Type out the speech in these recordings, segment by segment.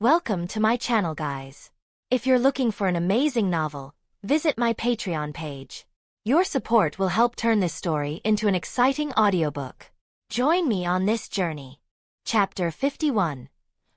Welcome to my channel, guys. If you're looking for an amazing novel, visit my Patreon page. Your support will help turn this story into an exciting audiobook. Join me on this journey. Chapter 51.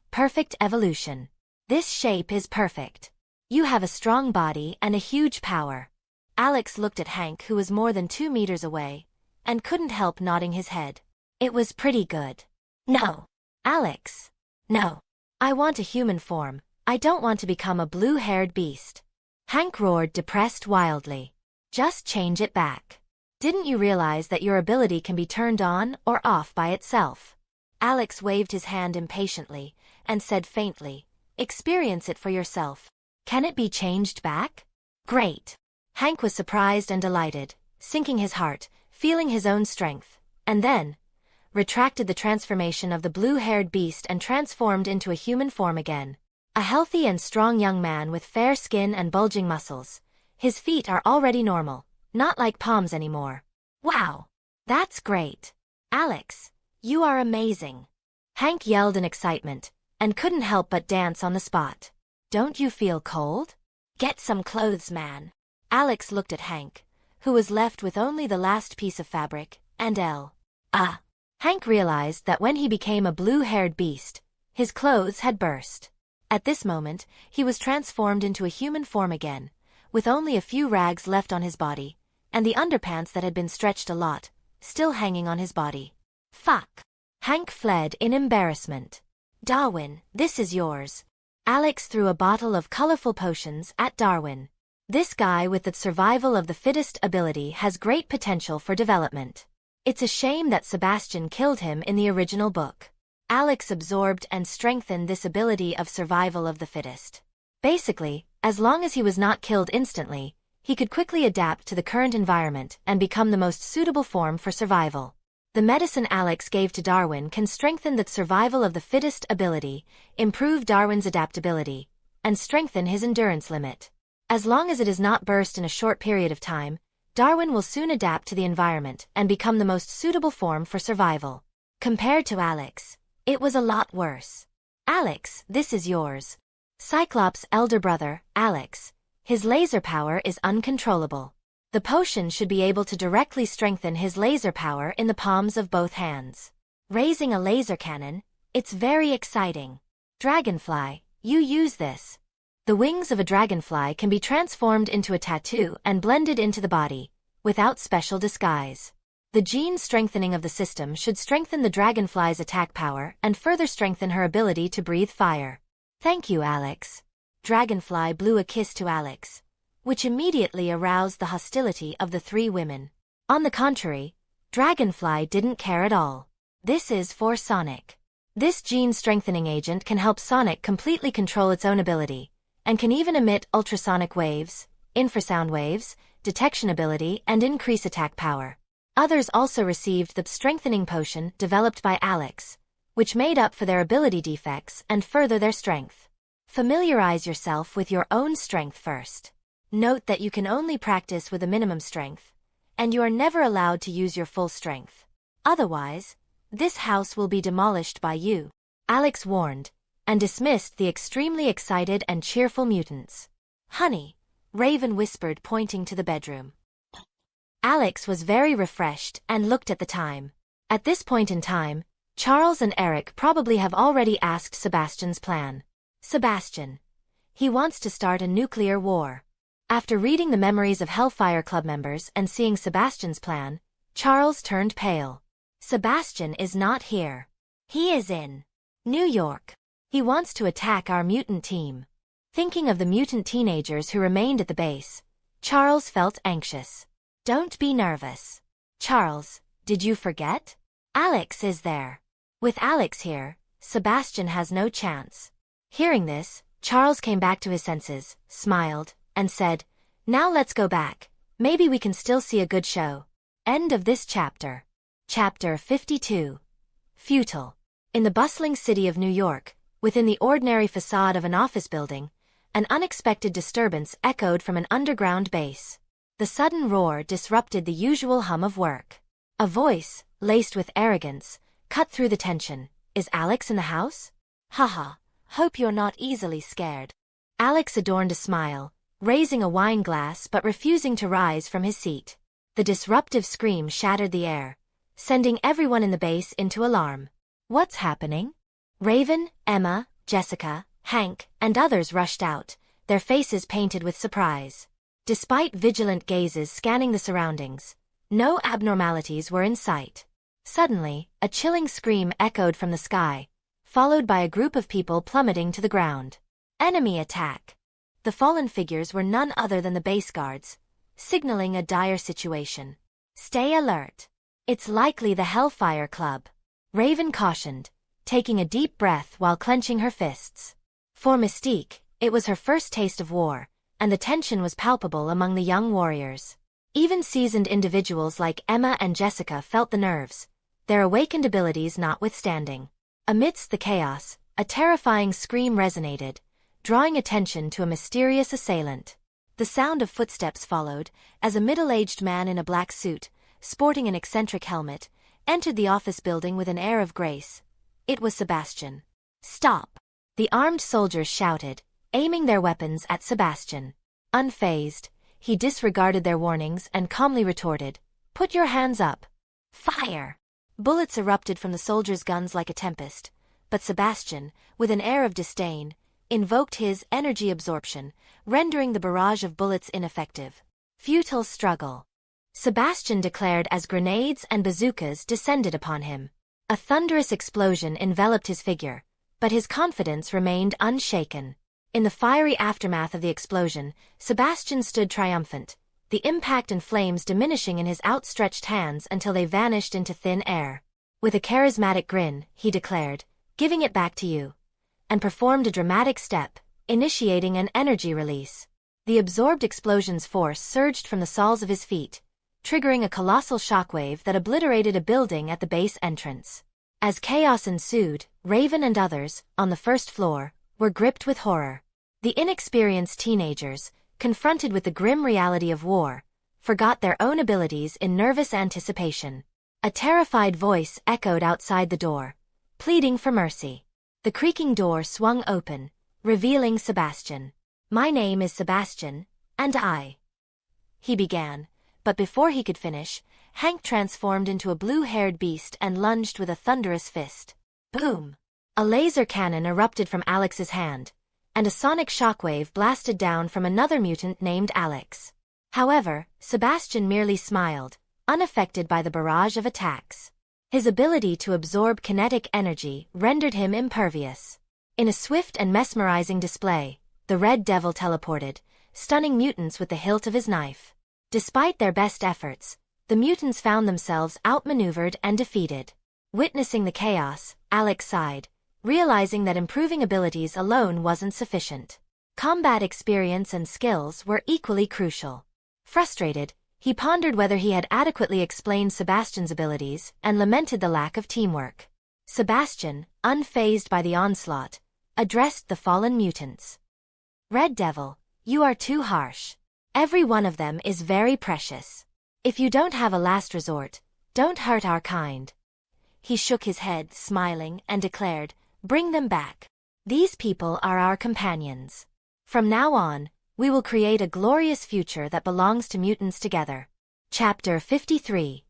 Perfect Evolution. This shape is perfect. You have a strong body and a huge power. Alex looked at Hank, who was more than 2 meters away, and couldn't help nodding his head. It was pretty good. No. Alex. No. I want a human form. I don't want to become a blue-haired beast. Hank roared, depressed wildly. Just change it back. Didn't you realize that your ability can be turned on or off by itself? Alex waved his hand impatiently and said faintly, experience it for yourself. Can it be changed back? Great. Hank was surprised and delighted, sinking his heart, feeling his own strength, and then retracted the transformation of the blue-haired beast and transformed into a human form again. A healthy and strong young man with fair skin and bulging muscles. His feet are already normal, not like palms anymore. Wow! That's great! Alex, you are amazing! Hank yelled in excitement, and couldn't help but dance on the spot. Don't you feel cold? Get some clothes, man. Alex looked at Hank, who was left with only the last piece of fabric, and Hank realized that when he became a blue-haired beast, his clothes had burst. At this moment, he was transformed into a human form again, with only a few rags left on his body, and the underpants that had been stretched a lot, still hanging on his body. Fuck! Hank fled in embarrassment. Darwin, this is yours. Alex threw a bottle of colorful potions at Darwin. This guy with the survival of the fittest ability has great potential for development. It's a shame that Sebastian killed him in the original book. Alex absorbed and strengthened this ability of survival of the fittest. Basically, as long as he was not killed instantly, he could quickly adapt to the current environment and become the most suitable form for survival. The medicine Alex gave to Darwin can strengthen the survival of the fittest ability, improve Darwin's adaptability, and strengthen his endurance limit. As long as it is not burst in a short period of time, Darwin will soon adapt to the environment and become the most suitable form for survival. Compared to Alex, it was a lot worse. Alex, this is yours. Cyclops' elder brother, Alex. His laser power is uncontrollable. The potion should be able to directly strengthen his laser power in the palms of both hands. Raising a laser cannon, it's very exciting. Dragonfly, you use this. The wings of a dragonfly can be transformed into a tattoo and blended into the body, without special disguise. The gene strengthening of the system should strengthen the dragonfly's attack power and further strengthen her ability to breathe fire. Thank you, Alex. Dragonfly blew a kiss to Alex, which immediately aroused the hostility of the 3 women. On the contrary, Dragonfly didn't care at all. This is for Sonic. This gene strengthening agent can help Sonic completely control its own ability, and can even emit ultrasonic waves, infrasound waves, detection ability, and increase attack power. Others also received the strengthening potion developed by Alex, which made up for their ability defects and further their strength. Familiarize yourself with your own strength first. Note that you can only practice with a minimum strength, and you are never allowed to use your full strength. Otherwise, this house will be demolished by you, Alex warned, and dismissed the extremely excited and cheerful mutants. Honey, Raven whispered, pointing to the bedroom. Alex was very refreshed and looked at the time. At this point in time, Charles and Eric probably have already asked Sebastian's plan. Sebastian. He wants to start a nuclear war. After reading the memories of Hellfire Club members and seeing Sebastian's plan, Charles turned pale. Sebastian is not here. He is in New York. He wants to attack our mutant team. Thinking of the mutant teenagers who remained at the base, Charles felt anxious. Don't be nervous. Charles, did you forget? Alex is there. With Alex here, Sebastian has no chance. Hearing this, Charles came back to his senses, smiled, and said, now let's go back. Maybe we can still see a good show. End of this chapter. Chapter 52. Futile. In the bustling city of New York, within the ordinary facade of an office building, an unexpected disturbance echoed from an underground base. The sudden roar disrupted the usual hum of work. A voice, laced with arrogance, cut through the tension. Is Alex in the house? Haha, Hope you're not easily scared. Alex adorned a smile, raising a wine glass but refusing to rise from his seat. The disruptive scream shattered the air, sending everyone in the base into alarm. What's happening? Raven, Emma, Jessica, Hank, and others rushed out, their faces painted with surprise. Despite vigilant gazes scanning the surroundings, no abnormalities were in sight. Suddenly, a chilling scream echoed from the sky, followed by a group of people plummeting to the ground. Enemy attack! The fallen figures were none other than the base guards, signaling a dire situation. Stay alert. It's likely the Hellfire Club, Raven cautioned, taking a deep breath while clenching her fists. For Mystique, it was her first taste of war, and the tension was palpable among the young warriors. Even seasoned individuals like Emma and Jessica felt the nerves, their awakened abilities notwithstanding. Amidst the chaos, a terrifying scream resonated, drawing attention to a mysterious assailant. The sound of footsteps followed, as a middle-aged man in a black suit, sporting an eccentric helmet, entered the office building with an air of grace. It was Sebastian. Stop! The armed soldiers shouted, aiming their weapons at Sebastian. Unfazed, he disregarded their warnings and calmly retorted, "Put your hands up." Fire! Bullets erupted from the soldiers' guns like a tempest, but Sebastian, with an air of disdain, invoked his energy absorption, rendering the barrage of bullets ineffective. Futile struggle. Sebastian declared as grenades and bazookas descended upon him. A thunderous explosion enveloped his figure, but his confidence remained unshaken. In the fiery aftermath of the explosion, Sebastian stood triumphant, the impact and flames diminishing in his outstretched hands until they vanished into thin air. With a charismatic grin, he declared, "Giving it back to you," and performed a dramatic step, initiating an energy release. The absorbed explosion's force surged from the soles of his feet, triggering a colossal shockwave that obliterated a building at the base entrance. As chaos ensued, Raven and others, on the first floor, were gripped with horror. The inexperienced teenagers, confronted with the grim reality of war, forgot their own abilities in nervous anticipation. A terrified voice echoed outside the door, pleading for mercy. The creaking door swung open, revealing Sebastian. "My name is Sebastian, and he began, but before he could finish, Hank transformed into a blue-haired beast and lunged with a thunderous fist. Boom! A laser cannon erupted from Alex's hand, and a sonic shockwave blasted down from another mutant named Alex. However, Sebastian merely smiled, unaffected by the barrage of attacks. His ability to absorb kinetic energy rendered him impervious. In a swift and mesmerizing display, the Red Devil teleported, stunning mutants with the hilt of his knife. Despite their best efforts, the mutants found themselves outmaneuvered and defeated. Witnessing the chaos, Alex sighed, realizing that improving abilities alone wasn't sufficient. Combat experience and skills were equally crucial. Frustrated, he pondered whether he had adequately explained Sebastian's abilities and lamented the lack of teamwork. Sebastian, unfazed by the onslaught, addressed the fallen mutants. "Red Devil, you are too harsh. Every one of them is very precious. If you don't have a last resort, don't hurt our kind." He shook his head, smiling, and declared, "Bring them back. These people are our companions. From now on, we will create a glorious future that belongs to mutants together." Chapter 53.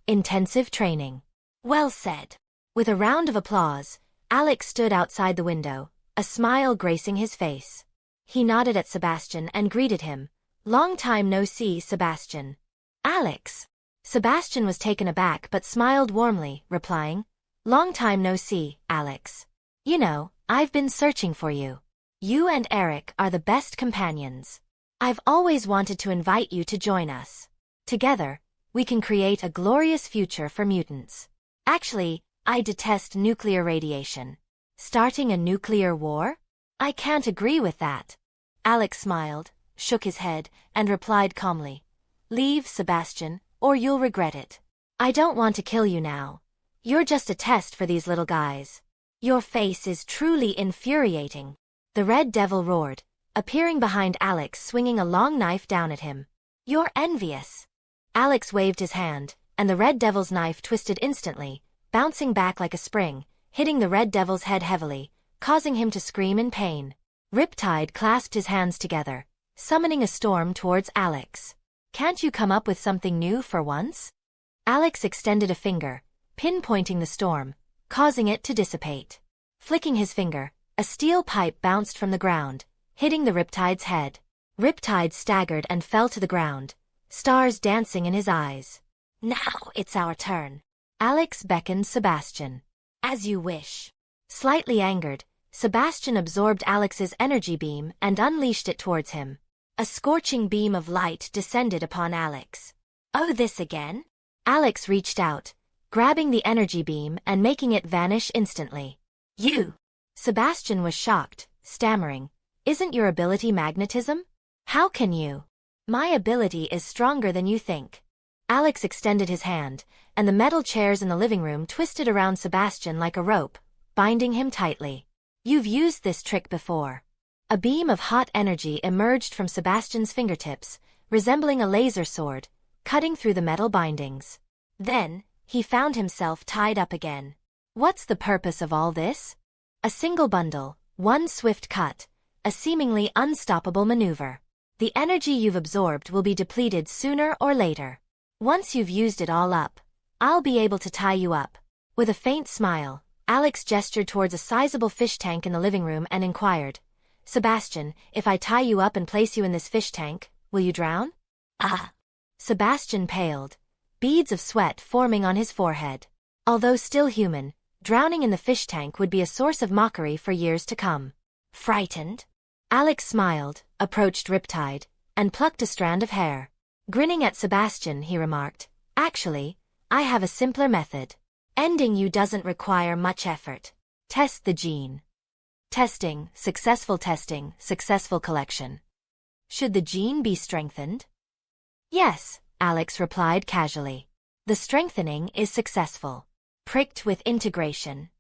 Intensive Training. Well said. With a round of applause, Alex stood outside the window, a smile gracing his face. He nodded at Sebastian and greeted him. "Long time no see, Sebastian." "Alex." Sebastian was taken aback but smiled warmly, replying, "Long time no see, Alex. You know, I've been searching for you. You and Eric are the best companions. I've always wanted to invite you to join us. Together, we can create a glorious future for mutants. Actually, I detest nuclear radiation. Starting a nuclear war? I can't agree with that." Alex smiled, shook his head, and replied calmly, "Leave, Sebastian, or you'll regret it. I don't want to kill you now. You're just a test for these little guys." "Your face is truly infuriating," the Red Devil roared, appearing behind Alex swinging a long knife down at him. "You're envious." Alex waved his hand, and the Red Devil's knife twisted instantly, bouncing back like a spring, hitting the Red Devil's head heavily, causing him to scream in pain. Riptide clasped his hands together, summoning a storm towards Alex. "Can't you come up with something new for once?" Alex extended a finger, pinpointing the storm, causing it to dissipate. Flicking his finger, a steel pipe bounced from the ground, hitting the Riptide's head. Riptide staggered and fell to the ground, stars dancing in his eyes. "Now it's our turn." Alex beckoned Sebastian. "As you wish." Slightly angered, Sebastian absorbed Alex's energy beam and unleashed it towards him. A scorching beam of light descended upon Alex. "Oh, this again?" Alex reached out, grabbing the energy beam and making it vanish instantly. "You!" Sebastian was shocked, stammering. "Isn't your ability magnetism? How can you?" "My ability is stronger than you think." Alex extended his hand, and the metal chairs in the living room twisted around Sebastian like a rope, binding him tightly. "You've used this trick before." A beam of hot energy emerged from Sebastian's fingertips, resembling a laser sword, cutting through the metal bindings. Then, he found himself tied up again. What's the purpose of all this? A single bundle, one swift cut, a seemingly unstoppable maneuver. The energy you've absorbed will be depleted sooner or later. Once you've used it all up, I'll be able to tie you up. With a faint smile, Alex gestured towards a sizable fish tank in the living room and inquired, "Sebastian, if I tie you up and place you in this fish tank, will you drown?" "Ah." Sebastian paled, beads of sweat forming on his forehead. Although still human, drowning in the fish tank would be a source of mockery for years to come. "Frightened?" Alex smiled, approached Riptide, and plucked a strand of hair. Grinning at Sebastian, he remarked, "Actually, I have a simpler method. Ending you doesn't require much effort. Test the gene." Testing, successful collection. Should the gene be strengthened? "Yes," Alex replied casually. "The strengthening is successful." Pricked with integration.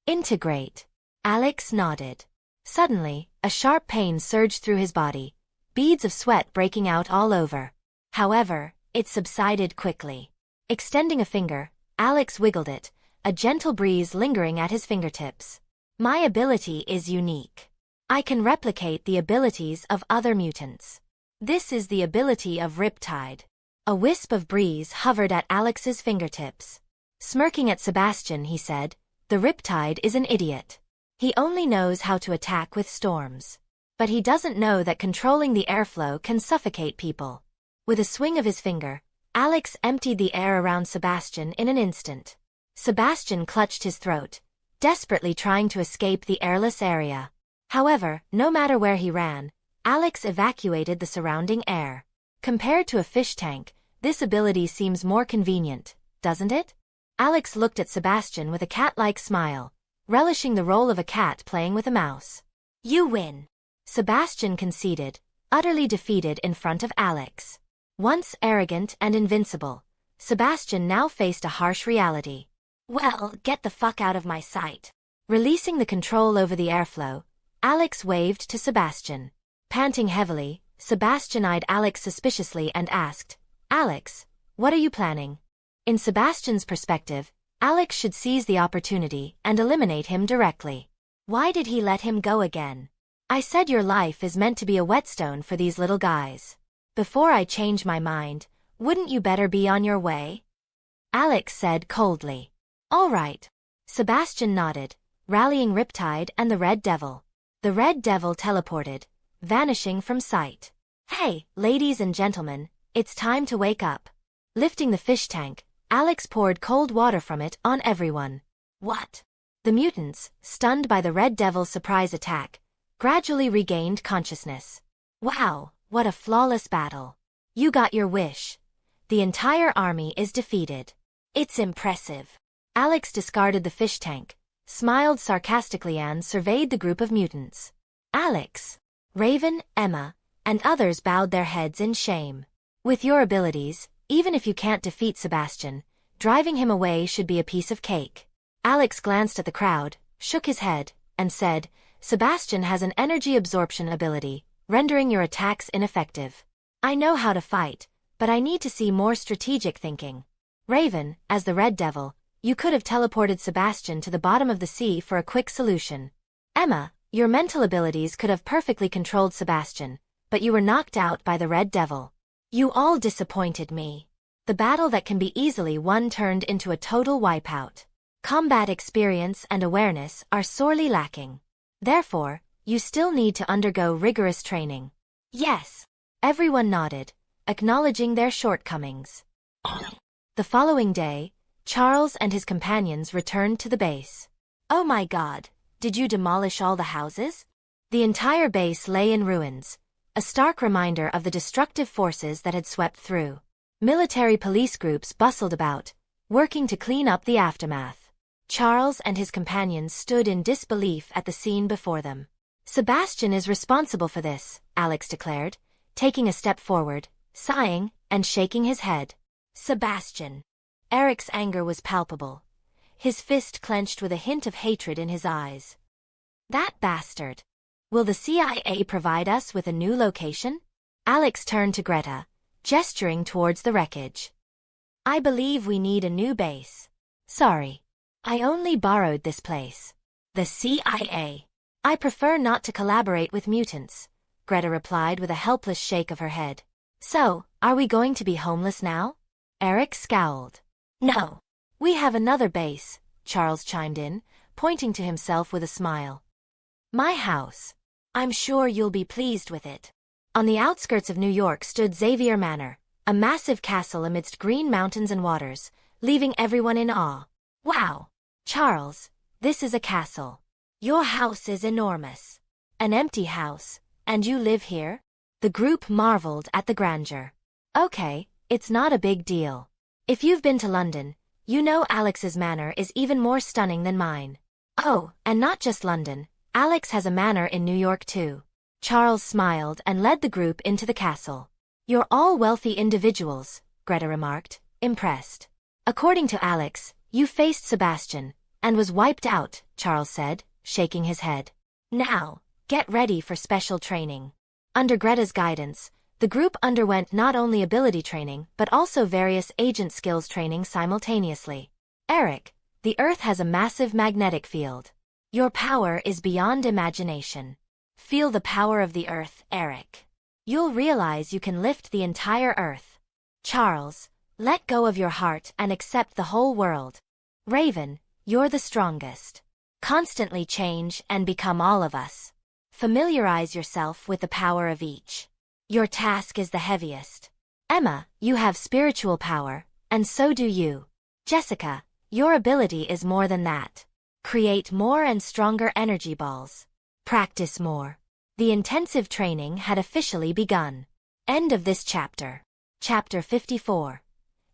"Integrate." Alex nodded. Suddenly, a sharp pain surged through his body, beads of sweat breaking out all over. However, it subsided quickly. Extending a finger, Alex wiggled it, a gentle breeze lingering at his fingertips. "My ability is unique. I can replicate the abilities of other mutants. This is the ability of Riptide." A wisp of breeze hovered at Alex's fingertips. Smirking at Sebastian, he said, "The Riptide is an idiot. He only knows how to attack with storms. But he doesn't know that controlling the airflow can suffocate people." With a swing of his finger, Alex emptied the air around Sebastian in an instant. Sebastian clutched his throat, desperately trying to escape the airless area. However, no matter where he ran, Alex evacuated the surrounding air. Compared to a fish tank, this ability seems more convenient, doesn't it? Alex looked at Sebastian with a cat-like smile, relishing the role of a cat playing with a mouse. "You win." Sebastian conceded, utterly defeated in front of Alex. Once arrogant and invincible, Sebastian now faced a harsh reality. "Well, get the fuck out of my sight." Releasing the control over the airflow, Alex waved to Sebastian. Panting heavily, Sebastian eyed Alex suspiciously and asked, "Alex, what are you planning?" In Sebastian's perspective, Alex should seize the opportunity and eliminate him directly. Why did he let him go again? "I said your life is meant to be a whetstone for these little guys. Before I change my mind, wouldn't you better be on your way?" Alex said coldly. "All right." Sebastian nodded, rallying Riptide and the Red Devil. The Red Devil teleported, vanishing from sight. "Hey, ladies and gentlemen, it's time to wake up." Lifting the fish tank, Alex poured cold water from it on everyone. "What?" The mutants, stunned by the Red Devil's surprise attack, gradually regained consciousness. "Wow, what a flawless battle. You got your wish. The entire army is defeated." "It's impressive." Alex discarded the fish tank, smiled sarcastically and surveyed the group of mutants. Alex, Raven, Emma, and others bowed their heads in shame. "With your abilities, even if you can't defeat Sebastian, driving him away should be a piece of cake." Alex glanced at the crowd, shook his head, and said, "Sebastian has an energy absorption ability, rendering your attacks ineffective. I know how to fight, but I need to see more strategic thinking. Raven, as the Red Devil, you could have teleported Sebastian to the bottom of the sea for a quick solution." Emma, your mental abilities could have perfectly controlled Sebastian, but you were knocked out by the Red Devil. You all disappointed me. The battle that can be easily won turned into a total wipeout. Combat experience and awareness are sorely lacking. Therefore, you still need to undergo rigorous training. Yes. Everyone nodded, acknowledging their shortcomings. The following day, Charles and his companions returned to the base. Oh my God, did you demolish all the houses? The entire base lay in ruins, a stark reminder of the destructive forces that had swept through. Military police groups bustled about, working to clean up the aftermath. Charles and his companions stood in disbelief at the scene before them. Sebastian is responsible for this, Alex declared, taking a step forward, sighing, and shaking his head. Sebastian. Eric's anger was palpable, his fist clenched with a hint of hatred in his eyes. That bastard. Will the CIA provide us with a new location? Alex turned to Greta, gesturing towards the wreckage. I believe we need a new base. Sorry. I only borrowed this place. The CIA. I prefer not to collaborate with mutants, Greta replied with a helpless shake of her head. So, are we going to be homeless now? Eric scowled. No. We have another base, Charles chimed in, pointing to himself with a smile. My house. I'm sure you'll be pleased with it. On the outskirts of New York stood Xavier Manor, a massive castle amidst green mountains and waters, leaving everyone in awe. Wow. Charles, this is a castle. Your house is enormous. An empty house, and you live here? The group marveled at the grandeur. Okay, it's not a big deal. If you've been to London, you know Alex's manor is even more stunning than mine. Oh, and not just London, Alex has a manor in New York too. Charles smiled and led the group into the castle. You're all wealthy individuals, Greta remarked, impressed. According to Alex, you faced Sebastian, and was wiped out, Charles said, shaking his head. Now, get ready for special training. Under Greta's guidance, the group underwent not only ability training but also various agent skills training simultaneously. Eric, the Earth has a massive magnetic field. Your power is beyond imagination. Feel the power of the Earth, Eric. You'll realize you can lift the entire Earth. Charles, let go of your heart and accept the whole world. Raven, you're the strongest. Constantly change and become all of us. Familiarize yourself with the power of each. Your task is the heaviest. Emma, you have spiritual power, and so do you. Jessica, your ability is more than that. Create more and stronger energy balls. Practice more. The intensive training had officially begun. End of this chapter. Chapter 54.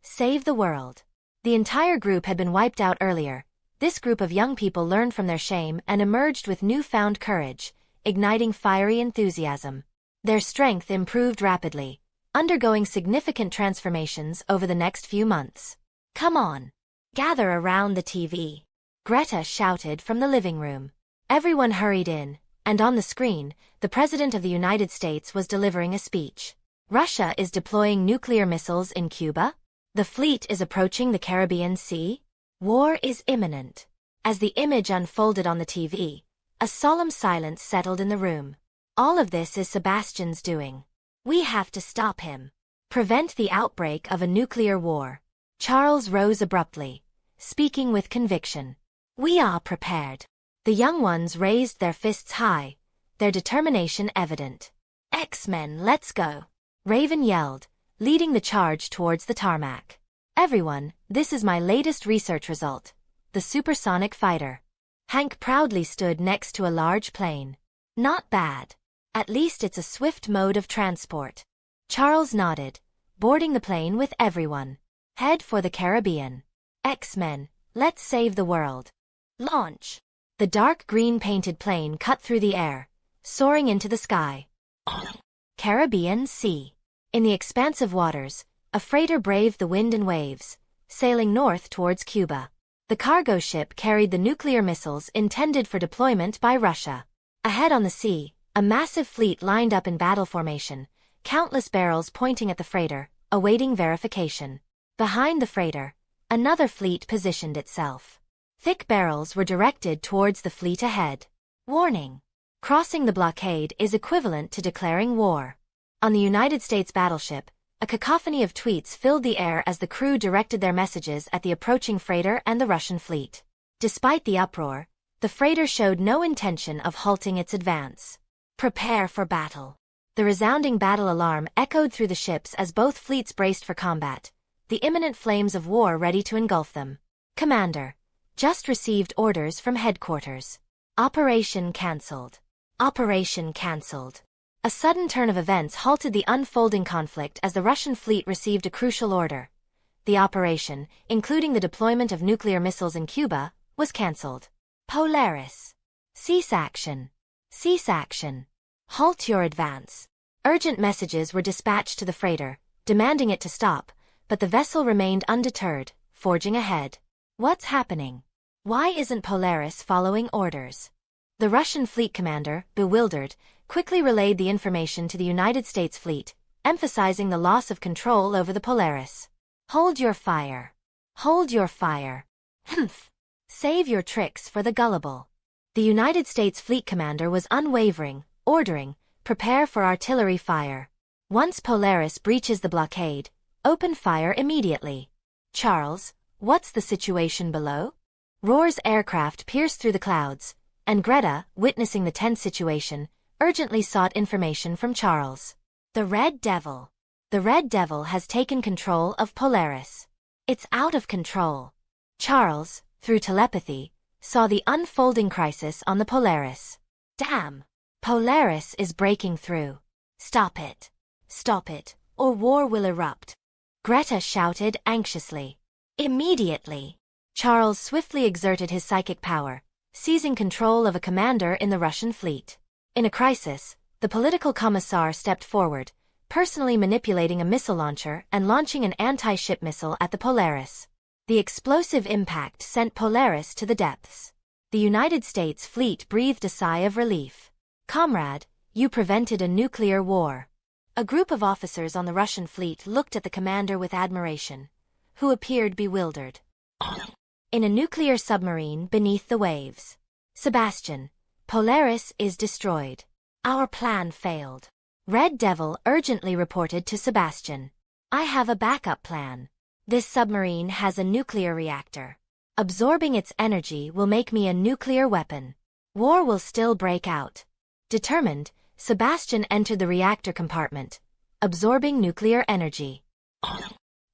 Save the world. The entire group had been wiped out earlier. This group of young people learned from their shame and emerged with newfound courage, igniting fiery enthusiasm. Their strength improved rapidly, undergoing significant transformations over the next few months. Come on. Gather around the TV. Greta shouted from the living room. Everyone hurried in, and on the screen, the President of the United States was delivering a speech. Russia is deploying nuclear missiles in Cuba. The fleet is approaching the Caribbean Sea. War is imminent. As the image unfolded on the TV, a solemn silence settled in the room. All of this is Sebastian's doing. We have to stop him. Prevent the outbreak of a nuclear war. Charles rose abruptly, speaking with conviction. We are prepared. The young ones raised their fists high, their determination evident. X-Men, let's go. Raven yelled, leading the charge towards the tarmac. Everyone, this is my latest research result. The supersonic fighter. Hank proudly stood next to a large plane. Not bad. At least it's a swift mode of transport. Charles nodded, boarding the plane with everyone. Head for the Caribbean. X-Men, let's save the world. Launch. The dark green painted plane cut through the air, soaring into the sky. Caribbean Sea. In the expansive waters, a freighter braved the wind and waves, sailing north towards Cuba. The cargo ship carried the nuclear missiles intended for deployment by Russia. Ahead on the sea, a massive fleet lined up in battle formation, countless barrels pointing at the freighter, awaiting verification. Behind the freighter, another fleet positioned itself. Thick barrels were directed towards the fleet ahead. Warning. Crossing the blockade is equivalent to declaring war. On the United States battleship, a cacophony of tweets filled the air as the crew directed their messages at the approaching freighter and the Russian fleet. Despite the uproar, the freighter showed no intention of halting its advance. Prepare for battle. The resounding battle alarm echoed through the ships as both fleets braced for combat, the imminent flames of war ready to engulf them. Commander. Just received orders from headquarters. Operation cancelled. Operation cancelled. A sudden turn of events halted the unfolding conflict as the Russian fleet received a crucial order. The operation, including the deployment of nuclear missiles in Cuba, was cancelled. Polaris. Cease action. Cease action. Halt your advance. Urgent messages were dispatched to the freighter, demanding it to stop, but the vessel remained undeterred, forging ahead. What's happening? Why isn't Polaris following orders? The Russian fleet commander, bewildered, quickly relayed the information to the United States fleet, emphasizing the loss of control over the Polaris. Hold your fire. Hold your fire. Humph. Save your tricks for the gullible. The United States fleet commander was unwavering, ordering, prepare for artillery fire. Once Polaris breaches the blockade, open fire immediately. Charles, what's the situation below? Roar's aircraft pierced through the clouds, and Greta, witnessing the tense situation, urgently sought information from Charles. The Red Devil. The Red Devil has taken control of Polaris. It's out of control. Charles, through telepathy, saw the unfolding crisis on the Polaris. Damn! Polaris is breaking through. Stop it. Stop it, or war will erupt. Greta shouted anxiously. Immediately. Charles swiftly exerted his psychic power, seizing control of a commander in the Russian fleet. In a crisis, the political commissar stepped forward, personally manipulating a missile launcher and launching an anti-ship missile at the Polaris. The explosive impact sent Polaris to the depths. The United States fleet breathed a sigh of relief. Comrade, you prevented a nuclear war. A group of officers on the Russian fleet looked at the commander with admiration, who appeared bewildered. In a nuclear submarine beneath the waves. Sebastian, Polaris is destroyed. Our plan failed. Red Devil urgently reported to Sebastian. I have a backup plan. This submarine has a nuclear reactor. Absorbing its energy will make me a nuclear weapon. War will still break out. Determined, Sebastian entered the reactor compartment, absorbing nuclear energy.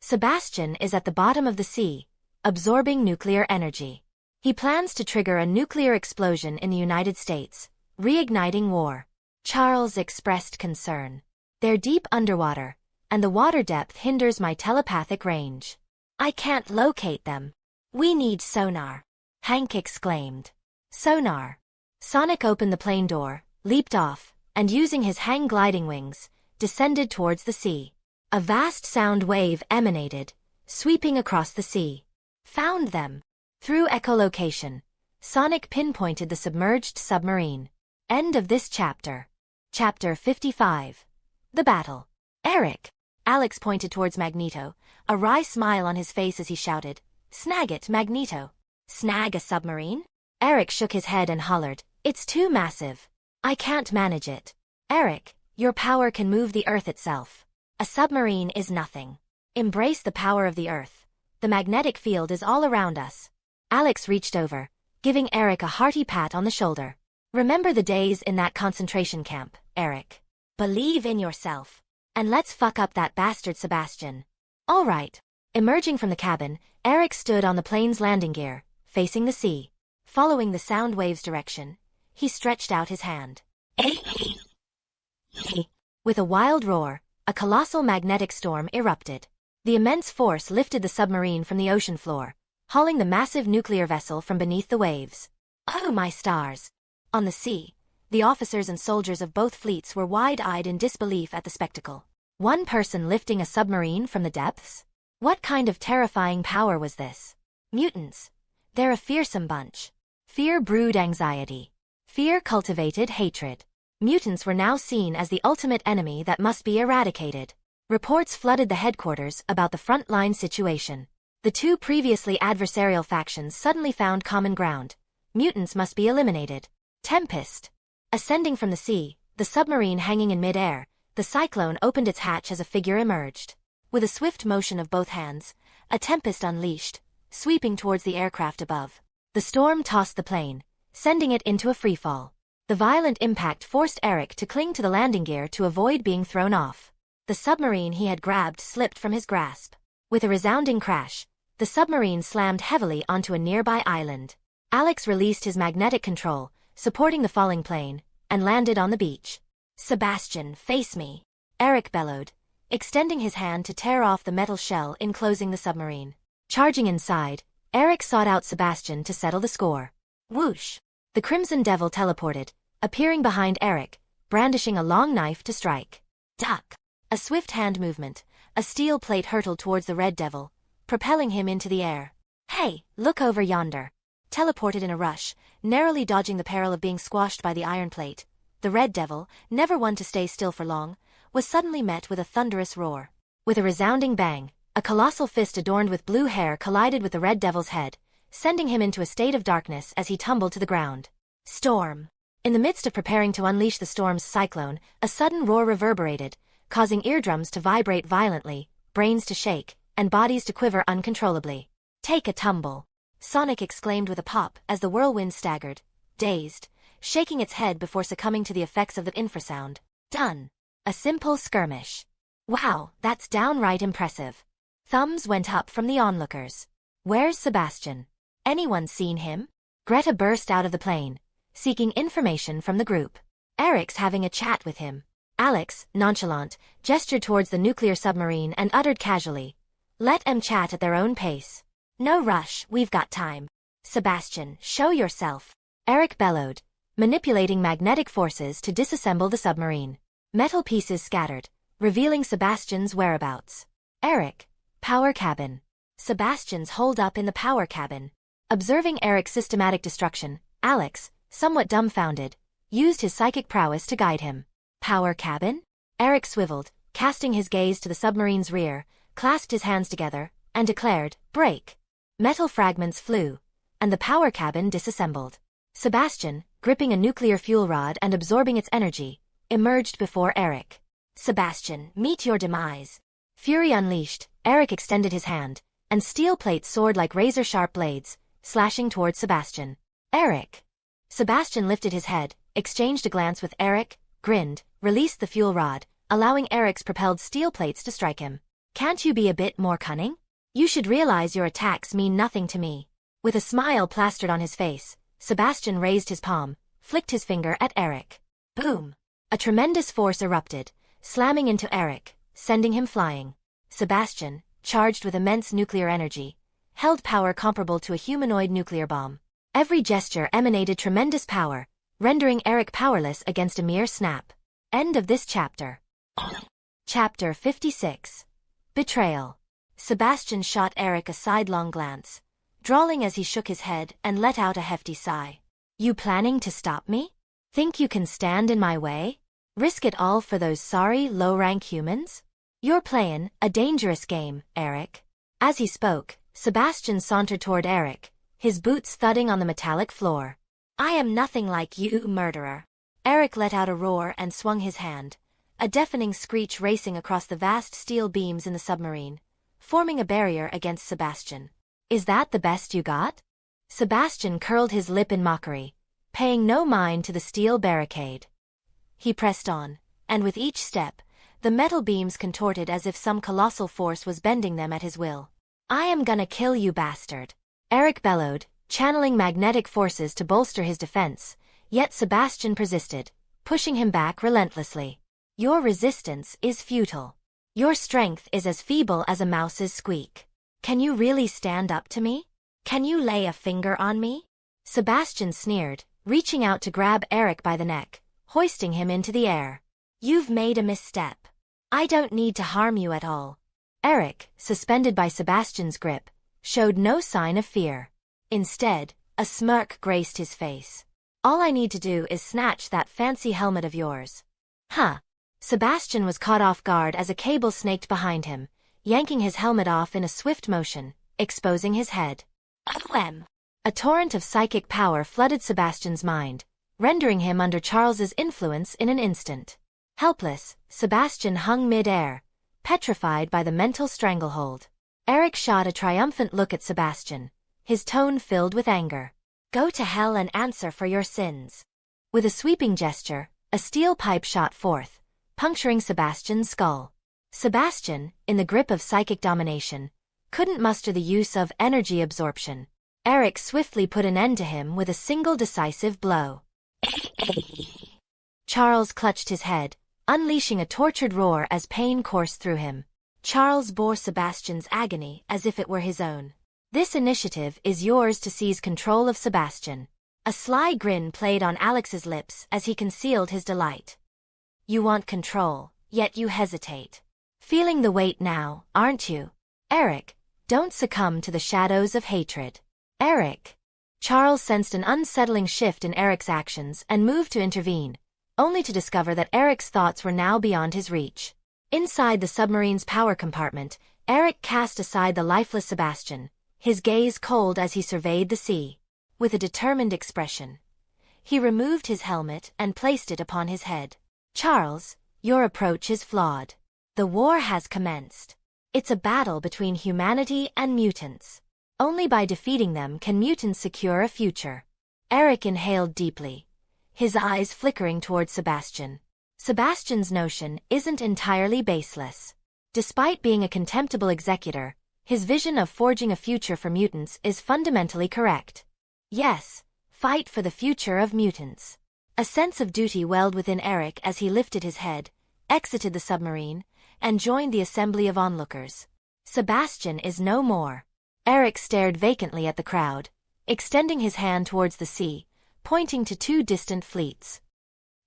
Sebastian is at the bottom of the sea, absorbing nuclear energy. He plans to trigger a nuclear explosion in the United States, reigniting war. Charles expressed concern. They're deep underwater, and the water depth hinders my telepathic range. I can't locate them. We need sonar. Hank exclaimed. Sonar. Sonic opened the plane door, leaped off, and using his hang gliding wings, descended towards the sea. A vast sound wave emanated, sweeping across the sea. Found them. Through echolocation, Sonic pinpointed the submerged submarine. End of this chapter. Chapter 55. The Battle. Eric. Alex pointed towards Magneto, a wry smile on his face as he shouted, Snag it, Magneto. Snag a submarine? Eric shook his head and hollered, It's too massive. I can't manage it. Eric, your power can move the Earth itself. A submarine is nothing. Embrace the power of the Earth. The magnetic field is all around us. Alex reached over, giving Eric a hearty pat on the shoulder. Remember the days in that concentration camp, Eric. Believe in yourself. And let's fuck up that bastard Sebastian. All right. Emerging from the cabin, Eric stood on the plane's landing gear, facing the sea. Following the sound wave's direction, he stretched out his hand. With a wild roar, a colossal magnetic storm erupted. The immense force lifted the submarine from the ocean floor, hauling the massive nuclear vessel from beneath the waves. Oh my stars! On the sea, the officers and soldiers of both fleets were wide-eyed in disbelief at the spectacle. One person lifting a submarine from the depths? What kind of terrifying power was this? Mutants. They're a fearsome bunch. Fear brewed anxiety. Fear cultivated hatred. Mutants were now seen as the ultimate enemy that must be eradicated. Reports flooded the headquarters about the front-line situation. The two previously adversarial factions suddenly found common ground. Mutants must be eliminated. Tempest. Ascending from the sea, the submarine hanging in mid-air, the cyclone opened its hatch as a figure emerged. With a swift motion of both hands, a tempest unleashed, sweeping towards the aircraft above. The storm tossed the plane, sending it into a freefall. The violent impact forced Eric to cling to the landing gear to avoid being thrown off. The submarine he had grabbed slipped from his grasp. With a resounding crash, the submarine slammed heavily onto a nearby island. Alex released his magnetic control, supporting the falling plane, and landed on the beach. "Sebastian, face me," Eric bellowed, extending his hand to tear off the metal shell enclosing the submarine. Charging inside, Eric sought out Sebastian to settle the score. Whoosh! The Crimson Devil teleported, appearing behind Eric, brandishing a long knife to strike. Duck! A swift hand movement, a steel plate hurtled towards the Red Devil, propelling him into the air. "Hey, look over yonder!" Teleported in a rush, narrowly dodging the peril of being squashed by the iron plate. The Red Devil, never one to stay still for long, was suddenly met with a thunderous roar. With a resounding bang, a colossal fist adorned with blue hair collided with the Red Devil's head, sending him into a state of darkness as he tumbled to the ground. Storm! In the midst of preparing to unleash the storm's cyclone, a sudden roar reverberated, causing eardrums to vibrate violently, brains to shake, and bodies to quiver uncontrollably. "Take a tumble!" Sonic exclaimed with a pop as the whirlwind staggered, dazed, shaking its head before succumbing to the effects of the infrasound. Done. A simple skirmish. Wow, that's downright impressive. Thumbs went up from the onlookers. Where's Sebastian? Anyone seen him? Greta burst out of the plane, seeking information from the group. Eric's having a chat with him. Alex, nonchalant, gestured towards the nuclear submarine and uttered casually, "Let 'em chat at their own pace. No rush, we've got time." "Sebastian, show yourself," Eric bellowed, manipulating magnetic forces to disassemble the submarine. Metal pieces scattered, revealing Sebastian's whereabouts. Eric, power cabin. Sebastian's holed up in the power cabin. Observing Eric's systematic destruction, Alex, somewhat dumbfounded, used his psychic prowess to guide him. "Power cabin?" Eric swiveled, casting his gaze to the submarine's rear, clasped his hands together, and declared, "Break." Metal fragments flew, and the power cabin disassembled. Sebastian, gripping a nuclear fuel rod and absorbing its energy, emerged before Eric. "Sebastian, meet your demise." Fury unleashed, Eric extended his hand, and steel plates soared like razor-sharp blades, slashing towards Sebastian. "Eric!" Sebastian lifted his head, exchanged a glance with Eric, grinned, released the fuel rod, allowing Eric's propelled steel plates to strike him. "Can't you be a bit more cunning? You should realize your attacks mean nothing to me." With a smile plastered on his face, Sebastian raised his palm, flicked his finger at Eric. Boom! A tremendous force erupted, slamming into Eric, sending him flying. Sebastian, charged with immense nuclear energy, held power comparable to a humanoid nuclear bomb. Every gesture emanated tremendous power, rendering Eric powerless against a mere snap. End of this chapter. Chapter 56. Betrayal. Sebastian shot Eric a sidelong glance, drawling as he shook his head and let out a hefty sigh. "You planning to stop me? Think you can stand in my way? Risk it all for those sorry, low-rank humans? You're playing a dangerous game, Eric." As he spoke, Sebastian sauntered toward Eric, his boots thudding on the metallic floor. "I am nothing like you, murderer." Eric let out a roar and swung his hand, a deafening screech racing across the vast steel beams in the submarine, forming a barrier against Sebastian. "Is that the best you got?" Sebastian curled his lip in mockery, paying no mind to the steel barricade. He pressed on, and with each step, the metal beams contorted as if some colossal force was bending them at his will. "I am gonna kill you, bastard," Eric bellowed, channeling magnetic forces to bolster his defense, yet Sebastian persisted, pushing him back relentlessly. "Your resistance is futile. Your strength is as feeble as a mouse's squeak. Can you really stand up to me? Can you lay a finger on me?" Sebastian sneered, reaching out to grab Eric by the neck, hoisting him into the air. "You've made a misstep. I don't need to harm you at all." Eric, suspended by Sebastian's grip, showed no sign of fear. Instead, a smirk graced his face. "All I need to do is snatch that fancy helmet of yours." Huh. Sebastian was caught off guard as a cable snaked behind him, yanking his helmet off in a swift motion, exposing his head. A torrent of psychic power flooded Sebastian's mind, rendering him under Charles's influence in an instant. Helpless, Sebastian hung mid-air, petrified by the mental stranglehold. Eric shot a triumphant look at Sebastian, his tone filled with anger. "Go to hell and answer for your sins." With a sweeping gesture, a steel pipe shot forth, puncturing Sebastian's skull. Sebastian, in the grip of psychic domination, couldn't muster the use of energy absorption. Eric swiftly put an end to him with a single decisive blow. Charles clutched his head, unleashing a tortured roar as pain coursed through him. Charles bore Sebastian's agony as if it were his own. "This initiative is yours to seize control of Sebastian." A sly grin played on Alex's lips as he concealed his delight. "You want control, yet you hesitate. Feeling the weight now, aren't you? Eric, don't succumb to the shadows of hatred." "Eric." Charles sensed an unsettling shift in Eric's actions and moved to intervene, only to discover that Eric's thoughts were now beyond his reach. Inside the submarine's power compartment, Eric cast aside the lifeless Sebastian, his gaze cold as he surveyed the sea. With a determined expression, he removed his helmet and placed it upon his head. "Charles, your approach is flawed. The war has commenced. It's a battle between humanity and mutants. Only by defeating them can mutants secure a future." Eric inhaled deeply, his eyes flickering toward Sebastian. Sebastian's notion isn't entirely baseless. Despite being a contemptible executor, his vision of forging a future for mutants is fundamentally correct. Yes, fight for the future of mutants. A sense of duty welled within Eric as he lifted his head, exited the submarine, and joined the assembly of onlookers. Sebastian is no more. Eric stared vacantly at the crowd, extending his hand towards the sea, pointing to 2 distant fleets.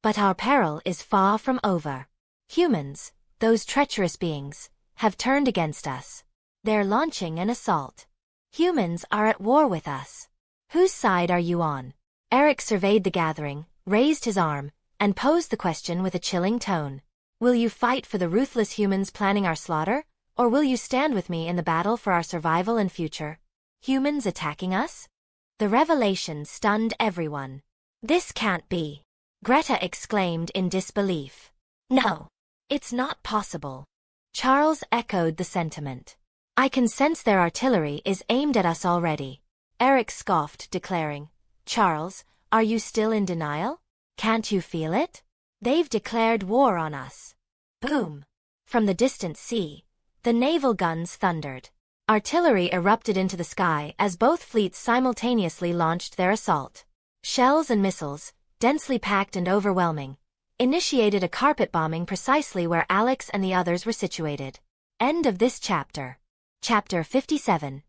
"But our peril is far from over. Humans, those treacherous beings, have turned against us. They're launching an assault. Humans are at war with us. Whose side are you on?" Eric surveyed the gathering, raised his arm, and posed the question with a chilling tone. "Will you fight for the ruthless humans planning our slaughter, or will you stand with me in the battle for our survival and future? Humans attacking us?" The revelation stunned everyone. "This can't be," Greta exclaimed in disbelief. "No, it's not possible." Charles echoed the sentiment. "I can sense their artillery is aimed at us already." Eric scoffed, declaring, "Charles, are you still in denial? Can't you feel it? They've declared war on us." Boom! From the distant sea, the naval guns thundered. Artillery erupted into the sky as both fleets simultaneously launched their assault. Shells and missiles, densely packed and overwhelming, initiated a carpet bombing precisely where Alex and the others were situated. End of this chapter. Chapter 57.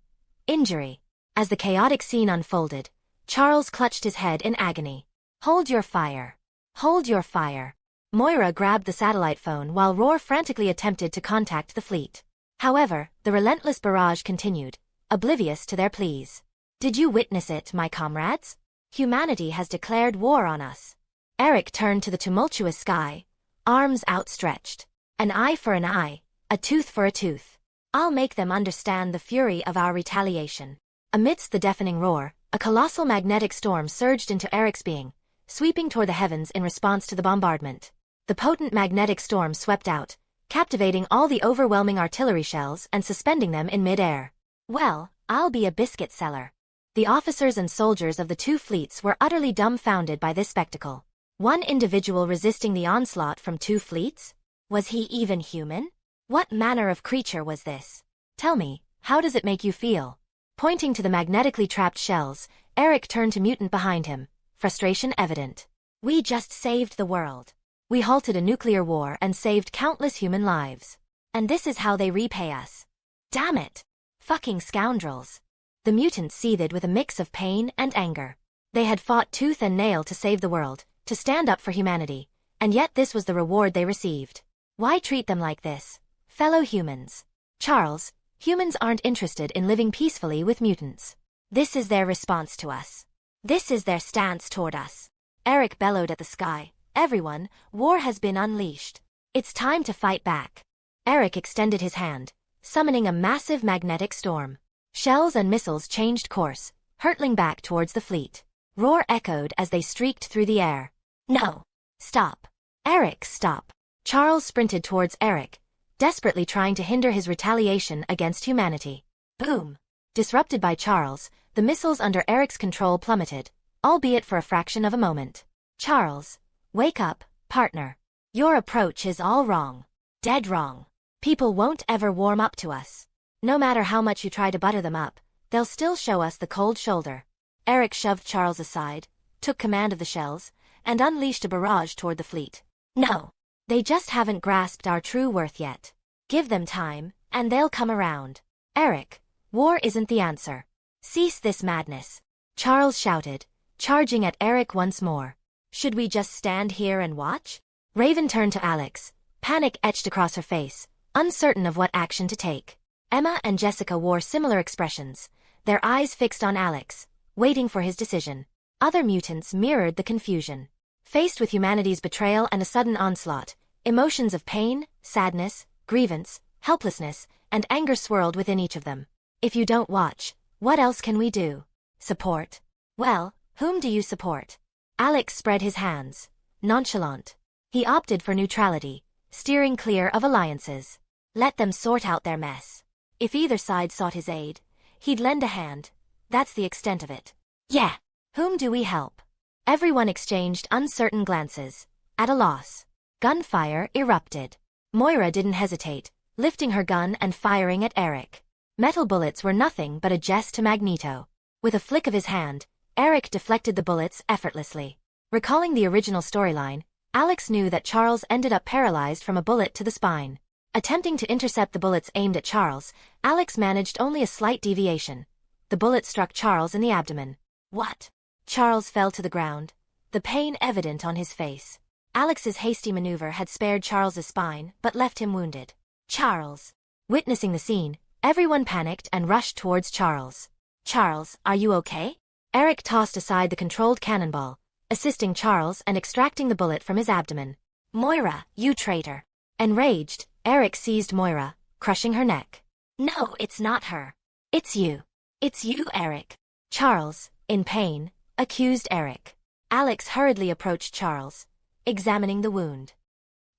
Injury. As the chaotic scene unfolded, Charles clutched his head in agony. "Hold your fire. Hold your fire." Moira grabbed the satellite phone while Roar frantically attempted to contact the fleet. However, the relentless barrage continued, oblivious to their pleas. "Did you witness it, my comrades? Humanity has declared war on us." Eric turned to the tumultuous sky, arms outstretched. "An eye for an eye, a tooth for a tooth. I'll make them understand the fury of our retaliation." Amidst the deafening roar, a colossal magnetic storm surged into Eric's being, sweeping toward the heavens in response to the bombardment. The potent magnetic storm swept out, captivating all the overwhelming artillery shells and suspending them in mid-air. "Well, I'll be a biscuit seller." The officers and soldiers of the 2 fleets were utterly dumbfounded by this spectacle. One individual resisting the onslaught from 2 fleets? Was he even human? What manner of creature was this? "Tell me, how does it make you feel?" Pointing to the magnetically trapped shells, Eric turned to Mutant behind him, frustration evident. "We just saved the world. We halted a nuclear war and saved countless human lives. And this is how they repay us. Damn it! Fucking scoundrels." The Mutant seethed with a mix of pain and anger. They had fought tooth and nail to save the world, to stand up for humanity, and yet this was the reward they received. Why treat them like this, fellow humans? "Charles, humans aren't interested in living peacefully with mutants. This is their response to us. This is their stance toward us." Eric bellowed at the sky. "Everyone, war has been unleashed. It's time to fight back." Eric extended his hand, summoning a massive magnetic storm. Shells and missiles changed course, hurtling back towards the fleet. Roar echoed as they streaked through the air. No! Stop! Eric, stop! Charles sprinted towards Eric, desperately trying to hinder his retaliation against humanity. Boom! Disrupted by Charles, the missiles under Eric's control plummeted, albeit for a fraction of a moment. Charles, wake up, partner. Your approach is all wrong. Dead wrong. People won't ever warm up to us. No matter how much you try to butter them up, they'll still show us the cold shoulder. Eric shoved Charles aside, took command of the shells, and unleashed a barrage toward the fleet. No. They just haven't grasped our true worth yet. Give them time, and they'll come around. Eric, war isn't the answer. Cease this madness. Charles shouted, charging at Eric once more. Should we just stand here and watch? Raven turned to Alex, panic etched across her face, uncertain of what action to take. Emma and Jessica wore similar expressions, their eyes fixed on Alex, waiting for his decision. Other mutants mirrored the confusion. Faced with humanity's betrayal and a sudden onslaught, emotions of pain, sadness, grievance, helplessness, and anger swirled within each of them. If you don't watch, what else can we do? Support? Well, whom do you support? Alex spread his hands, nonchalant. He opted for neutrality, steering clear of alliances. Let them sort out their mess. If either side sought his aid, he'd lend a hand. That's the extent of it. Yeah. Whom do we help? Everyone exchanged uncertain glances, at a loss. Gunfire erupted. Moira didn't hesitate, lifting her gun and firing at Eric. Metal bullets were nothing but a jest to Magneto. With a flick of his hand, Eric deflected the bullets effortlessly. Recalling the original storyline, Alex knew that Charles ended up paralyzed from a bullet to the spine. Attempting to intercept the bullets aimed at Charles, Alex managed only a slight deviation. The bullet struck Charles in the abdomen. What? Charles fell to the ground, the pain evident on his face. Alex's hasty maneuver had spared Charles's spine, but left him wounded. Charles. Witnessing the scene, everyone panicked and rushed towards Charles. Charles, are you okay? Eric tossed aside the controlled cannonball, assisting Charles and extracting the bullet from his abdomen. Moira, you traitor. Enraged, Eric seized Moira, crushing her neck. No, it's not her. It's you. It's you, Eric. Charles, in pain, accused Eric. Alex hurriedly approached Charles, examining the wound.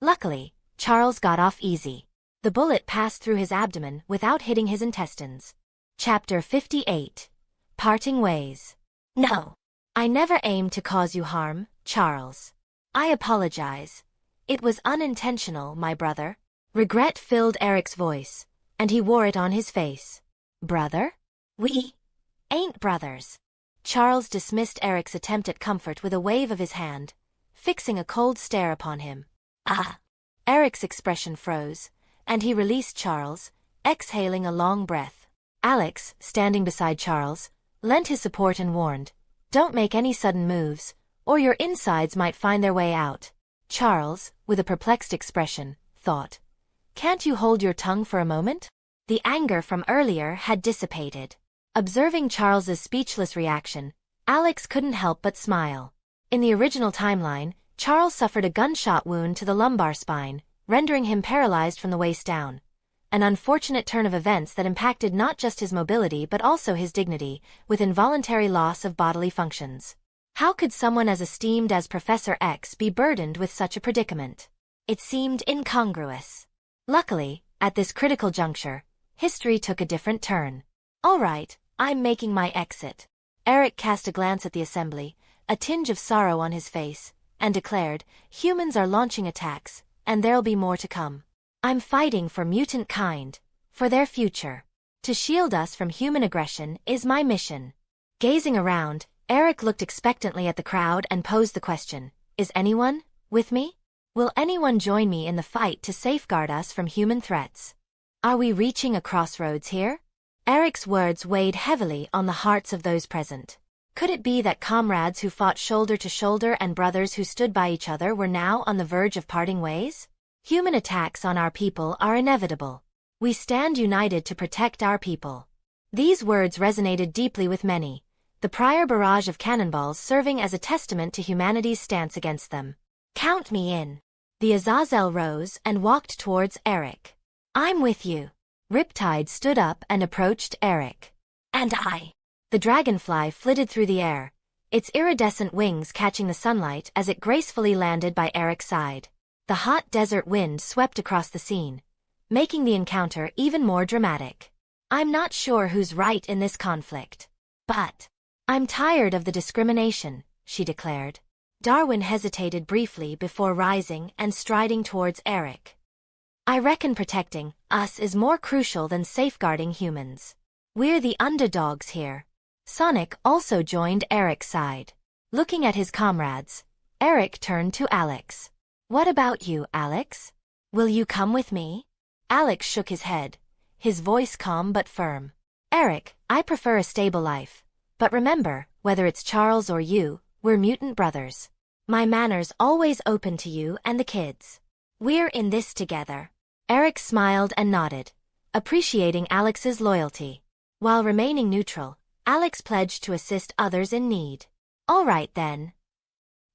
Luckily, Charles got off easy. The bullet passed through his abdomen without hitting his intestines. Chapter 58. Parting Ways. No. I never aimed to cause you harm, Charles. I apologize. It was unintentional, my brother. Regret filled Eric's voice, and he wore it on his face. Brother? We ain't brothers. Charles dismissed Eric's attempt at comfort with a wave of his hand, fixing a cold stare upon him. Ah! Eric's expression froze, and he released Charles, exhaling a long breath. Alex, standing beside Charles, lent his support and warned, "Don't make any sudden moves, or your insides might find their way out." Charles, with a perplexed expression, thought, "Can't you hold your tongue for a moment?" The anger from earlier had dissipated. Observing Charles's speechless reaction, Alex couldn't help but smile. In the original timeline, Charles suffered a gunshot wound to the lumbar spine, rendering him paralyzed from the waist down. An unfortunate turn of events that impacted not just his mobility but also his dignity, with involuntary loss of bodily functions. How could someone as esteemed as Professor X be burdened with such a predicament? It seemed incongruous. Luckily, at this critical juncture, history took a different turn. All right, I'm making my exit. Eric cast a glance at the assembly, a tinge of sorrow on his face, and declared, "Humans are launching attacks, and there'll be more to come. I'm fighting for mutant kind, for their future. To shield us from human aggression is my mission." Gazing around, Eric looked expectantly at the crowd and posed the question, "Is anyone with me? Will anyone join me in the fight to safeguard us from human threats? Are we reaching a crossroads here?" Eric's words weighed heavily on the hearts of those present. Could it be that comrades who fought shoulder to shoulder and brothers who stood by each other were now on the verge of parting ways? Human attacks on our people are inevitable. We stand united to protect our people. These words resonated deeply with many, the prior barrage of cannonballs serving as a testament to humanity's stance against them. "Count me in." The Azazel rose and walked towards Eric. "I'm with you." Riptide stood up and approached Eric. "And I." The dragonfly flitted through the air, its iridescent wings catching the sunlight as it gracefully landed by Eric's side. The hot desert wind swept across the scene, making the encounter even more dramatic. I'm not sure who's right in this conflict. But I'm tired of the discrimination, she declared. Darwin hesitated briefly before rising and striding towards Eric. I reckon protecting us is more crucial than safeguarding humans. We're the underdogs here. Sonic also joined Eric's side. Looking at his comrades, Eric turned to Alex. What about you, Alex? Will you come with me? Alex shook his head, his voice calm but firm. Eric, I prefer a stable life. But remember, whether it's Charles or you, we're mutant brothers. My Manor's always open to you and the kids. We're in this together. Eric smiled and nodded, appreciating Alex's loyalty. While remaining neutral, Alex pledged to assist others in need. All right then.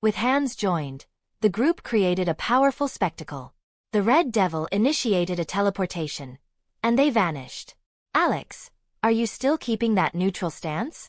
With hands joined, the group created a powerful spectacle. The Red Devil initiated a teleportation, and they vanished. Alex, are you still keeping that neutral stance?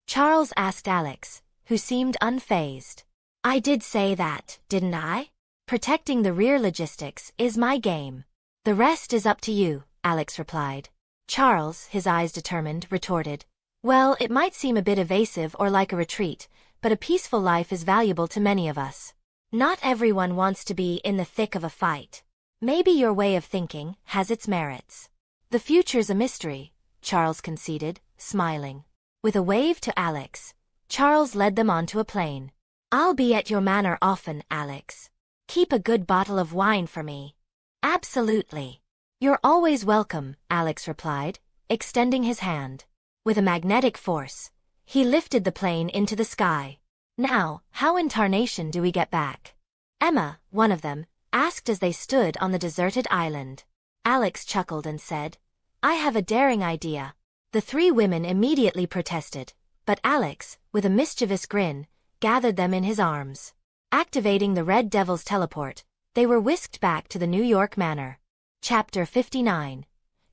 Charles asked Alex, who seemed unfazed. I did say that, didn't I? Protecting the rear logistics is my game. The rest is up to you, Alex replied. Charles, his eyes determined, retorted. Well, it might seem a bit evasive or like a retreat, but a peaceful life is valuable to many of us. Not everyone wants to be in the thick of a fight. Maybe your way of thinking has its merits. The future's a mystery, Charles conceded, smiling. With a wave to Alex, Charles led them onto a plane. I'll be at your manor often, Alex. Keep a good bottle of wine for me. Absolutely. You're always welcome, Alex replied, extending his hand. With a magnetic force, he lifted the plane into the sky. Now, how in tarnation do we get back? Emma, one of them, asked as they stood on the deserted island. Alex chuckled and said, I have a daring idea. The three women immediately protested, but Alex, with a mischievous grin, gathered them in his arms. Activating the Red Devil's teleport, they were whisked back to the New York Manor. Chapter 59.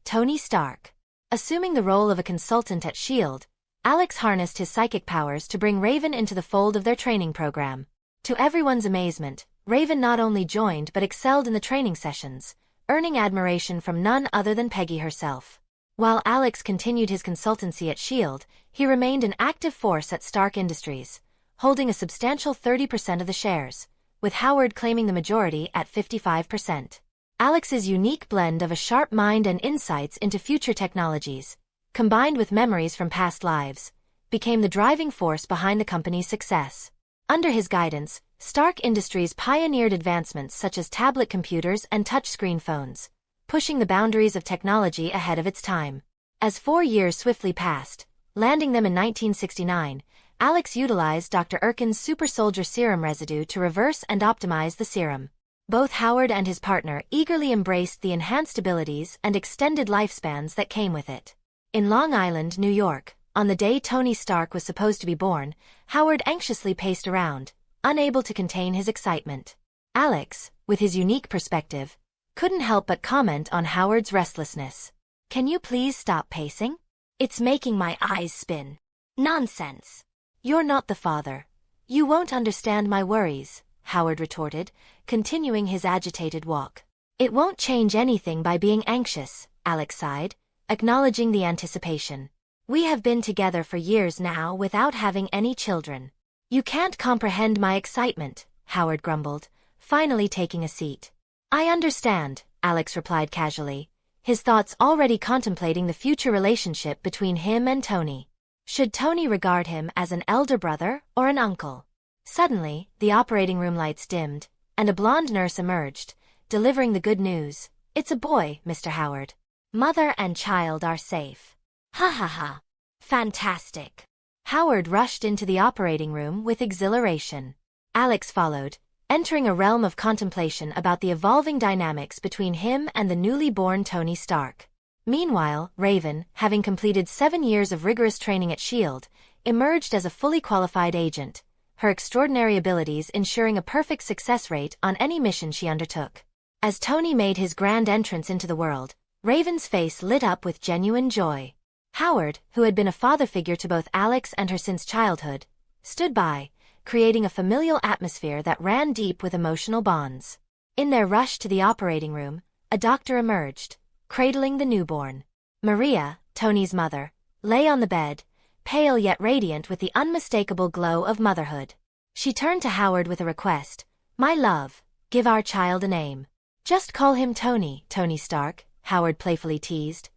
Tony Stark. Assuming the role of a consultant at S.H.I.E.L.D., Alex harnessed his psychic powers to bring Raven into the fold of their training program. To everyone's amazement, Raven not only joined but excelled in the training sessions, earning admiration from none other than Peggy herself. While Alex continued his consultancy at S.H.I.E.L.D., he remained an active force at Stark Industries, holding a substantial 30% of the shares, with Howard claiming the majority at 55%. Alex's unique blend of a sharp mind and insights into future technologies, combined with memories from past lives, became the driving force behind the company's success. Under his guidance, Stark Industries pioneered advancements such as tablet computers and touchscreen phones, pushing the boundaries of technology ahead of its time. As 4 years swiftly passed, landing them in 1969, Alex utilized Dr. Erkin's super soldier serum residue to reverse and optimize the serum. Both Howard and his partner eagerly embraced the enhanced abilities and extended lifespans that came with it. In Long Island, New York, on the day Tony Stark was supposed to be born, Howard anxiously paced around, unable to contain his excitement. Alex, with his unique perspective, couldn't help but comment on Howard's restlessness. Can you please stop pacing? It's making my eyes spin. Nonsense. You're not the father. You won't understand my worries, Howard retorted, continuing his agitated walk. It won't change anything by being anxious, Alex sighed, acknowledging the anticipation. We have been together for years now without having any children. You can't comprehend my excitement, Howard grumbled, finally taking a seat. I understand, Alex replied casually, his thoughts already contemplating the future relationship between him and Tony. Should Tony regard him as an elder brother or an uncle? Suddenly, the operating room lights dimmed, and a blonde nurse emerged, delivering the good news. It's a boy, Mr. Howard. Mother and child are safe. Ha ha ha. Fantastic. Howard rushed into the operating room with exhilaration. Alex followed, entering a realm of contemplation about the evolving dynamics between him and the newly born Tony Stark. Meanwhile, Raven, having completed 7 years of rigorous training at S.H.I.E.L.D., emerged as a fully qualified agent, her extraordinary abilities ensuring a perfect success rate on any mission she undertook. As Tony made his grand entrance into the world, Raven's face lit up with genuine joy. Howard, who had been a father figure to both Alex and her since childhood, stood by, creating a familial atmosphere that ran deep with emotional bonds. In their rush to the operating room, a doctor emerged, cradling the newborn. Maria, Tony's mother, lay on the bed, pale yet radiant with the unmistakable glow of motherhood. She turned to Howard with a request. "My love, give our child a name." "Just call him Tony, Tony Stark," Howard playfully teased,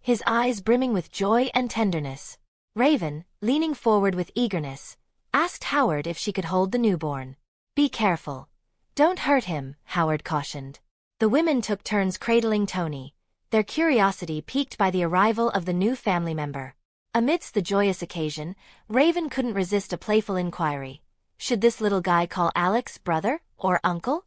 his eyes brimming with joy and tenderness. Raven, leaning forward with eagerness, asked Howard if she could hold the newborn. "Be careful. Don't hurt him," Howard cautioned. The women took turns cradling Tony, their curiosity piqued by the arrival of the new family member. Amidst the joyous occasion, Raven couldn't resist a playful inquiry. Should this little guy call Alex brother or uncle?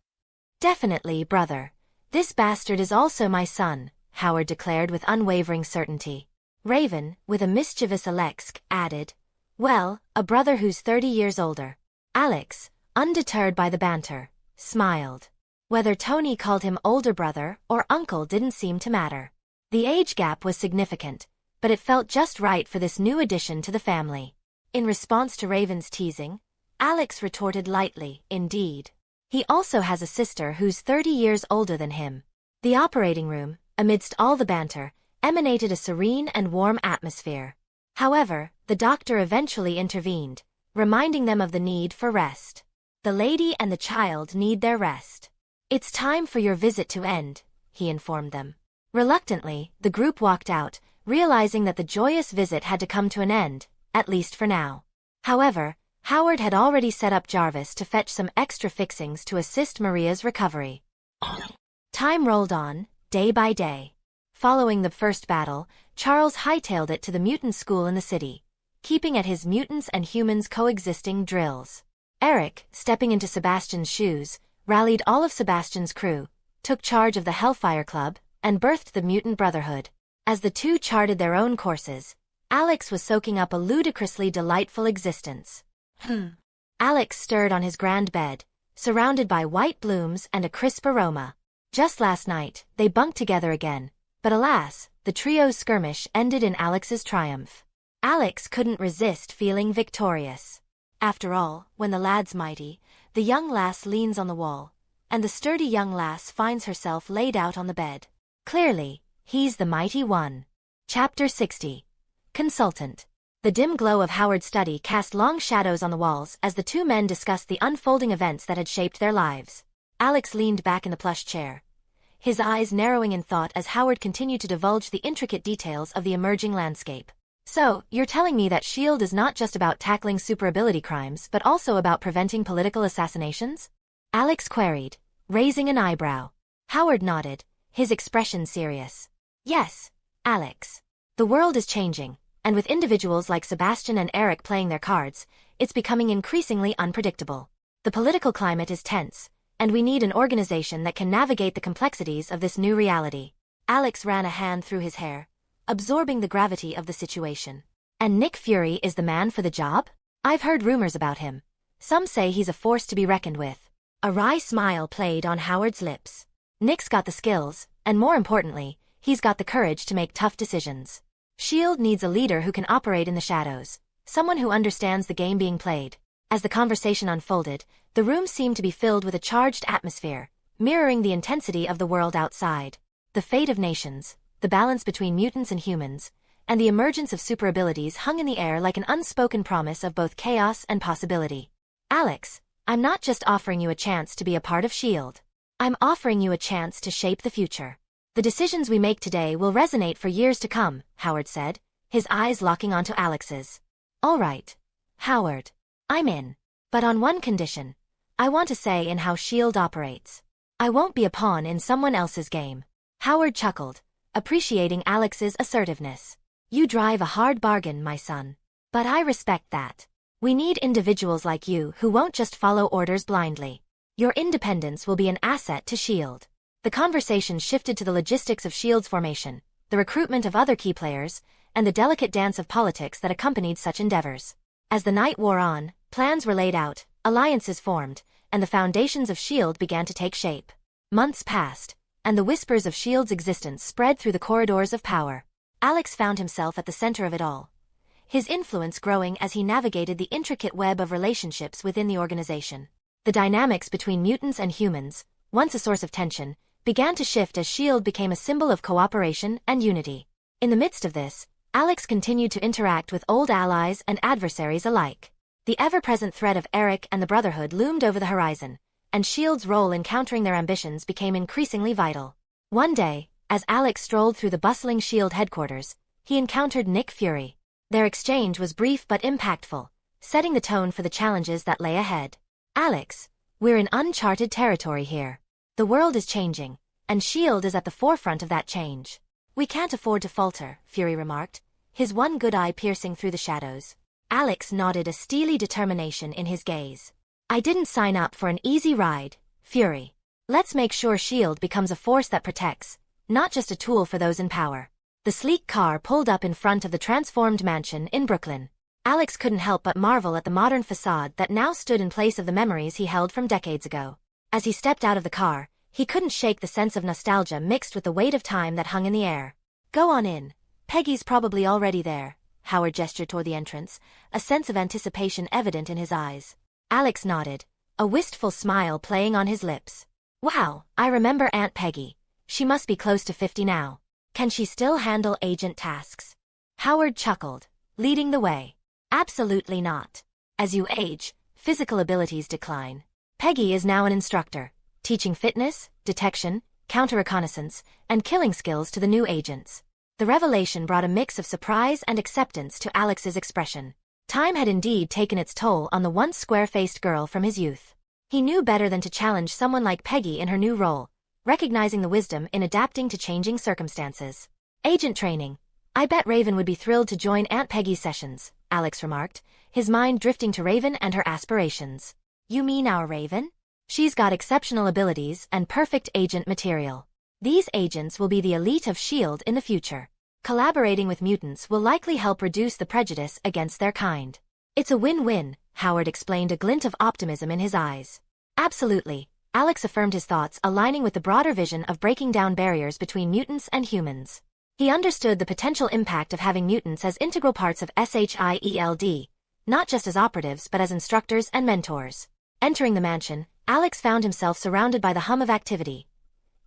"Definitely brother. This bastard is also my son," Howard declared with unwavering certainty. Raven, with a mischievous Alexk, added, "Well, a brother who's 30 years older." Alex, undeterred by the banter, smiled. Whether Tony called him older brother or uncle didn't seem to matter. The age gap was significant, but it felt just right for this new addition to the family. In response to Raven's teasing, Alex retorted lightly, "Indeed. He also has a sister who's 30 years older than him." The operating room, amidst all the banter, emanated a serene and warm atmosphere. However, the doctor eventually intervened, reminding them of the need for rest. "The lady and the child need their rest. It's time for your visit to end," he informed them. Reluctantly, the group walked out, realizing that the joyous visit had to come to an end, at least for now. However, Howard had already set up Jarvis to fetch some extra fixings to assist Maria's recovery. Time rolled on, day by day. Following the first battle, Charles hightailed it to the mutant school in the city, keeping at his mutants and humans coexisting drills. Eric, stepping into Sebastian's shoes, rallied all of Sebastian's crew, took charge of the Hellfire Club, and birthed the Mutant Brotherhood. As the two charted their own courses, Alex was soaking up a ludicrously delightful existence. Alex stirred on his grand bed, surrounded by white blooms and a crisp aroma. Just last night, they bunked together again, but alas, the trio's skirmish ended in Alex's triumph. Alex couldn't resist feeling victorious. After all, when the lad's mighty, the young lass leans on the wall, and the sturdy young lass finds herself laid out on the bed. Clearly, he's the mighty one. Chapter 60. Consultant. The dim glow of Howard's study cast long shadows on the walls as the two men discussed the unfolding events that had shaped their lives. Alex leaned back in the plush chair, his eyes narrowing in thought as Howard continued to divulge the intricate details of the emerging landscape. "So, you're telling me that S.H.I.E.L.D. is not just about tackling super-ability crimes but also about preventing political assassinations?" Alex queried, raising an eyebrow. Howard nodded, his expression serious. "Yes, Alex. The world is changing, and with individuals like Sebastian and Eric playing their cards, it's becoming increasingly unpredictable. The political climate is tense, and we need an organization that can navigate the complexities of this new reality." Alex ran a hand through his hair, absorbing the gravity of the situation. "And Nick Fury is the man for the job? I've heard rumors about him. Some say he's a force to be reckoned with." A wry smile played on Howard's lips. "Nick's got the skills, and more importantly, he's got the courage to make tough decisions. S.H.I.E.L.D. needs a leader who can operate in the shadows, someone who understands the game being played." As the conversation unfolded, the room seemed to be filled with a charged atmosphere, mirroring the intensity of the world outside. The fate of nations, the balance between mutants and humans, and the emergence of super-abilities hung in the air like an unspoken promise of both chaos and possibility. "Alex, I'm not just offering you a chance to be a part of S.H.I.E.L.D. I'm offering you a chance to shape the future. The decisions we make today will resonate for years to come," Howard said, his eyes locking onto Alex's. "All right, Howard. I'm in. But on one condition. I want a say in how S.H.I.E.L.D. operates. I won't be a pawn in someone else's game." Howard chuckled, appreciating Alex's assertiveness. "You drive a hard bargain, my son. But I respect that. We need individuals like you who won't just follow orders blindly. Your independence will be an asset to S.H.I.E.L.D. The conversation shifted to the logistics of S.H.I.E.L.D.'s formation, the recruitment of other key players, and the delicate dance of politics that accompanied such endeavors. As the night wore on, plans were laid out, alliances formed, and the foundations of S.H.I.E.L.D. began to take shape. Months passed, and the whispers of S.H.I.E.L.D.'s existence spread through the corridors of power. Alex found himself at the center of it all, his influence growing as he navigated the intricate web of relationships within the organization. The dynamics between mutants and humans, once a source of tension, began to shift as S.H.I.E.L.D. became a symbol of cooperation and unity. In the midst of this, Alex continued to interact with old allies and adversaries alike. The ever-present threat of Eric and the Brotherhood loomed over the horizon, and S.H.I.E.L.D.'s role in countering their ambitions became increasingly vital. One day, as Alex strolled through the bustling S.H.I.E.L.D. headquarters, he encountered Nick Fury. Their exchange was brief but impactful, setting the tone for the challenges that lay ahead. Alex, we're in uncharted territory here. The world is changing, and S.H.I.E.L.D. is at the forefront of that change. We can't afford to falter, Fury remarked, his one good eye piercing through the shadows. Alex nodded a steely determination in his gaze. I didn't sign up for an easy ride, Fury. Let's make sure S.H.I.E.L.D. becomes a force that protects, not just a tool for those in power. The sleek car pulled up in front of the transformed mansion in Brooklyn. Alex couldn't help but marvel at the modern facade that now stood in place of the memories he held from decades ago. As he stepped out of the car, he couldn't shake the sense of nostalgia mixed with the weight of time that hung in the air. Go on in. Peggy's probably already there. Howard gestured toward the entrance, a sense of anticipation evident in his eyes. Alex nodded, a wistful smile playing on his lips. Wow, I remember Aunt Peggy. She must be close to 50 now. Can she still handle agent tasks? Howard chuckled, leading the way. Absolutely not. As you age, physical abilities decline. Peggy is now an instructor, teaching fitness, detection, counter-reconnaissance, and killing skills to the new agents. The revelation brought a mix of surprise and acceptance to Alex's expression. Time had indeed taken its toll on the once square-faced girl from his youth. He knew better than to challenge someone like Peggy in her new role, recognizing the wisdom in adapting to changing circumstances. Agent training. I bet Raven would be thrilled to join Aunt Peggy's sessions, Alex remarked, his mind drifting to Raven and her aspirations. You mean our Raven? She's got exceptional abilities and perfect agent material. These agents will be the elite of S.H.I.E.L.D. in the future. Collaborating with mutants will likely help reduce the prejudice against their kind. It's a win-win, Howard explained, a glint of optimism in his eyes. Absolutely, Alex affirmed, his thoughts aligning with the broader vision of breaking down barriers between mutants and humans. He understood the potential impact of having mutants as integral parts of S.H.I.E.L.D., not just as operatives but as instructors and mentors. Entering the mansion, Alex found himself surrounded by the hum of activity.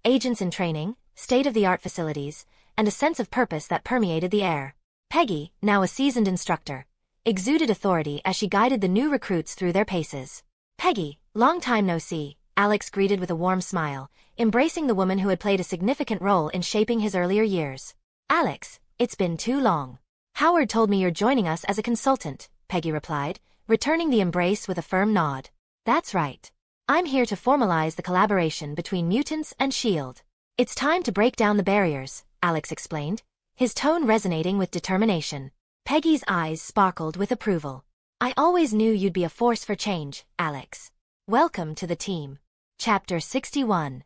Agents in training, state-of-the-art facilities, and a sense of purpose that permeated the air. Peggy, now a seasoned instructor, exuded authority as she guided the new recruits through their paces. Peggy, long time no see, Alex greeted with a warm smile, embracing the woman who had played a significant role in shaping his earlier years. Alex, it's been too long. Howard told me you're joining us as a consultant, Peggy replied, returning the embrace with a firm nod. That's right. I'm here to formalize the collaboration between mutants and S.H.I.E.L.D. It's time to break down the barriers, Alex explained, his tone resonating with determination. Peggy's eyes sparkled with approval. I always knew you'd be a force for change, Alex. Welcome to the team. Chapter 61.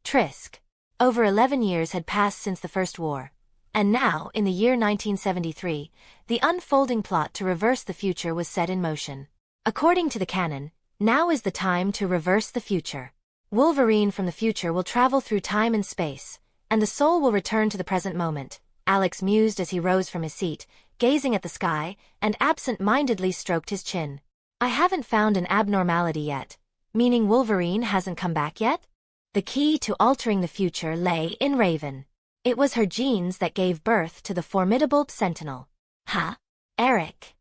Trisk. Over 11 years had passed since the First War. And now, in the year 1973, the unfolding plot to reverse the future was set in motion. According to the canon, now is the time to reverse the future. Wolverine from the future will travel through time and space, and the soul will return to the present moment, Alex mused as he rose from his seat, gazing at the sky, and absent-mindedly stroked his chin. I haven't found an abnormality yet, meaning Wolverine hasn't come back yet? The key to altering the future lay in Raven. It was her genes that gave birth to the formidable Sentinel. Huh? Eric.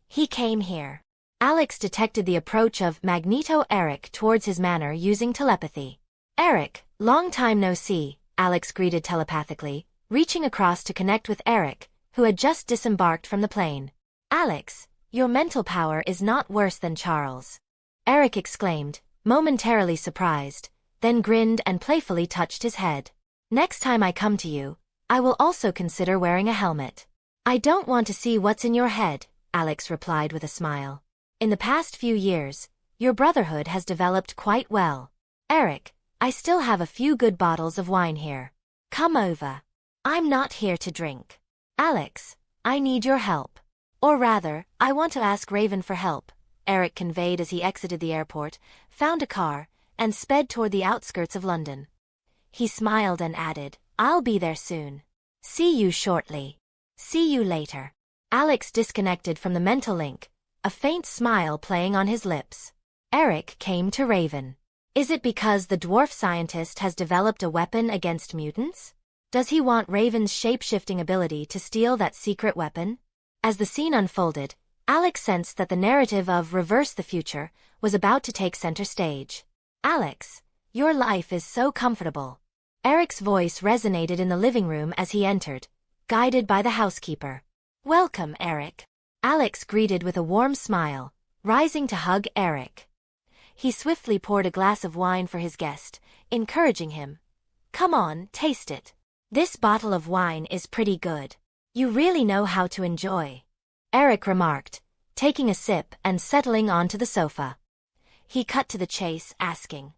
He came here. Alex detected the approach of Magneto Eric towards his manor using telepathy. Eric, long time no see, Alex greeted telepathically, reaching across to connect with Eric, who had just disembarked from the plane. Alex, your mental power is not worse than Charles. Eric exclaimed, momentarily surprised, then grinned and playfully touched his head. Next time I come to you, I will also consider wearing a helmet. I don't want to see what's in your head, Alex replied with a smile. In the past few years, your brotherhood has developed quite well. Eric, I still have a few good bottles of wine here. Come over. I'm not here to drink. Alex, I need your help. Or rather, I want to ask Raven for help, Eric conveyed as he exited the airport, found a car, and sped toward the outskirts of London. He smiled and added, I'll be there soon. See you shortly. See you later. Alex disconnected from the mental link, a faint smile playing on his lips. Eric came to Raven. Is it because the dwarf scientist has developed a weapon against mutants? Does he want Raven's shape-shifting ability to steal that secret weapon? As the scene unfolded, Alex sensed that the narrative of Reverse the Future was about to take center stage. Alex, your life is so comfortable. Eric's voice resonated in the living room as he entered, guided by the housekeeper. Welcome, Eric. Alex greeted with a warm smile, rising to hug Eric. He swiftly poured a glass of wine for his guest, encouraging him. Come on, taste it. This bottle of wine is pretty good. You really know how to enjoy. Eric remarked, taking a sip and settling onto the sofa. He cut to the chase, asking,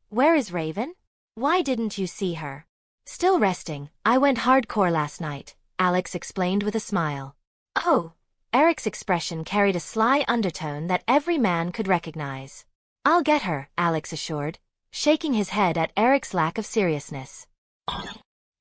Where is Raven? Why didn't you see her? Still resting, I went hardcore last night, Alex explained with a smile. Oh, Eric's expression carried a sly undertone that every man could recognize. I'll get her, Alex assured, shaking his head at Eric's lack of seriousness.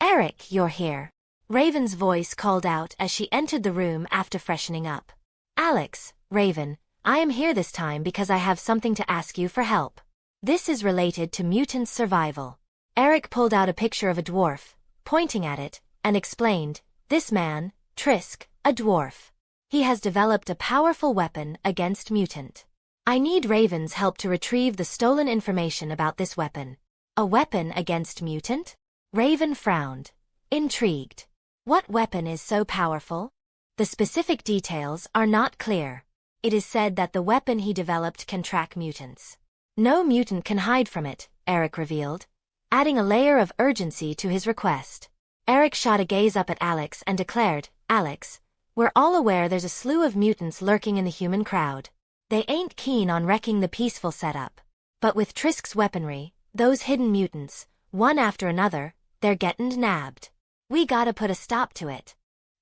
Eric, you're here. Raven's voice called out as she entered the room after freshening up. Alex, Raven, I am here this time because I have something to ask you for help. This is related to mutant survival. Eric pulled out a picture of a dwarf, pointing at it, and explained, This man, Trisk, a dwarf. He has developed a powerful weapon against mutant. I need Raven's help to retrieve the stolen information about this weapon. A weapon against mutant? Raven frowned, intrigued. What weapon is so powerful? The specific details are not clear. It is said that the weapon he developed can track mutants. No mutant can hide from it, Eric revealed, adding a layer of urgency to his request. Eric shot a gaze up at Alex and declared, Alex, we're all aware there's a slew of mutants lurking in the human crowd. They ain't keen on wrecking the peaceful setup. But with Trisk's weaponry, those hidden mutants, one after another, they're gettin' nabbed. We gotta put a stop to it.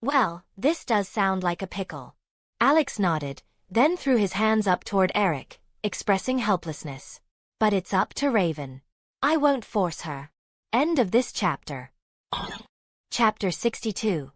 Well, this does sound like a pickle. Alex nodded, then threw his hands up toward Eric, expressing helplessness. But it's up to Raven. I won't force her. End of this chapter. Chapter 62.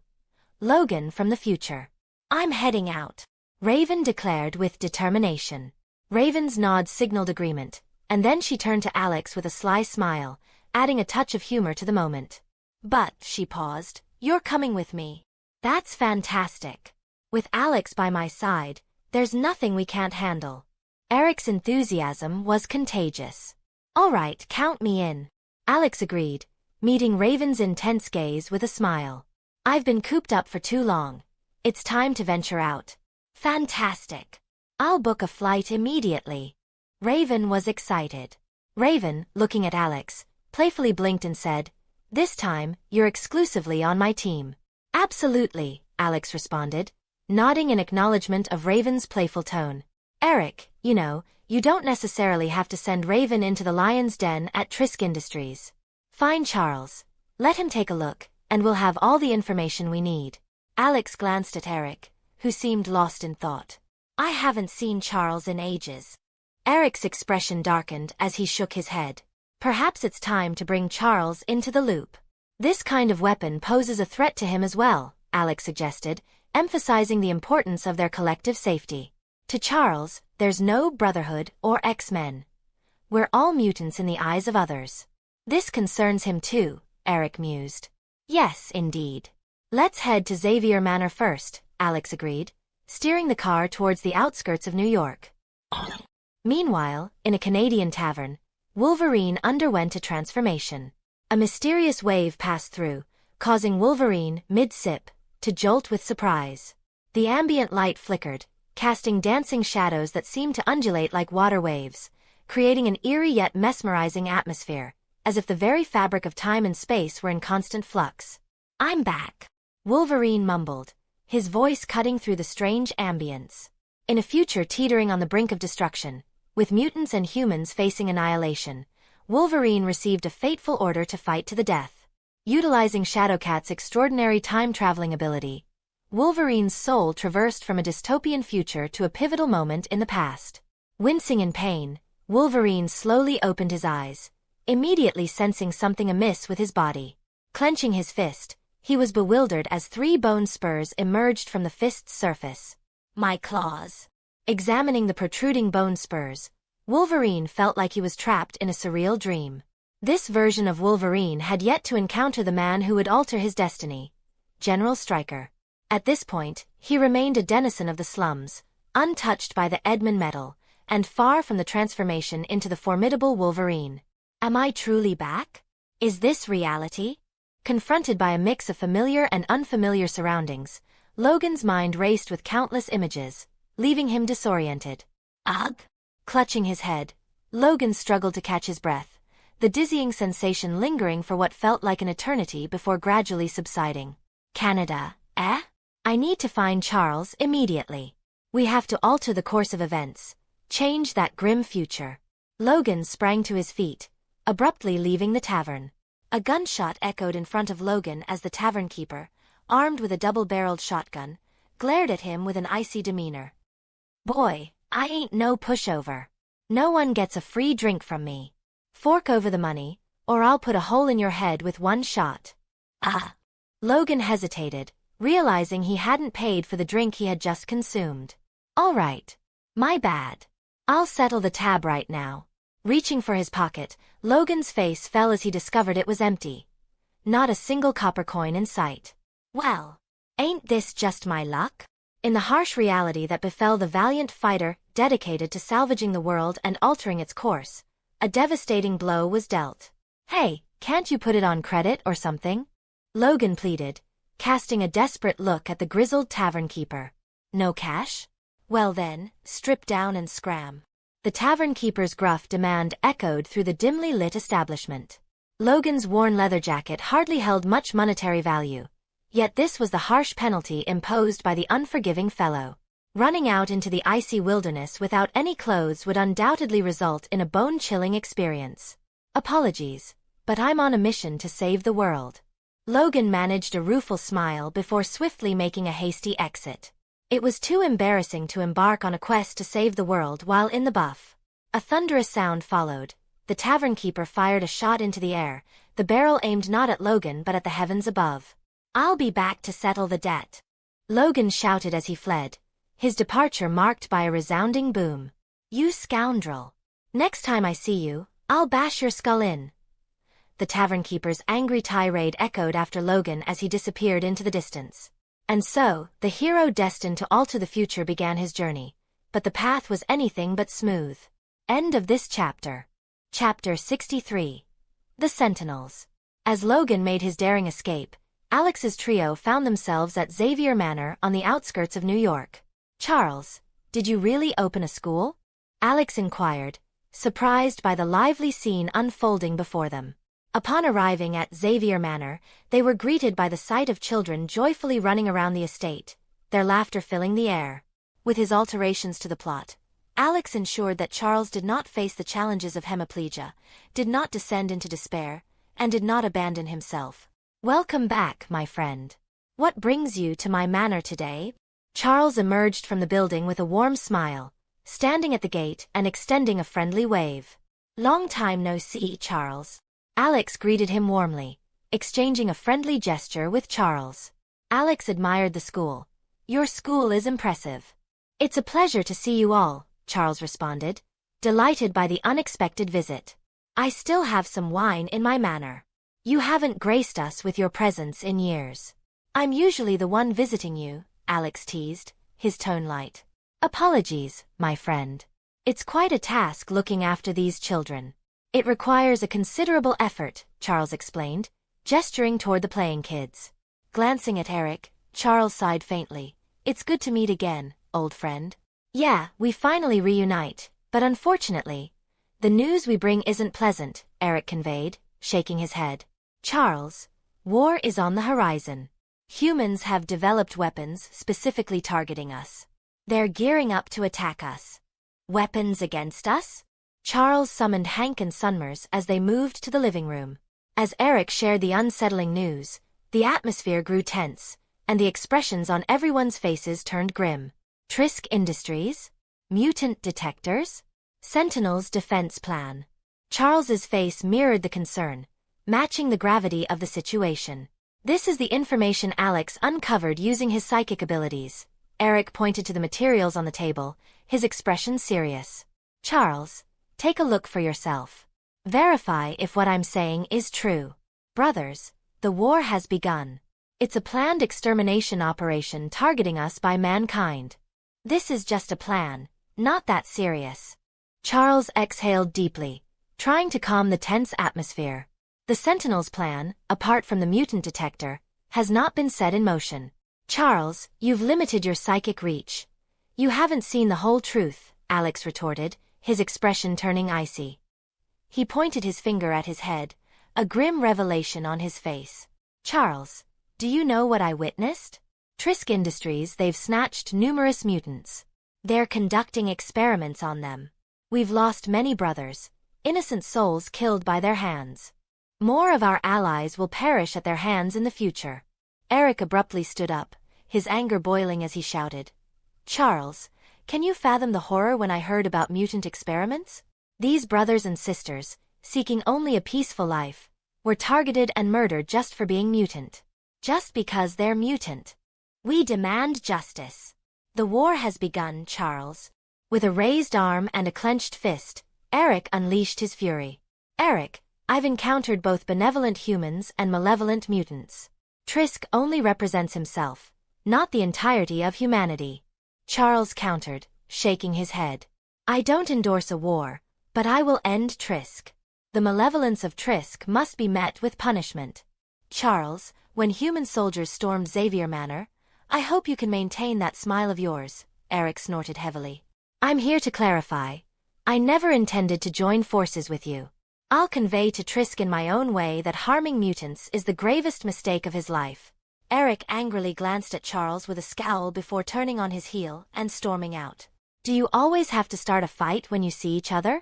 Logan from the future. I'm heading out, Raven declared with determination. Raven's nod signaled agreement, and then she turned to Alex with a sly smile, adding a touch of humor to the moment. But, she paused, you're coming with me. That's fantastic. With Alex by my side, there's nothing we can't handle. Eric's enthusiasm was contagious. All right, count me in. Alex agreed, meeting Raven's intense gaze with a smile. I've been cooped up for too long. It's time to venture out. Fantastic. I'll book a flight immediately. Raven was excited. Raven, looking at Alex, playfully blinked and said, This time, you're exclusively on my team. Absolutely, Alex responded, nodding in acknowledgement of Raven's playful tone. Eric, you don't necessarily have to send Raven into the lion's den at Trisk Industries. Fine, Charles. Let him take a look, and we'll have all the information we need. Alex glanced at Eric, who seemed lost in thought. I haven't seen Charles in ages. Eric's expression darkened as he shook his head. Perhaps it's time to bring Charles into the loop. This kind of weapon poses a threat to him as well, Alex suggested, emphasizing the importance of their collective safety. To Charles, there's no Brotherhood or X-Men. We're all mutants in the eyes of others. This concerns him too, Eric mused. Yes, indeed. Let's head to Xavier Manor first, Alex agreed, steering the car towards the outskirts of New York. Meanwhile, in a Canadian tavern, Wolverine underwent a transformation. A mysterious wave passed through, causing Wolverine, mid-sip, to jolt with surprise. The ambient light flickered, casting dancing shadows that seemed to undulate like water waves, creating an eerie yet mesmerizing atmosphere, as if the very fabric of time and space were in constant flux. I'm back, Wolverine mumbled, his voice cutting through the strange ambience. In a future teetering on the brink of destruction, with mutants and humans facing annihilation, Wolverine received a fateful order to fight to the death. Utilizing Shadowcat's extraordinary time-traveling ability, Wolverine's soul traversed from a dystopian future to a pivotal moment in the past. Wincing in pain, Wolverine slowly opened his eyes, immediately sensing something amiss with his body. Clenching his fist, He was bewildered as 3 bone spurs emerged from the fist's surface. My claws. Examining the protruding bone spurs, Wolverine felt like he was trapped in a surreal dream. This version of Wolverine had yet to encounter the man who would alter his destiny, General Stryker. At this point, he remained a denizen of the slums, untouched by the Edmund metal, and far from the transformation into the formidable Wolverine. Am I truly back? Is this reality? Confronted by a mix of familiar and unfamiliar surroundings, Logan's mind raced with countless images, leaving him disoriented. Ugh! Clutching his head, Logan struggled to catch his breath, the dizzying sensation lingering for what felt like an eternity before gradually subsiding. Canada, eh? I need to find Charles immediately. We have to alter the course of events, change that grim future. Logan sprang to his feet, abruptly leaving the tavern. A gunshot echoed in front of Logan as the tavern keeper, armed with a double-barreled shotgun, glared at him with an icy demeanor. Boy, I ain't no pushover. No one gets a free drink from me. Fork over the money, or I'll put a hole in your head with one shot. Ah! Logan hesitated, realizing he hadn't paid for the drink he had just consumed. All right. My bad. I'll settle the tab right now. Reaching for his pocket, Logan's face fell as he discovered it was empty. Not a single copper coin in sight. Well, ain't this just my luck? In the harsh reality that befell the valiant fighter dedicated to salvaging the world and altering its course, a devastating blow was dealt. Hey, can't you put it on credit or something? Logan pleaded, casting a desperate look at the grizzled tavern keeper. No cash? Well then, strip down and scram. The tavern keeper's gruff demand echoed through the dimly lit establishment. Logan's worn leather jacket hardly held much monetary value, yet this was the harsh penalty imposed by the unforgiving fellow. Running out into the icy wilderness without any clothes would undoubtedly result in a bone-chilling experience. Apologies, but I'm on a mission to save the world. Logan managed a rueful smile before swiftly making a hasty exit. It was too embarrassing to embark on a quest to save the world while in the buff. A thunderous sound followed. The tavern keeper fired a shot into the air, the barrel aimed not at Logan but at the heavens above. I'll be back to settle the debt. Logan shouted as he fled, his departure marked by a resounding boom. You scoundrel. Next time I see you, I'll bash your skull in. The tavern keeper's angry tirade echoed after Logan as he disappeared into the distance. And so, the hero destined to alter the future began his journey, but the path was anything but smooth. End of this chapter. Chapter 63. The Sentinels. As Logan made his daring escape, Alex's trio found themselves at Xavier Manor on the outskirts of New York. Charles, did you really open a school? Alex inquired, surprised by the lively scene unfolding before them. Upon arriving at Xavier Manor, they were greeted by the sight of children joyfully running around the estate, their laughter filling the air. With his alterations to the plot, Alex ensured that Charles did not face the challenges of hemiplegia, did not descend into despair, and did not abandon himself. Welcome back, my friend. What brings you to my manor today? Charles emerged from the building with a warm smile, standing at the gate and extending a friendly wave. Long time no see, Charles. Alex greeted him warmly, exchanging a friendly gesture with Charles. Alex admired the school. Your school is impressive. It's a pleasure to see you all, Charles responded, delighted by the unexpected visit. I still have some wine in my manor. You haven't graced us with your presence in years. I'm usually the one visiting you, Alex teased, his tone light. Apologies, my friend. It's quite a task looking after these children. It requires a considerable effort, Charles explained, gesturing toward the playing kids. Glancing at Eric, Charles sighed faintly. It's good to meet again, old friend. Yeah, we finally reunite, but unfortunately, the news we bring isn't pleasant, Eric conveyed, shaking his head. Charles, war is on the horizon. Humans have developed weapons specifically targeting us. They're gearing up to attack us. Weapons against us? Charles summoned Hank and Sunmers as they moved to the living room. As Eric shared the unsettling news, the atmosphere grew tense, and the expressions on everyone's faces turned grim. Trisk Industries? Mutant detectors? Sentinel's defense plan. Charles's face mirrored the concern, matching the gravity of the situation. This is the information Alex uncovered using his psychic abilities. Eric pointed to the materials on the table, his expression serious. Charles, take a look for yourself. Verify if what I'm saying is true. Brothers, the war has begun. It's a planned extermination operation targeting us by mankind. This is just a plan, not that serious. Charles exhaled deeply, trying to calm the tense atmosphere. The Sentinel's plan, apart from the mutant detector, has not been set in motion. Charles, you've limited your psychic reach. You haven't seen the whole truth, Alex retorted, his expression turning icy. He pointed his finger at his head, a grim revelation on his face. Charles, do you know what I witnessed? Trisk Industries, they've snatched numerous mutants. They're conducting experiments on them. We've lost many brothers, innocent souls killed by their hands. More of our allies will perish at their hands in the future. Eric abruptly stood up, his anger boiling as he shouted. Charles, can you fathom the horror when I heard about mutant experiments? These brothers and sisters, seeking only a peaceful life, were targeted and murdered just for being mutant. Just because they're mutant. We demand justice. The war has begun, Charles. With a raised arm and a clenched fist, Eric unleashed his fury. Eric, I've encountered both benevolent humans and malevolent mutants. Trisk only represents himself, not the entirety of humanity. Charles countered, shaking his head. I don't endorse a war, but I will end Trisk. The malevolence of Trisk must be met with punishment. Charles, when human soldiers stormed Xavier Manor, I hope you can maintain that smile of yours, Eric snorted heavily. I'm here to clarify. I never intended to join forces with you. I'll convey to Trisk in my own way that harming mutants is the gravest mistake of his life. Eric angrily glanced at Charles with a scowl before turning on his heel and storming out. Do you always have to start a fight when you see each other?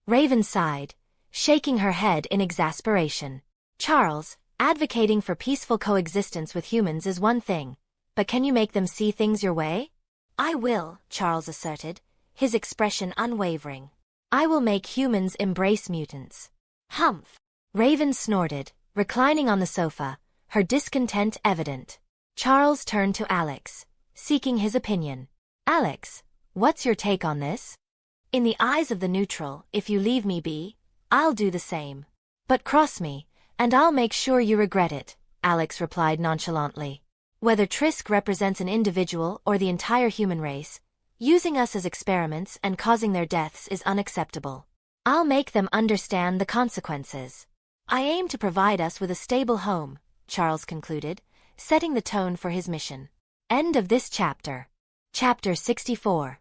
Raven sighed, shaking her head in exasperation. Charles, advocating for peaceful coexistence with humans is one thing, but can you make them see things your way? I will, Charles asserted, his expression unwavering. I will make humans embrace mutants. Humph! Raven snorted, reclining on the sofa, her discontent evident. Charles turned to Alex, seeking his opinion. Alex, what's your take on this? In the eyes of the neutral, if you leave me be, I'll do the same. But cross me, and I'll make sure you regret it, Alex replied nonchalantly. Whether Trisk represents an individual or the entire human race, using us as experiments and causing their deaths is unacceptable. I'll make them understand the consequences. I aim to provide us with a stable home, Charles concluded, setting the tone for his mission. End of this chapter. Chapter 64.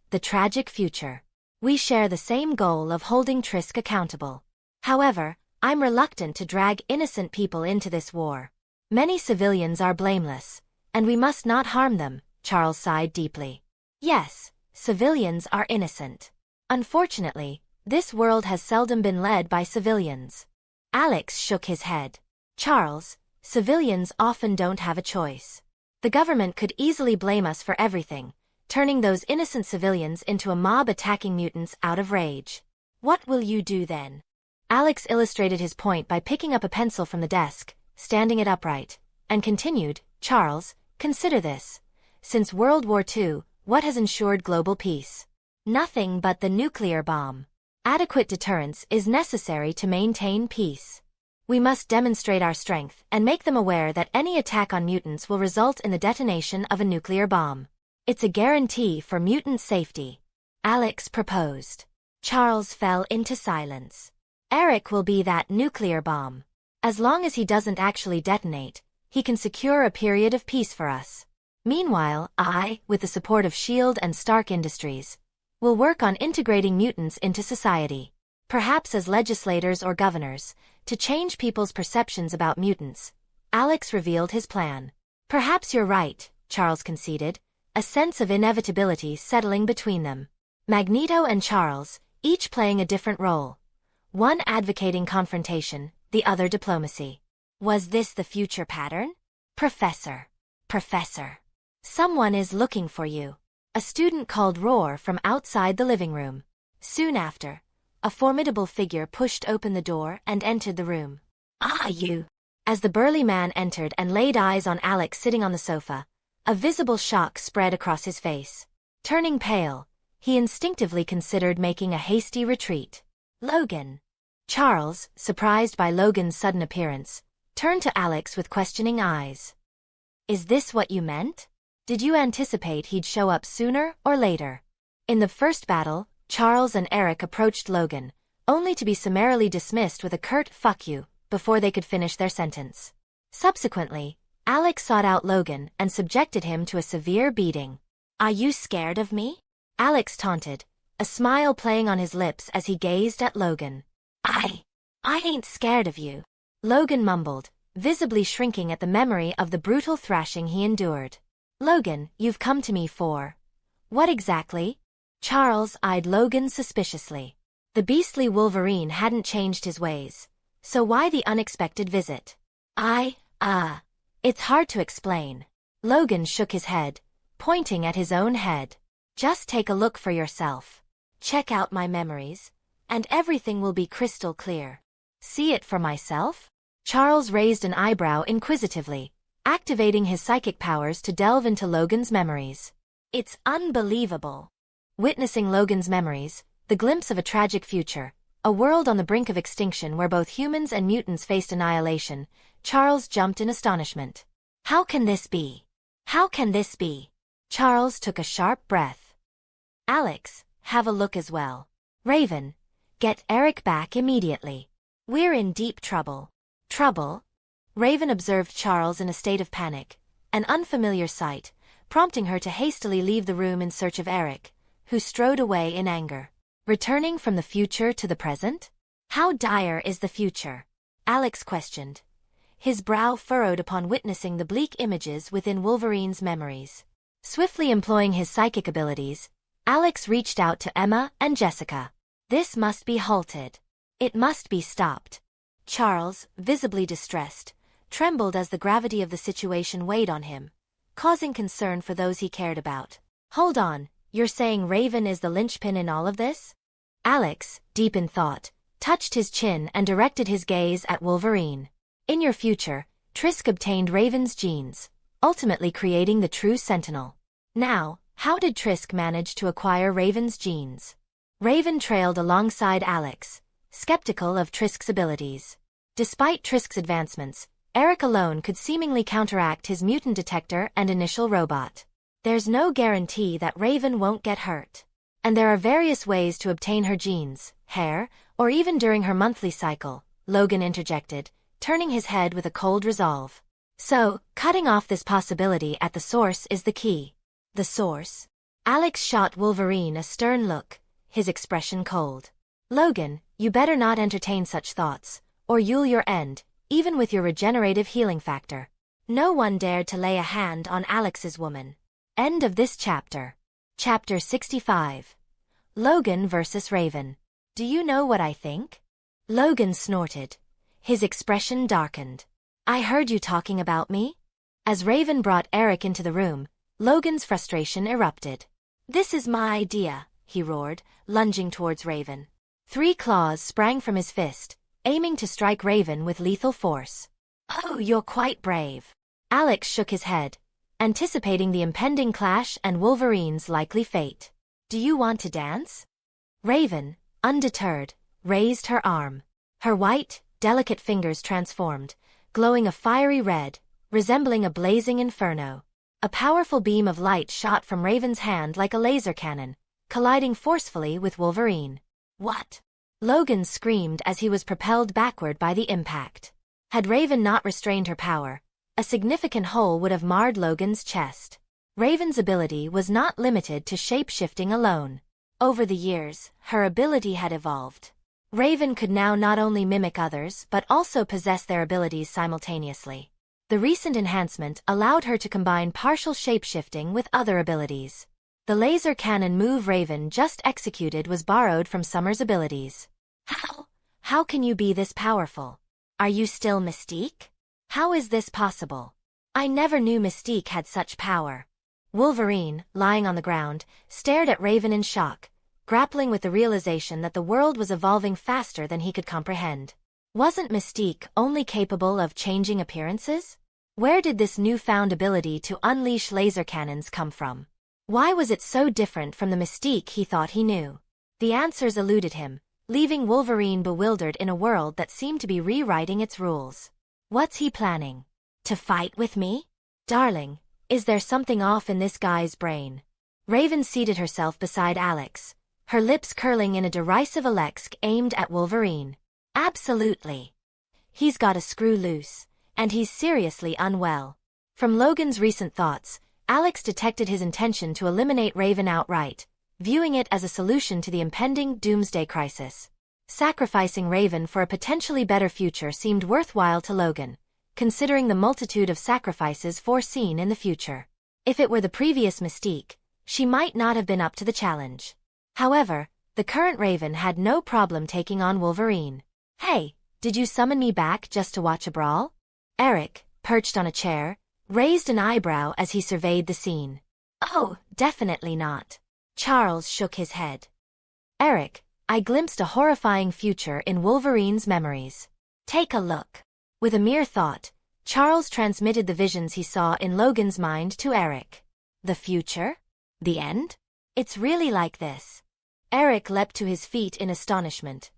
The Tragic Future. We share the same goal of holding Trisk accountable. However, I'm reluctant to drag innocent people into this war. Many civilians are blameless, and we must not harm them, Charles sighed deeply. Yes, civilians are innocent. Unfortunately, this world has seldom been led by civilians. Alex shook his head. Charles, civilians often don't have a choice. The government could easily blame us for everything, turning those innocent civilians into a mob attacking mutants out of rage. What will you do then? Alex illustrated his point by picking up a pencil from the desk, standing it upright, and continued, Charles, consider this. Since World War II, what has ensured global peace? Nothing but the nuclear bomb. Adequate deterrence is necessary to maintain peace. We must demonstrate our strength and make them aware that any attack on mutants will result in the detonation of a nuclear bomb. It's a guarantee for mutant safety. Alex proposed. Charles fell into silence. Eric will be that nuclear bomb. As long as he doesn't actually detonate, he can secure a period of peace for us. Meanwhile, I, with the support of SHIELD and Stark Industries, will work on integrating mutants into society. Perhaps as legislators or governors, to change people's perceptions about mutants. Alex revealed his plan. Perhaps you're right, Charles conceded, a sense of inevitability settling between them. Magneto and Charles, each playing a different role. One advocating confrontation, the other diplomacy. Was this the future pattern? Professor. Someone is looking for you. A student called Roar from outside the living room. Soon after, a formidable figure pushed open the door and entered the room. Ah, you. As the burly man entered and laid eyes on Alex sitting on the sofa, a visible shock spread across his face. Turning pale, he instinctively considered making a hasty retreat. Logan. Charles, surprised by Logan's sudden appearance, turned to Alex with questioning eyes. Is this what you meant? Did you anticipate he'd show up sooner or later? In the first battle, Charles and Eric approached Logan, only to be summarily dismissed with a curt "fuck you" before they could finish their sentence. Subsequently, Alex sought out Logan and subjected him to a severe beating. Are you scared of me? Alex taunted, a smile playing on his lips as he gazed at Logan. I ain't scared of you. Logan mumbled, visibly shrinking at the memory of the brutal thrashing he endured. Logan, you've come to me for... what exactly? Charles eyed Logan suspiciously. The beastly Wolverine hadn't changed his ways. So why the unexpected visit? It's hard to explain. Logan shook his head, pointing at his own head. Just take a look for yourself. Check out my memories, and everything will be crystal clear. See it for myself? Charles raised an eyebrow inquisitively, activating his psychic powers to delve into Logan's memories. It's unbelievable. Witnessing Logan's memories, the glimpse of a tragic future, a world on the brink of extinction where both humans and mutants faced annihilation, Charles jumped in astonishment. How can this be? How can this be? Charles took a sharp breath. Alex, have a look as well. Raven, get Eric back immediately. We're in deep trouble. Trouble? Raven observed Charles in a state of panic, an unfamiliar sight, prompting her to hastily leave the room in search of Eric, who strode away in anger. Returning from the future to the present? How dire is the future? Alex questioned, his brow furrowed upon witnessing the bleak images within Wolverine's memories. Swiftly employing his psychic abilities, Alex reached out to Emma and Jessica. This must be halted. It must be stopped. Charles, visibly distressed, trembled as the gravity of the situation weighed on him, causing concern for those he cared about. Hold on, you're saying Raven is the linchpin in all of this? Alex, deep in thought, touched his chin and directed his gaze at Wolverine. In your future, Trisk obtained Raven's genes, ultimately creating the true Sentinel. Now, how did Trisk manage to acquire Raven's genes? Raven trailed alongside Alex, skeptical of Trisk's abilities. Despite Trisk's advancements, Eric alone could seemingly counteract his mutant detector and initial robot. There's no guarantee that Raven won't get hurt. And there are various ways to obtain her genes, hair, or even during her monthly cycle, Logan interjected, turning his head with a cold resolve. So, cutting off this possibility at the source is the key. The source? Alex shot Wolverine a stern look, his expression cold. Logan, you better not entertain such thoughts, or you'll your end, even with your regenerative healing factor. No one dared to lay a hand on Alex's woman. End of this chapter. Chapter 65. Logan vs. Raven. Do you know what I think? Logan snorted. His expression darkened. I heard you talking about me? As Raven brought Eric into the room, Logan's frustration erupted. This is my idea, he roared, lunging towards Raven. 3 claws sprang from his fist, aiming to strike Raven with lethal force. Oh, you're quite brave. Alex shook his head, anticipating the impending clash and Wolverine's likely fate. Do you want to dance? Raven, undeterred, raised her arm. Her white, delicate fingers transformed, glowing a fiery red, resembling a blazing inferno. A powerful beam of light shot from Raven's hand like a laser cannon, colliding forcefully with Wolverine. What? Logan screamed as he was propelled backward by the impact. Had Raven not restrained her power, a significant hole would have marred Logan's chest. Raven's ability was not limited to shape-shifting alone. Over the years, her ability had evolved. Raven could now not only mimic others but also possess their abilities simultaneously. The recent enhancement allowed her to combine partial shape-shifting with other abilities. The laser cannon move Raven just executed was borrowed from Summer's abilities. How can you be this powerful? Are you still Mystique? How is this possible? I never knew Mystique had such power. Wolverine, lying on the ground, stared at Raven in shock, grappling with the realization that the world was evolving faster than he could comprehend. Wasn't Mystique only capable of changing appearances? Where did this newfound ability to unleash laser cannons come from? Why was it so different from the Mystique he thought he knew? The answers eluded him, leaving Wolverine bewildered in a world that seemed to be rewriting its rules. What's he planning? To fight with me? Darling, is there something off in this guy's brain? Raven seated herself beside Alex, her lips curling in a derisive Alex aimed at Wolverine. Absolutely. He's got a screw loose, and he's seriously unwell. From Logan's recent thoughts, Alex detected his intention to eliminate Raven outright, viewing it as a solution to the impending doomsday crisis. Sacrificing Raven for a potentially better future seemed worthwhile to Logan, considering the multitude of sacrifices foreseen in the future. If it were the previous Mystique, she might not have been up to the challenge. However, the current Raven had no problem taking on Wolverine. Hey, did you summon me back just to watch a brawl? Eric, perched on a chair, raised an eyebrow as he surveyed the scene. Oh, definitely not. Charles shook his head. Eric, I glimpsed a horrifying future in Wolverine's memories. Take a look. With a mere thought, Charles transmitted the visions he saw in Logan's mind to Eric. The future? The end? It's really like this. Eric leapt to his feet in astonishment,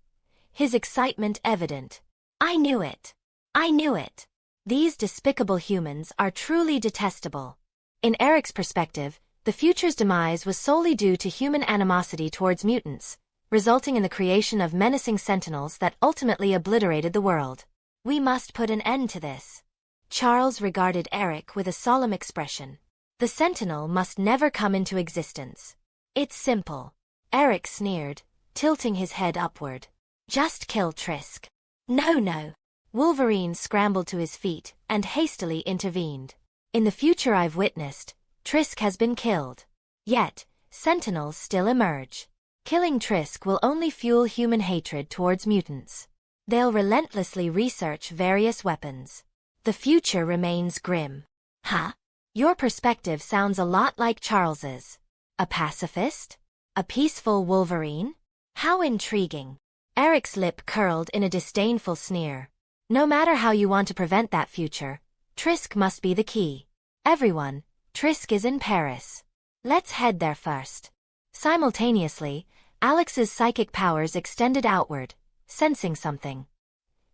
his excitement evident. I knew it. I knew it. These despicable humans are truly detestable. In Eric's perspective, the future's demise was solely due to human animosity towards mutants, resulting in the creation of menacing sentinels that ultimately obliterated the world. We must put an end to this. Charles regarded Eric with a solemn expression. The sentinel must never come into existence. It's simple. Eric sneered, tilting his head upward. Just kill Trisk. No. Wolverine scrambled to his feet and hastily intervened. In the future I've witnessed, Trisk has been killed. Yet, sentinels still emerge. Killing Trisk will only fuel human hatred towards mutants. They'll relentlessly research various weapons. The future remains grim. Huh? Your perspective sounds a lot like Charles's. A pacifist? A peaceful Wolverine? How intriguing. Eric's lip curled in a disdainful sneer. No matter how you want to prevent that future, Trisk must be the key. Everyone, Trisk is in Paris. Let's head there first. Simultaneously, Alex's psychic powers extended outward, sensing something.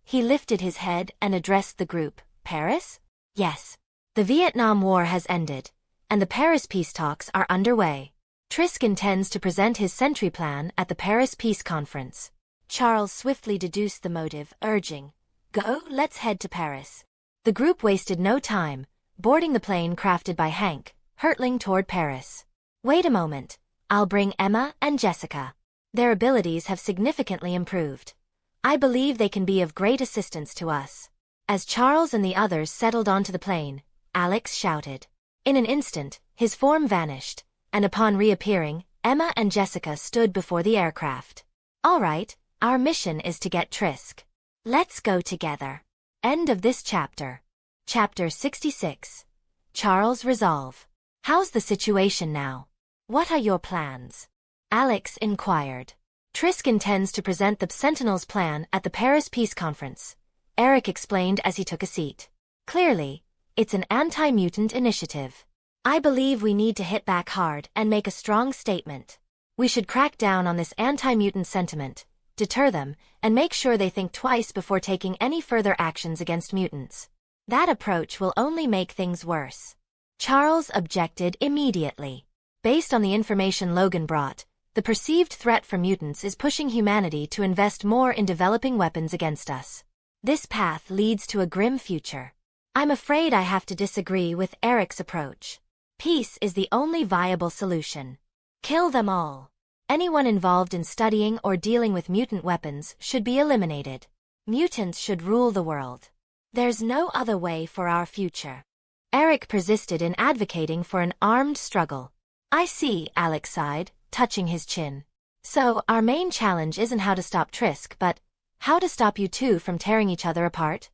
He lifted his head and addressed the group. Paris? Yes. The Vietnam War has ended, and the Paris peace talks are underway. Trisk intends to present his sentry plan at the Paris Peace Conference. Charles swiftly deduced the motive, urging, Go, let's head to Paris. The group wasted no time, boarding the plane crafted by Hank, hurtling toward Paris. Wait a moment, I'll bring Emma and Jessica. Their abilities have significantly improved. I believe they can be of great assistance to us. As Charles and the others settled onto the plane, Alex shouted. In an instant, his form vanished, and upon reappearing, Emma and Jessica stood before the aircraft. All right, our mission is to get Trisk. Let's go together. End of this chapter. Chapter 66. Charles' Resolve. How's the situation now? What are your plans? Alex inquired. Trisk intends to present the Sentinel's plan at the Paris Peace Conference, Eric explained as he took a seat. Clearly, it's an anti-mutant initiative. I believe we need to hit back hard and make a strong statement. We should crack down on this anti-mutant sentiment, deter them, and make sure they think twice before taking any further actions against mutants. That approach will only make things worse. Charles objected immediately. Based on the information Logan brought, the perceived threat from mutants is pushing humanity to invest more in developing weapons against us. This path leads to a grim future. I'm afraid I have to disagree with Eric's approach. Peace is the only viable solution. Kill them all. Anyone involved in studying or dealing with mutant weapons should be eliminated. Mutants should rule the world. There's no other way for our future. Eric persisted in advocating for an armed struggle. I see, Alex sighed, touching his chin. So, our main challenge isn't how to stop Trisk, but how to stop you two from tearing each other apart?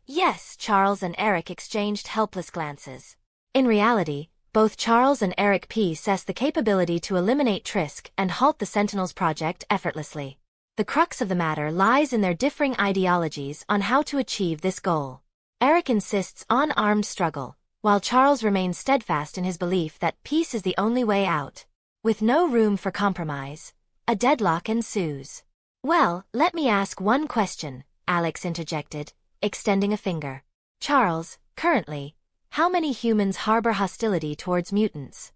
Yes, Charles and Eric exchanged helpless glances. In reality, both Charles and Eric possessed the capability to eliminate Trisk and halt the Sentinels project effortlessly. The crux of the matter lies in their differing ideologies on how to achieve this goal. Eric insists on armed struggle, while Charles remains steadfast in his belief that peace is the only way out. With no room for compromise, a deadlock ensues. "Well, let me ask one question," Alex interjected, extending a finger. "Charles, currently, how many humans harbor hostility towards mutants?"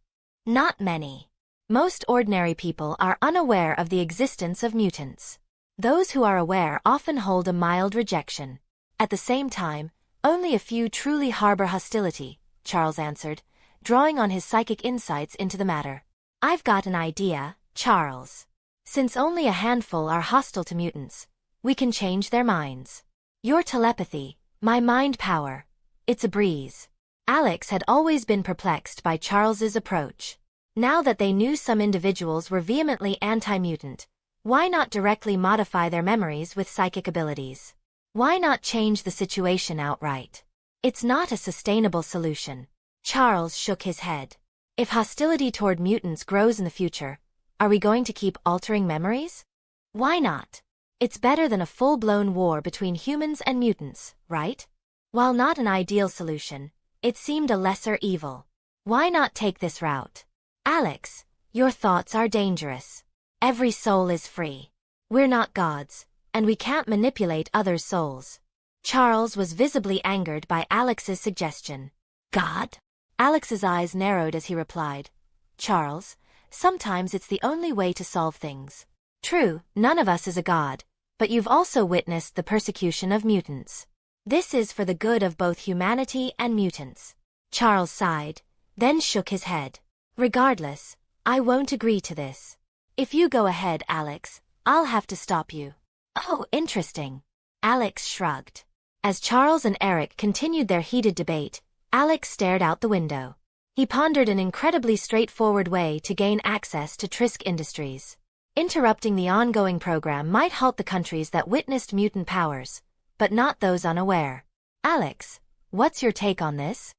"Not many. Most ordinary people are unaware of the existence of mutants. Those who are aware often hold a mild rejection. At the same time, only a few truly harbor hostility," Charles answered, drawing on his psychic insights into the matter. "I've got an idea, Charles. Since only a handful are hostile to mutants, we can change their minds. Your telepathy, my mind power, it's a breeze." Alex had always been perplexed by Charles's approach. Now that they knew some individuals were vehemently anti-mutant, why not directly modify their memories with psychic abilities? Why not change the situation outright? It's not a sustainable solution. Charles shook his head. If hostility toward mutants grows in the future, are we going to keep altering memories? Why not? It's better than a full-blown war between humans and mutants, right? While not an ideal solution, it seemed a lesser evil. Why not take this route? "Alex, your thoughts are dangerous. Every soul is free. We're not gods, and we can't manipulate others' souls." Charles was visibly angered by Alex's suggestion. "God?" Alex's eyes narrowed as he replied. "Charles, sometimes it's the only way to solve things. True, none of us is a god, but you've also witnessed the persecution of mutants. This is for the good of both humanity and mutants." Charles sighed, then shook his head. "Regardless, I won't agree to this. If you go ahead, Alex, I'll have to stop you." "Oh, interesting." Alex shrugged. As Charles and Eric continued their heated debate, Alex stared out the window. He pondered an incredibly straightforward way to gain access to Trisk Industries. Interrupting the ongoing program might halt the countries that witnessed mutant powers, but not those unaware. "Alex, what's your take on this?"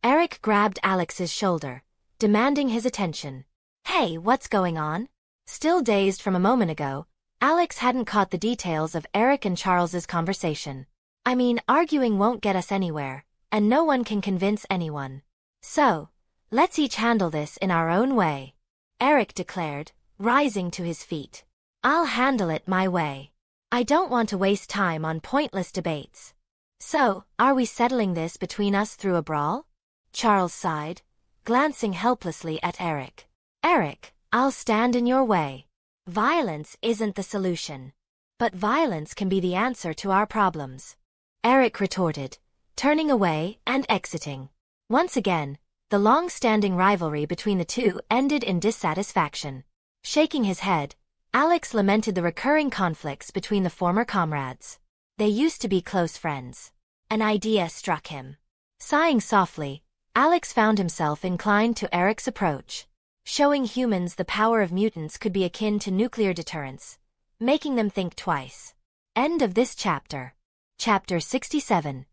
Eric grabbed Alex's shoulder, demanding his attention. "Hey, what's going on?" Still dazed from a moment ago, Alex hadn't caught the details of Eric and Charles's conversation. "I mean, arguing won't get us anywhere, and no one can convince anyone. So, let's each handle this in our own way," Eric declared, rising to his feet. "I'll handle it my way. I don't want to waste time on pointless debates." "So, are we settling this between us through a brawl?" Charles sighed, glancing helplessly at Eric. "Eric, I'll stand in your way. Violence isn't the solution. But violence can be the answer to our problems," Eric retorted, turning away and exiting. Once again, the long-standing rivalry between the two ended in dissatisfaction. Shaking his head, Alex lamented the recurring conflicts between the former comrades. They used to be close friends. An idea struck him. Sighing softly, Alex found himself inclined to Eric's approach. Showing humans the power of mutants could be akin to nuclear deterrence, making them think twice. End of this chapter. Chapter 67.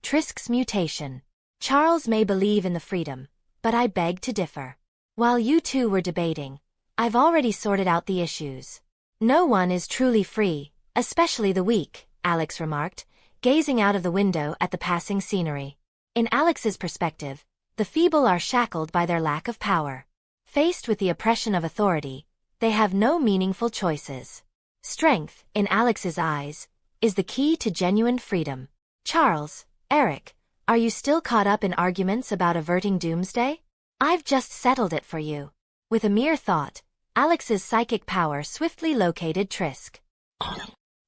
Trisk's Mutation. "Charles may believe in the freedom, but I beg to differ. While you two were debating, I've already sorted out the issues. No one is truly free, especially the weak," Alex remarked, gazing out of the window at the passing scenery. In Alex's perspective, the feeble are shackled by their lack of power. Faced with the oppression of authority, they have no meaningful choices. Strength, in Alex's eyes, is the key to genuine freedom. "Charles, Eric, are you still caught up in arguments about averting doomsday? I've just settled it for you." With a mere thought, Alex's psychic power swiftly located Trisk.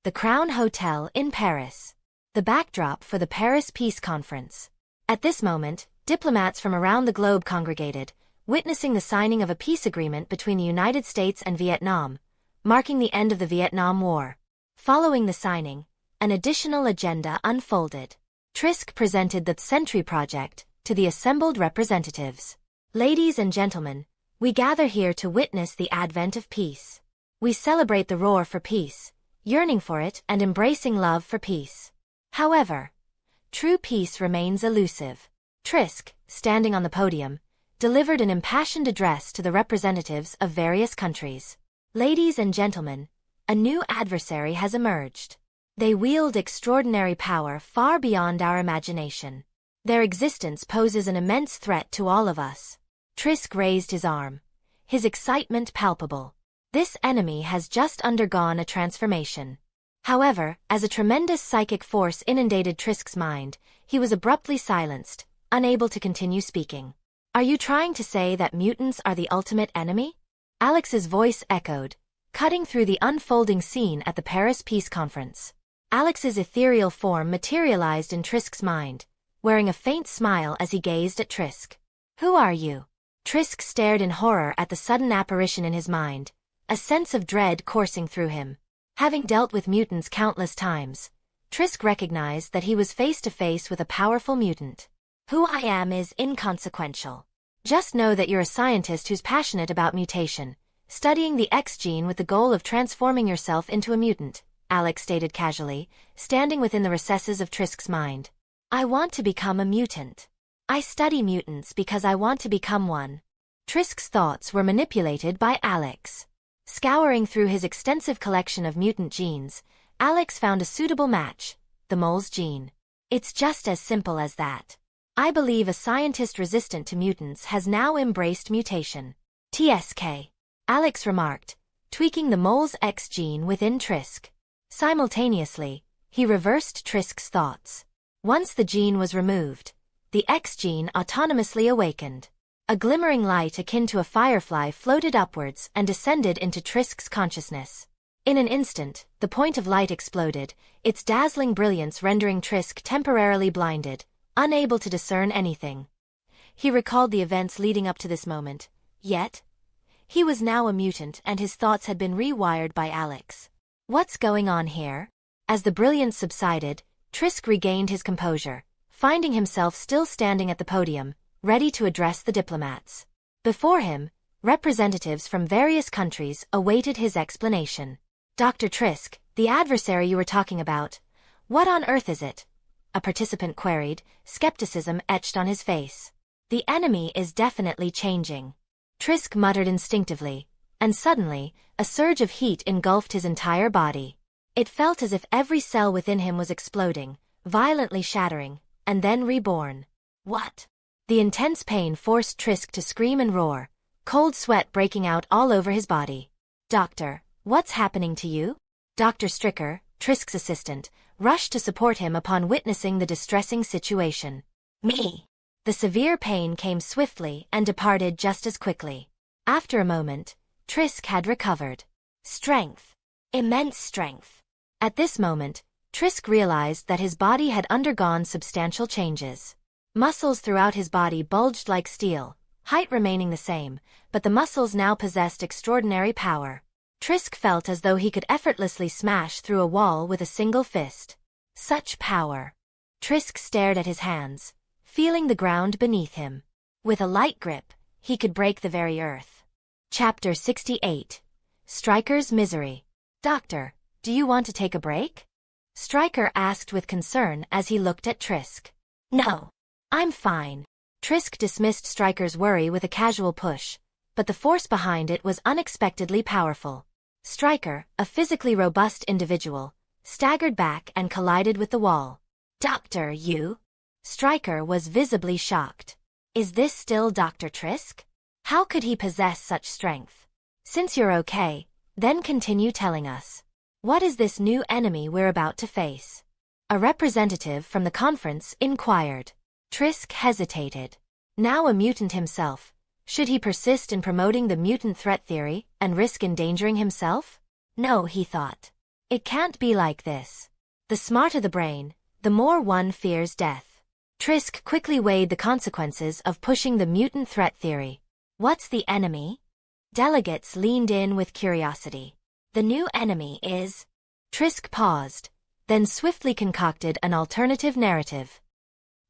The Crown Hotel in Paris. The backdrop for the Paris Peace Conference. At this moment, diplomats from around the globe congregated, witnessing the signing of a peace agreement between the United States and Vietnam, marking the end of the Vietnam War. Following the signing, an additional agenda unfolded. Trisk presented the Sentry Project to the assembled representatives. "Ladies and gentlemen, we gather here to witness the advent of peace. We celebrate the roar for peace, yearning for it and embracing love for peace. However, true peace remains elusive." Trisk, standing on the podium, delivered an impassioned address to the representatives of various countries. "Ladies and gentlemen, A new adversary has emerged. They wield extraordinary power far beyond our imagination. Their existence poses an immense threat to all of us. Trisk raised his arm, his excitement palpable. This enemy has just undergone a transformation. However, as a tremendous psychic force inundated Trisk's mind, he was abruptly silenced, unable to continue speaking. Are you trying to say that mutants are the ultimate enemy? Alex's voice echoed, cutting through the unfolding scene at the Paris Peace Conference. Alex's ethereal form materialized in Trisk's mind, wearing a faint smile as he gazed at Trisk. Who are you? Trisk stared in horror at the sudden apparition in his mind, a sense of dread coursing through him. Having dealt with mutants countless times, Trisk recognized that he was face to face with a powerful mutant. Who I am is inconsequential. Just know that you're a scientist who's passionate about mutation, studying the X gene with the goal of transforming yourself into a mutant, Alex stated casually, standing within the recesses of Trisk's mind. I want to become a mutant. I study mutants because I want to become one. Trisk's thoughts were manipulated by Alex. Scouring through his extensive collection of mutant genes, Alex found a suitable match, the mole's gene. It's just as simple as that. I believe a scientist resistant to mutants has now embraced mutation. TSK. Alex remarked, tweaking the mole's X gene within Trisk. Simultaneously, he reversed Trisk's thoughts. Once the gene was removed, the X gene autonomously awakened. A glimmering light akin to a firefly floated upwards and descended into Trisk's consciousness. In an instant, the point of light exploded, its dazzling brilliance rendering Trisk temporarily blinded, unable to discern anything. He recalled the events leading up to this moment, yet he was now a mutant and his thoughts had been rewired by Alex. What's going on here? As the brilliance subsided, Trisk regained his composure, finding himself still standing at the podium, ready to address the diplomats. Before him, representatives from various countries awaited his explanation. Dr. Trisk, the adversary you were talking about, what on earth is it? A participant queried, skepticism etched on his face. The enemy is definitely changing. Trisk muttered instinctively, and suddenly, a surge of heat engulfed his entire body. It felt as if every cell within him was exploding, violently shattering, and then reborn. What? The intense pain forced Trisk to scream and roar, cold sweat breaking out all over his body. Doctor, what's happening to you? Dr. Stricker, Trisk's assistant, rushed to support him upon witnessing the distressing situation. Me. The severe pain came swiftly and departed just as quickly. After a moment, Trisk had recovered. Strength. Immense strength. At this moment, Trisk realized that his body had undergone substantial changes. Muscles throughout his body bulged like steel, height remaining the same, but the muscles now possessed extraordinary power. Trisk felt as though he could effortlessly smash through a wall with a single fist. Such power. Trisk stared at his hands, feeling the ground beneath him. With a light grip, he could break the very earth. Chapter 68. Stryker's Misery. Doctor, do you want to take a break? Stryker asked with concern as he looked at Trisk. No. I'm fine. Trisk dismissed Stryker's worry with a casual push, but the force behind it was unexpectedly powerful. Stryker, a physically robust individual, staggered back and collided with the wall. Doctor, you? Stryker was visibly shocked. Is this still Dr. Trisk? How could he possess such strength? Since you're okay, then continue telling us. What is this new enemy we're about to face? A representative from the conference inquired. Trisk hesitated. Now a mutant himself, should he persist in promoting the mutant threat theory and risk endangering himself? No, he thought. It can't be like this. The smarter the brain, the more one fears death. Trisk quickly weighed the consequences of pushing the mutant threat theory. What's the enemy? Delegates leaned in with curiosity. The new enemy is... Trisk paused, then swiftly concocted an alternative narrative.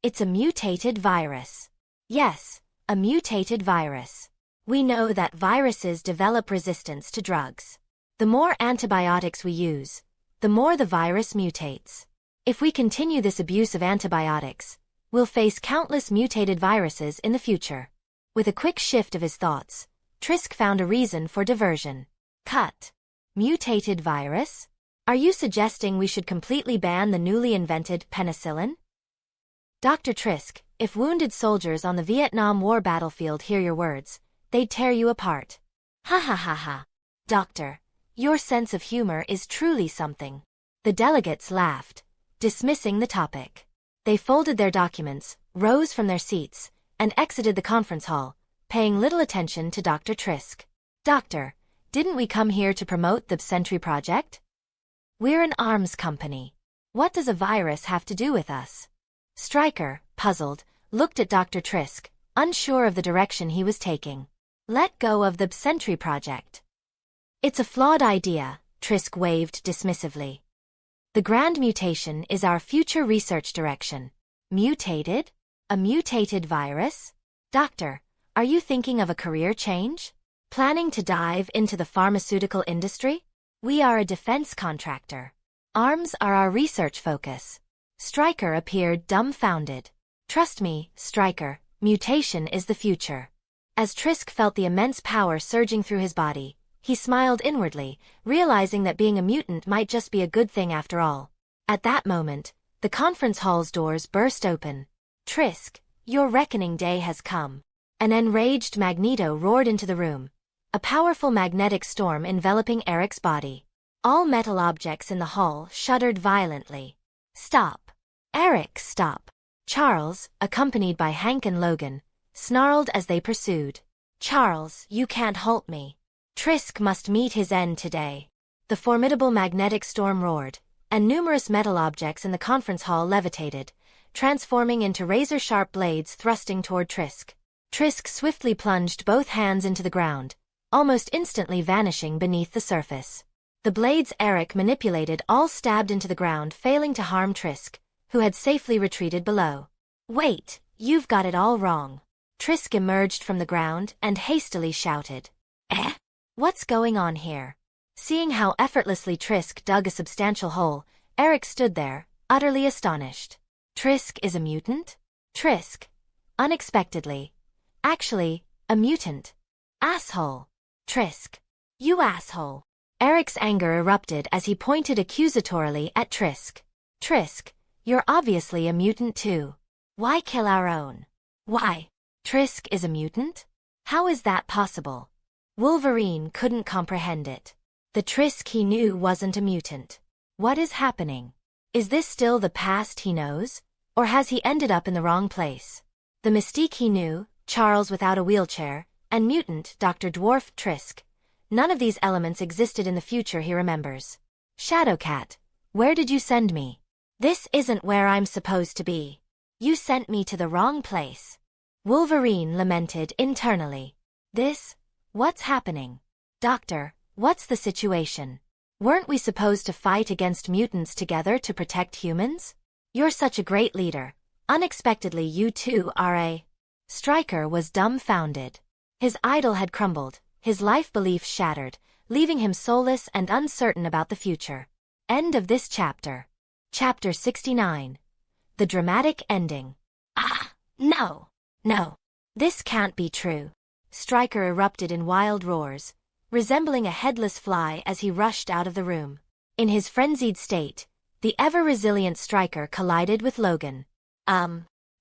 It's a mutated virus. Yes, a mutated virus. We know that viruses develop resistance to drugs. The more antibiotics we use, the more the virus mutates. If we continue this abuse of antibiotics, we'll face countless mutated viruses in the future. With a quick shift of his thoughts, Trisk found a reason for diversion. Cut. Mutated virus? Are you suggesting we should completely ban the newly invented penicillin? Dr. Trisk, if wounded soldiers on the Vietnam War battlefield hear your words, they'd tear you apart. Ha ha ha ha. Doctor, your sense of humor is truly something. The delegates laughed, dismissing the topic. They folded their documents, rose from their seats, and exited the conference hall, paying little attention to Dr. Trisk. Doctor, didn't we come here to promote the Sentry Project? We're an arms company. What does a virus have to do with us? Stryker, puzzled, looked at Dr. Trisk, unsure of the direction he was taking. Let go of the Sentry Project. It's a flawed idea, Trisk waved dismissively. The grand mutation is our future research direction. Mutated? A mutated virus? Doctor, are you thinking of a career change? Planning to dive into the pharmaceutical industry? We are a defense contractor. Arms are our research focus. Stryker appeared dumbfounded. Trust me, Stryker, mutation is the future. As Trisk felt the immense power surging through his body, he smiled inwardly, realizing that being a mutant might just be a good thing after all. At that moment, the conference hall's doors burst open. Trisk, your reckoning day has come. An enraged Magneto roared into the room, a powerful magnetic storm enveloping Eric's body. All metal objects in the hall shuddered violently. Stop. Eric, stop. Charles, accompanied by Hank and Logan, snarled as they pursued. Charles, you can't halt me. Trisk must meet his end today. The formidable magnetic storm roared, and numerous metal objects in the conference hall levitated, transforming into razor-sharp blades thrusting toward Trisk. Trisk swiftly plunged both hands into the ground, almost instantly vanishing beneath the surface. The blades Eric manipulated all stabbed into the ground, failing to harm Trisk, who had safely retreated below. Wait, you've got it all wrong. Trisk emerged from the ground and hastily shouted. What's going on here? Seeing how effortlessly Trisk dug a substantial hole, Eric stood there, utterly astonished. Trisk is a mutant? Trisk. Unexpectedly. Actually, a mutant. Asshole. Trisk. You asshole. Eric's anger erupted as he pointed accusatorily at Trisk. Trisk, you're obviously a mutant too. Why kill our own? Why? Trisk is a mutant? How is that possible? Wolverine couldn't comprehend it. The Trisk he knew wasn't a mutant. What is happening? Is this still the past he knows? Or has he ended up in the wrong place? The Mystique he knew, Charles without a wheelchair, and mutant Dr. Dwarf Trisk. None of these elements existed in the future he remembers. Shadowcat, where did you send me? This isn't where I'm supposed to be. You sent me to the wrong place. Wolverine lamented internally. What's happening? Doctor, what's the situation? Weren't we supposed to fight against mutants together to protect humans? You're such a great leader. Unexpectedly you too are a... Stryker was dumbfounded. His idol had crumbled, his life beliefs shattered, leaving him soulless and uncertain about the future. End of this chapter. Chapter 69. The dramatic ending. No. This can't be true. Stryker erupted in wild roars, resembling a headless fly as he rushed out of the room. In his frenzied state, the ever-resilient Stryker collided with Logan.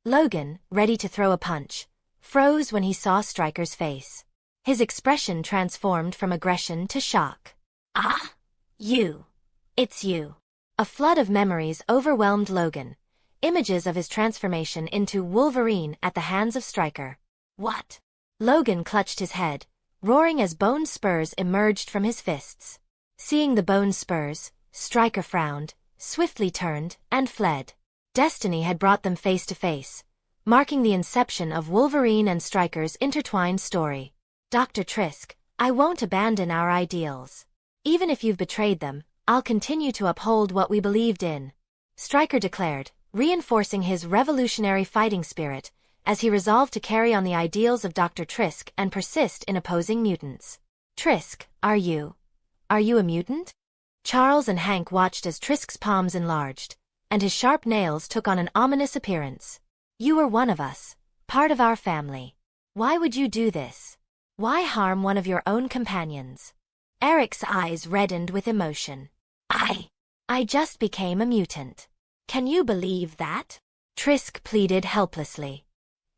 Logan, ready to throw a punch, froze when he saw Stryker's face. His expression transformed from aggression to shock. You. It's you. A flood of memories overwhelmed Logan, images of his transformation into Wolverine at the hands of Stryker. What? Logan clutched his head, roaring as bone spurs emerged from his fists. Seeing the bone spurs, Stryker frowned, swiftly turned, and fled. Destiny had brought them face to face, marking the inception of Wolverine and Stryker's intertwined story. Dr. Trisk, I won't abandon our ideals. Even if you've betrayed them, I'll continue to uphold what we believed in. Stryker declared, reinforcing his revolutionary fighting spirit, as he resolved to carry on the ideals of Dr. Trisk and persist in opposing mutants. Trisk, are you a mutant? Charles and Hank watched as Trisk's palms enlarged, and his sharp nails took on an ominous appearance. You were one of us, part of our family. Why would you do this? Why harm one of your own companions? Eric's eyes reddened with emotion. I just became a mutant. Can you believe that? Trisk pleaded helplessly.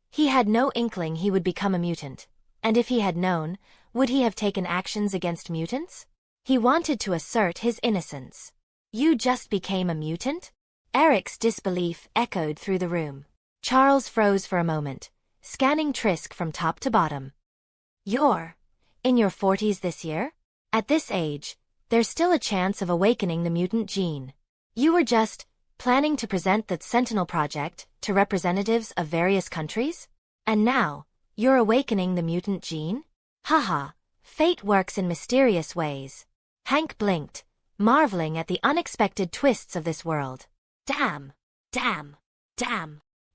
He had no inkling he would become a mutant, and if he had known, would he have taken actions against mutants? He wanted to assert his innocence. You just became a mutant? Eric's disbelief echoed through the room. Charles froze for a moment, scanning Trisk from top to bottom. You're in your 40s this year? At this age, there's still a chance of awakening the mutant gene. You were just planning to present that Sentinel project to representatives of various countries? And now, you're awakening the mutant gene? Haha, fate works in mysterious ways. Hank blinked, marveling at the unexpected twists of this world. Damn.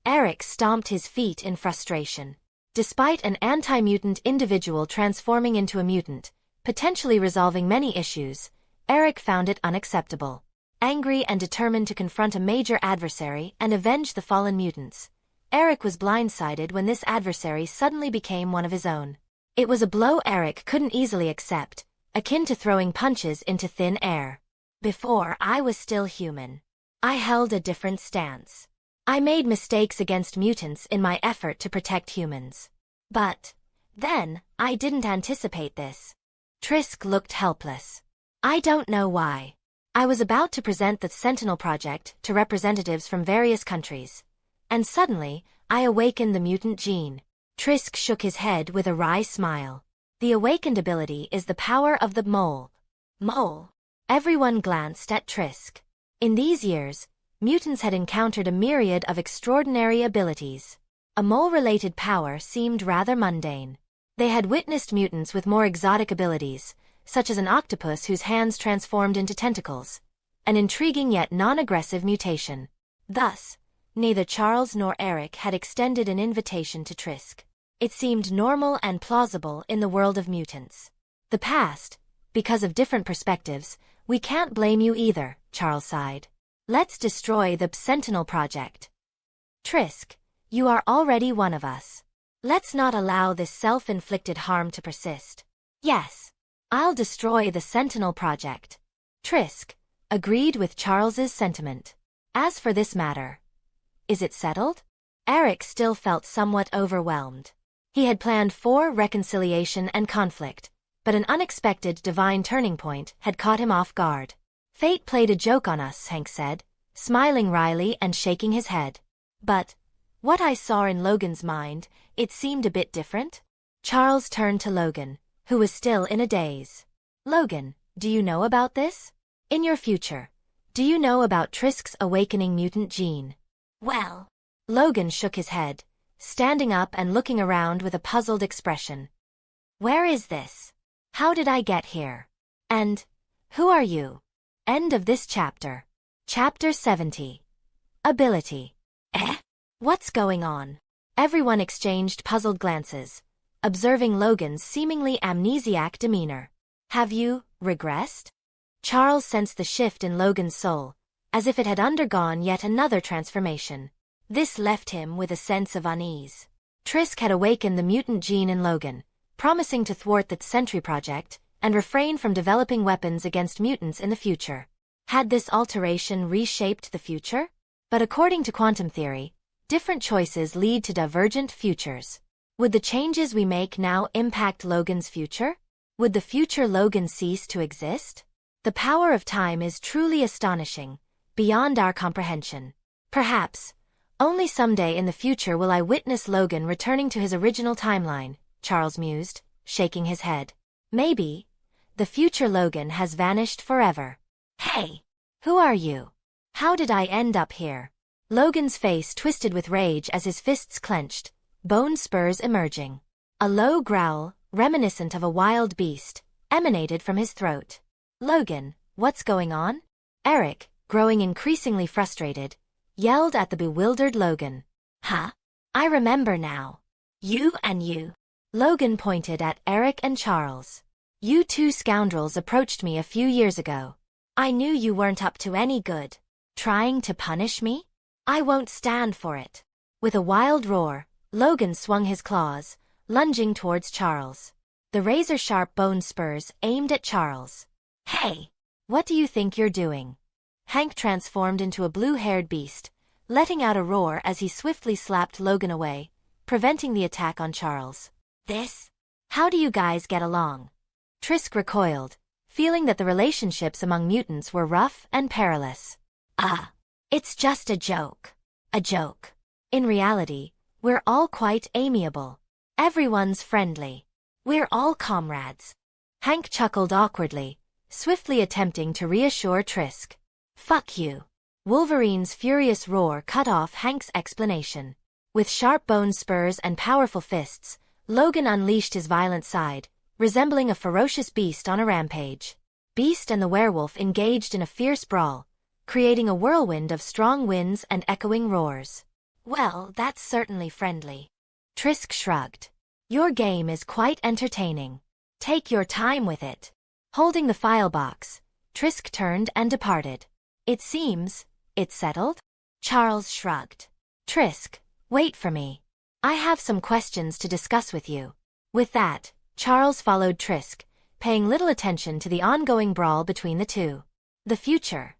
Eric stomped his feet in frustration. Despite an anti-mutant individual transforming into a mutant, potentially resolving many issues, Eric found it unacceptable. Angry and determined to confront a major adversary and avenge the fallen mutants, Eric was blindsided when this adversary suddenly became one of his own. It was a blow Eric couldn't easily accept, akin to throwing punches into thin air. Before I was still human, I held a different stance. I made mistakes against mutants in my effort to protect humans. But then, I didn't anticipate this. Trisk looked helpless. I don't know why. I was about to present the Sentinel project to representatives from various countries, and suddenly, I awakened the mutant gene. Trisk shook his head with a wry smile. The awakened ability is the power of the mole. Mole. Everyone glanced at Trisk. In these years, mutants had encountered a myriad of extraordinary abilities. A mole-related power seemed rather mundane. They had witnessed mutants with more exotic abilities, such as an octopus whose hands transformed into tentacles, an intriguing yet non-aggressive mutation. Thus, neither Charles nor Eric had extended an invitation to Trisk. It seemed normal and plausible in the world of mutants. The past, because of different perspectives, we can't blame you either, Charles sighed. Let's destroy the Sentinel project. Trisk, you are already one of us. Let's not allow this self-inflicted harm to persist. Yes, I'll destroy the Sentinel project. Trisk agreed with Charles's sentiment. As for this matter, is it settled? Eric still felt somewhat overwhelmed. He had planned for reconciliation and conflict, but an unexpected divine turning point had caught him off guard. Fate played a joke on us, Hank said, smiling wryly and shaking his head. But what I saw in Logan's mind, it seemed a bit different. Charles turned to Logan, who was still in a daze. Logan, do you know about this? In your future, do you know about Trisk's awakening mutant gene? Well, Logan shook his head, standing up and looking around with a puzzled expression. Where is this? How did I get here? And who are you? End of this chapter. Chapter 70. Ability. What's going on? Everyone exchanged puzzled glances, observing Logan's seemingly amnesiac demeanor. Have you regressed? Charles sensed the shift in Logan's soul, as if it had undergone yet another transformation. This left him with a sense of unease. Trisk had awakened the mutant gene in Logan, promising to thwart the Sentry project and refrain from developing weapons against mutants in the future. Had this alteration reshaped the future? But according to quantum theory, different choices lead to divergent futures. Would the changes we make now impact Logan's future? Would the future Logan cease to exist? The power of time is truly astonishing, beyond our comprehension. Perhaps, only someday in the future will I witness Logan returning to his original timeline, Charles mused, shaking his head. Maybe, the future Logan has vanished forever. Hey! Who are you? How did I end up here? Logan's face twisted with rage as his fists clenched, bone spurs emerging. A low growl, reminiscent of a wild beast, emanated from his throat. Logan, what's going on? Eric, growing increasingly frustrated, yelled at the bewildered Logan. Huh? I remember now. You and you. Logan pointed at Eric and Charles. You two scoundrels approached me a few years ago. I knew you weren't up to any good. Trying to punish me? I won't stand for it. With a wild roar, Logan swung his claws, lunging towards Charles. the razor-sharp bone spurs aimed at Charles. "Hey! What do you think you're doing?" Hank transformed into a blue-haired beast, letting out a roar as he swiftly slapped Logan away, preventing the attack on Charles. "This? How do you guys get along?" Trisk recoiled, feeling that the relationships among mutants were rough and perilous. It's just a joke. A joke. In reality, we're all quite amiable. Everyone's friendly. We're all comrades." Hank chuckled awkwardly, swiftly attempting to reassure Trisk. "Fuck you." Wolverine's furious roar cut off Hank's explanation. With sharp bone spurs and powerful fists, Logan unleashed his violent side, resembling a ferocious beast on a rampage. Beast and the werewolf engaged in a fierce brawl, creating a whirlwind of strong winds and echoing roars. "Well, that's certainly friendly." Trisk shrugged. "Your game is quite entertaining. Take your time with it." Holding the file box, Trisk turned and departed. "It seems, it's settled?" Charles shrugged. "Trisk, wait for me. I have some questions to discuss with you." With that, Charles followed Trisk, paying little attention to the ongoing brawl between the two. "The future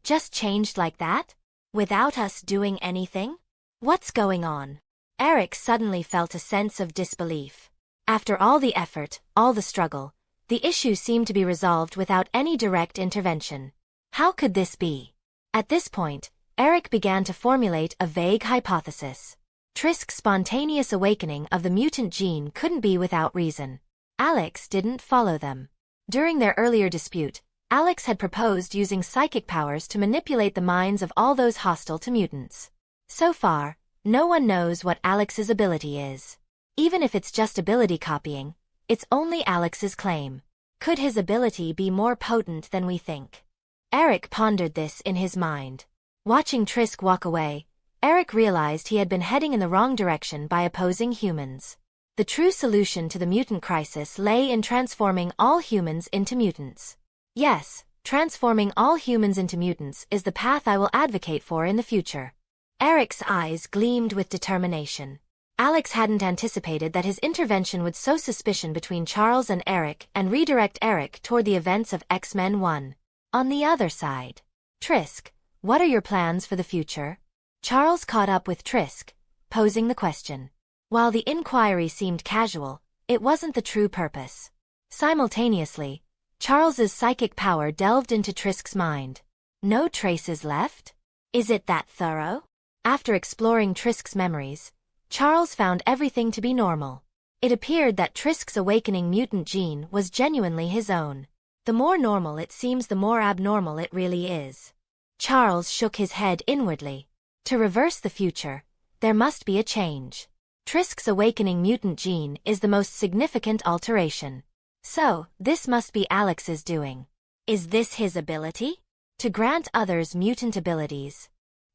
just changed like that? Without us doing anything? What's going on?" Eric suddenly felt a sense of disbelief. After all the effort, all the struggle, the issue seemed to be resolved without any direct intervention. How could this be? At this point, Eric began to formulate a vague hypothesis. Trisk's spontaneous awakening of the mutant gene couldn't be without reason. Alex didn't follow them. During their earlier dispute, Alex had proposed using psychic powers to manipulate the minds of all those hostile to mutants. So far, no one knows what Alex's ability is. Even if it's just ability copying, it's only Alex's claim. Could his ability be more potent than we think? Eric pondered this in his mind. Watching Trisk walk away, Eric realized he had been heading in the wrong direction by opposing humans. The true solution to the mutant crisis lay in transforming all humans into mutants. Yes, transforming all humans into mutants is the path I will advocate for in the future. Eric's eyes gleamed with determination. Alex hadn't anticipated that his intervention would sow suspicion between Charles and Eric and redirect Eric toward the events of X-Men 1. On the other side, Trisk, what are your plans for the future? Charles caught up with Trisk, posing the question. While the inquiry seemed casual, it wasn't the true purpose. Simultaneously, Charles's psychic power delved into Trisk's mind. No traces left? Is it that thorough? After exploring Trisk's memories, Charles found everything to be normal. It appeared that Trisk's awakening mutant gene was genuinely his own. The more normal it seems, the more abnormal it really is. Charles shook his head inwardly. To reverse the future, there must be a change. Trisk's awakening mutant gene is the most significant alteration. So, this must be Alex's doing. Is this his ability? To grant others mutant abilities.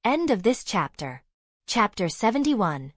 End of this chapter. Chapter 71.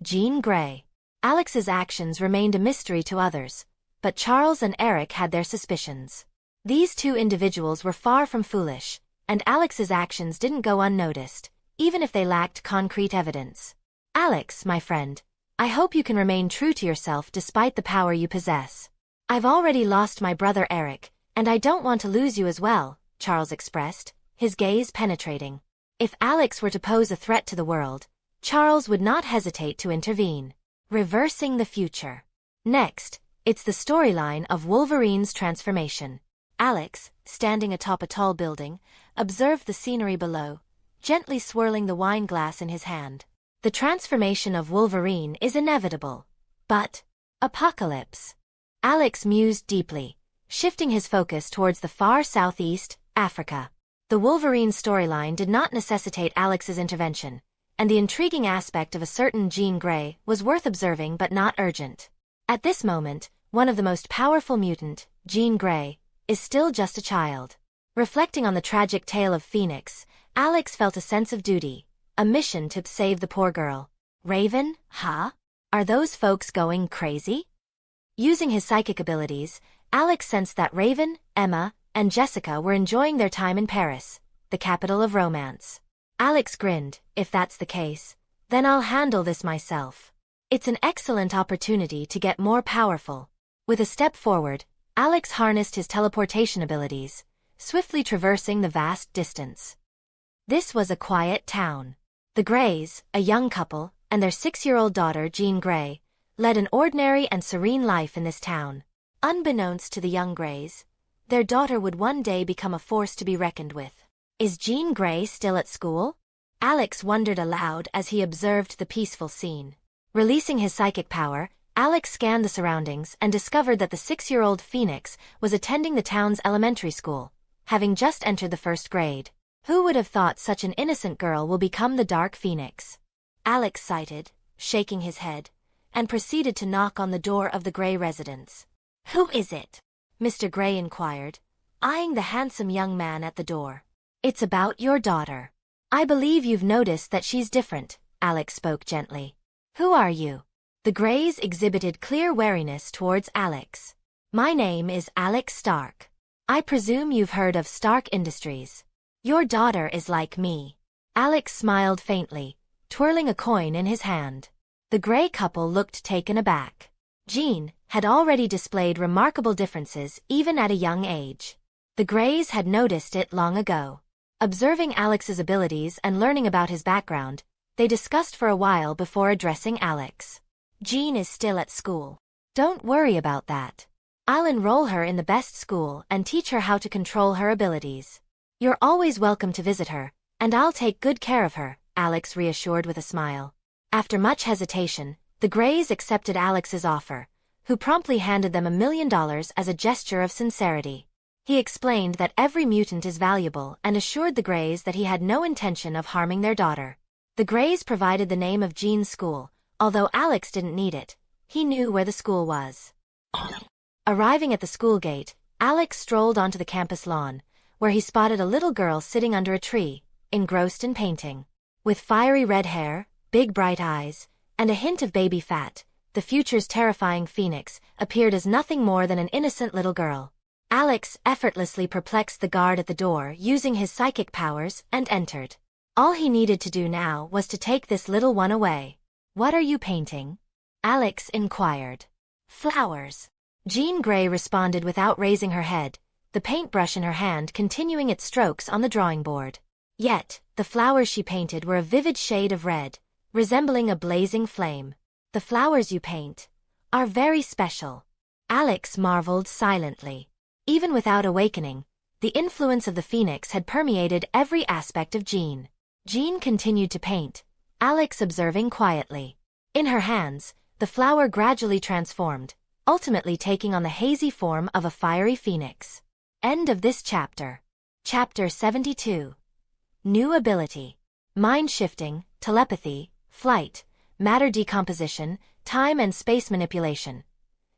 Jean Grey. Alex's actions remained a mystery to others, but Charles and Eric had their suspicions. These two individuals were far from foolish, and Alex's actions didn't go unnoticed, even if they lacked concrete evidence. Alex, my friend, I hope you can remain true to yourself despite the power you possess. I've already lost my brother Eric, and I don't want to lose you as well, Charles expressed, his gaze penetrating. If Alex were to pose a threat to the world, Charles would not hesitate to intervene. Reversing the future. Next, it's the storyline of Wolverine's transformation. Alex, standing atop a tall building, observed the scenery below, gently swirling the wine glass in his hand. The transformation of Wolverine is inevitable. But, apocalypse. Alex mused deeply, shifting his focus towards the far southeast, Africa. The Wolverine storyline did not necessitate Alex's intervention, and the intriguing aspect of a certain Jean Grey was worth observing but not urgent. At this moment, one of the most powerful mutant, Jean Grey, is still just a child. Reflecting on the tragic tale of Phoenix, Alex felt a sense of duty, a mission to save the poor girl. Raven, huh? Are those folks going crazy? Using his psychic abilities, Alex sensed that Raven, Emma, and Jessica were enjoying their time in Paris, the capital of romance. Alex grinned. If that's the case, then I'll handle this myself. It's an excellent opportunity to get more powerful. With a step forward, Alex harnessed his teleportation abilities, swiftly traversing the vast distance. This was a quiet town. The Greys, a young couple, and their 6-year-old daughter Jean Grey, led an ordinary and serene life in this town. Unbeknownst to the young Greys, their daughter would one day become a force to be reckoned with. Is Jean Grey still at school? Alex wondered aloud as he observed the peaceful scene. Releasing his psychic power, Alex scanned the surroundings and discovered that the 6-year-old Phoenix was attending the town's elementary school, having just entered the 1st grade. Who would have thought such an innocent girl will become the Dark Phoenix? Alex sighed, shaking his head, and proceeded to knock on the door of the Grey residence. Who is it? Mr. Grey inquired, eyeing the handsome young man at the door. It's about your daughter. I believe you've noticed that she's different, Alex spoke gently. Who are you? The Greys exhibited clear wariness towards Alex. My name is Alex Stark. I presume you've heard of Stark Industries. Your daughter is like me. Alex smiled faintly, twirling a coin in his hand. The Grey couple looked taken aback. Jean had already displayed remarkable differences even at a young age. The Greys had noticed it long ago. Observing Alex's abilities and learning about his background, they discussed for a while before addressing Alex. Jean is still at school. Don't worry about that. I'll enroll her in the best school and teach her how to control her abilities. You're always welcome to visit her, and I'll take good care of her, Alex reassured with a smile. After much hesitation, the Greys accepted Alex's offer, who promptly handed them $1 million as a gesture of sincerity. He explained that every mutant is valuable and assured the Greys that he had no intention of harming their daughter. The Greys provided the name of Jean's school, although Alex didn't need it. He knew where the school was. Arriving at the school gate, Alex strolled onto the campus lawn, where he spotted a little girl sitting under a tree, engrossed in painting. With fiery red hair, big bright eyes, and a hint of baby fat, the future's terrifying Phoenix appeared as nothing more than an innocent little girl. Alex effortlessly perplexed the guard at the door using his psychic powers and entered. All he needed to do now was to take this little one away. What are you painting? Alex inquired. Flowers. Jean Grey responded without raising her head, the paintbrush in her hand continuing its strokes on the drawing board. Yet, the flowers she painted were a vivid shade of red, resembling a blazing flame. The flowers you paint are very special. Alex marveled silently. Even without awakening, the influence of the Phoenix had permeated every aspect of Jean. Jean continued to paint, Alex observing quietly. In her hands, the flower gradually transformed, ultimately taking on the hazy form of a fiery phoenix. End of this chapter. Chapter 72. New ability. Mind shifting, telepathy, flight, matter decomposition, time and space manipulation.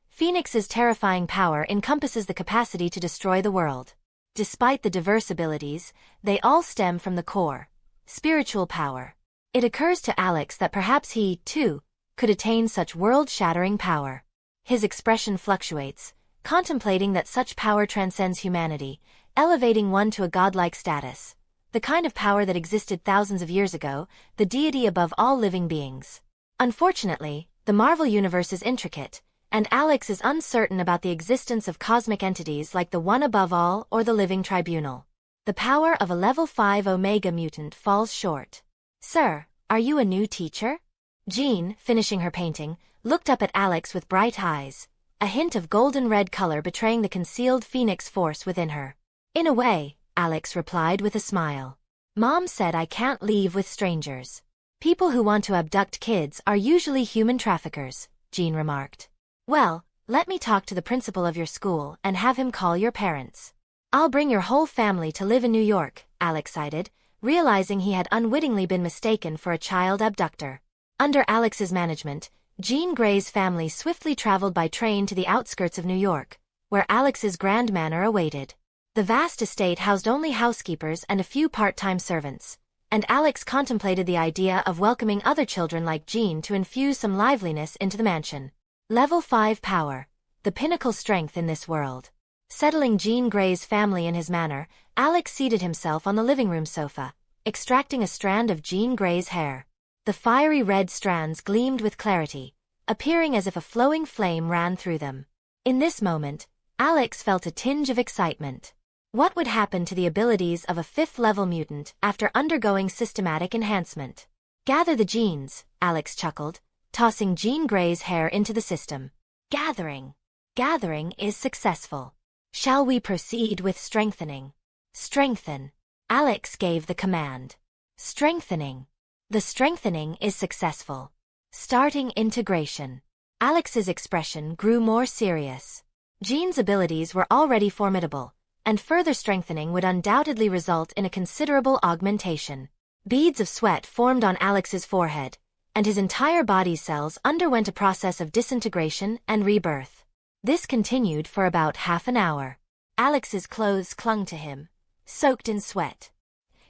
Phoenix's terrifying power encompasses the capacity to destroy the world. Despite the diverse abilities, they all stem from the core, spiritual power. It occurs to Alex that perhaps he, too, could attain such world-shattering power. His expression fluctuates, contemplating that such power transcends humanity, elevating one to a godlike status. The kind of power that existed thousands of years ago, the deity above all living beings. Unfortunately, the Marvel universe is intricate, and Alex is uncertain about the existence of cosmic entities like the One Above All or the Living Tribunal. The power of a level 5 Omega mutant falls short. Sir, are you a new teacher? Jean, finishing her painting, looked up at Alex with bright eyes, a hint of golden red color betraying the concealed phoenix force within her. In a way, Alex replied with a smile. Mom said I can't leave with strangers. People who want to abduct kids are usually human traffickers, Jean remarked. Well, let me talk to the principal of your school and have him call your parents. I'll bring your whole family to live in New York, Alex cited, realizing he had unwittingly been mistaken for a child abductor. Under Alex's management, Jean Grey's family swiftly traveled by train to the outskirts of New York, where Alex's grand manor awaited. The vast estate housed only housekeepers and a few part-time servants, and Alex contemplated the idea of welcoming other children like Jean to infuse some liveliness into the mansion. Level 5 power, the pinnacle strength in this world. Settling Jean Grey's family in his manor, Alex seated himself on the living room sofa, extracting a strand of Jean Grey's hair. The fiery red strands gleamed with clarity, appearing as if a flowing flame ran through them. In this moment, Alex felt a tinge of excitement. What would happen to the abilities of a 5th-level mutant after undergoing systematic enhancement? Gather the genes, Alex chuckled, tossing Jean Grey's hair into the system. Gathering. Gathering is successful. Shall we proceed with strengthening? Strengthen. Alex gave the command. Strengthening. The strengthening is successful. Starting integration. Alex's expression grew more serious. Jean's abilities were already formidable, and further strengthening would undoubtedly result in a considerable augmentation. Beads of sweat formed on Alex's forehead, and his entire body's cells underwent a process of disintegration and rebirth. This continued for about half an hour. Alex's clothes clung to him, soaked in sweat.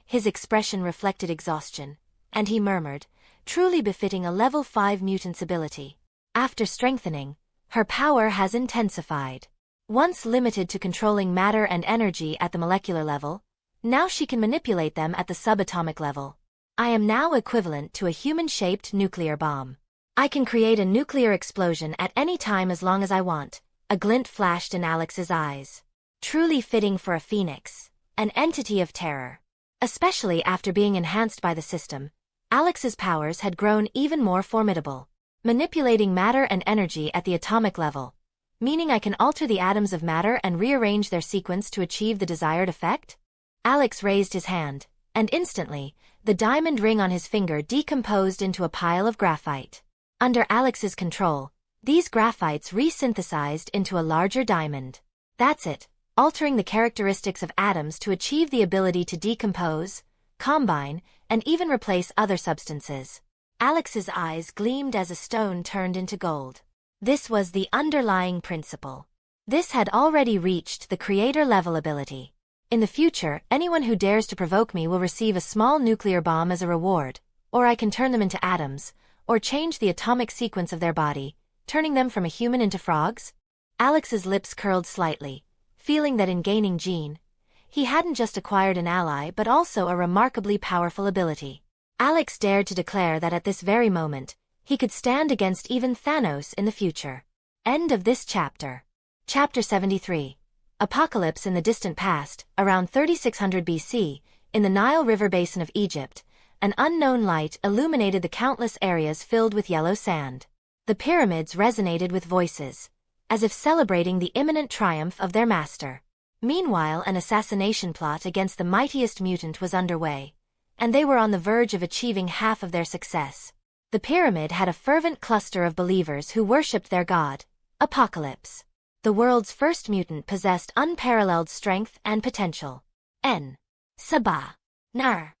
His expression reflected exhaustion, and he murmured, truly befitting a level 5 mutant's ability. After strengthening, her power has intensified. Once limited to controlling matter and energy at the molecular level, now she can manipulate them at the subatomic level. I am now equivalent to a human-shaped nuclear bomb. I can create a nuclear explosion at any time as long as I want. A glint flashed in Alex's eyes. Truly fitting for a phoenix, an entity of terror. Especially after being enhanced by the system, Alex's powers had grown even more formidable. Manipulating matter and energy at the atomic level, meaning I can alter the atoms of matter and rearrange their sequence to achieve the desired effect? Alex raised his hand, and instantly, the diamond ring on his finger decomposed into a pile of graphite. Under Alex's control, these graphites resynthesized into a larger diamond. That's it, altering the characteristics of atoms to achieve the ability to decompose, combine, and even replace other substances. Alex's eyes gleamed as a stone turned into gold. This was the underlying principle. This had already reached the creator-level ability. In the future, anyone who dares to provoke me will receive a small nuclear bomb as a reward, or I can turn them into atoms, or change the atomic sequence of their body, turning them from a human into frogs? Alex's lips curled slightly, feeling that in gaining Jean, he hadn't just acquired an ally but also a remarkably powerful ability. Alex dared to declare that at this very moment, he could stand against even Thanos in the future. End of this chapter. Chapter 73. Apocalypse in the distant past, around 3600 BC, in the Nile River basin of Egypt, an unknown light illuminated the countless areas filled with yellow sand. The pyramids resonated with voices, as if celebrating the imminent triumph of their master. Meanwhile, an assassination plot against the mightiest mutant was underway, and they were on the verge of achieving half of their success. The pyramid had a fervent cluster of believers who worshipped their god, Apocalypse. The world's first mutant possessed unparalleled strength and potential. Sabah. Nar.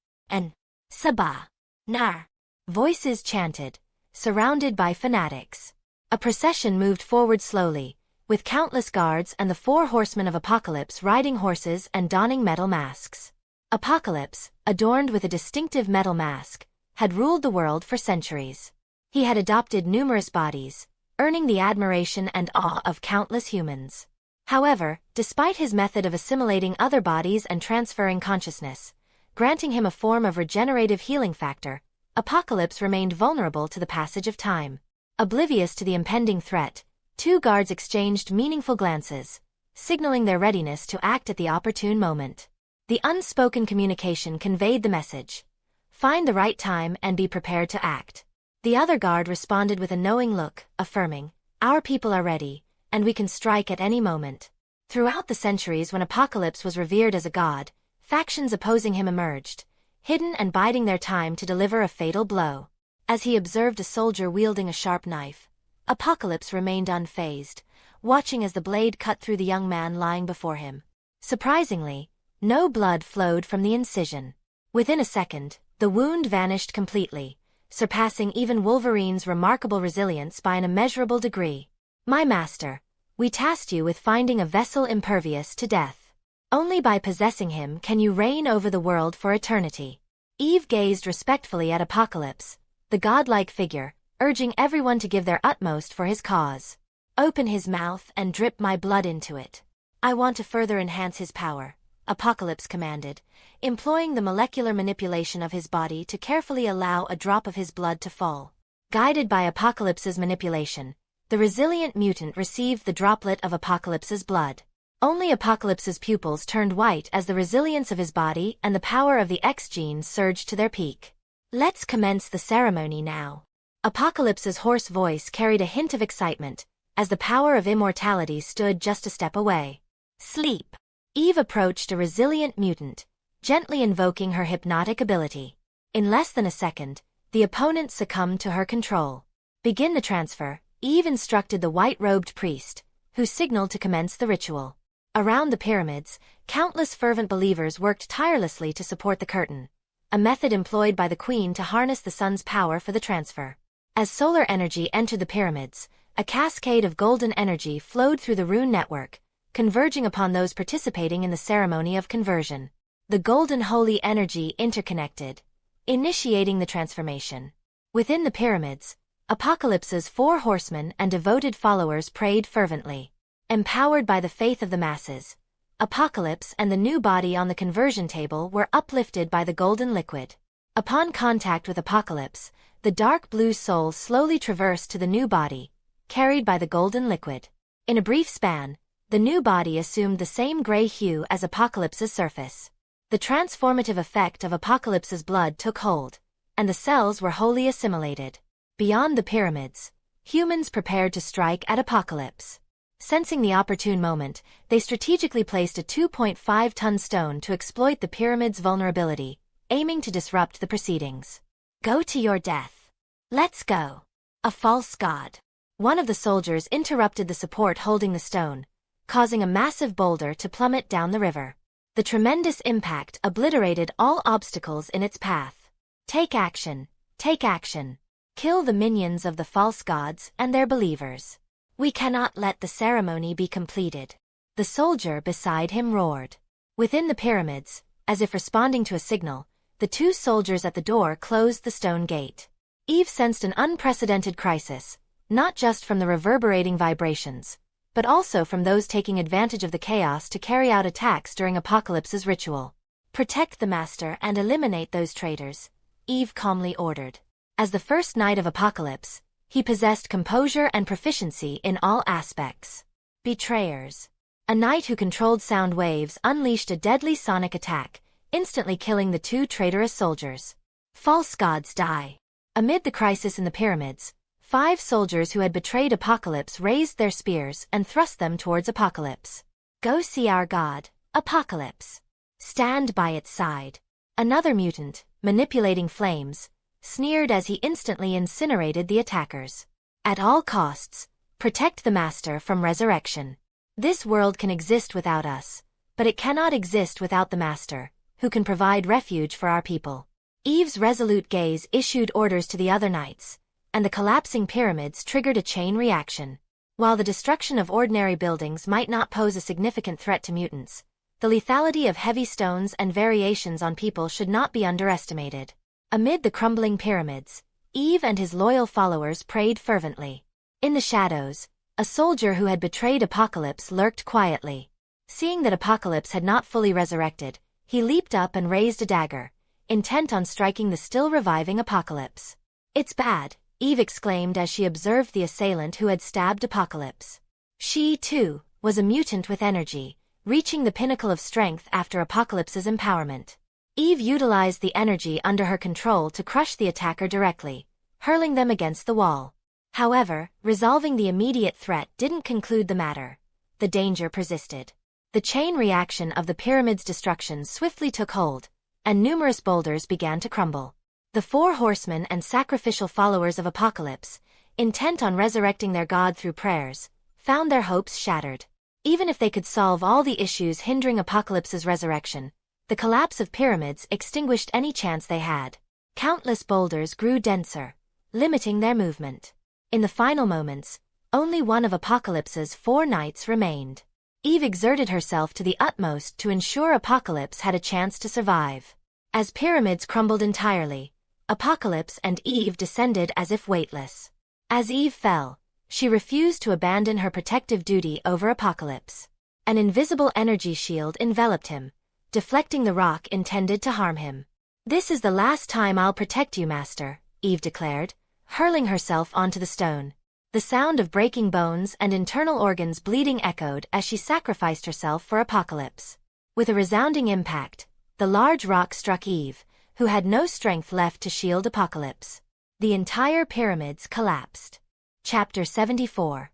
Sabah. Nar. Voices chanted, surrounded by fanatics. A procession moved forward slowly, with countless guards and the 4 horsemen of Apocalypse riding horses and donning metal masks. Apocalypse, adorned with a distinctive metal mask, had ruled the world for centuries. He had adopted numerous bodies, earning the admiration and awe of countless humans. However, despite his method of assimilating other bodies and transferring consciousness, granting him a form of regenerative healing factor, Apocalypse remained vulnerable to the passage of time. Oblivious to the impending threat, 2 guards exchanged meaningful glances, signaling their readiness to act at the opportune moment. The unspoken communication conveyed the message: find the right time and be prepared to act. The other guard responded with a knowing look, affirming, our people are ready, and we can strike at any moment. Throughout the centuries when Apocalypse was revered as a god, factions opposing him emerged, hidden and biding their time to deliver a fatal blow. As he observed a soldier wielding a sharp knife, Apocalypse remained unfazed, watching as the blade cut through the young man lying before him. Surprisingly, no blood flowed from the incision. Within a second, the wound vanished completely, surpassing even Wolverine's remarkable resilience by an immeasurable degree. My master, we tasked you with finding a vessel impervious to death. Only by possessing him can you reign over the world for eternity. Eve gazed respectfully at Apocalypse, the godlike figure, urging everyone to give their utmost for his cause. Open his mouth and drip my blood into it. I want to further enhance his power, Apocalypse commanded, employing the molecular manipulation of his body to carefully allow a drop of his blood to fall. Guided by Apocalypse's manipulation, the resilient mutant received the droplet of Apocalypse's blood. Only Apocalypse's pupils turned white as the resilience of his body and the power of the X gene surged to their peak. "Let's commence the ceremony now." Apocalypse's hoarse voice carried a hint of excitement, as the power of immortality stood just a step away. "Sleep." Eve approached a resilient mutant, gently invoking her hypnotic ability. In less than a second, the opponent succumbed to her control. "Begin the transfer," Eve instructed the white-robed priest, who signaled to commence the ritual. Around the pyramids, countless fervent believers worked tirelessly to support the curtain, a method employed by the Queen to harness the sun's power for the transfer. As solar energy entered the pyramids, a cascade of golden energy flowed through the rune network, converging upon those participating in the ceremony of conversion. The golden holy energy interconnected, initiating the transformation. Within the pyramids, Apocalypse's 4 horsemen and devoted followers prayed fervently. Empowered by the faith of the masses, Apocalypse and the new body on the conversion table were uplifted by the golden liquid. Upon contact with Apocalypse, the dark blue soul slowly traversed to the new body, carried by the golden liquid. In a brief span, the new body assumed the same gray hue as Apocalypse's surface. The transformative effect of Apocalypse's blood took hold, and the cells were wholly assimilated. Beyond the pyramids, humans prepared to strike at Apocalypse. Sensing the opportune moment, they strategically placed a 2.5-ton stone to exploit the pyramid's vulnerability, aiming to disrupt the proceedings. "Go to your death. Let's go." A false god. One of the soldiers interrupted the support holding the stone, causing a massive boulder to plummet down the river. The tremendous impact obliterated all obstacles in its path. "Take action, take action. Kill the minions of the false gods and their believers. We cannot let the ceremony be completed." The soldier beside him roared. Within the pyramids, as if responding to a signal, the 2 soldiers at the door closed the stone gate. Eve sensed an unprecedented crisis, not just from the reverberating vibrations, but also from those taking advantage of the chaos to carry out attacks during Apocalypse's ritual. "Protect the master and eliminate those traitors," Eve calmly ordered. As the first knight of Apocalypse, he possessed composure and proficiency in all aspects. Betrayers. A knight who controlled sound waves unleashed a deadly sonic attack, instantly killing the 2 traitorous soldiers. False gods die. Amid the crisis in the pyramids, 5 soldiers who had betrayed Apocalypse raised their spears and thrust them towards Apocalypse. "Go see our god, Apocalypse. Stand by its side." Another mutant, manipulating flames, sneered as he instantly incinerated the attackers. "At all costs, protect the master from resurrection. This world can exist without us, but it cannot exist without the master, who can provide refuge for our people." Eve's resolute gaze issued orders to the other knights, and the collapsing pyramids triggered a chain reaction. While the destruction of ordinary buildings might not pose a significant threat to mutants, the lethality of heavy stones and variations on people should not be underestimated. Amid the crumbling pyramids, Eve and his loyal followers prayed fervently. In the shadows, a soldier who had betrayed Apocalypse lurked quietly. Seeing that Apocalypse had not fully resurrected, he leaped up and raised a dagger, intent on striking the still reviving Apocalypse. "It's bad," Eve exclaimed as she observed the assailant who had stabbed Apocalypse. She, too, was a mutant with energy, reaching the pinnacle of strength after Apocalypse's empowerment. Eve utilized the energy under her control to crush the attacker directly, hurling them against the wall. However, resolving the immediate threat didn't conclude the matter. The danger persisted. The chain reaction of the pyramid's destruction swiftly took hold, and numerous boulders began to crumble. The 4 horsemen and sacrificial followers of Apocalypse, intent on resurrecting their god through prayers, found their hopes shattered. Even if they could solve all the issues hindering Apocalypse's resurrection, the collapse of pyramids extinguished any chance they had. Countless boulders grew denser, limiting their movement. In the final moments, only one of Apocalypse's 4 knights remained. Eve exerted herself to the utmost to ensure Apocalypse had a chance to survive. As pyramids crumbled entirely, Apocalypse and Eve descended as if weightless. As Eve fell, she refused to abandon her protective duty over Apocalypse. An invisible energy shield enveloped him, deflecting the rock intended to harm him. "This is the last time I'll protect you, Master," Eve declared, hurling herself onto the stone. The sound of breaking bones and internal organs bleeding echoed as she sacrificed herself for Apocalypse. With a resounding impact, the large rock struck Eve, who had no strength left to shield Apocalypse. The entire pyramids collapsed. Chapter 74.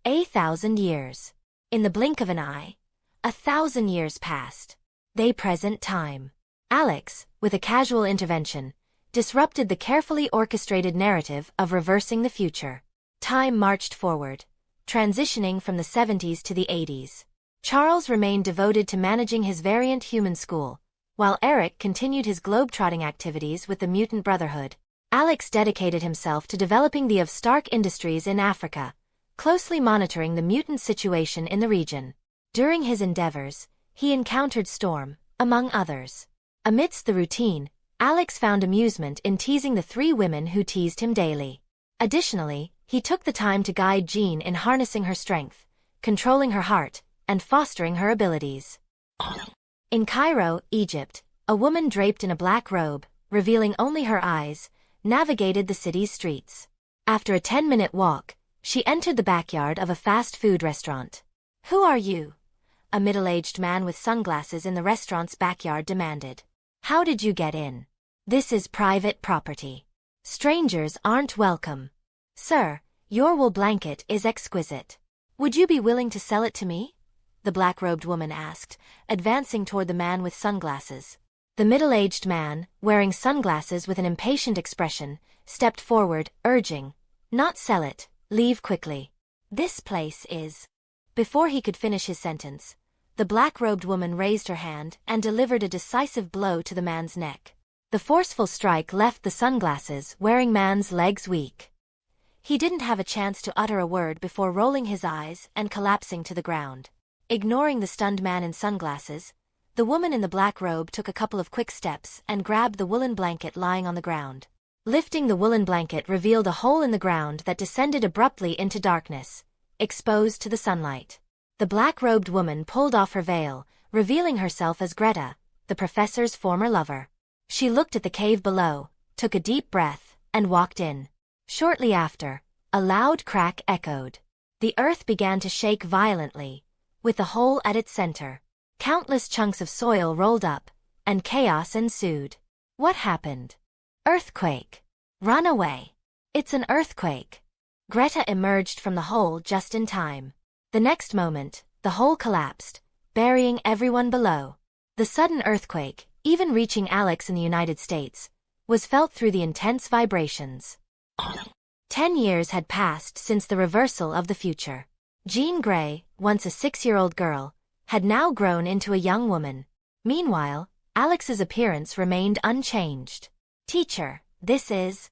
1,000 years. In the blink of an eye, 1,000 years passed. They present time. Alex, with a casual intervention, disrupted the carefully orchestrated narrative of reversing the future. Time marched forward, transitioning from the 70s to the 80s. Charles remained devoted to managing his variant human school, while Eric continued his globetrotting activities with the Mutant Brotherhood. Alex dedicated himself to developing the of Stark Industries in Africa, closely monitoring the mutant situation in the region. During his endeavors, he encountered Storm, among others. Amidst the routine, Alex found amusement in teasing the 3 women who teased him daily. Additionally, he took the time to guide Jean in harnessing her strength, controlling her heart, and fostering her abilities. In Cairo, Egypt, a woman draped in a black robe, revealing only her eyes, navigated the city's streets. After a 10-minute walk, she entered the backyard of a fast food restaurant. "Who are you?" a middle-aged man with sunglasses in the restaurant's backyard demanded. "How did you get in? This is private property. Strangers aren't welcome." "Sir, your wool blanket is exquisite. Would you be willing to sell it to me?" the black-robed woman asked, advancing toward the man with sunglasses. The middle-aged man, wearing sunglasses with an impatient expression, stepped forward, urging, "Not sell it, leave quickly. This place is..." Before he could finish his sentence, the black-robed woman raised her hand and delivered a decisive blow to the man's neck. The forceful strike left the sunglasses-wearing man's legs weak. He didn't have a chance to utter a word before rolling his eyes and collapsing to the ground. Ignoring the stunned man in sunglasses, the woman in the black robe took a couple of quick steps and grabbed the woolen blanket lying on the ground. Lifting the woolen blanket revealed a hole in the ground that descended abruptly into darkness, exposed to the sunlight. The black-robed woman pulled off her veil, revealing herself as Greta, the professor's former lover. She looked at the cave below, took a deep breath, and walked in. Shortly after, a loud crack echoed. The earth began to shake violently, with the hole at its center. Countless chunks of soil rolled up, and chaos ensued. What happened? Earthquake. Run away. It's an earthquake. Greta emerged from the hole just in time. The next moment, the hole collapsed, burying everyone below. The sudden earthquake, even reaching Alex in the United States, was felt through the intense vibrations. 10 years had passed since the reversal of the future. Jean Grey, once a 6-year-old girl, had now grown into a young woman. Meanwhile, Alex's appearance remained unchanged. "Teacher, this is..."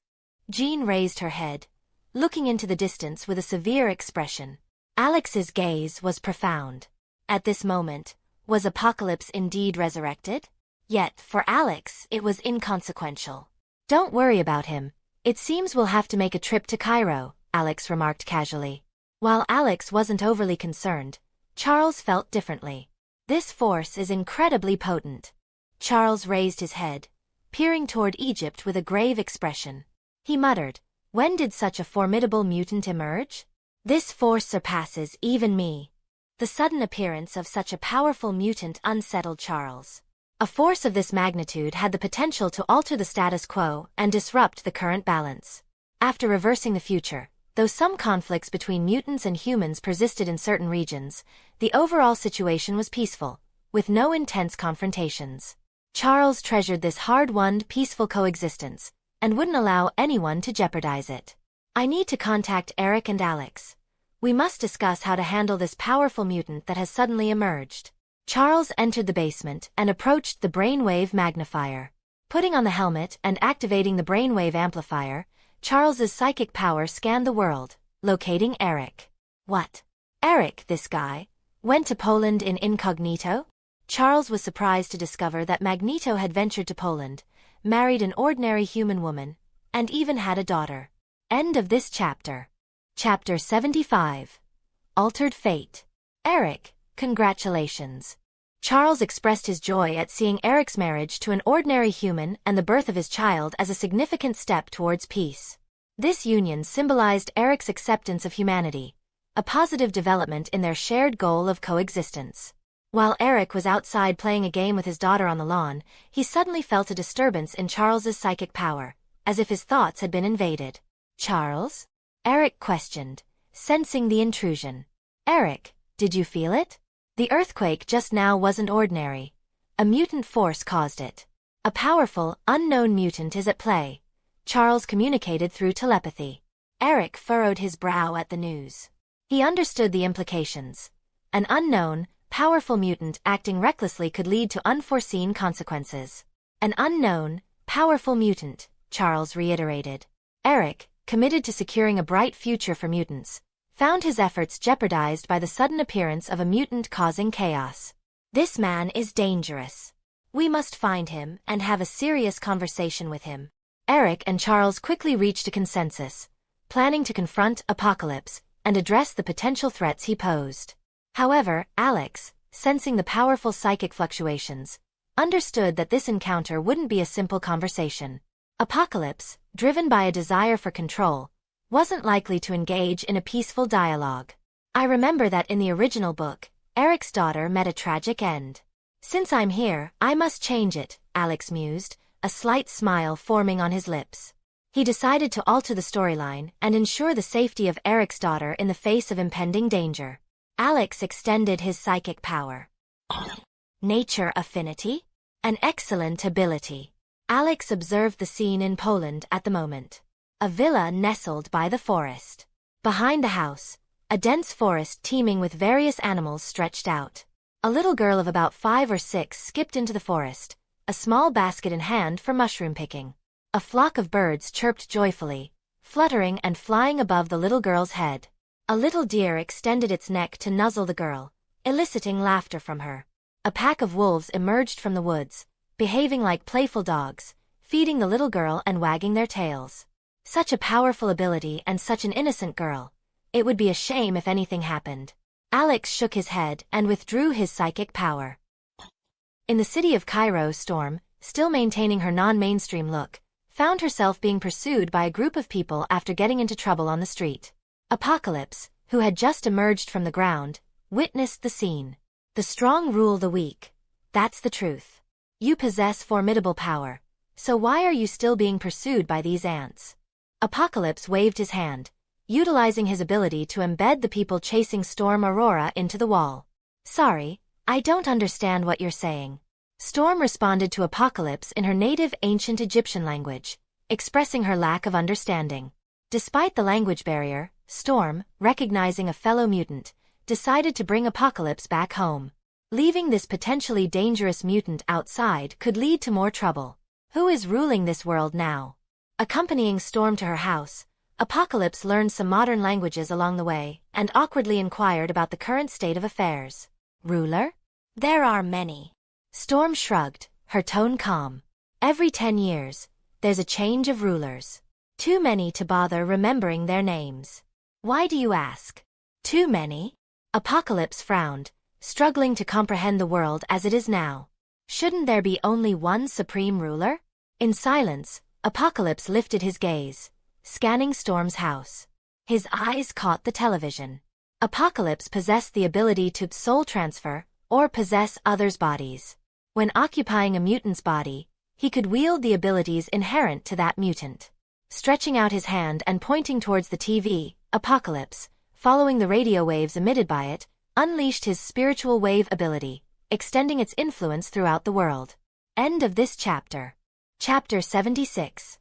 Jean raised her head, looking into the distance with a severe expression. Alex's gaze was profound. At this moment, was Apocalypse indeed resurrected? Yet, for Alex, it was inconsequential. "Don't worry about him. It seems we'll have to make a trip to Cairo," Alex remarked casually. While Alex wasn't overly concerned, Charles felt differently. "This force is incredibly potent." Charles raised his head, peering toward Egypt with a grave expression. He muttered, "When did such a formidable mutant emerge? This force surpasses even me." The sudden appearance of such a powerful mutant unsettled Charles. A force of this magnitude had the potential to alter the status quo and disrupt the current balance. After reversing the future, though some conflicts between mutants and humans persisted in certain regions, the overall situation was peaceful, with no intense confrontations. Charles treasured this hard-won, peaceful coexistence, and wouldn't allow anyone to jeopardize it. "I need to contact Eric and Alex. We must discuss how to handle this powerful mutant that has suddenly emerged." Charles entered the basement and approached the brainwave magnifier. Putting on the helmet and activating the brainwave amplifier, Charles's psychic power scanned the world, locating Eric. "What? Eric, this guy, went to Poland in incognito?" Charles was surprised to discover that Magneto had ventured to Poland, married an ordinary human woman, and even had a daughter. End of this chapter. Chapter 75. Altered Fate. "Eric, congratulations." Charles expressed his joy at seeing Eric's marriage to an ordinary human and the birth of his child as a significant step towards peace. This union symbolized Eric's acceptance of humanity, a positive development in their shared goal of coexistence. While Eric was outside playing a game with his daughter on the lawn, he suddenly felt a disturbance in Charles's psychic power, as if his thoughts had been invaded. "Charles?" Eric questioned, sensing the intrusion. "Eric, did you feel it? The earthquake just now wasn't ordinary. A mutant force caused it. A powerful, unknown mutant is at play," Charles communicated through telepathy. Eric furrowed his brow at the news. He understood the implications. An unknown, powerful mutant acting recklessly could lead to unforeseen consequences. An unknown, powerful mutant, Charles reiterated. Eric, committed to securing a bright future for mutants, found his efforts jeopardized by the sudden appearance of a mutant causing chaos. "This man is dangerous. We must find him and have a serious conversation with him." Eric and Charles quickly reached a consensus, planning to confront Apocalypse and address the potential threats he posed. However, Alex, sensing the powerful psychic fluctuations, understood that this encounter wouldn't be a simple conversation. Apocalypse, driven by a desire for control, wasn't likely to engage in a peaceful dialogue. "I remember that in the original book, Eric's daughter met a tragic end. Since I'm here, I must change it," Alex mused, a slight smile forming on his lips. He decided to alter the storyline and ensure the safety of Eric's daughter in the face of impending danger. Alex extended his psychic power. Nature affinity? An excellent ability. Alex observed the scene in Poland at the moment. A villa nestled by the forest. Behind the house, a dense forest teeming with various animals stretched out. A little girl of about 5 or 6 skipped into the forest, a small basket in hand for mushroom picking. A flock of birds chirped joyfully, fluttering and flying above the little girl's head. A little deer extended its neck to nuzzle the girl, eliciting laughter from her. A pack of wolves emerged from the woods, behaving like playful dogs, feeding the little girl and wagging their tails. Such a powerful ability and such an innocent girl. It would be a shame if anything happened. Alex shook his head and withdrew his psychic power. In the city of Cairo, Storm, still maintaining her non-mainstream look, found herself being pursued by a group of people after getting into trouble on the street. Apocalypse, who had just emerged from the ground, witnessed the scene. "The strong rule the weak. That's the truth. You possess formidable power, so why are you still being pursued by these ants?" Apocalypse waved his hand, utilizing his ability to embed the people chasing Storm Aurora into the wall. "Sorry, I don't understand what you're saying." Storm responded to Apocalypse in her native ancient Egyptian language, expressing her lack of understanding. Despite the language barrier, Storm, recognizing a fellow mutant, decided to bring Apocalypse back home. Leaving this potentially dangerous mutant outside could lead to more trouble. Who is ruling this world now? Accompanying Storm to her house, Apocalypse learned some modern languages along the way and awkwardly inquired about the current state of affairs. "Ruler? There are many." Storm shrugged, her tone calm. "Every 10 years, there's a change of rulers. Too many to bother remembering their names." "Why do you ask?" "Too many?" Apocalypse frowned, struggling to comprehend the world as it is now. "Shouldn't there be only one supreme ruler?" In silence, Apocalypse lifted his gaze, scanning Storm's house. His eyes caught the television. Apocalypse possessed the ability to soul transfer, or possess others' bodies. When occupying a mutant's body, he could wield the abilities inherent to that mutant. Stretching out his hand and pointing towards the TV, Apocalypse, following the radio waves emitted by it, unleashed his spiritual wave ability, extending its influence throughout the world. End of this chapter. Chapter 76.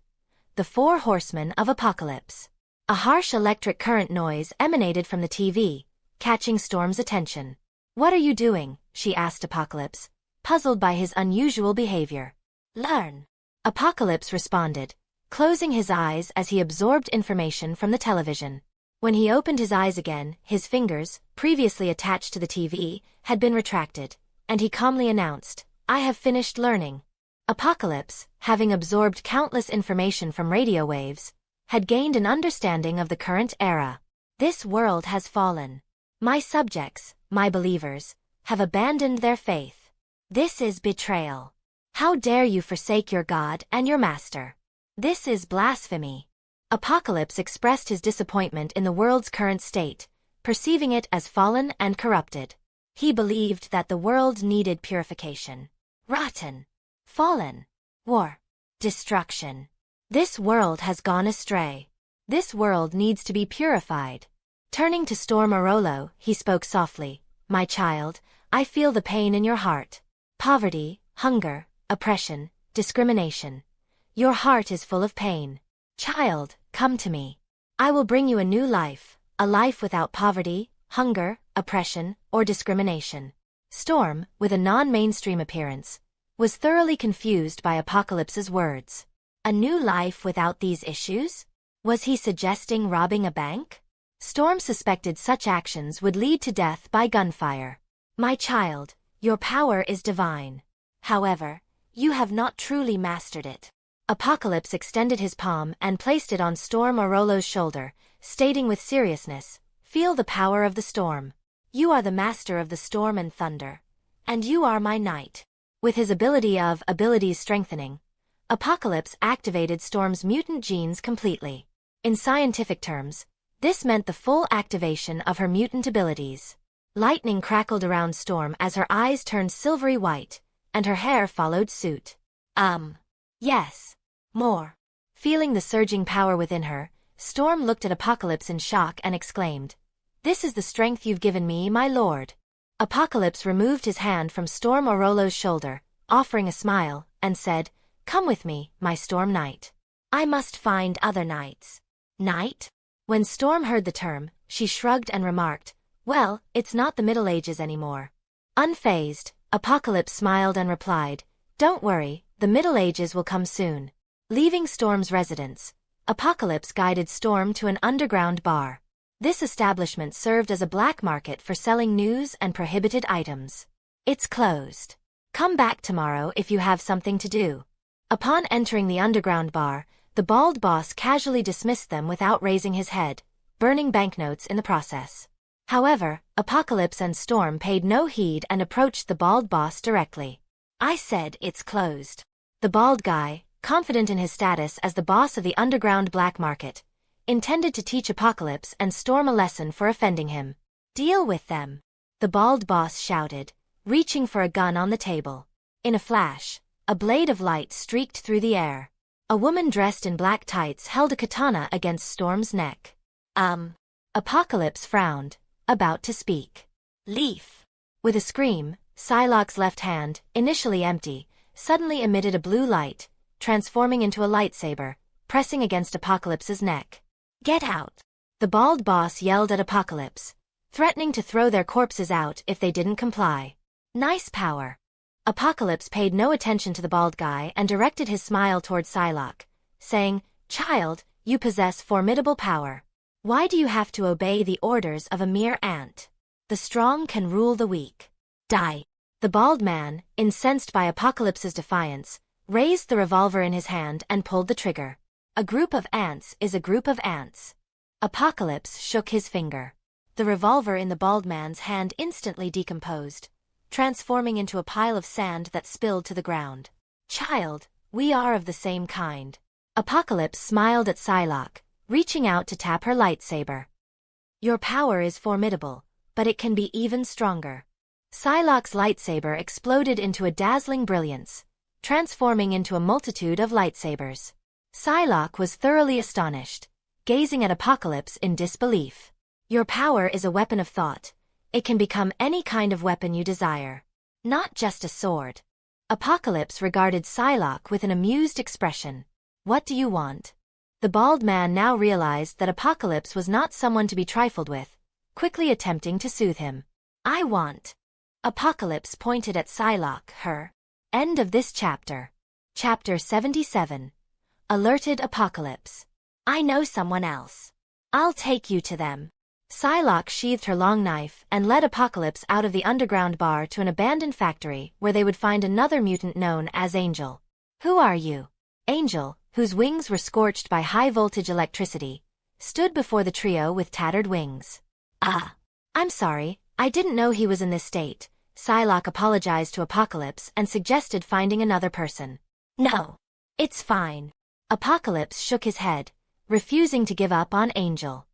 The Four Horsemen of Apocalypse. A harsh electric current noise emanated from the TV, catching Storm's attention. "What are you doing?" she asked Apocalypse, puzzled by his unusual behavior. "Learn." Apocalypse responded, closing his eyes as he absorbed information from the television. When he opened his eyes again, his fingers, previously attached to the TV, had been retracted, and he calmly announced, "I have finished learning." Apocalypse, having absorbed countless information from radio waves, had gained an understanding of the current era. "This world has fallen. My subjects, my believers, have abandoned their faith. This is betrayal. How dare you forsake your God and your master? This is blasphemy. Apocalypse expressed his disappointment in the world's current state, perceiving it as fallen and corrupted. He believed that the world needed purification. Rotten. Fallen. War. Destruction. This world has gone astray. This world needs to be purified. Turning to Storm Orolo, he spoke softly. My child, I feel the pain in your heart. Poverty, hunger, oppression, discrimination. Your heart is full of pain. Child, come to me. I will bring you a new life, a life without poverty, hunger, oppression, or discrimination. Storm, with a non-mainstream appearance, was thoroughly confused by Apocalypse's words. A new life without these issues? Was he suggesting robbing a bank? Storm suspected such actions would lead to death by gunfire. My child, your power is divine. However, you have not truly mastered it. Apocalypse extended his palm and placed it on Storm Orolo's shoulder, stating with seriousness, Feel the power of the storm. You are the master of the storm and thunder. And you are my knight. With his abilities strengthening, Apocalypse activated Storm's mutant genes completely. In scientific terms, this meant the full activation of her mutant abilities. Lightning crackled around Storm as her eyes turned silvery white, and her hair followed suit. Yes. More. Feeling the surging power within her, Storm looked at Apocalypse in shock and exclaimed, This is the strength you've given me, my lord. Apocalypse removed his hand from Storm Orolo's shoulder, offering a smile, and said, Come with me, my Storm Knight. I must find other knights. Knight? When Storm heard the term, she shrugged and remarked, Well, it's not the Middle Ages anymore. Unfazed, Apocalypse smiled and replied, Don't worry, the Middle Ages will come soon. Leaving Storm's residence, Apocalypse guided Storm to an underground bar. This establishment served as a black market for selling news and prohibited items. It's closed. Come back tomorrow if you have something to do. Upon entering the underground bar, the bald boss casually dismissed them without raising his head, burning banknotes in the process. However, Apocalypse and Storm paid no heed and approached the bald boss directly. I said it's closed. The bald guy, confident in his status as the boss of the underground black market, intended to teach Apocalypse and Storm a lesson for offending him. Deal with them. The bald boss shouted, reaching for a gun on the table. In a flash, a blade of light streaked through the air. A woman dressed in black tights held a katana against Storm's neck. Apocalypse frowned, about to speak. Leaf. With a scream, Psylocke's left hand, initially empty, suddenly emitted a blue light, transforming into a lightsaber, pressing against Apocalypse's neck. Get out! The bald boss yelled at Apocalypse, threatening to throw their corpses out if they didn't comply. Nice power. Apocalypse paid no attention to the bald guy and directed his smile toward Psylocke, saying, Child, you possess formidable power. Why do you have to obey the orders of a mere ant? The strong can rule the weak. Die. The bald man, incensed by Apocalypse's defiance, raised the revolver in his hand and pulled the trigger. A group of ants is a group of ants. Apocalypse shook his finger. The revolver in the bald man's hand instantly decomposed, transforming into a pile of sand that spilled to the ground. Child, we are of the same kind. Apocalypse smiled at Psylocke, reaching out to tap her lightsaber. Your power is formidable, but it can be even stronger. Psylocke's lightsaber exploded into a dazzling brilliance, transforming into a multitude of lightsabers. Psylocke was thoroughly astonished, gazing at Apocalypse in disbelief. Your power is a weapon of thought. It can become any kind of weapon you desire. Not just a sword. Apocalypse regarded Psylocke with an amused expression. What do you want? The bald man now realized that Apocalypse was not someone to be trifled with, quickly attempting to soothe him. I want. Apocalypse pointed at Psylocke, her. End of this chapter. Chapter 77. Alerted Apocalypse. I know someone else. I'll take you to them. Psylocke sheathed her long knife and led Apocalypse out of the underground bar to an abandoned factory where they would find another mutant known as Angel. Who are you? Angel, whose wings were scorched by high-voltage electricity, stood before the trio with tattered wings. I'm sorry, I didn't know he was in this state. Psylocke apologized to Apocalypse and suggested finding another person. No. It's fine. Apocalypse shook his head, refusing to give up on Angel.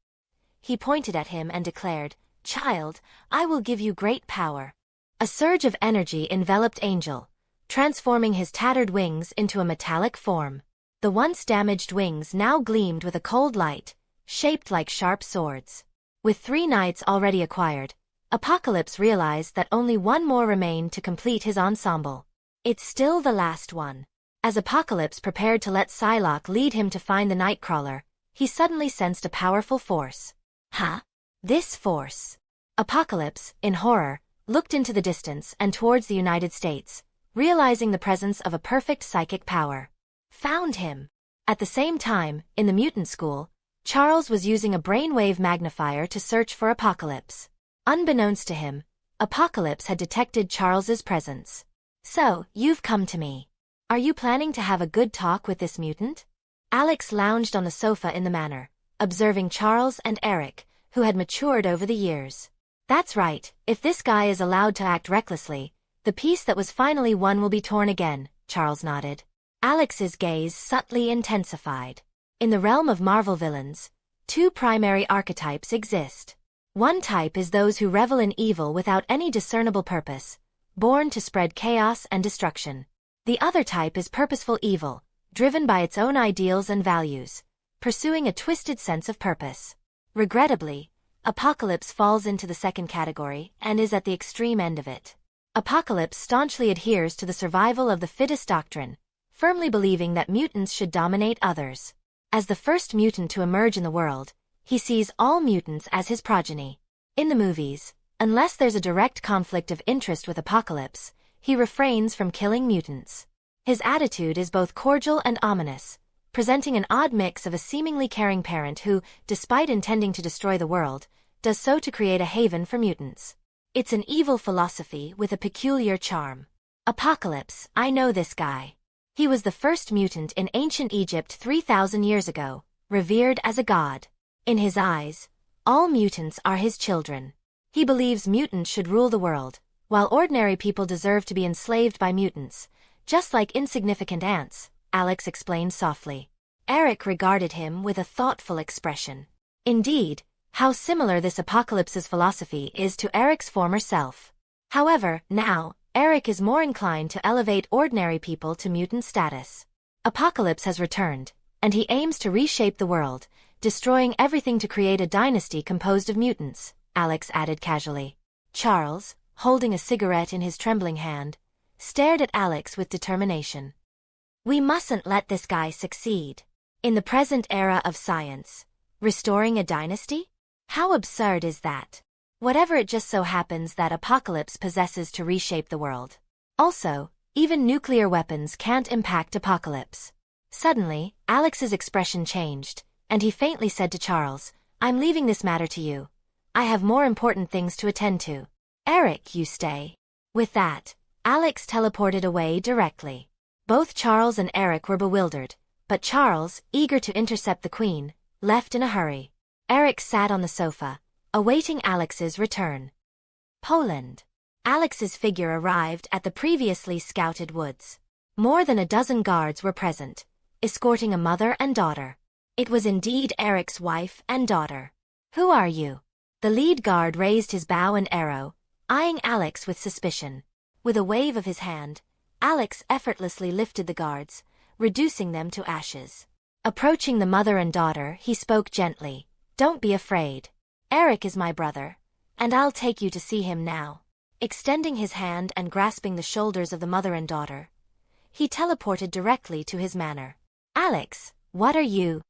He pointed at him and declared, "Child, I will give you great power." A surge of energy enveloped Angel, transforming his tattered wings into a metallic form. The once damaged wings now gleamed with a cold light, shaped like sharp swords. With 3 knights already acquired, Apocalypse realized that only one more remained to complete his ensemble. It's still the last one. As Apocalypse prepared to let Psylocke lead him to find the Nightcrawler, he suddenly sensed a powerful force. Huh? This force? Apocalypse, in horror, looked into the distance and towards the United States, realizing the presence of a perfect psychic power. Found him. At the same time, in the mutant school, Charles was using a brainwave magnifier to search for Apocalypse. Unbeknownst to him, Apocalypse had detected Charles's presence. "So, you've come to me. Are you planning to have a good talk with this mutant?" Alex lounged on the sofa in the Manor, observing Charles and Eric, who had matured over the years. "That's right, if this guy is allowed to act recklessly, the peace that was finally won will be torn again," Charles nodded. Alex's gaze subtly intensified. In the realm of Marvel villains, 2 primary archetypes exist. One type is those who revel in evil without any discernible purpose, born to spread chaos and destruction. The other type is purposeful evil, driven by its own ideals and values, pursuing a twisted sense of purpose. Regrettably, Apocalypse falls into the second category and is at the extreme end of it. Apocalypse staunchly adheres to the survival of the fittest doctrine, firmly believing that mutants should dominate others. As the first mutant to emerge in the world, he sees all mutants as his progeny. In the movies, unless there's a direct conflict of interest with Apocalypse, he refrains from killing mutants. His attitude is both cordial and ominous, presenting an odd mix of a seemingly caring parent who, despite intending to destroy the world, does so to create a haven for mutants. It's an evil philosophy with a peculiar charm. "Apocalypse, I know this guy. He was the first mutant in ancient Egypt 3,000 years ago, revered as a god. In his eyes, all mutants are his children. He believes mutants should rule the world, while ordinary people deserve to be enslaved by mutants, just like insignificant ants," Alex explained softly. Eric regarded him with a thoughtful expression. Indeed, how similar this Apocalypse's philosophy is to Eric's former self. However, now, Eric is more inclined to elevate ordinary people to mutant status. Apocalypse has returned, and he aims to reshape the world, destroying everything to create a dynasty composed of mutants, Alex added casually. Charles, holding a cigarette in his trembling hand, stared at Alex with determination. "We mustn't let this guy succeed. In the present era of science, restoring a dynasty? How absurd is that? Whatever, it just so happens that Apocalypse possesses to reshape the world. Also, even nuclear weapons can't impact Apocalypse." Suddenly, Alex's expression changed, and he faintly said to Charles, "I'm leaving this matter to you. I have more important things to attend to. Eric, you stay." With that, Alex teleported away directly. Both Charles and Eric were bewildered, but Charles, eager to intercept the Queen, left in a hurry. Eric sat on the sofa, awaiting Alex's return. Poland. Alex's figure arrived at the previously scouted woods. More than a dozen guards were present, escorting a mother and daughter. It was indeed Eric's wife and daughter. "Who are you?" The lead guard raised his bow and arrow, eyeing Alex with suspicion. With a wave of his hand, Alex effortlessly lifted the guards, reducing them to ashes. Approaching the mother and daughter, he spoke gently, "Don't be afraid. Eric is my brother, and I'll take you to see him now." Extending his hand and grasping the shoulders of the mother and daughter, he teleported directly to his manor. "Alex, what are you?"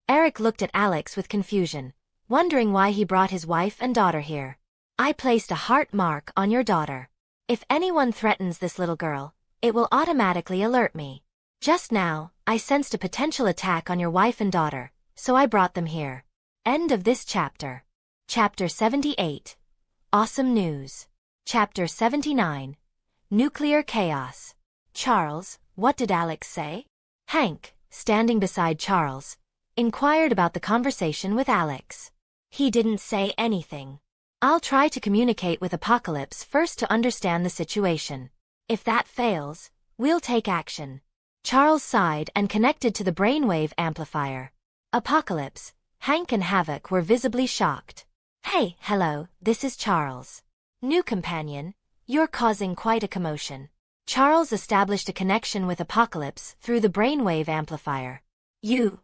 Eric looked at Alex with confusion, wondering why he brought his wife and daughter here. "I placed a heart mark on your daughter. If anyone threatens this little girl, it will automatically alert me. Just now, I sensed a potential attack on your wife and daughter, so I brought them here." End of this chapter. Chapter 78. Awesome news. Chapter 79. Nuclear chaos. "Charles, what did Alex say?" Hank, standing beside Charles, inquired about the conversation with Alex. "He didn't say anything. I'll try to communicate with Apocalypse first to understand the situation. If that fails, we'll take action." Charles sighed and connected to the brainwave amplifier. Apocalypse, Hank and Havoc were visibly shocked. Hey, hello, this is Charles. New companion, you're causing quite a commotion. Charles established a connection with Apocalypse through the brainwave amplifier. You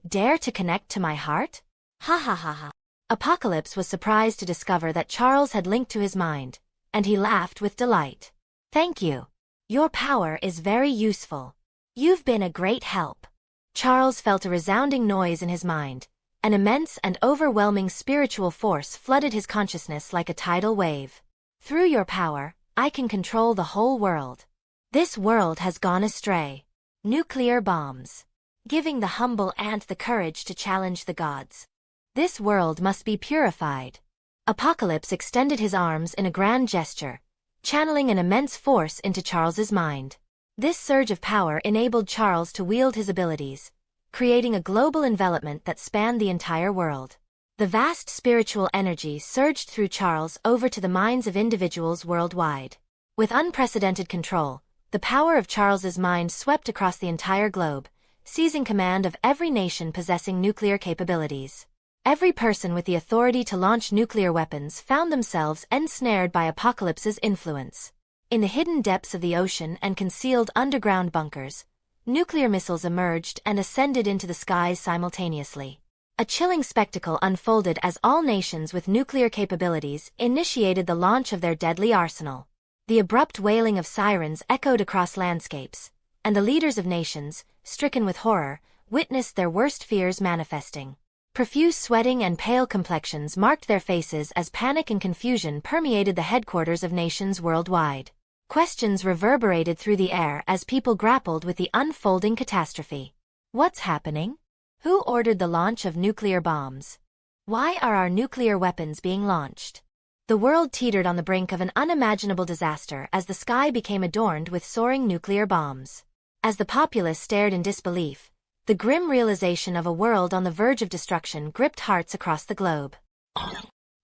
dare to connect to my heart? Ha ha ha ha. Apocalypse was surprised to discover that Charles had linked to his mind, and he laughed with delight. Thank you. Your power is very useful. You've been a great help. Charles felt a resounding noise in his mind. An immense and overwhelming spiritual force flooded his consciousness like a tidal wave. Through your power, I can control the whole world. This world has gone astray. Nuclear bombs. Giving the humble ant the courage to challenge the gods. This world must be purified. Apocalypse extended his arms in a grand gesture, channeling an immense force into Charles's mind. This surge of power enabled Charles to wield his abilities, creating a global envelopment that spanned the entire world. The vast spiritual energy surged through Charles over to the minds of individuals worldwide. With unprecedented control, the power of Charles's mind swept across the entire globe, seizing command of every nation possessing nuclear capabilities. Every person with the authority to launch nuclear weapons found themselves ensnared by Apocalypse's influence. In the hidden depths of the ocean and concealed underground bunkers, nuclear missiles emerged and ascended into the skies simultaneously. A chilling spectacle unfolded as all nations with nuclear capabilities initiated the launch of their deadly arsenal. The abrupt wailing of sirens echoed across landscapes, and the leaders of nations, stricken with horror, witnessed their worst fears manifesting. Profuse sweating and pale complexions marked their faces as panic and confusion permeated the headquarters of nations worldwide. Questions reverberated through the air as people grappled with the unfolding catastrophe. What's happening? Who ordered the launch of nuclear bombs? Why are our nuclear weapons being launched? The world teetered on the brink of an unimaginable disaster as the sky became adorned with soaring nuclear bombs. As the populace stared in disbelief, the grim realization of a world on the verge of destruction gripped hearts across the globe.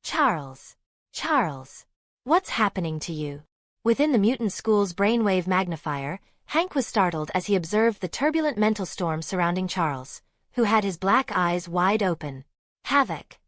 Charles. Charles. What's happening to you? Within the mutant school's brainwave magnifier, Hank was startled as he observed the turbulent mental storm surrounding Charles, who had his black eyes wide open. Havoc.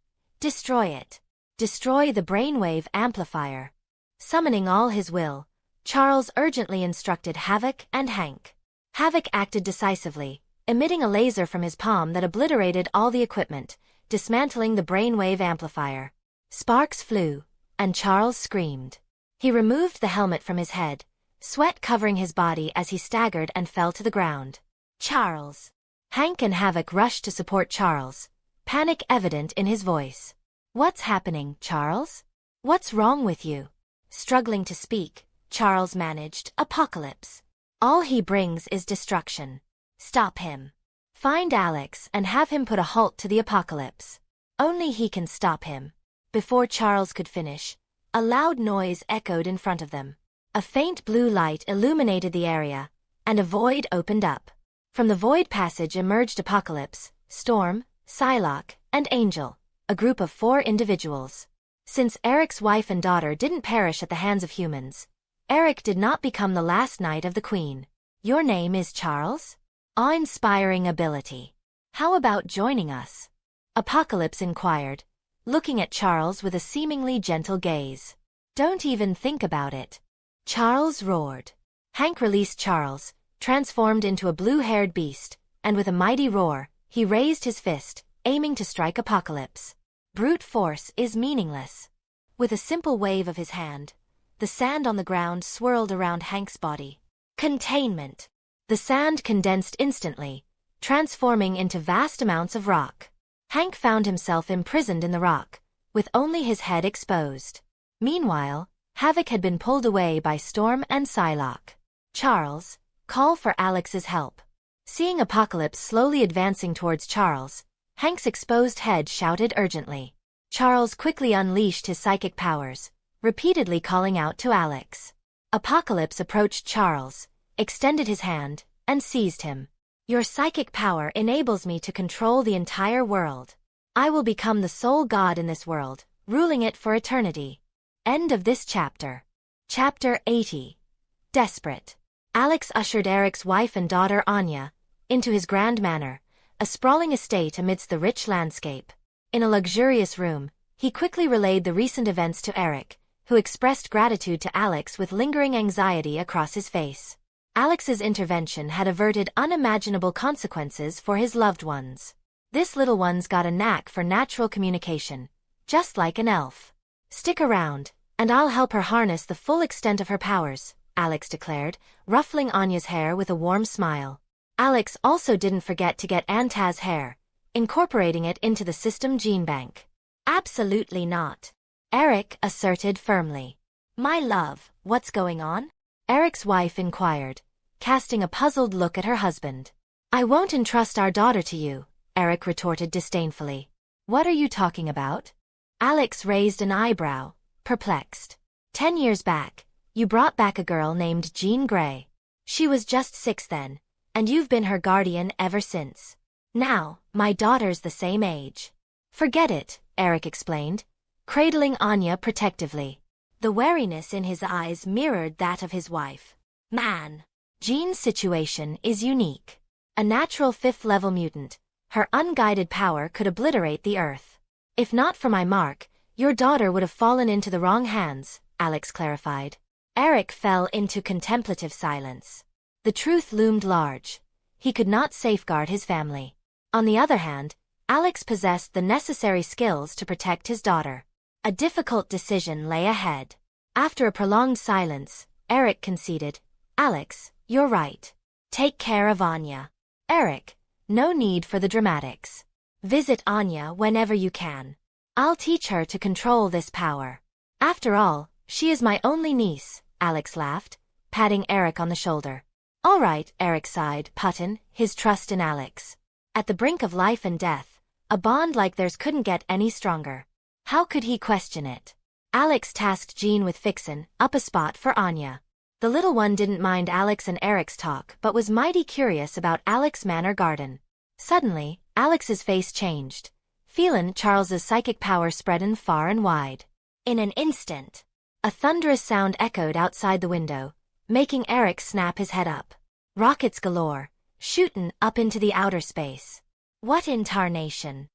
Destroy it. Destroy the brainwave amplifier. Summoning all his will, Charles urgently instructed Havoc and Hank. Havoc acted decisively, emitting a laser from his palm that obliterated all the equipment, dismantling the brainwave amplifier. Sparks flew, and Charles screamed. He removed the helmet from his head, sweat covering his body as he staggered and fell to the ground. Charles. Hank and Havoc rushed to support Charles, panic evident in his voice. What's happening, Charles? What's wrong with you? Struggling to speak, Charles managed, Apocalypse. All he brings is destruction. Stop him. Find Alex and have him put a halt to the apocalypse. Only he can stop him. Before Charles could finish, a loud noise echoed in front of them. A faint blue light illuminated the area, and a void opened up. From the void passage emerged Apocalypse, Storm, Psylocke, and Angel, a group of 4 individuals. Since Eric's wife and daughter didn't perish at the hands of humans, Eric did not become the last knight of the Queen. Your name is Charles? Awe-inspiring ability. How about joining us? Apocalypse inquired, looking at Charles with a seemingly gentle gaze. Don't even think about it. Charles roared. Hank released Charles, transformed into a blue-haired beast, and with a mighty roar, he raised his fist, aiming to strike Apocalypse. Brute force is meaningless. With a simple wave of his hand, the sand on the ground swirled around Hank's body. Containment. The sand condensed instantly, transforming into vast amounts of rock. Hank found himself imprisoned in the rock, with only his head exposed. Meanwhile, Havoc had been pulled away by Storm and Psylocke. Charles, call for Alex's help. Seeing Apocalypse slowly advancing towards Charles, Hank's exposed head shouted urgently. Charles quickly unleashed his psychic powers, repeatedly calling out to Alex. Apocalypse approached Charles, extended his hand, and seized him. Your psychic power enables me to control the entire world. I will become the sole god in this world, ruling it for eternity. End of this chapter. Chapter 80. Desperate. Alex ushered Eric's wife and daughter Anya into his grand manor, a sprawling estate amidst the rich landscape. In a luxurious room, he quickly relayed the recent events to Eric, who expressed gratitude to Alex with lingering anxiety across his face. Alex's intervention had averted unimaginable consequences for his loved ones. This little one's got a knack for natural communication, just like an elf. Stick around, and I'll help her harness the full extent of her powers, Alex declared, ruffling Anya's hair with a warm smile. Alex also didn't forget to get Antaz's hair, incorporating it into the system gene bank. Absolutely not, Eric asserted firmly. My love, what's going on? Eric's wife inquired, casting a puzzled look at her husband. I won't entrust our daughter to you, Eric retorted disdainfully. What are you talking about? Alex raised an eyebrow, perplexed. 10 years back, you brought back a girl named Jean Grey. She was just 6 then, and you've been her guardian ever since. Now, my daughter's the same age. Forget it, Eric explained, cradling Anya protectively. The wariness in his eyes mirrored that of his wife. Man, Jean's situation is unique. A natural 5th-level mutant, her unguided power could obliterate the Earth. If not for my mark, your daughter would have fallen into the wrong hands, Alex clarified. Eric fell into contemplative silence. The truth loomed large. He could not safeguard his family. On the other hand, Alex possessed the necessary skills to protect his daughter. A difficult decision lay ahead. After a prolonged silence, Eric conceded, Alex, you're right. Take care of Anya. Eric, no need for the dramatics. Visit Anya whenever you can. I'll teach her to control this power. After all, she is my only niece, Alex laughed, patting Eric on the shoulder. All right, Eric sighed, putting his trust in Alex. At the brink of life and death, a bond like theirs couldn't get any stronger. How could he question it? Alex tasked Jean with fixin' up a spot for Anya. The little one didn't mind Alex and Eric's talk but was mighty curious about Alex's manor garden. Suddenly, Alex's face changed. Feelin' Charles's psychic power spreadin' far and wide. In an instant, a thunderous sound echoed outside the window, making Eric snap his head up. Rockets galore, shootin' up into the outer space. What in tarnation?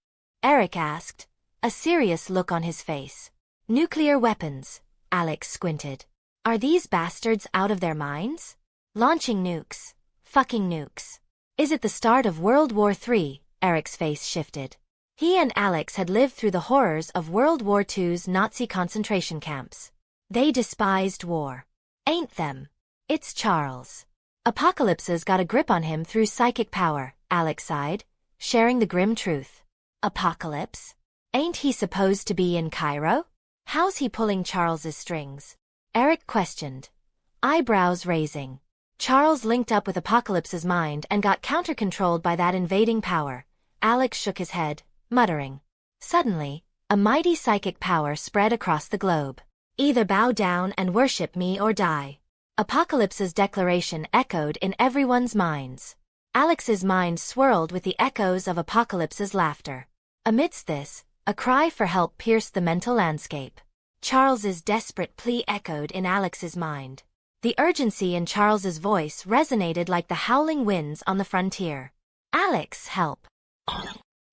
Eric asked, a serious look on his face. Nuclear weapons, Alex squinted. Are these bastards out of their minds? Launching nukes. Fucking nukes. Is it the start of World War III? Eric's face shifted. He and Alex had lived through the horrors of World War II's Nazi concentration camps. They despised war. Ain't them? It's Charles. Apocalypse's got a grip on him through psychic power, Alex sighed, sharing the grim truth. Apocalypse? Ain't he supposed to be in Cairo? How's he pulling Charles's strings? Eric questioned, eyebrows raising. Charles linked up with Apocalypse's mind and got counter-controlled by that invading power. Alex shook his head, muttering. Suddenly, a mighty psychic power spread across the globe. Either bow down and worship me or die. Apocalypse's declaration echoed in everyone's minds. Alex's mind swirled with the echoes of Apocalypse's laughter. Amidst this, a cry for help pierced the mental landscape. Charles's desperate plea echoed in Alex's mind. The urgency in Charles's voice resonated like the howling winds on the frontier. Alex, help.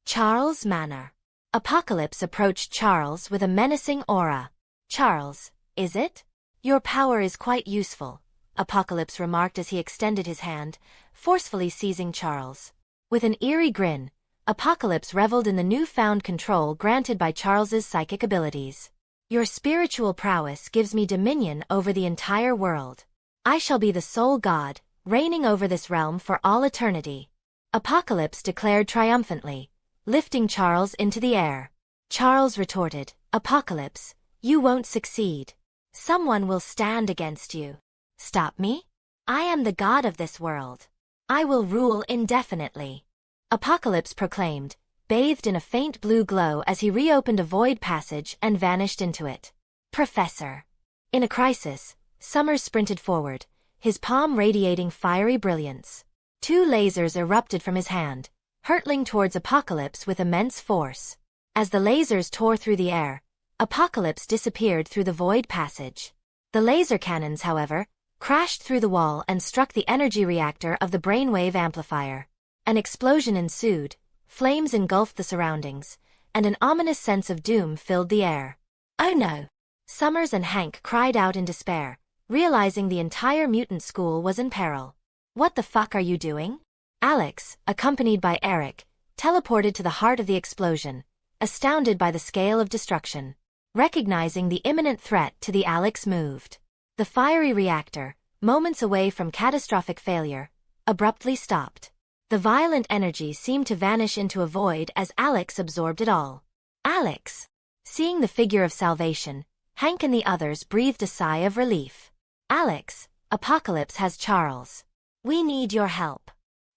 Charles' Manor. Apocalypse approached Charles with a menacing aura. Charles, is it? Your power is quite useful, Apocalypse remarked as he extended his hand, forcefully seizing Charles. With an eerie grin, Apocalypse reveled in the newfound control granted by Charles's psychic abilities. Your spiritual prowess gives me dominion over the entire world. I shall be the sole god, reigning over this realm for all eternity. Apocalypse declared triumphantly, lifting Charles into the air. Charles retorted, Apocalypse, you won't succeed. Someone will stand against you. Stop me? I am the god of this world. I will rule indefinitely. Apocalypse proclaimed, bathed in a faint blue glow as he reopened a void passage and vanished into it. Professor. In a crisis, Summers sprinted forward, his palm radiating fiery brilliance. 2 lasers erupted from his hand, hurtling towards Apocalypse with immense force. As the lasers tore through the air, Apocalypse disappeared through the void passage. The laser cannons, however, crashed through the wall and struck the energy reactor of the brainwave amplifier. An explosion ensued, flames engulfed the surroundings, and an ominous sense of doom filled the air. Oh no! Summers and Hank cried out in despair, realizing the entire mutant school was in peril. What the fuck are you doing? Alex, accompanied by Eric, teleported to the heart of the explosion, astounded by the scale of destruction. Recognizing the imminent threat to the Alex moved. The fiery reactor, moments away from catastrophic failure, abruptly stopped. The violent energy seemed to vanish into a void as Alex absorbed it all. Alex! Seeing the figure of salvation, Hank and the others breathed a sigh of relief. Alex, Apocalypse has Charles. We need your help.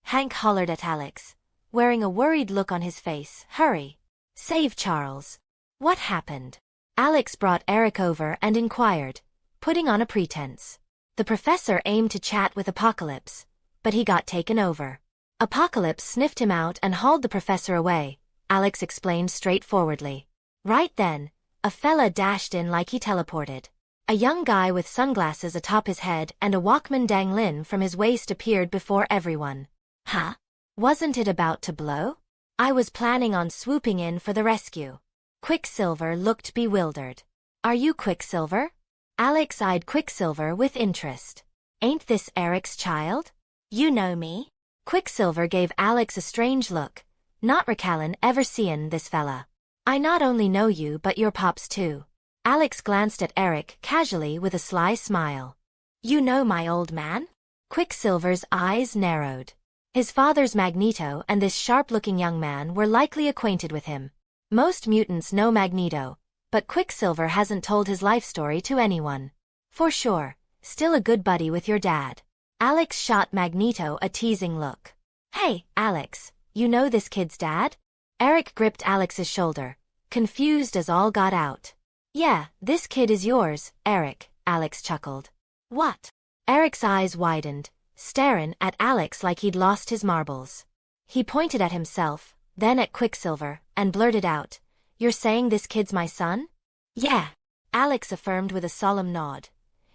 Hank hollered at Alex, wearing a worried look on his face. Hurry! Save Charles. What happened? Alex brought Eric over and inquired, putting on a pretense. The professor aimed to chat with Apocalypse, but he got taken over. Apocalypse sniffed him out and hauled the professor away, Alex explained straightforwardly. Right then, a fella dashed in like he teleported. A young guy with sunglasses atop his head and a Walkman dangling from his waist appeared before everyone. Huh? Wasn't it about to blow? I was planning on swooping in for the rescue. Quicksilver looked bewildered. Are you Quicksilver? Alex eyed Quicksilver with interest. Ain't this Eric's child? You know me? Quicksilver gave Alex a strange look. Not recalling ever seein' this fella. I not only know you but your pops too. Alex glanced at Eric casually with a sly smile. You know my old man? Quicksilver's eyes narrowed. His father's Magneto and this sharp-looking young man were likely acquainted with him. Most mutants know Magneto, but Quicksilver hasn't told his life story to anyone. For sure, still a good buddy with your dad. Alex shot Magneto a teasing look. Hey, Alex, you know this kid's dad? Eric gripped Alex's shoulder, confused as all got out. Yeah, this kid is yours, Eric, Alex chuckled. What? Eric's eyes widened, staring at Alex like he'd lost his marbles. He pointed at himself, then at Quicksilver, and blurted out, You're saying this kid's my son? Yeah, Alex affirmed with a solemn nod,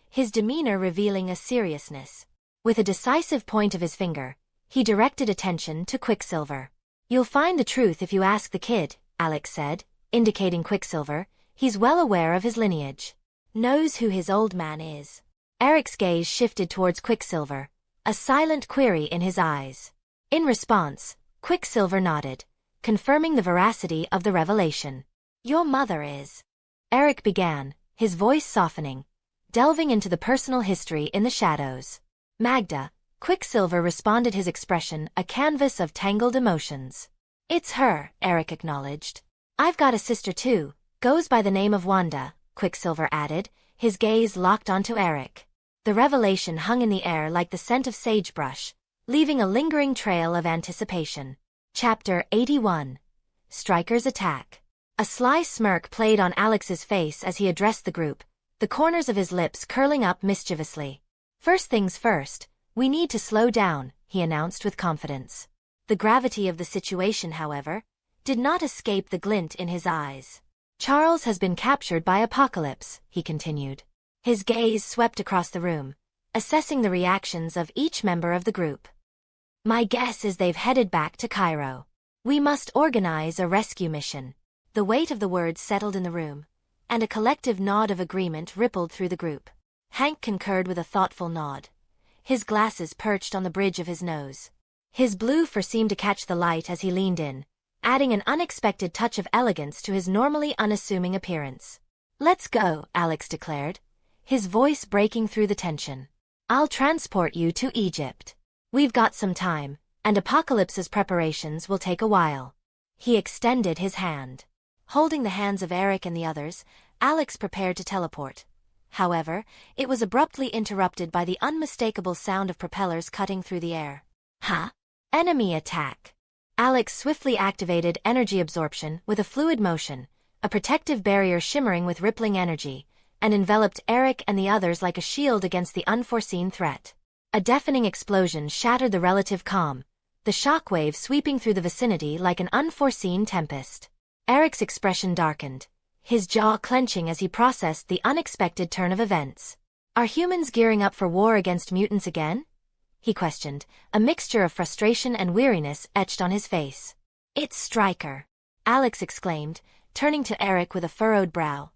his demeanor revealing a seriousness. With a decisive point of his finger, he directed attention to Quicksilver. You'll find the truth if you ask the kid, Alex said, indicating Quicksilver. He's well aware of his lineage. Knows who his old man is. Eric's gaze shifted towards Quicksilver, a silent query in his eyes. In response, Quicksilver nodded, confirming the veracity of the revelation. Your mother is. Eric began, his voice softening, delving into the personal history in the shadows. Magda, Quicksilver responded, his expression a canvas of tangled emotions. It's her, Eric acknowledged. I've got a sister too, goes by the name of Wanda, Quicksilver added, his gaze locked onto Eric. The revelation hung in the air like the scent of sagebrush, leaving a lingering trail of anticipation. Chapter 81. Stryker's Attack. A sly smirk played on Alex's face as he addressed the group, the corners of his lips curling up mischievously. First things first, we need to slow down, he announced with confidence. The gravity of the situation, however, did not escape the glint in his eyes. Charles has been captured by Apocalypse, he continued. His gaze swept across the room, assessing the reactions of each member of the group. My guess is they've headed back to Cairo. We must organize a rescue mission. The weight of the words settled in the room, and a collective nod of agreement rippled through the group. Hank concurred with a thoughtful nod, his glasses perched on the bridge of his nose. His blue fur seemed to catch the light as he leaned in, adding an unexpected touch of elegance to his normally unassuming appearance. Let's go, Alex declared, his voice breaking through the tension. I'll transport you to Egypt. We've got some time, and Apocalypse's preparations will take a while. He extended his hand. Holding the hands of Eric and the others, Alex prepared to teleport. However, it was abruptly interrupted by the unmistakable sound of propellers cutting through the air. Huh? Enemy attack. Alex swiftly activated energy absorption with a fluid motion, a protective barrier shimmering with rippling energy, and enveloped Eric and the others like a shield against the unforeseen threat. A deafening explosion shattered the relative calm, the shockwave sweeping through the vicinity like an unforeseen tempest. Eric's expression darkened, his jaw clenching as he processed the unexpected turn of events. Are humans gearing up for war against mutants again? he questioned, a mixture of frustration and weariness etched on his face. It's Stryker, Alex exclaimed, turning to Eric with a furrowed brow.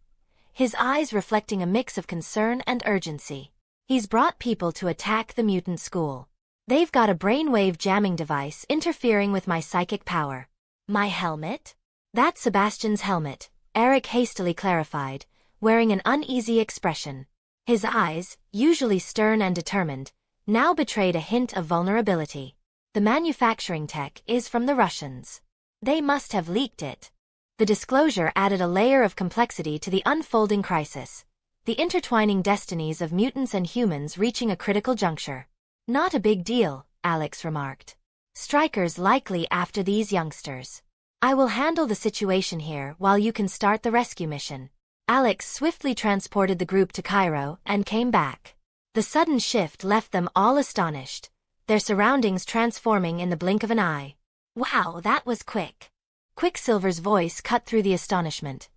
His eyes reflecting a mix of concern and urgency. He's brought people to attack the mutant school. They've got a brainwave jamming device interfering with my psychic power. My helmet? That's Sebastian's helmet, Eric hastily clarified, wearing an uneasy expression. His eyes, usually stern and determined, now betrayed a hint of vulnerability. The manufacturing tech is from the Russians. They must have leaked it. The disclosure added a layer of complexity to the unfolding crisis, the intertwining destinies of mutants and humans reaching a critical juncture. Not a big deal, Alex remarked. Stryker's likely after these youngsters. I will handle the situation here while you can start the rescue mission. Alex swiftly transported the group to Cairo and came back. The sudden shift left them all astonished, their surroundings transforming in the blink of an eye. Wow, that was quick. Quicksilver's voice cut through the astonishment.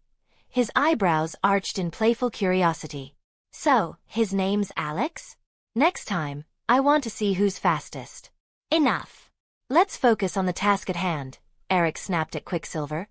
His eyebrows arched in playful curiosity. So, his name's Alex? Next time, I want to see who's fastest. Enough. Let's focus on the task at hand, Eric snapped at Quicksilver,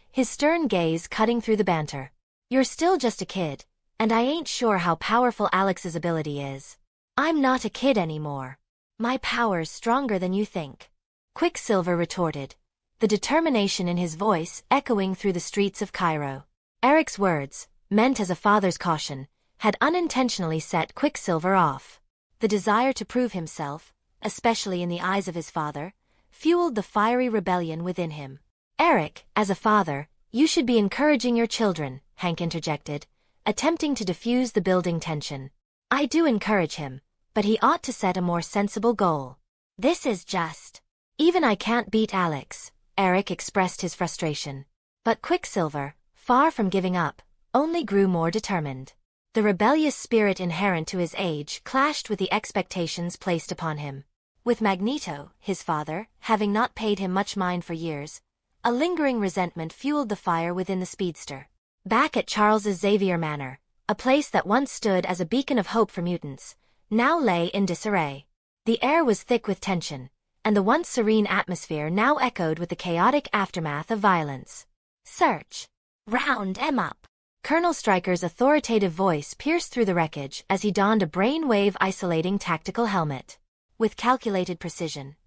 his stern gaze cutting through the banter. You're still just a kid, and I ain't sure how powerful Alex's ability is. I'm not a kid anymore. My power's stronger than you think. Quicksilver retorted, the determination in his voice echoing through the streets of Cairo. Eric's words, meant as a father's caution, had unintentionally set Quicksilver off. The desire to prove himself, especially in the eyes of his father, fueled the fiery rebellion within him. Eric, as a father, you should be encouraging your children, Hank interjected, attempting to diffuse the building tension. I do encourage him, but he ought to set a more sensible goal. This is just. Even I can't beat Alex, Eric expressed his frustration. But Quicksilver, far from giving up, only grew more determined. The rebellious spirit inherent to his age clashed with the expectations placed upon him. With Magneto, his father, having not paid him much mind for years, a lingering resentment fueled the fire within the speedster. Back at Charles's Xavier Manor, a place that once stood as a beacon of hope for mutants, now lay in disarray. The air was thick with tension, and the once serene atmosphere now echoed with the chaotic aftermath of violence. Search. Round 'em up. Colonel Stryker's authoritative voice pierced through the wreckage as he donned a brain-wave-isolating tactical helmet. With calculated precision,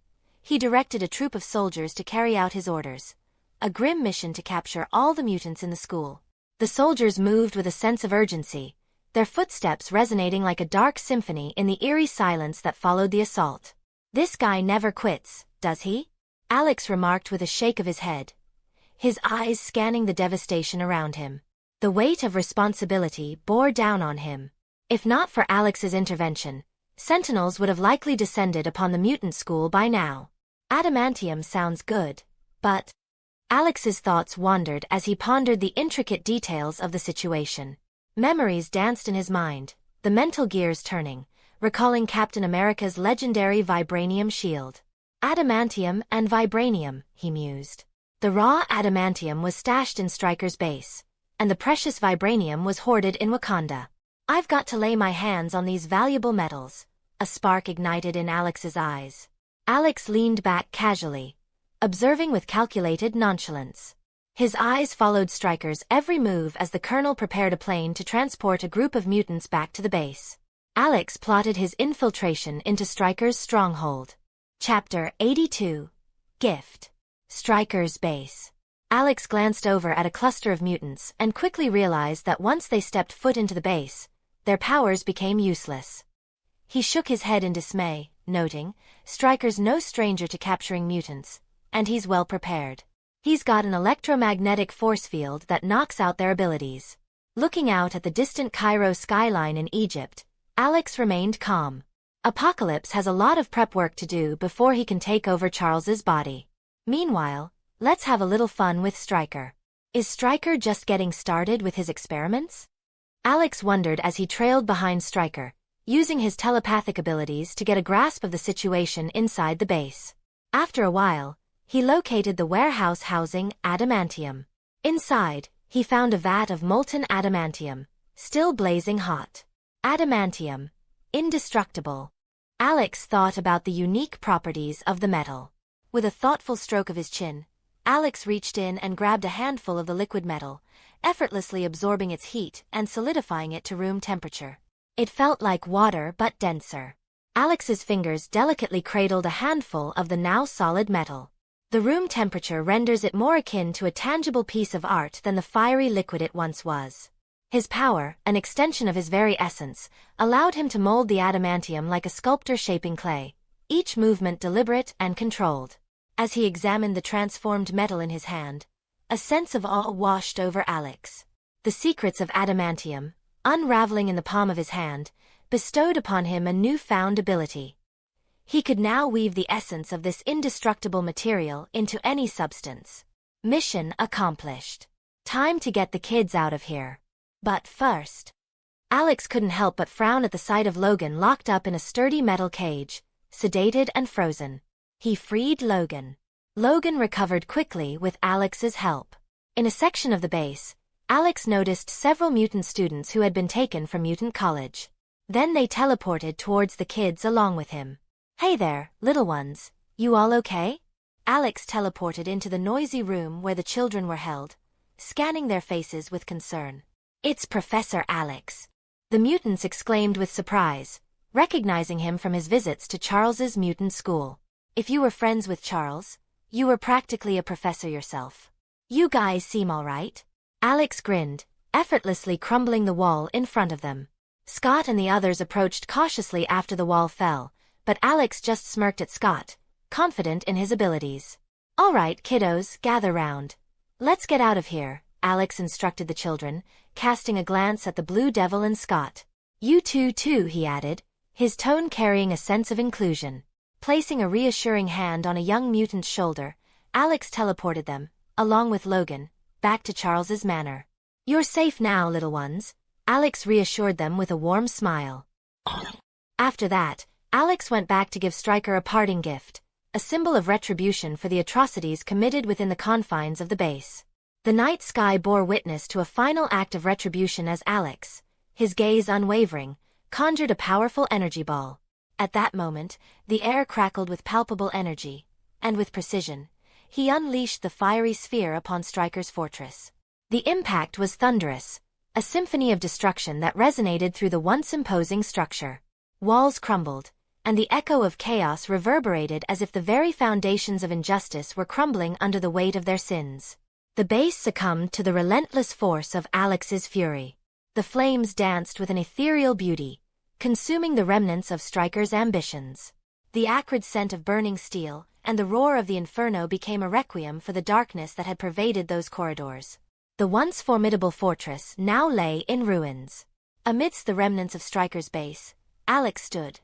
he directed a troop of soldiers to carry out his orders, a grim mission to capture all the mutants in the school. The soldiers moved with a sense of urgency, their footsteps resonating like a dark symphony in the eerie silence that followed the assault. This guy never quits, does he? Alex remarked with a shake of his head, his eyes scanning the devastation around him. The weight of responsibility bore down on him. If not for Alex's intervention, sentinels would have likely descended upon the mutant school by now. Adamantium sounds good, but... Alex's thoughts wandered as he pondered the intricate details of the situation. Memories danced in his mind, the mental gears turning, recalling Captain America's legendary vibranium shield. Adamantium and vibranium, he mused. The raw adamantium was stashed in Stryker's base, and the precious vibranium was hoarded in Wakanda. I've got to lay my hands on these valuable metals, a spark ignited in Alex's eyes. Alex leaned back casually, observing with calculated nonchalance. His eyes followed Stryker's every move as the colonel prepared a plane to transport a group of mutants back to the base. Alex plotted his infiltration into Stryker's stronghold. Chapter 82. Gift. Stryker's base. Alex glanced over at a cluster of mutants and quickly realized that once they stepped foot into the base, their powers became useless. He shook his head in dismay, noting, Stryker's no stranger to capturing mutants, and he's well prepared. He's got an electromagnetic force field that knocks out their abilities. Looking out at the distant Cairo skyline in Egypt, Alex remained calm. Apocalypse has a lot of prep work to do before he can take over Charles's body. Meanwhile, let's have a little fun with Stryker. Is Stryker just getting started with his experiments? Alex wondered as he trailed behind Stryker, using his telepathic abilities to get a grasp of the situation inside the base. After a while, he located the warehouse housing adamantium. Inside, he found a vat of molten adamantium, still blazing hot. Adamantium. Indestructible. Alex thought about the unique properties of the metal. With a thoughtful stroke of his chin, Alex reached in and grabbed a handful of the liquid metal, effortlessly absorbing its heat and solidifying it to room temperature. It felt like water but denser. Alex's fingers delicately cradled a handful of the now solid metal. The room temperature renders it more akin to a tangible piece of art than the fiery liquid it once was. His power, an extension of his very essence, allowed him to mold the adamantium like a sculptor shaping clay, each movement deliberate and controlled. As he examined the transformed metal in his hand, a sense of awe washed over Alex. The secrets of adamantium, unraveling in the palm of his hand, bestowed upon him a newfound ability. He could now weave the essence of this indestructible material into any substance. Mission accomplished. Time to get the kids out of here. But first, Alex couldn't help but frown at the sight of Logan locked up in a sturdy metal cage, sedated and frozen. He freed Logan. Logan recovered quickly with Alex's help. In a section of the base, Alex noticed several mutant students who had been taken from Mutant College. Then they teleported towards the kids along with him. "Hey there, little ones, you all okay?" Alex teleported into the noisy room where the children were held, scanning their faces with concern. "It's Professor Alex," the mutants exclaimed with surprise, recognizing him from his visits to Charles's mutant school. "If you were friends with Charles, you were practically a professor yourself. You guys seem all right." Alex grinned, effortlessly crumbling the wall in front of them. Scott and the others approached cautiously after the wall fell, but Alex just smirked at Scott, confident in his abilities. "All right, kiddos, gather round. Let's get out of here," Alex instructed the children, casting a glance at the Blue Devil and Scott. "You two too," he added, his tone carrying a sense of inclusion. Placing a reassuring hand on a young mutant's shoulder, Alex teleported them, along with Logan, back to Charles's manor. "You're safe now, little ones," Alex reassured them with a warm smile. After that, Alex went back to give Stryker a parting gift, a symbol of retribution for the atrocities committed within the confines of the base. The night sky bore witness to a final act of retribution as Alex, his gaze unwavering, conjured a powerful energy ball. At that moment, the air crackled with palpable energy, and with precision, he unleashed the fiery sphere upon Stryker's fortress. The impact was thunderous, a symphony of destruction that resonated through the once imposing structure. Walls crumbled, and the echo of chaos reverberated as if the very foundations of injustice were crumbling under the weight of their sins. The base succumbed to the relentless force of Alex's fury. The flames danced with an ethereal beauty, consuming the remnants of Stryker's ambitions. The acrid scent of burning steel and the roar of the inferno became a requiem for the darkness that had pervaded those corridors. The once formidable fortress now lay in ruins. Amidst the remnants of Stryker's base, Alex stood,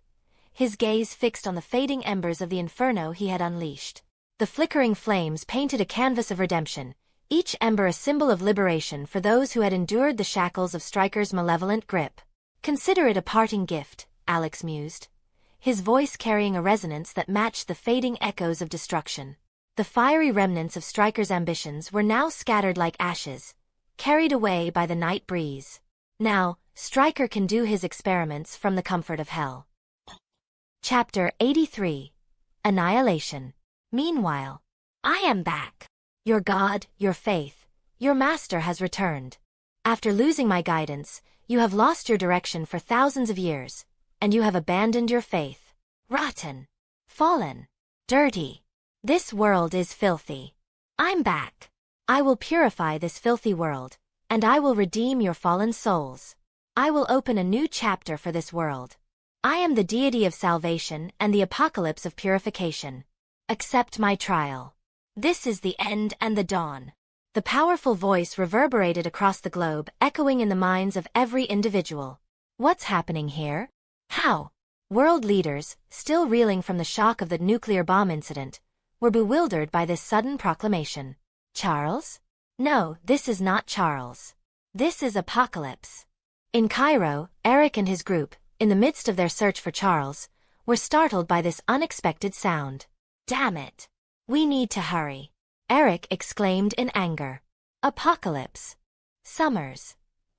his gaze fixed on the fading embers of the inferno he had unleashed. The flickering flames painted a canvas of redemption, each ember a symbol of liberation for those who had endured the shackles of Stryker's malevolent grip. "Consider it a parting gift," Alex mused, his voice carrying a resonance that matched the fading echoes of destruction. The fiery remnants of Stryker's ambitions were now scattered like ashes, carried away by the night breeze. Now, Stryker can do his experiments from the comfort of hell. Chapter 83. Annihilation. Meanwhile, "I am back. Your God, your faith, your master has returned. After losing my guidance, you have lost your direction for thousands of years, and you have abandoned your faith. Rotten. Fallen. Dirty. This world is filthy. I'm back. I will purify this filthy world, and I will redeem your fallen souls. I will open a new chapter for this world. I am the deity of salvation and the apocalypse of purification. Accept my trial. This is the end and the dawn." The powerful voice reverberated across the globe, echoing in the minds of every individual. What's happening here? How? World leaders, still reeling from the shock of the nuclear bomb incident, were bewildered by this sudden proclamation. Charles? No, this is not Charles. This is Apocalypse. In Cairo, Eric and his group, in the midst of their search for Charles, were startled by this unexpected sound. Damn it! We need to hurry, Eric exclaimed in anger. Apocalypse. Summers.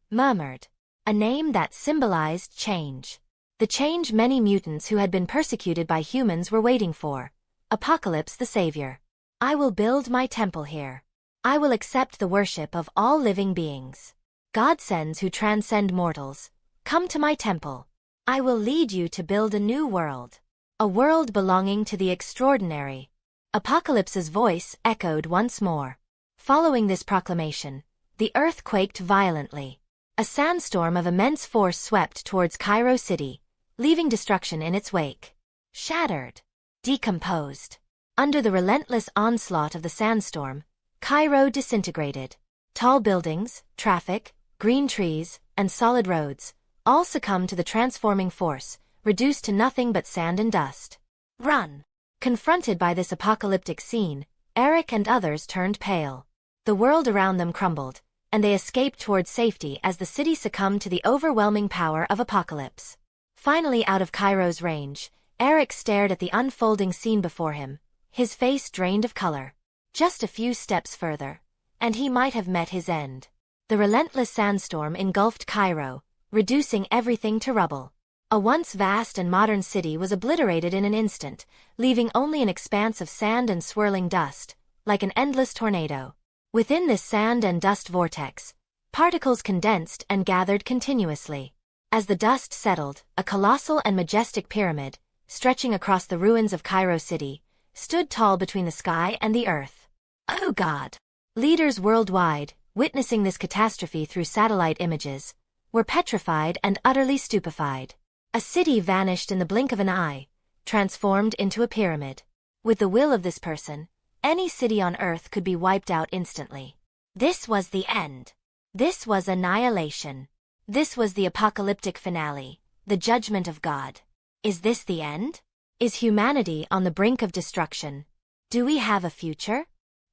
Murmured. A name that symbolized change. The change many mutants who had been persecuted by humans were waiting for. Apocalypse the Savior. I will build my temple here. I will accept the worship of all living beings. Godsends who transcend mortals, come to my temple. I will lead you to build a new world. A world belonging to the extraordinary. Apocalypse's voice echoed once more. Following this proclamation, the earth quaked violently. A sandstorm of immense force swept towards Cairo City, leaving destruction in its wake. Shattered. Decomposed. Under the relentless onslaught of the sandstorm, Cairo disintegrated. Tall buildings, traffic, green trees, and solid roads, all succumbed to the transforming force, reduced to nothing but sand and dust. Run! Confronted by this apocalyptic scene, Eric and others turned pale. The world around them crumbled, and they escaped towards safety as the city succumbed to the overwhelming power of Apocalypse. Finally out of Cairo's range, Eric stared at the unfolding scene before him, his face drained of color. Just a few steps further, and he might have met his end. The relentless sandstorm engulfed Cairo, reducing everything to rubble. A once vast and modern city was obliterated in an instant, leaving only an expanse of sand and swirling dust, like an endless tornado. Within this sand and dust vortex, particles condensed and gathered continuously. As the dust settled, a colossal and majestic pyramid, stretching across the ruins of Cairo City, stood tall between the sky and the earth. Oh God! Leaders worldwide, witnessing this catastrophe through satellite images, were petrified and utterly stupefied. A city vanished in the blink of an eye, transformed into a pyramid. With the will of this person, any city on Earth could be wiped out instantly. This was the end. This was annihilation. This was the apocalyptic finale, the judgment of God. Is this the end? Is humanity on the brink of destruction? Do we have a future?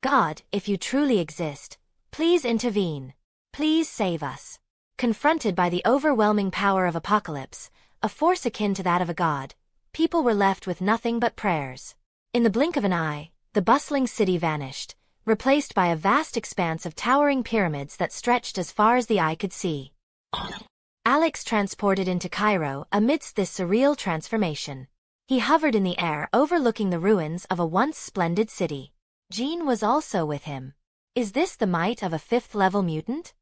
God, if you truly exist, please intervene. Please save us. Confronted by the overwhelming power of Apocalypse, a force akin to that of a god, people were left with nothing but prayers. In the blink of an eye, the bustling city vanished, replaced by a vast expanse of towering pyramids that stretched as far as the eye could see. Alex transported into Cairo amidst this surreal transformation. He hovered in the air overlooking the ruins of a once splendid city. Jean was also with him. Is this the might of a fifth-level mutant?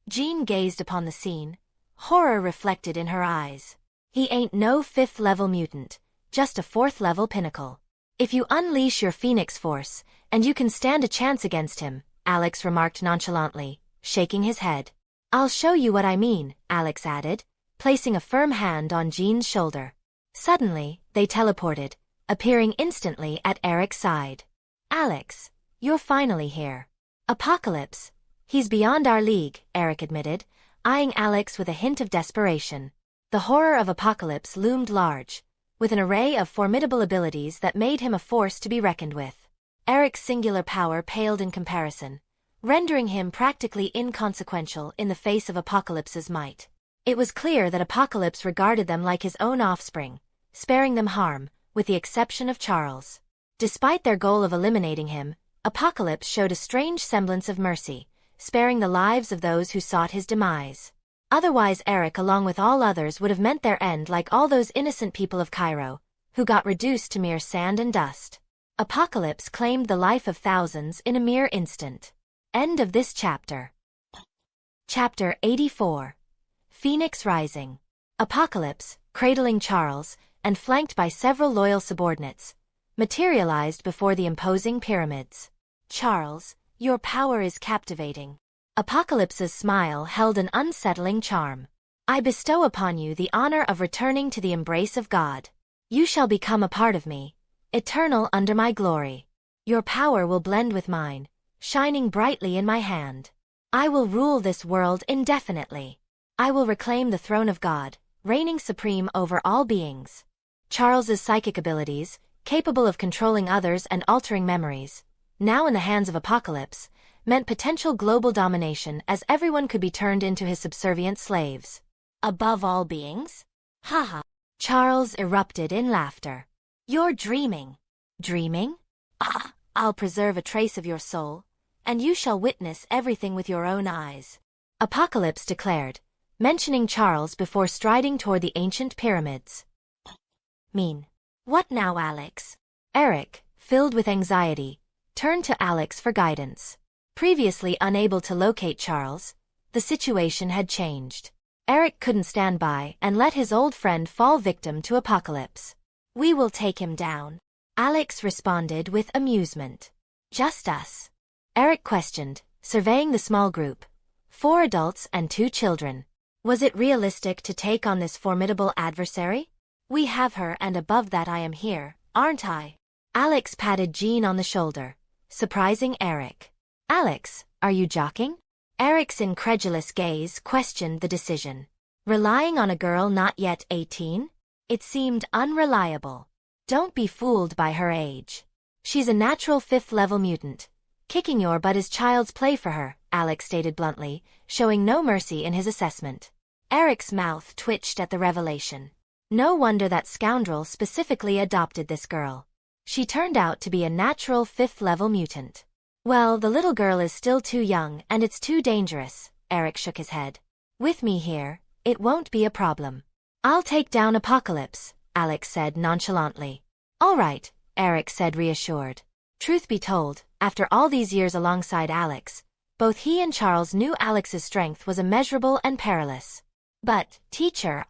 Jean gazed upon the scene, horror reflected in her eyes. He ain't no fifth-level mutant, just a fourth-level pinnacle. If you unleash your Phoenix Force, and you can stand a chance against him, Alex remarked nonchalantly, shaking his head. I'll show you what I mean, Alex added, placing a firm hand on Jean's shoulder. Suddenly, they teleported, appearing instantly at Eric's side. Alex, you're finally here. Apocalypse. He's beyond our league, Eric admitted, eyeing Alex with a hint of desperation. The horror of Apocalypse loomed large, with an array of formidable abilities that made him a force to be reckoned with. Eric's singular power paled in comparison, rendering him practically inconsequential in the face of Apocalypse's might. It was clear that Apocalypse regarded them like his own offspring, sparing them harm, with the exception of Charles. Despite their goal of eliminating him, Apocalypse showed a strange semblance of mercy, sparing the lives of those who sought his demise. Otherwise Eric along with all others would have meant their end like all those innocent people of Cairo, who got reduced to mere sand and dust. Apocalypse claimed the life of thousands in a mere instant. End of this chapter. Chapter 84. Phoenix Rising. Apocalypse, cradling Charles, and flanked by several loyal subordinates, materialized before the imposing pyramids. Charles, your power is captivating. Apocalypse's smile held an unsettling charm. I bestow upon you the honor of returning to the embrace of God. You shall become a part of me, eternal under my glory. Your power will blend with mine, shining brightly in my hand. I will rule this world indefinitely. I will reclaim the throne of God, reigning supreme over all beings. Charles's psychic abilities, capable of controlling others and altering memories, now in the hands of Apocalypse, meant potential global domination as everyone could be turned into his subservient slaves. Above all beings? Haha. Charles erupted in laughter. You're dreaming. Dreaming? Ah, I'll preserve a trace of your soul, and you shall witness everything with your own eyes. Apocalypse declared, mentioning Charles before striding toward the ancient pyramids. Mean. What now, Alex? Eric, filled with anxiety, turned to Alex for guidance. Previously unable to locate Charles, the situation had changed. Eric couldn't stand by and let his old friend fall victim to apocalypse. We will take him down, Alex responded with amusement. Just us? Eric questioned, surveying the small group. 4 adults and 2 children. Was it realistic to take on this formidable adversary? We have her, and above that I am here, aren't I? Alex patted Jean on the shoulder, surprising Eric. Alex, are you joking? Eric's incredulous gaze questioned the decision. Relying on a girl not yet 18? It seemed unreliable. Don't be fooled by her age. She's a natural 5th-level mutant. Kicking your butt is child's play for her, Alex stated bluntly, showing no mercy in his assessment. Eric's mouth twitched at the revelation. No wonder that scoundrel specifically adopted this girl. She turned out to be a natural 5th-level mutant. Well, the little girl is still too young and it's too dangerous, Eric shook his head. With me here, it won't be a problem. I'll take down Apocalypse, Alex said nonchalantly. All right, Eric said reassured. Truth be told, after all these years alongside Alex, both he and Charles knew Alex's strength was immeasurable and perilous. But, teacher,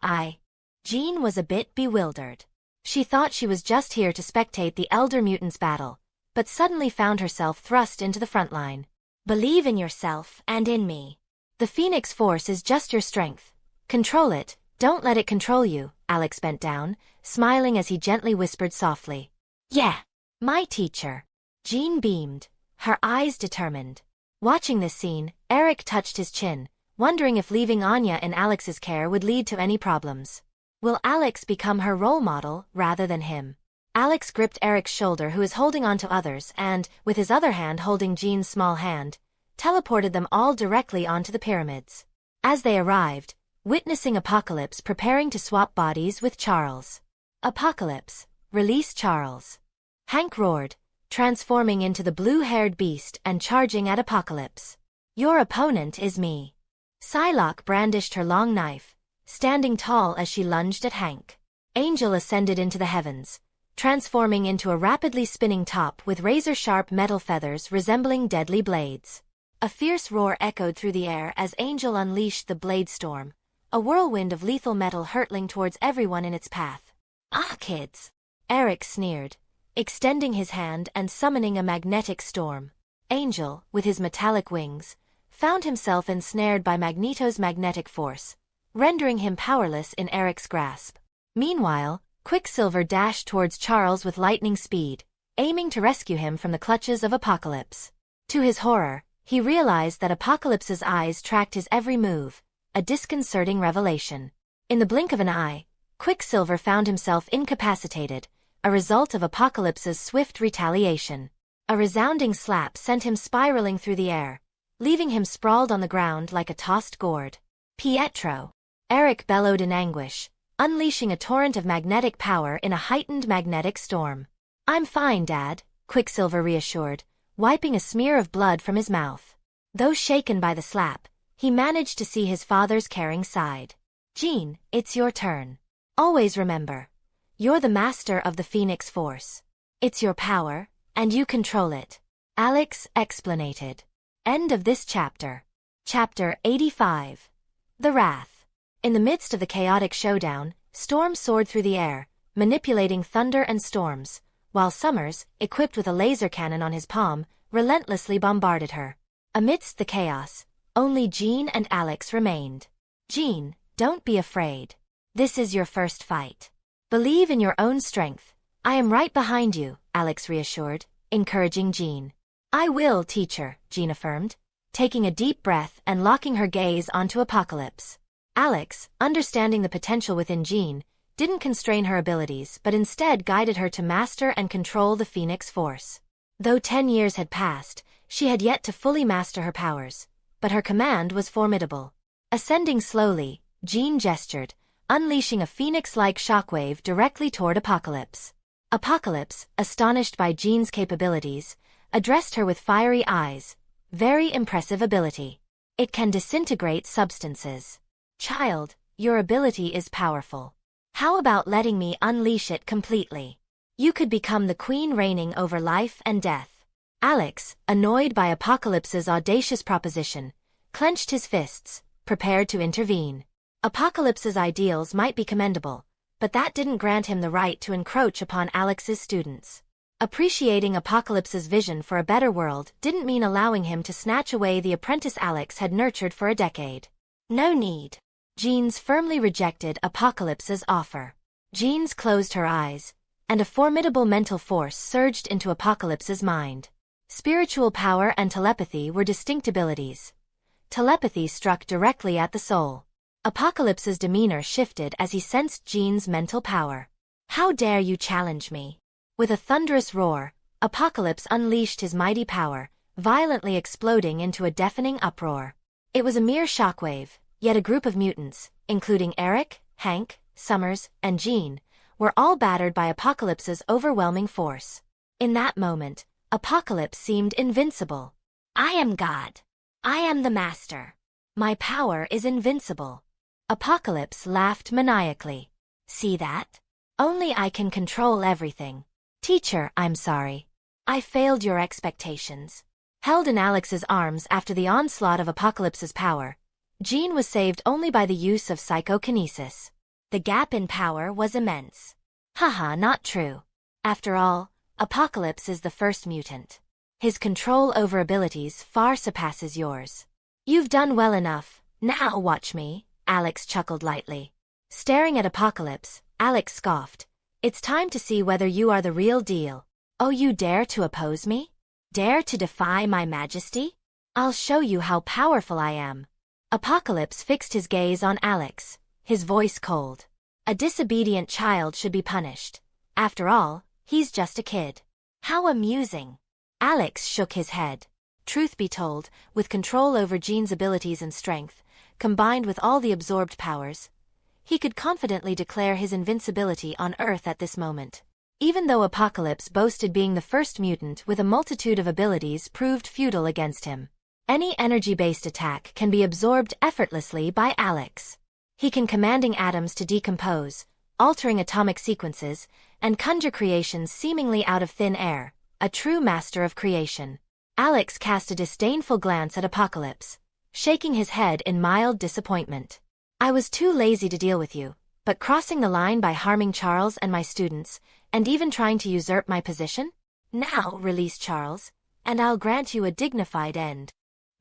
Jean was a bit bewildered. She thought she was just here to spectate the elder mutants' battle, but suddenly found herself thrust into the front line. Believe in yourself and in me. The Phoenix Force is just your strength. Control it, don't let it control you, Alex bent down, smiling as he gently whispered softly. Yeah, my teacher. Jean beamed, her eyes determined. Watching this scene, Eric touched his chin, wondering if leaving Anya in Alex's care would lead to any problems. Will Alex become her role model rather than him? Alex gripped Eric's shoulder, who was holding on to others, and, with his other hand holding Jean's small hand, teleported them all directly onto the pyramids. As they arrived, witnessing Apocalypse preparing to swap bodies with Charles. Apocalypse, release Charles. Hank roared, transforming into the blue-haired beast and charging at Apocalypse. Your opponent is me. Psylocke brandished her long knife, standing tall as she lunged at Hank. Angel ascended into the heavens, transforming into a rapidly spinning top with razor-sharp metal feathers resembling deadly blades. A fierce roar echoed through the air as Angel unleashed the blade storm, a whirlwind of lethal metal hurtling towards everyone in its path. Ah, kids! Eric sneered, extending his hand and summoning a magnetic storm. Angel, with his metallic wings, found himself ensnared by Magneto's magnetic force, rendering him powerless in Eric's grasp. Meanwhile, Quicksilver dashed towards Charles with lightning speed, aiming to rescue him from the clutches of Apocalypse. To his horror, he realized that Apocalypse's eyes tracked his every move, a disconcerting revelation. In the blink of an eye, Quicksilver found himself incapacitated, a result of Apocalypse's swift retaliation. A resounding slap sent him spiraling through the air, leaving him sprawled on the ground like a tossed gourd. Pietro! Eric bellowed in anguish, unleashing a torrent of magnetic power in a heightened magnetic storm. I'm fine, Dad, Quicksilver reassured, wiping a smear of blood from his mouth. Though shaken by the slap, he managed to see his father's caring side. Jean, it's your turn. Always remember, you're the master of the Phoenix Force. It's your power, and you control it. Alex explanated. End of this chapter. Chapter 85. The Wrath. In the midst of the chaotic showdown, Storm soared through the air, manipulating thunder and storms, while Summers, equipped with a laser cannon on his palm, relentlessly bombarded her. Amidst the chaos, only Jean and Alex remained. Jean, don't be afraid. This is your first fight. Believe in your own strength. I am right behind you, Alex reassured, encouraging Jean. I will, teacher, Jean affirmed, taking a deep breath and locking her gaze onto Apocalypse. Alex, understanding the potential within Jean, didn't constrain her abilities but instead guided her to master and control the Phoenix Force. Though 10 years had passed, she had yet to fully master her powers, but her command was formidable. Ascending slowly, Jean gestured, unleashing a phoenix-like shockwave directly toward Apocalypse. Apocalypse, astonished by Jean's capabilities, addressed her with fiery eyes. Very impressive ability. It can disintegrate substances. Child, your ability is powerful. How about letting me unleash it completely? You could become the queen reigning over life and death. Alex, annoyed by Apocalypse's audacious proposition, clenched his fists, prepared to intervene. Apocalypse's ideals might be commendable, but that didn't grant him the right to encroach upon Alex's students. Appreciating Apocalypse's vision for a better world didn't mean allowing him to snatch away the apprentice Alex had nurtured for a decade. No need. Jeans firmly rejected Apocalypse's offer. Jeans closed her eyes, and a formidable mental force surged into Apocalypse's mind. Spiritual power and telepathy were distinct abilities. Telepathy struck directly at the soul. Apocalypse's demeanor shifted as he sensed Jean's mental power. How dare you challenge me? With a thunderous roar, Apocalypse unleashed his mighty power, violently exploding into a deafening uproar. It was a mere shockwave, yet a group of mutants, including Eric, Hank, Summers, and Jean, were all battered by Apocalypse's overwhelming force. In that moment, Apocalypse seemed invincible. I am God. I am the master. My power is invincible. Apocalypse laughed maniacally. See that? Only I can control everything. Teacher, I'm sorry. I failed your expectations. Held in Alex's arms after the onslaught of Apocalypse's power, Jean was saved only by the use of psychokinesis. The gap in power was immense. Haha, not true. After all, Apocalypse is the first mutant. His control over abilities far surpasses yours. You've done well enough, now watch me, Alex chuckled lightly. Staring at Apocalypse, Alex scoffed. It's time to see whether you are the real deal. Oh, you dare to oppose me? Dare to defy my majesty? I'll show you how powerful I am. Apocalypse fixed his gaze on Alex, his voice cold. A disobedient child should be punished. After all, he's just a kid. How amusing. Alex shook his head. Truth be told, with control over Jean's abilities and strength, combined with all the absorbed powers, he could confidently declare his invincibility on Earth at this moment. Even though Apocalypse boasted being the first mutant with a multitude of abilities proved futile against him. Any energy-based attack can be absorbed effortlessly by Alex. He can commanding atoms to decompose, altering atomic sequences, and conjure creations seemingly out of thin air, a true master of creation. Alex cast a disdainful glance at Apocalypse, shaking his head in mild disappointment. I was too lazy to deal with you, but crossing the line by harming Charles and my students, and even trying to usurp my position? Now release Charles, and I'll grant you a dignified end.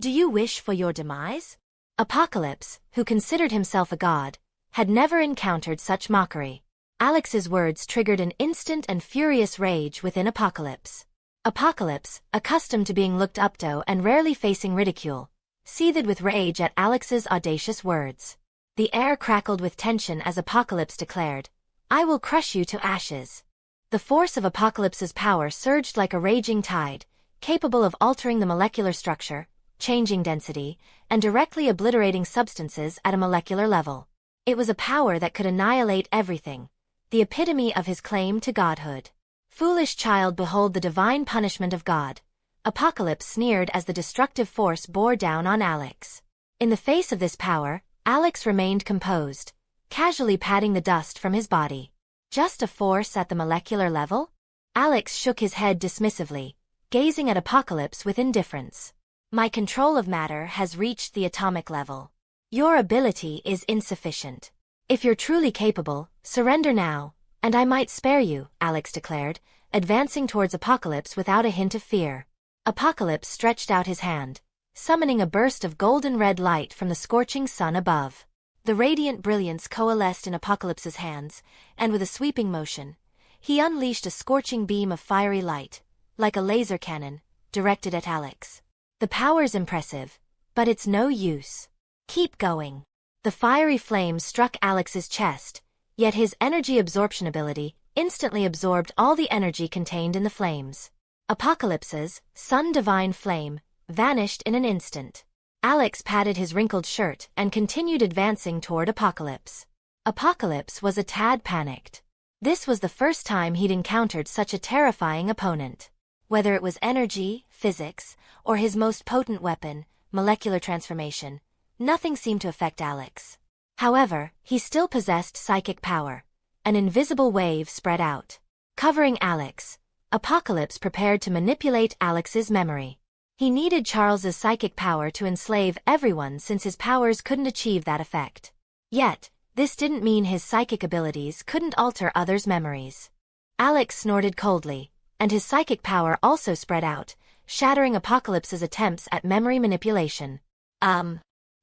Do you wish for your demise? Apocalypse, who considered himself a god, had never encountered such mockery. Alex's words triggered an instant and furious rage within Apocalypse. Apocalypse, accustomed to being looked up to and rarely facing ridicule, seethed with rage at Alex's audacious words. The air crackled with tension as Apocalypse declared, I will crush you to ashes. The force of Apocalypse's power surged like a raging tide, capable of altering the molecular structure, changing density, and directly obliterating substances at a molecular level. It was a power that could annihilate everything, the epitome of his claim to godhood. Foolish child, behold the divine punishment of God. Apocalypse sneered as the destructive force bore down on Alex. In the face of this power, Alex remained composed, casually patting the dust from his body. Just a force at the molecular level? Alex shook his head dismissively, gazing at Apocalypse with indifference. My control of matter has reached the atomic level. Your ability is insufficient. If you're truly capable, surrender now, and I might spare you, Alex declared, advancing towards Apocalypse without a hint of fear. Apocalypse stretched out his hand, summoning a burst of golden red light from the scorching sun above. The radiant brilliance coalesced in Apocalypse's hands, and with a sweeping motion, he unleashed a scorching beam of fiery light, like a laser cannon, directed at Alex. The power's impressive, but it's no use. Keep going. The fiery flame struck Alex's chest, yet his energy absorption ability instantly absorbed all the energy contained in the flames. Apocalypse's sun divine flame vanished in an instant. Alex patted his wrinkled shirt and continued advancing toward Apocalypse. Apocalypse was a tad panicked. This was the first time he'd encountered such a terrifying opponent. Whether it was energy, physics, or his most potent weapon, molecular transformation, nothing seemed to affect Alex. However, he still possessed psychic power. An invisible wave spread out, covering Alex. Apocalypse prepared to manipulate Alex's memory. He needed Charles's psychic power to enslave everyone since his powers couldn't achieve that effect. Yet, this didn't mean his psychic abilities couldn't alter others' memories. Alex snorted coldly, and his psychic power also spread out, shattering Apocalypse's attempts at memory manipulation.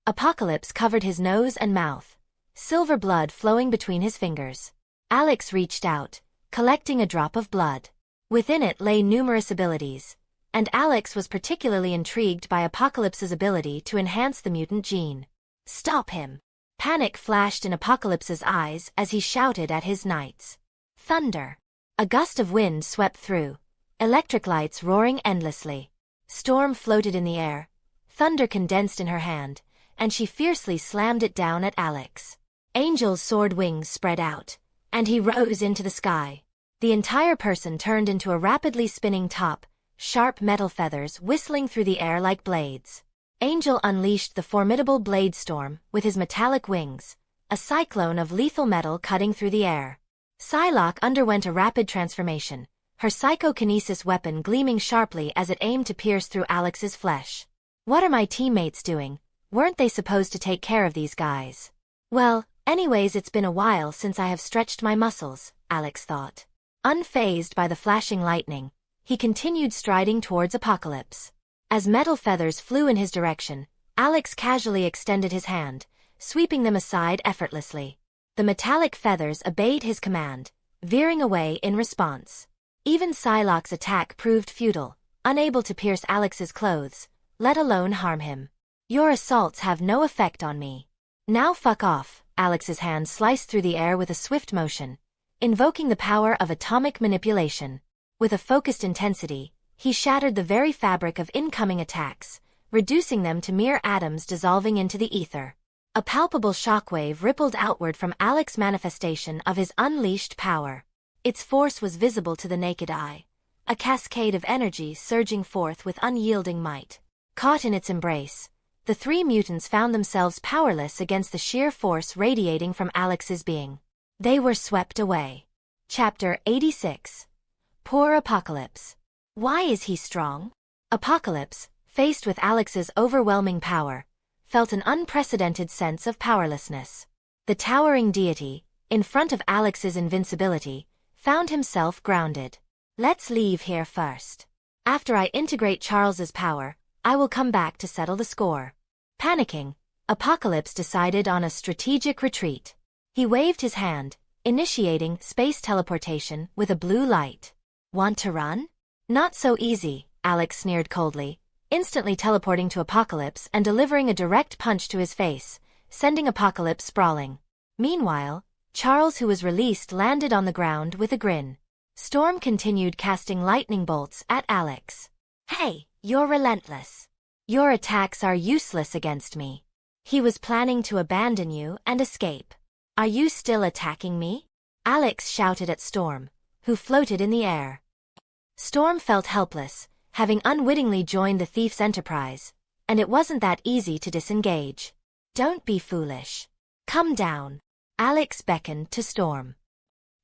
Apocalypse covered his nose and mouth, silver blood flowing between his fingers. Alex reached out, collecting a drop of blood. Within it lay numerous abilities, and Alex was particularly intrigued by Apocalypse's ability to enhance the mutant gene. Stop him! Panic flashed in Apocalypse's eyes as he shouted at his knights. Thunder! A gust of wind swept through, electric lights roaring endlessly. Storm floated in the air, thunder condensed in her hand, and she fiercely slammed it down at Alex. Angel's sword wings spread out, and he rose into the sky. The entire person turned into a rapidly spinning top, sharp metal feathers whistling through the air like blades. Angel unleashed the formidable blade storm with his metallic wings, a cyclone of lethal metal cutting through the air. Psylocke underwent a rapid transformation, her psychokinesis weapon gleaming sharply as it aimed to pierce through Alex's flesh. What are my teammates doing? Weren't they supposed to take care of these guys? Well, anyways, it's been a while since I have stretched my muscles, Alex thought. Unfazed by the flashing lightning, he continued striding towards Apocalypse. As metal feathers flew in his direction, Alex casually extended his hand, sweeping them aside effortlessly. The metallic feathers obeyed his command, veering away in response. Even Psylocke's attack proved futile, unable to pierce Alex's clothes, let alone harm him. Your assaults have no effect on me. Now fuck off. Alex's hand sliced through the air with a swift motion, invoking the power of atomic manipulation. With a focused intensity, he shattered the very fabric of incoming attacks, reducing them to mere atoms dissolving into the ether. A palpable shockwave rippled outward from Alex's manifestation of his unleashed power. Its force was visible to the naked eye, a cascade of energy surging forth with unyielding might. Caught in its embrace, the three mutants found themselves powerless against the sheer force radiating from Alex's being. They were swept away. Chapter 86. Poor Apocalypse. Why is he strong? Apocalypse, faced with Alex's overwhelming power, felt an unprecedented sense of powerlessness. The towering deity, in front of Alex's invincibility, found himself grounded. Let's leave here first. After I integrate Charles's power, I will come back to settle the score. Panicking, Apocalypse decided on a strategic retreat. He waved his hand, initiating space teleportation with a blue light. Want to run? Not so easy, Alex sneered coldly, instantly teleporting to Apocalypse and delivering a direct punch to his face, sending Apocalypse sprawling. Meanwhile, Charles, who was released, landed on the ground with a grin. Storm continued casting lightning bolts at Alex. Hey, you're relentless. Your attacks are useless against me. He was planning to abandon you and escape. Are you still attacking me? Alex shouted at Storm, who floated in the air. Storm felt helpless, having unwittingly joined the thief's enterprise, and it wasn't that easy to disengage. Don't be foolish. Come down. Alex beckoned to Storm.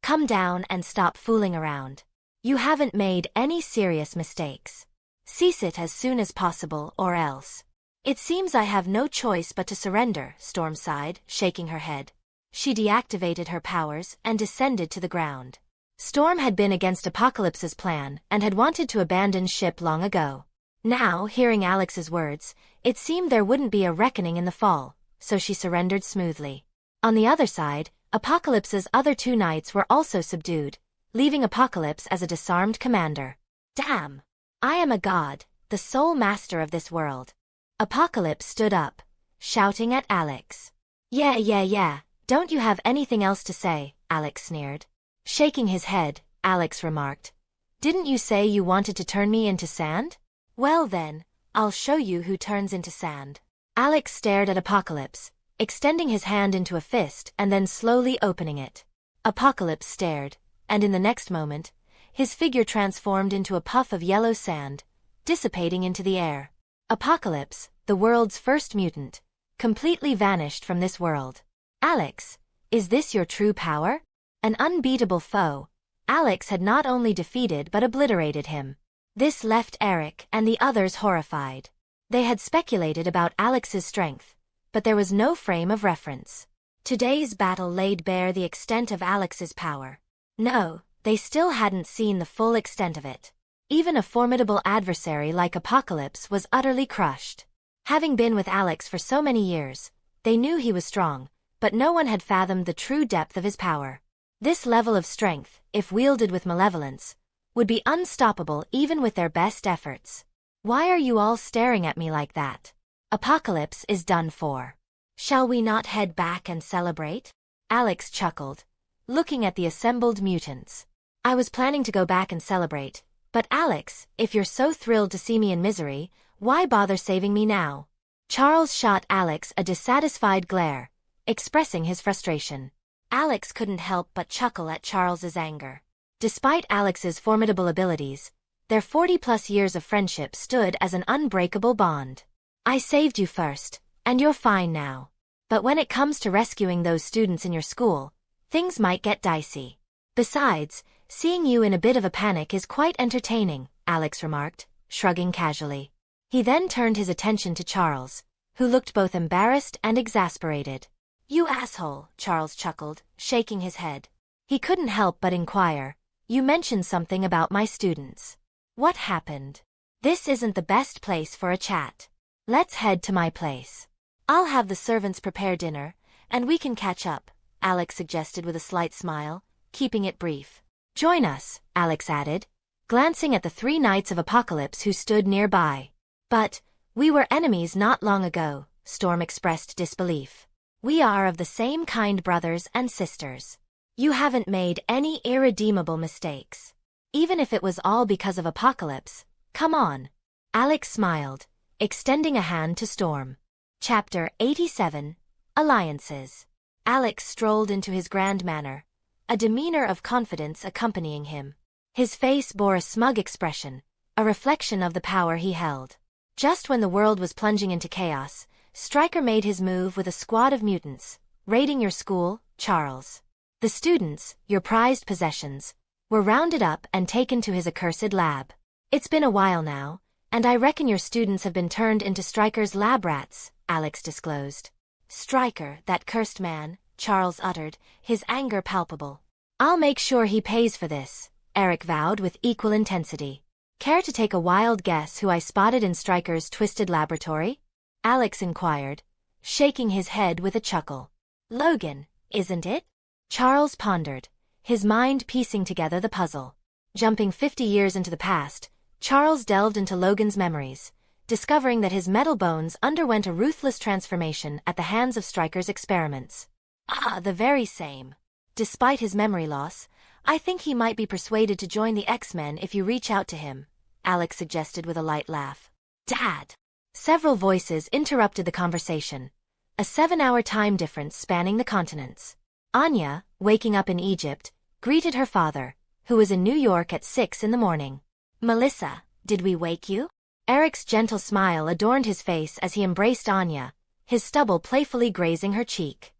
Come down and stop fooling around. You haven't made any serious mistakes. Cease it as soon as possible or else. It seems I have no choice but to surrender, Storm sighed, shaking her head. She deactivated her powers and descended to the ground. Storm had been against Apocalypse's plan and had wanted to abandon ship long ago. Now, hearing Alex's words, it seemed there wouldn't be a reckoning in the fall, so she surrendered smoothly. On the other side, Apocalypse's other two knights were also subdued, leaving Apocalypse as a disarmed commander. Damn! I am a god, the sole master of this world. Apocalypse stood up, shouting at Alex. Yeah. Don't you have anything else to say? Alex sneered. Shaking his head, Alex remarked. Didn't you say you wanted to turn me into sand? Well then, I'll show you who turns into sand. Alex stared at Apocalypse, extending his hand into a fist and then slowly opening it. Apocalypse stared, and in the next moment, his figure transformed into a puff of yellow sand, dissipating into the air. Apocalypse, the world's first mutant, completely vanished from this world. Alex, is this your true power? An unbeatable foe, Alex had not only defeated but obliterated him. This left Eric and the others horrified. They had speculated about Alex's strength, but there was no frame of reference. Today's battle laid bare the extent of Alex's power. No, they still hadn't seen the full extent of it. Even a formidable adversary like Apocalypse was utterly crushed. Having been with Alex for so many years, they knew he was strong, but no one had fathomed the true depth of his power. This level of strength, if wielded with malevolence, would be unstoppable even with their best efforts. Why are you all staring at me like that? Apocalypse is done for. Shall we not head back and celebrate? Alex chuckled, looking at the assembled mutants. I was planning to go back and celebrate, but Alex, if you're so thrilled to see me in misery, why bother saving me now? Charles shot Alex a dissatisfied glare, expressing his frustration. Alex couldn't help but chuckle at Charles's anger. Despite Alex's formidable abilities, their 40-plus years of friendship stood as an unbreakable bond. I saved you first, and you're fine now. But when it comes to rescuing those students in your school, things might get dicey. Besides, seeing you in a bit of a panic is quite entertaining, Alex remarked, shrugging casually. He then turned his attention to Charles, who looked both embarrassed and exasperated. You asshole, Charles chuckled, shaking his head. He couldn't help but inquire, you mentioned something about my students. What happened? This isn't the best place for a chat. Let's head to my place. I'll have the servants prepare dinner, and we can catch up, Alex suggested with a slight smile, keeping it brief. Join us, Alex added, glancing at the 3 knights of Apocalypse who stood nearby. But, we were enemies not long ago, Storm expressed disbelief. We are of the same kind, brothers and sisters. You haven't made any irredeemable mistakes. Even if it was all because of Apocalypse, come on. Alex smiled, extending a hand to Storm. Chapter 87, Alliances. Alex strolled into his grand manor, a demeanor of confidence accompanying him. His face bore a smug expression, a reflection of the power he held. Just when the world was plunging into chaos, Stryker made his move with a squad of mutants, raiding your school, Charles. The students, your prized possessions, were rounded up and taken to his accursed lab. It's been a while now, and I reckon your students have been turned into Stryker's lab rats, Alex disclosed. Stryker, that cursed man, Charles uttered, his anger palpable. I'll make sure he pays for this, Eric vowed with equal intensity. Care to take a wild guess who I spotted in Stryker's twisted laboratory? Alex inquired, shaking his head with a chuckle. Logan, isn't it? Charles pondered, his mind piecing together the puzzle. Jumping 50 years into the past, Charles delved into Logan's memories, discovering that his metal bones underwent a ruthless transformation at the hands of Stryker's experiments. Ah, the very same. Despite his memory loss, I think he might be persuaded to join the X-Men if you reach out to him, Alex suggested with a light laugh. Dad! Several voices interrupted the conversation, a 7-hour time difference spanning the continents. Anya, waking up in Egypt, greeted her father, who was in New York at 6 in the morning. Melissa, did we wake you? Eric's gentle smile adorned his face as he embraced Anya, his stubble playfully grazing her cheek.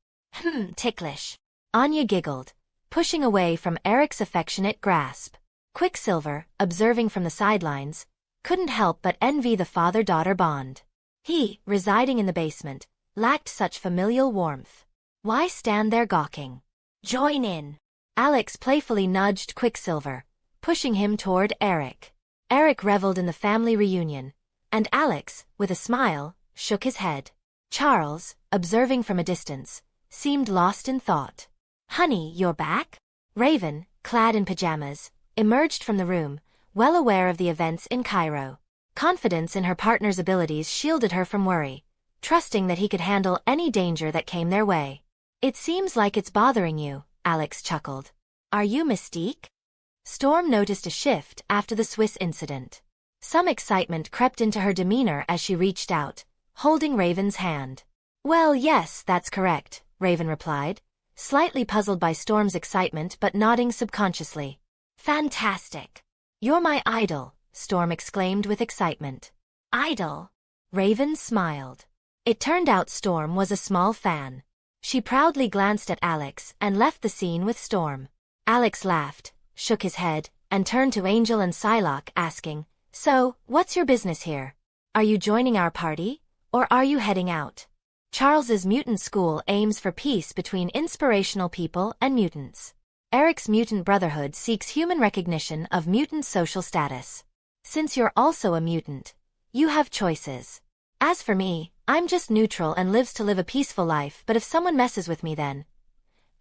Ticklish. Anya giggled, pushing away from Eric's affectionate grasp. Quicksilver, observing from the sidelines, couldn't help but envy the father-daughter bond. He, residing in the basement, lacked such familial warmth. Why stand there gawking? Join in. Alex playfully nudged Quicksilver, pushing him toward Eric. Eric reveled in the family reunion, and Alex, with a smile, shook his head. Charles, observing from a distance, seemed lost in thought. Honey, you're back? Raven, clad in pajamas, emerged from the room, well aware of the events in Cairo. Confidence in her partner's abilities shielded her from worry, trusting that he could handle any danger that came their way. It seems like it's bothering you, Alex chuckled. Are you Mystique? Storm noticed a shift after the Swiss incident. Some excitement crept into her demeanor as she reached out, holding Raven's hand. Well, yes, that's correct, Raven replied, slightly puzzled by Storm's excitement but nodding subconsciously. Fantastic. You're my idol, Storm exclaimed with excitement. Idol? Raven smiled. It turned out Storm was a small fan. She proudly glanced at Alex and left the scene with Storm. Alex laughed, shook his head, and turned to Angel and Psylocke, asking, "So, what's your business here? Are you joining our party? Or are you heading out?" Charles's mutant school aims for peace between inspirational people and mutants. Eric's mutant brotherhood seeks human recognition of mutant social status. Since you're also a mutant, you have choices. As for me, I'm just neutral and lives to live a peaceful life, but if someone messes with me then...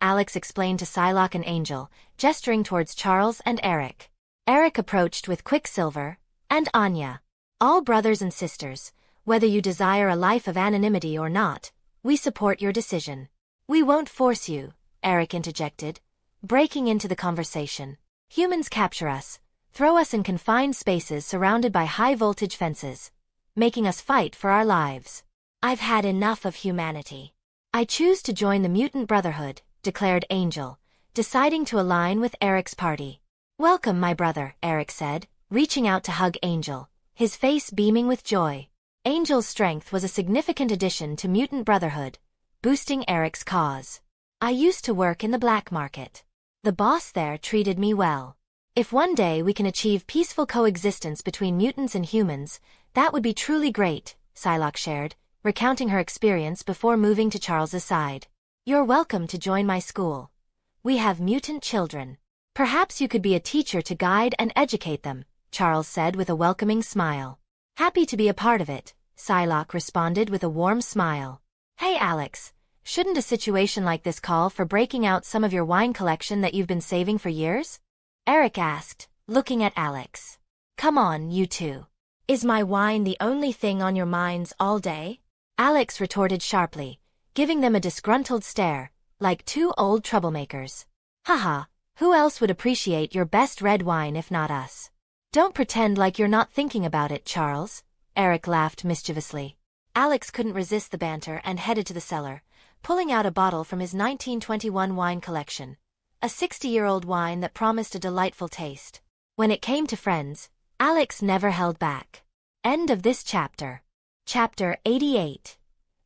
Alex explained to Psylocke and Angel, gesturing towards Charles and Eric. Eric approached with Quicksilver and Anya. "All brothers and sisters, whether you desire a life of anonymity or not, we support your decision." "We won't force you," Eric interjected, breaking into the conversation. "Humans capture us, throw us in confined spaces surrounded by high-voltage fences, making us fight for our lives. I've had enough of humanity. I choose to join the Mutant Brotherhood," declared Angel, deciding to align with Eric's party. "Welcome, my brother," Eric said, reaching out to hug Angel, his face beaming with joy. Angel's strength was a significant addition to Mutant Brotherhood, boosting Eric's cause. "I used to work in the black market. The boss there treated me well. If one day we can achieve peaceful coexistence between mutants and humans, that would be truly great," Psylocke shared, recounting her experience before moving to Charles's side. "You're welcome to join my school. We have mutant children. Perhaps you could be a teacher to guide and educate them," Charles said with a welcoming smile. "Happy to be a part of it," Psylocke responded with a warm smile. "Hey Alex, shouldn't a situation like this call for breaking out some of your wine collection that you've been saving for years?" Eric asked, looking at Alex. "Come on, you two. Is my wine the only thing on your minds all day?" Alex retorted sharply, giving them a disgruntled stare, like two old troublemakers. "Haha, who else would appreciate your best red wine if not us? Don't pretend like you're not thinking about it, Charles," Eric laughed mischievously. Alex couldn't resist the banter and headed to the cellar, pulling out a bottle from his 1921 wine collection, a 60-year-old wine that promised a delightful taste. When it came to friends, Alex never held back. End of this chapter. Chapter 88.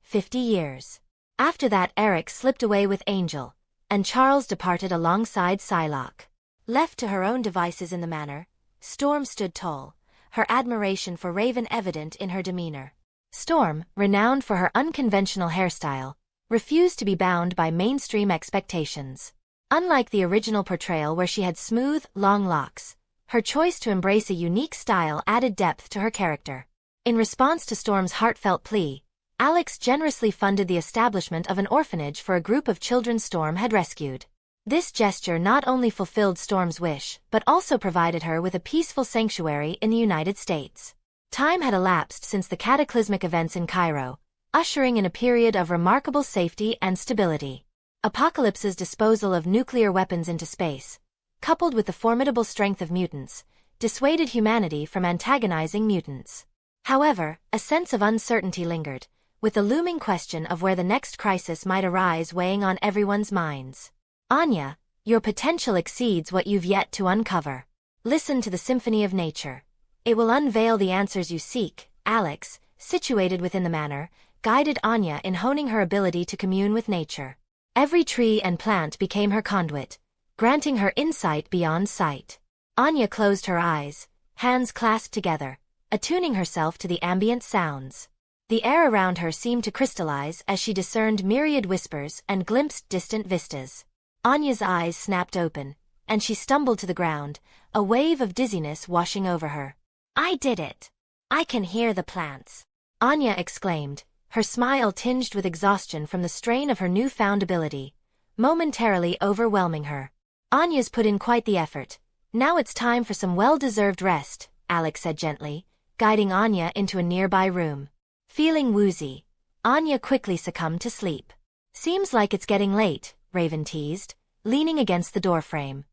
50 years. After that, Eric slipped away with Angel, and Charles departed alongside Psylocke. Left to her own devices in the manor, Storm stood tall, her admiration for Raven evident in her demeanor. Storm, renowned for her unconventional hairstyle, refused to be bound by mainstream expectations. Unlike the original portrayal where she had smooth, long locks, her choice to embrace a unique style added depth to her character. In response to Storm's heartfelt plea, Alex generously funded the establishment of an orphanage for a group of children Storm had rescued. This gesture not only fulfilled Storm's wish, but also provided her with a peaceful sanctuary in the United States. Time had elapsed since the cataclysmic events in Cairo, ushering in a period of remarkable safety and stability. Apocalypse's disposal of nuclear weapons into space, coupled with the formidable strength of mutants, dissuaded humanity from antagonizing mutants. However, a sense of uncertainty lingered, with the looming question of where the next crisis might arise weighing on everyone's minds. "Anya, your potential exceeds what you've yet to uncover. Listen to the symphony of nature. It will unveil the answers you seek." Alex, situated within the manor, guided Anya in honing her ability to commune with nature. Every tree and plant became her conduit, granting her insight beyond sight. Anya closed her eyes, hands clasped together, attuning herself to the ambient sounds. The air around her seemed to crystallize as she discerned myriad whispers and glimpsed distant vistas. Anya's eyes snapped open, and she stumbled to the ground, a wave of dizziness washing over her. "I did it! I can hear the plants!" Anya exclaimed, her smile tinged with exhaustion from the strain of her newfound ability, momentarily overwhelming her. "Anya's put in quite the effort. Now it's time for some well-deserved rest," Alex said gently, guiding Anya into a nearby room. Feeling woozy, Anya quickly succumbed to sleep. "Seems like it's getting late," Raven teased, leaning against the doorframe.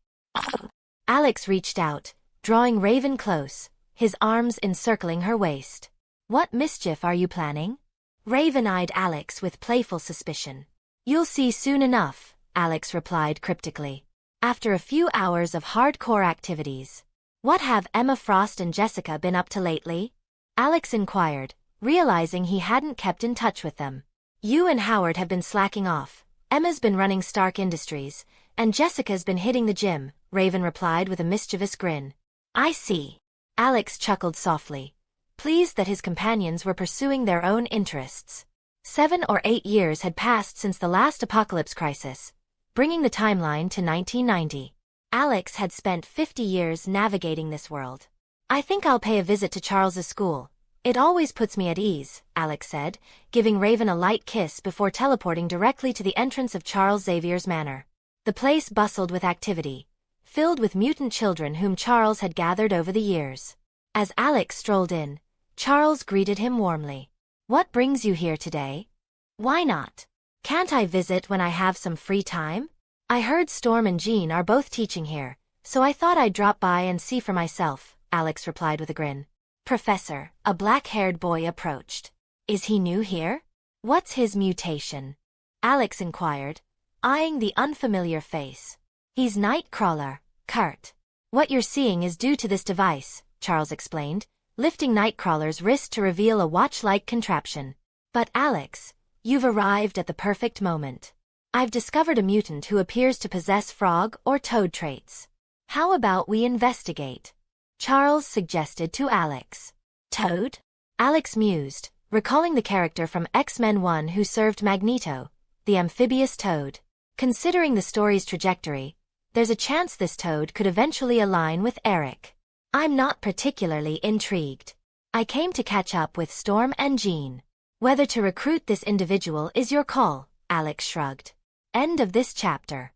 Alex reached out, drawing Raven close, his arms encircling her waist. "What mischief are you planning?" Raven eyed Alex with playful suspicion. "You'll see soon enough," Alex replied cryptically. After a few hours of hardcore activities, "What have Emma Frost and Jessica been up to lately?" Alex inquired, realizing he hadn't kept in touch with them. "You and Howard have been slacking off," Emma's been running Stark Industries, and Jessica's been hitting the gym, Raven replied with a mischievous grin. I see. Alex chuckled softly, pleased that his companions were pursuing their own interests. 7 or 8 years had passed since the last apocalypse crisis, bringing the timeline to 1990. Alex had spent 50 years navigating this world. I think I'll pay a visit to Charles's school. It always puts me at ease, Alex said, giving Raven a light kiss before teleporting directly to the entrance of Charles Xavier's manor. The place bustled with activity, filled with mutant children whom Charles had gathered over the years. As Alex strolled in, Charles greeted him warmly. What brings you here today? Why not? Can't I visit when I have some free time? I heard Storm and Jean are both teaching here, so I thought I'd drop by and see for myself, Alex replied with a grin. Professor, a black-haired boy approached. Is he new here? What's his mutation? Alex inquired, eyeing the unfamiliar face. He's Nightcrawler, Kurt. What you're seeing is due to this device, Charles explained, lifting Nightcrawler's wrist to reveal a watch-like contraption. But Alex, you've arrived at the perfect moment. I've discovered a mutant who appears to possess frog or toad traits. How about we investigate? Charles suggested to Alex. Toad? Alex mused, recalling the character from X-Men 1 who served Magneto, the amphibious toad. Considering the story's trajectory, there's a chance this toad could eventually align with Eric. I'm not particularly intrigued. I came to catch up with Storm and Jean. Whether to recruit this individual is your call, Alex shrugged. End of this chapter.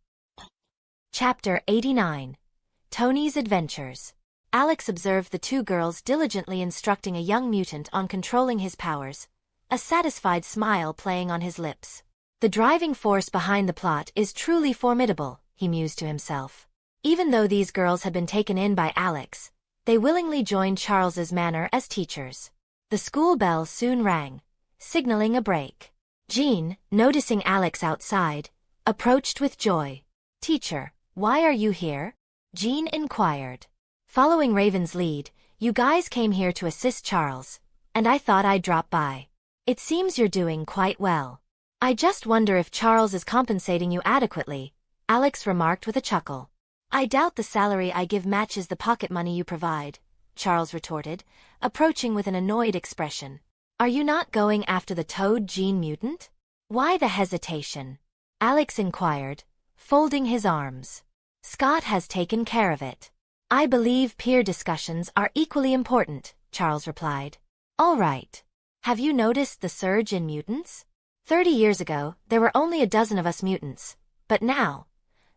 Chapter 89. Tony's Adventures. Alex observed the two girls diligently instructing a young mutant on controlling his powers, a satisfied smile playing on his lips. The driving force behind the plot is truly formidable, he mused to himself. Even though these girls had been taken in by Alex, they willingly joined Charles's manor as teachers. The school bell soon rang, signaling a break. Jean, noticing Alex outside, approached with joy. Teacher, why are you here? Jean inquired. Following Raven's lead, you guys came here to assist Charles, and I thought I'd drop by. It seems you're doing quite well. I just wonder if Charles is compensating you adequately, Alex remarked with a chuckle. I doubt the salary I give matches the pocket money you provide, Charles retorted, approaching with an annoyed expression. Are you not going after the Toad Gene mutant? Why the hesitation? Alex inquired, folding his arms. Scott has taken care of it. I believe peer discussions are equally important, Charles replied. All right. Have you noticed the surge in mutants? 30 years ago, there were only a dozen of us mutants, but now,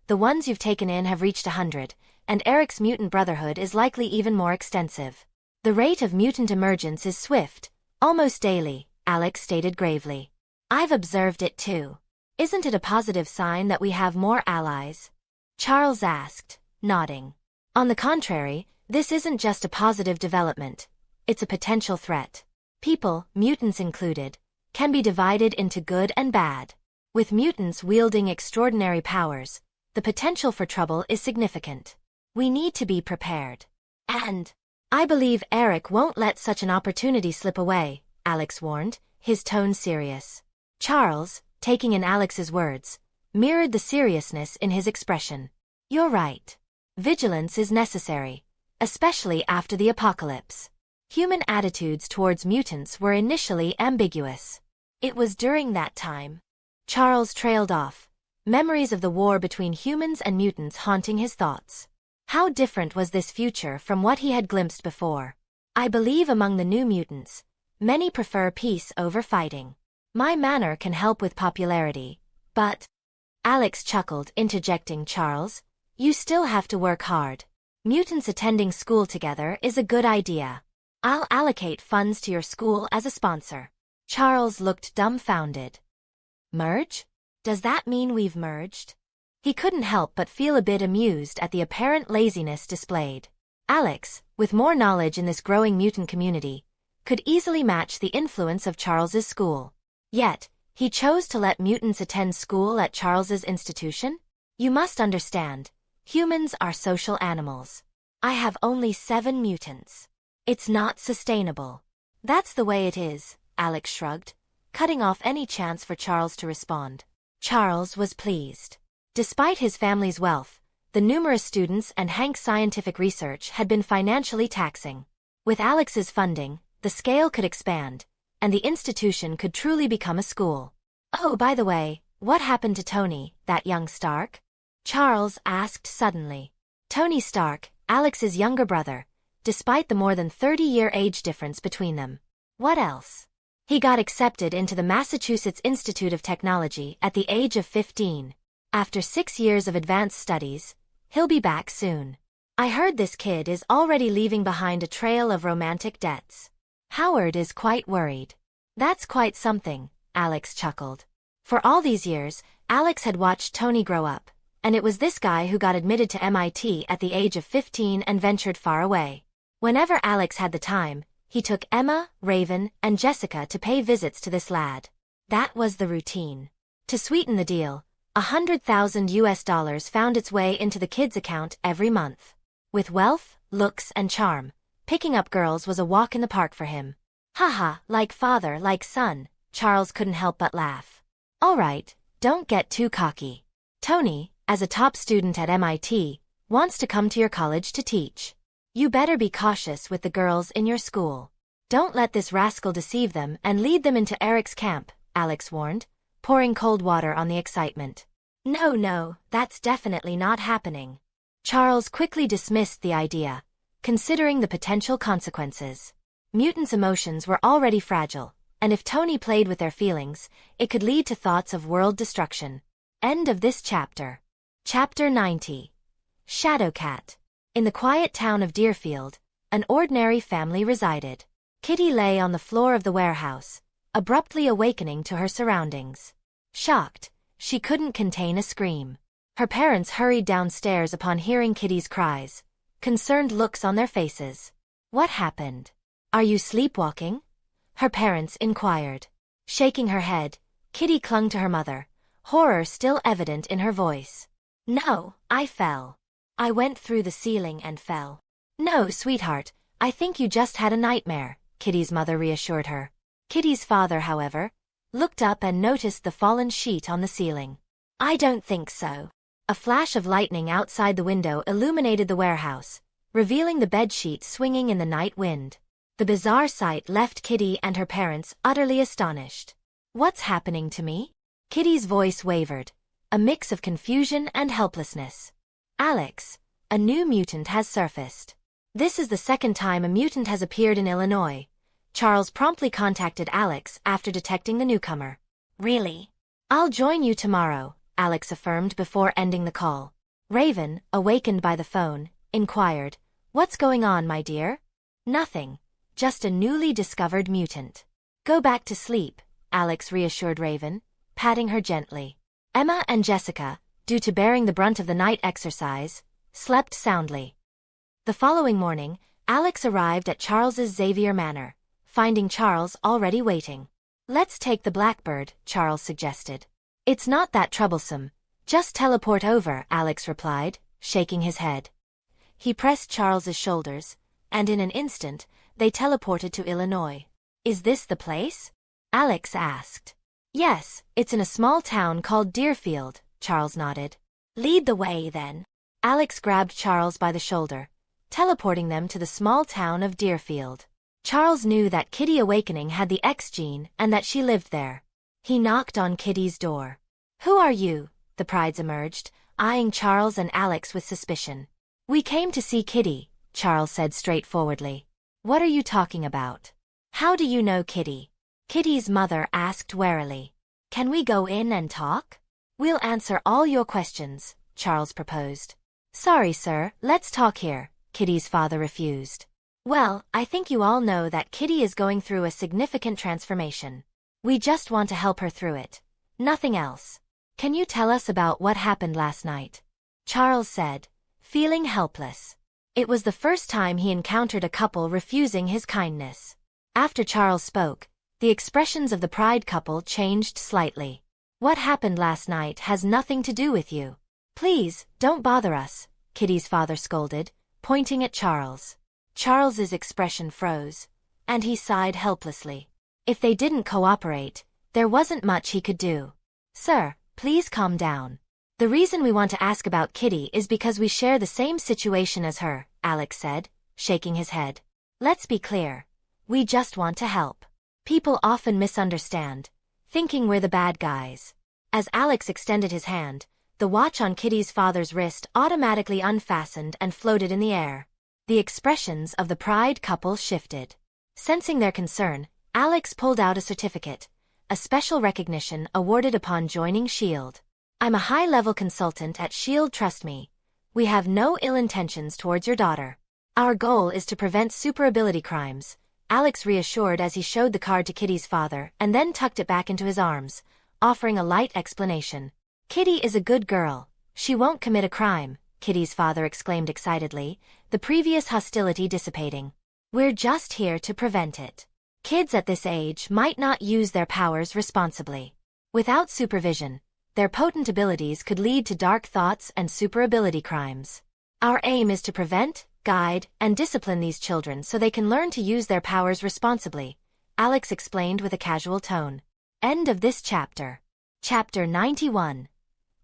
the ones you've taken in have reached 100, and Eric's mutant brotherhood is likely even more extensive. The rate of mutant emergence is swift, almost daily, Alex stated gravely. I've observed it too. Isn't it a positive sign that we have more allies? Charles asked, nodding. On the contrary, this isn't just a positive development. It's a potential threat. People, mutants included, can be divided into good and bad. With mutants wielding extraordinary powers, the potential for trouble is significant. We need to be prepared. And I believe Eric won't let such an opportunity slip away, Alex warned, his tone serious. Charles, taking in Alex's words, mirrored the seriousness in his expression. You're right. Vigilance is necessary, especially after the apocalypse. Human attitudes towards mutants were initially ambiguous. It was during that time. Charles trailed off, memories of the war between humans and mutants haunting his thoughts. How different was this future from what he had glimpsed before? I believe among the new mutants, many prefer peace over fighting. My manor can help with popularity, but... Alex chuckled, interjecting Charles. You still have to work hard. Mutants attending school together is a good idea. I'll allocate funds to your school as a sponsor. Charles looked dumbfounded. Merge? Does that mean we've merged? He couldn't help but feel a bit amused at the apparent laziness displayed. Alex, with more knowledge in this growing mutant community, could easily match the influence of Charles's school. Yet, he chose to let mutants attend school at Charles's institution? You must understand. Humans are social animals. I have only 7 mutants. It's not sustainable. That's the way it is, Alex shrugged, cutting off any chance for Charles to respond. Charles was pleased. Despite his family's wealth, the numerous students and Hank's scientific research had been financially taxing. With Alex's funding, the scale could expand, and the institution could truly become a school. Oh, by the way, what happened to Tony, that young Stark? Charles asked suddenly. Tony Stark, Alex's younger brother, despite the more than 30-year age difference between them. What else? He got accepted into the Massachusetts Institute of Technology at the age of 15. After 6 years of advanced studies, he'll be back soon. I heard this kid is already leaving behind a trail of romantic debts. Howard is quite worried. That's quite something, Alex chuckled. For all these years, Alex had watched Tony grow up, and it was this guy who got admitted to MIT at the age of 15 and ventured far away. Whenever Alex had the time, he took Emma, Raven, and Jessica to pay visits to this lad. That was the routine. To sweeten the deal, $100,000 found its way into the kid's account every month. With wealth, looks, and charm, picking up girls was a walk in the park for him. Haha, like father, like son, Charles couldn't help but laugh. All right, don't get too cocky. Tony, as a top student at MIT, wants to come to your college to teach. You better be cautious with the girls in your school. Don't let this rascal deceive them and lead them into Eric's camp, Alex warned, pouring cold water on the excitement. No, that's definitely not happening. Charles quickly dismissed the idea, considering the potential consequences. Mutants' emotions were already fragile, and if Tony played with their feelings, it could lead to thoughts of world destruction. End of this chapter. Chapter 90. Shadowcat. In the quiet town of Deerfield, an ordinary family resided. Kitty lay on the floor of the warehouse, abruptly awakening to her surroundings. Shocked, she couldn't contain a scream. Her parents hurried downstairs upon hearing Kitty's cries, concerned looks on their faces. What happened? Are you sleepwalking? Her parents inquired. Shaking her head, Kitty clung to her mother, horror still evident in her voice. No, I fell. I went through the ceiling and fell. No, sweetheart, I think you just had a nightmare, Kitty's mother reassured her. Kitty's father, however, looked up and noticed the fallen sheet on the ceiling. I don't think so. A flash of lightning outside the window illuminated the warehouse, revealing the bedsheet swinging in the night wind. The bizarre sight left Kitty and her parents utterly astonished. What's happening to me? Kitty's voice wavered, a mix of confusion and helplessness. Alex, a new mutant has surfaced. This is the second time a mutant has appeared in Illinois. Charles promptly contacted Alex after detecting the newcomer. Really? I'll join you tomorrow, Alex affirmed before ending the call. Raven, awakened by the phone, inquired, What's going on, my dear? Nothing. Just a newly discovered mutant. Go back to sleep, Alex reassured Raven, patting her gently. Emma and Jessica, due to bearing the brunt of the night exercise, slept soundly. The following morning, Alex arrived at Charles's Xavier Manor, finding Charles already waiting. Let's take the Blackbird, Charles suggested. It's not that troublesome. Just teleport over, Alex replied, shaking his head. He pressed Charles's shoulders, and in an instant, they teleported to Illinois. Is this the place? Alex asked. Yes, it's in a small town called Deerfield, Charles nodded. Lead the way then. Alex grabbed Charles by the shoulder, teleporting them to the small town of Deerfield. Charles knew that Kitty Awakening had the X gene and that she lived there. He knocked on Kitty's door. Who are you? The Prides emerged, eyeing Charles and Alex with suspicion. We came to see Kitty, Charles said straightforwardly. What are you talking about? How do you know Kitty? Kitty's mother asked warily. Can we go in and talk? We'll answer all your questions, Charles proposed. Sorry, sir, let's talk here, Kitty's father refused. Well, I think you all know that Kitty is going through a significant transformation. We just want to help her through it. Nothing else. Can you tell us about what happened last night? Charles said, feeling helpless. It was the first time he encountered a couple refusing his kindness. After Charles spoke, the expressions of the Pride couple changed slightly. What happened last night has nothing to do with you. Please, don't bother us, Kitty's father scolded, pointing at Charles. Charles's expression froze, and he sighed helplessly. If they didn't cooperate, there wasn't much he could do. Sir, please calm down. The reason we want to ask about Kitty is because we share the same situation as her, Alex said, shaking his head. Let's be clear. We just want to help. People often misunderstand, thinking we're the bad guys. As Alex extended his hand, the watch on Kitty's father's wrist automatically unfastened and floated in the air. The expressions of the pride couple shifted. Sensing their concern, Alex pulled out a certificate, a special recognition awarded upon joining S.H.I.E.L.D. I'm a high-level consultant at S.H.I.E.L.D. Trust me. We have no ill intentions towards your daughter. Our goal is to prevent superability crimes, Alex reassured as he showed the card to Kitty's father and then tucked it back into his arms, offering a light explanation. Kitty is a good girl. She won't commit a crime, Kitty's father exclaimed excitedly, the previous hostility dissipating. We're just here to prevent it. Kids at this age might not use their powers responsibly. Without supervision, their potent abilities could lead to dark thoughts and superability crimes. Our aim is to prevent, guide, and discipline these children so they can learn to use their powers responsibly, Alex explained with a casual tone. End of this chapter. Chapter 91.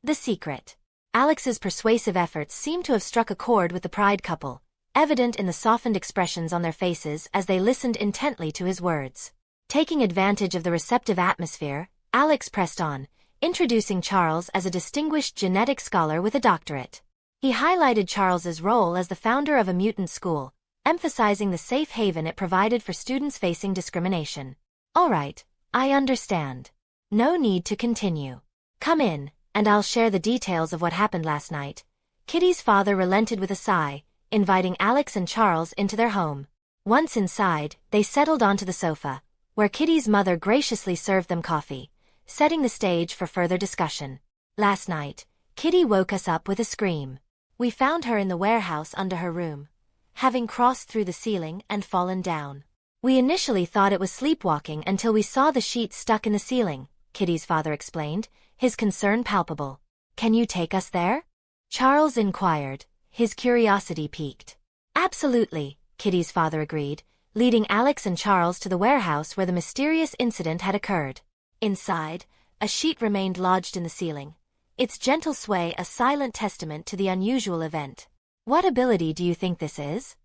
The Secret. Alex's persuasive efforts seemed to have struck a chord with the pride couple, evident in the softened expressions on their faces as they listened intently to his words. Taking advantage of the receptive atmosphere, Alex pressed on, introducing Charles as a distinguished genetic scholar with a doctorate. He highlighted Charles's role as the founder of a mutant school, emphasizing the safe haven it provided for students facing discrimination. All right, I understand. No need to continue. Come in, and I'll share the details of what happened last night. Kitty's father relented with a sigh, inviting Alex and Charles into their home. Once inside, they settled onto the sofa, where Kitty's mother graciously served them coffee, setting the stage for further discussion. Last night, Kitty woke us up with a scream. We found her in the warehouse under her room, having crossed through the ceiling and fallen down. We initially thought it was sleepwalking until we saw the sheet stuck in the ceiling, Kitty's father explained, his concern palpable. Can you take us there? Charles inquired, his curiosity piqued. Absolutely, Kitty's father agreed, leading Alex and Charles to the warehouse where the mysterious incident had occurred. Inside, a sheet remained lodged in the ceiling, its gentle sway a silent testament to the unusual event. What ability do you think this is?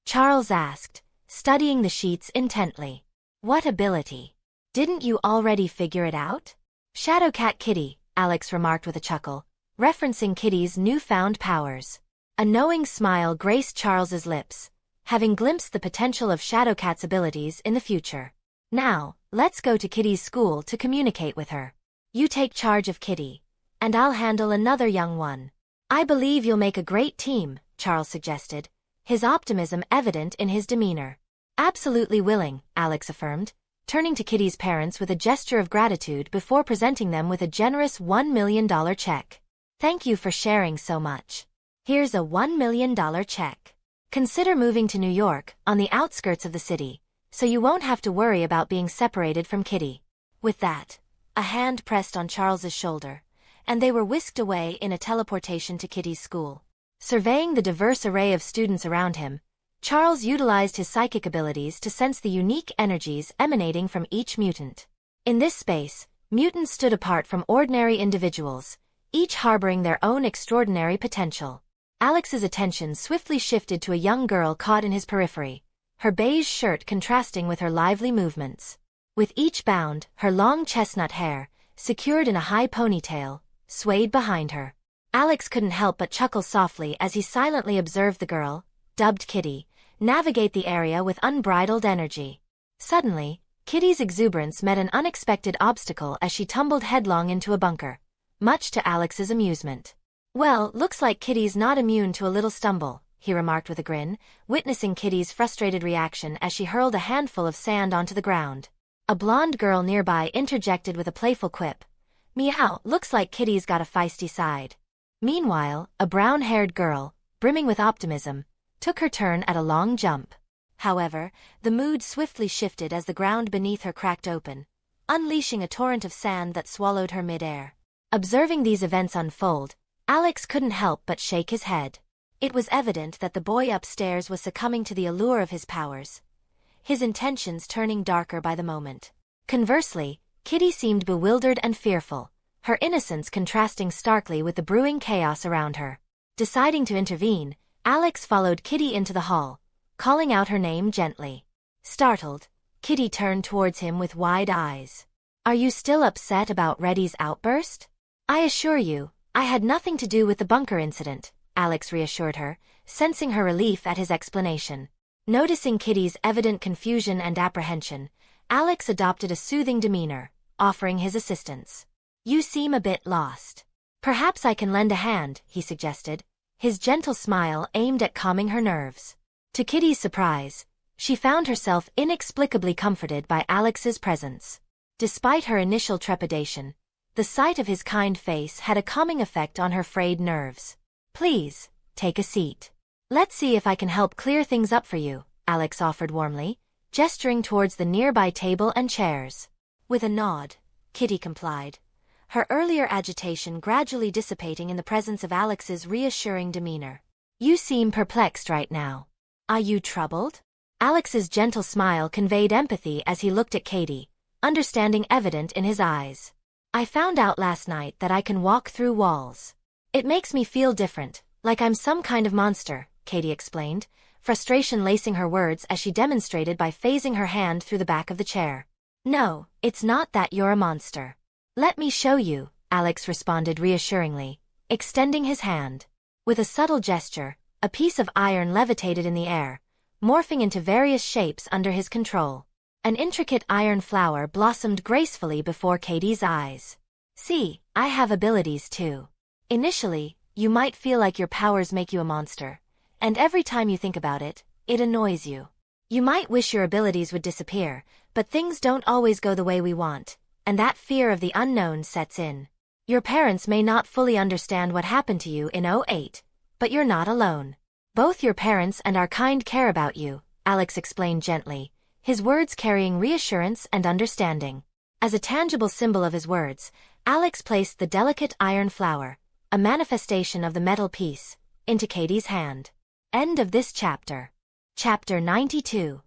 Charles asked, studying the sheets intently. What ability? Didn't you already figure it out? Shadowcat Kitty, Alex remarked with a chuckle, referencing Kitty's newfound powers. A knowing smile graced Charles's lips, having glimpsed the potential of Shadowcat's abilities in the future. Now, let's go to Kitty's school to communicate with her. You take charge of Kitty, and I'll handle another young one. I believe you'll make a great team, Charles suggested, his optimism evident in his demeanor. Absolutely willing, Alex affirmed, turning to Kitty's parents with a gesture of gratitude before presenting them with a generous $1 million check. Thank you for sharing so much. Here's a $1 million check. Consider moving to New York, on the outskirts of the city, so you won't have to worry about being separated from Kitty. With that, a hand pressed on Charles's shoulder, and they were whisked away in a teleportation to Kitty's school. Surveying the diverse array of students around him, Charles utilized his psychic abilities to sense the unique energies emanating from each mutant. In this space, mutants stood apart from ordinary individuals, each harboring their own extraordinary potential. Alex's attention swiftly shifted to a young girl caught in his periphery, her beige shirt contrasting with her lively movements. With each bound, her long chestnut hair, secured in a high ponytail, swayed behind her. Alex couldn't help but chuckle softly as he silently observed the girl, dubbed Kitty, navigate the area with unbridled energy. Suddenly, Kitty's exuberance met an unexpected obstacle as she tumbled headlong into a bunker, much to Alex's amusement. Well, looks like Kitty's not immune to a little stumble, he remarked with a grin, witnessing Kitty's frustrated reaction as she hurled a handful of sand onto the ground. A blonde girl nearby interjected with a playful quip. Meow, looks like Kitty's got a feisty side. Meanwhile, a brown-haired girl, brimming with optimism, took her turn at a long jump. However, the mood swiftly shifted as the ground beneath her cracked open, unleashing a torrent of sand that swallowed her mid-air. Observing these events unfold, Alex couldn't help but shake his head. It was evident that the boy upstairs was succumbing to the allure of his powers, his intentions turning darker by the moment. Conversely, Kitty seemed bewildered and fearful, her innocence contrasting starkly with the brewing chaos around her. Deciding to intervene, Alex followed Kitty into the hall, calling out her name gently. Startled, Kitty turned towards him with wide eyes. "Are you still upset about Reddy's outburst?" "I assure you, I had nothing to do with the bunker incident," Alex reassured her, sensing her relief at his explanation. Noticing Kitty's evident confusion and apprehension, Alex adopted a soothing demeanor, offering his assistance. "You seem a bit lost. Perhaps I can lend a hand," he suggested, his gentle smile aimed at calming her nerves. To Kitty's surprise, she found herself inexplicably comforted by Alex's presence. Despite her initial trepidation, the sight of his kind face had a calming effect on her frayed nerves. "Please, take a seat. Let's see if I can help clear things up for you," Alex offered warmly, gesturing towards the nearby table and chairs. With a nod, Kitty complied, her earlier agitation gradually dissipating in the presence of Alex's reassuring demeanor. "You seem perplexed right now. Are you troubled?" Alex's gentle smile conveyed empathy as he looked at Katie, understanding evident in his eyes. "I found out last night that I can walk through walls. It makes me feel different, like I'm some kind of monster," Katie explained, frustration lacing her words as she demonstrated by phasing her hand through the back of the chair. "No, it's not that you're a monster. Let me show you," Alex responded reassuringly, extending his hand. With a subtle gesture, a piece of iron levitated in the air, morphing into various shapes under his control. An intricate iron flower blossomed gracefully before Katie's eyes. "See, I have abilities too. Initially, you might feel like your powers make you a monster, and every time you think about it, it annoys you. You might wish your abilities would disappear, but things don't always go the way we want, and that fear of the unknown sets in. Your parents may not fully understand what happened to you in '08, but you're not alone. Both your parents and our kind care about you," Alex explained gently, his words carrying reassurance and understanding. As a tangible symbol of his words, Alex placed the delicate iron flower, a manifestation of the metal piece, into Katie's hand. End of this chapter. Chapter 92.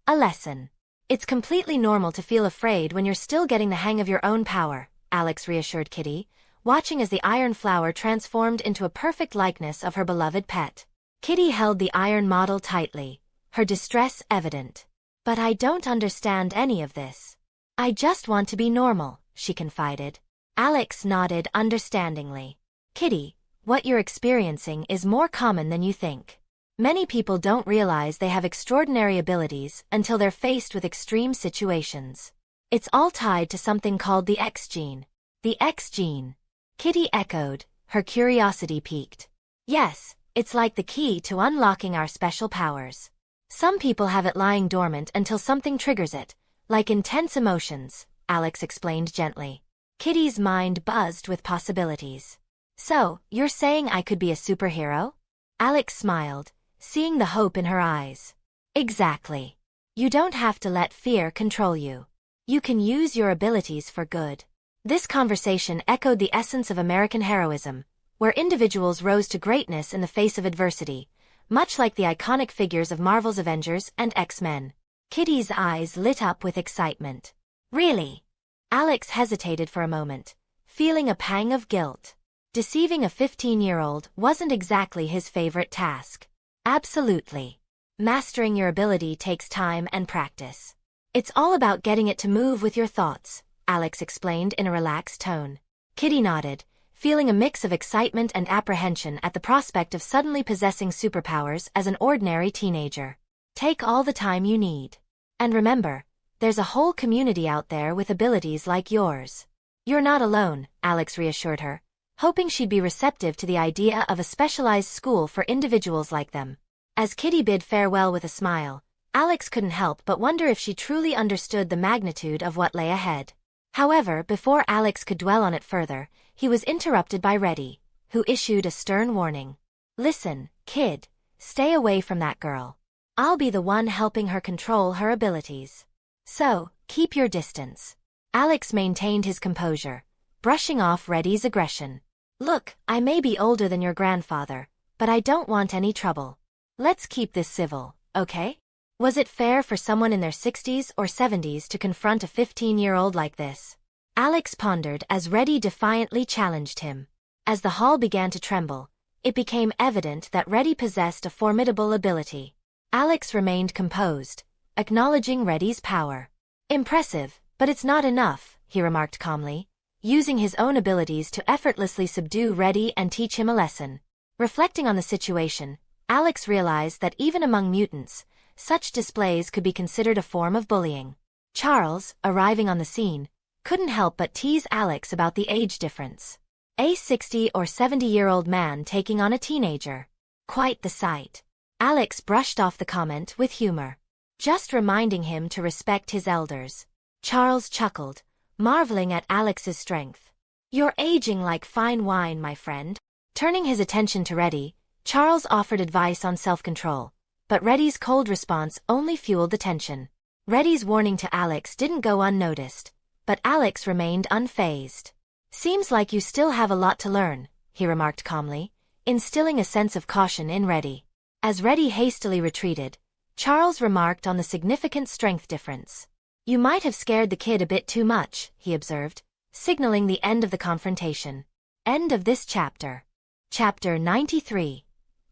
A lesson. "It's completely normal to feel afraid when you're still getting the hang of your own power," Alex reassured Kitty, watching as the iron flower transformed into a perfect likeness of her beloved pet. Kitty held the iron model tightly, her distress evident. "But I don't understand any of this. I just want to be normal," she confided. Alex nodded understandingly. "Kitty, what you're experiencing is more common than you think. Many people don't realize they have extraordinary abilities until they're faced with extreme situations. It's all tied to something called the X gene." "The X gene?" Kitty echoed, her curiosity piqued. "Yes, it's like the key to unlocking our special powers. Some people have it lying dormant until something triggers it, like intense emotions," Alex explained gently. Kitty's mind buzzed with possibilities. "So, you're saying I could be a superhero?" Alex smiled, seeing the hope in her eyes. "Exactly. You don't have to let fear control you. You can use your abilities for good." This conversation echoed the essence of American heroism, where individuals rose to greatness in the face of adversity, much like the iconic figures of Marvel's Avengers and X-Men. Kitty's eyes lit up with excitement. "Really?" Alex hesitated for a moment, feeling a pang of guilt. Deceiving a 15-year-old wasn't exactly his favorite task. "Absolutely. Mastering your ability takes time and practice. It's all about getting it to move with your thoughts," Alex explained in a relaxed tone. Kitty nodded, feeling a mix of excitement and apprehension at the prospect of suddenly possessing superpowers as an ordinary teenager. "Take all the time you need. And remember, there's a whole community out there with abilities like yours. You're not alone," Alex reassured her, hoping she'd be receptive to the idea of a specialized school for individuals like them. As Kitty bid farewell with a smile, Alex couldn't help but wonder if she truly understood the magnitude of what lay ahead. However, before Alex could dwell on it further, he was interrupted by Reddy, who issued a stern warning. "Listen, kid, stay away from that girl. I'll be the one helping her control her abilities. So, keep your distance." Alex maintained his composure, brushing off Reddy's aggression. "Look, I may be older than your grandfather, but I don't want any trouble. Let's keep this civil, okay?" Was it fair for someone in their 60s or 70s to confront a 15-year-old like this? Alex pondered as Reddy defiantly challenged him. As the hall began to tremble, it became evident that Reddy possessed a formidable ability. Alex remained composed, acknowledging Reddy's power. "Impressive, but it's not enough," he remarked calmly, using his own abilities to effortlessly subdue Reddy and teach him a lesson. Reflecting on the situation, Alex realized that even among mutants, such displays could be considered a form of bullying. Charles, arriving on the scene, couldn't help but tease Alex about the age difference. A 60 or 70-year-old man taking on a teenager. Quite the sight. Alex brushed off the comment with humor, just reminding him to respect his elders. Charles chuckled, marveling at Alex's strength. "You're aging like fine wine, my friend." Turning his attention to Reddy, Charles offered advice on self-control, but Reddy's cold response only fueled the tension. Reddy's warning to Alex didn't go unnoticed, but Alex remained unfazed. "Seems like you still have a lot to learn," he remarked calmly, instilling a sense of caution in Reddy. As Reddy hastily retreated, Charles remarked on the significant strength difference. "You might have scared the kid a bit too much," he observed, signaling the end of the confrontation. End of this chapter. Chapter 93.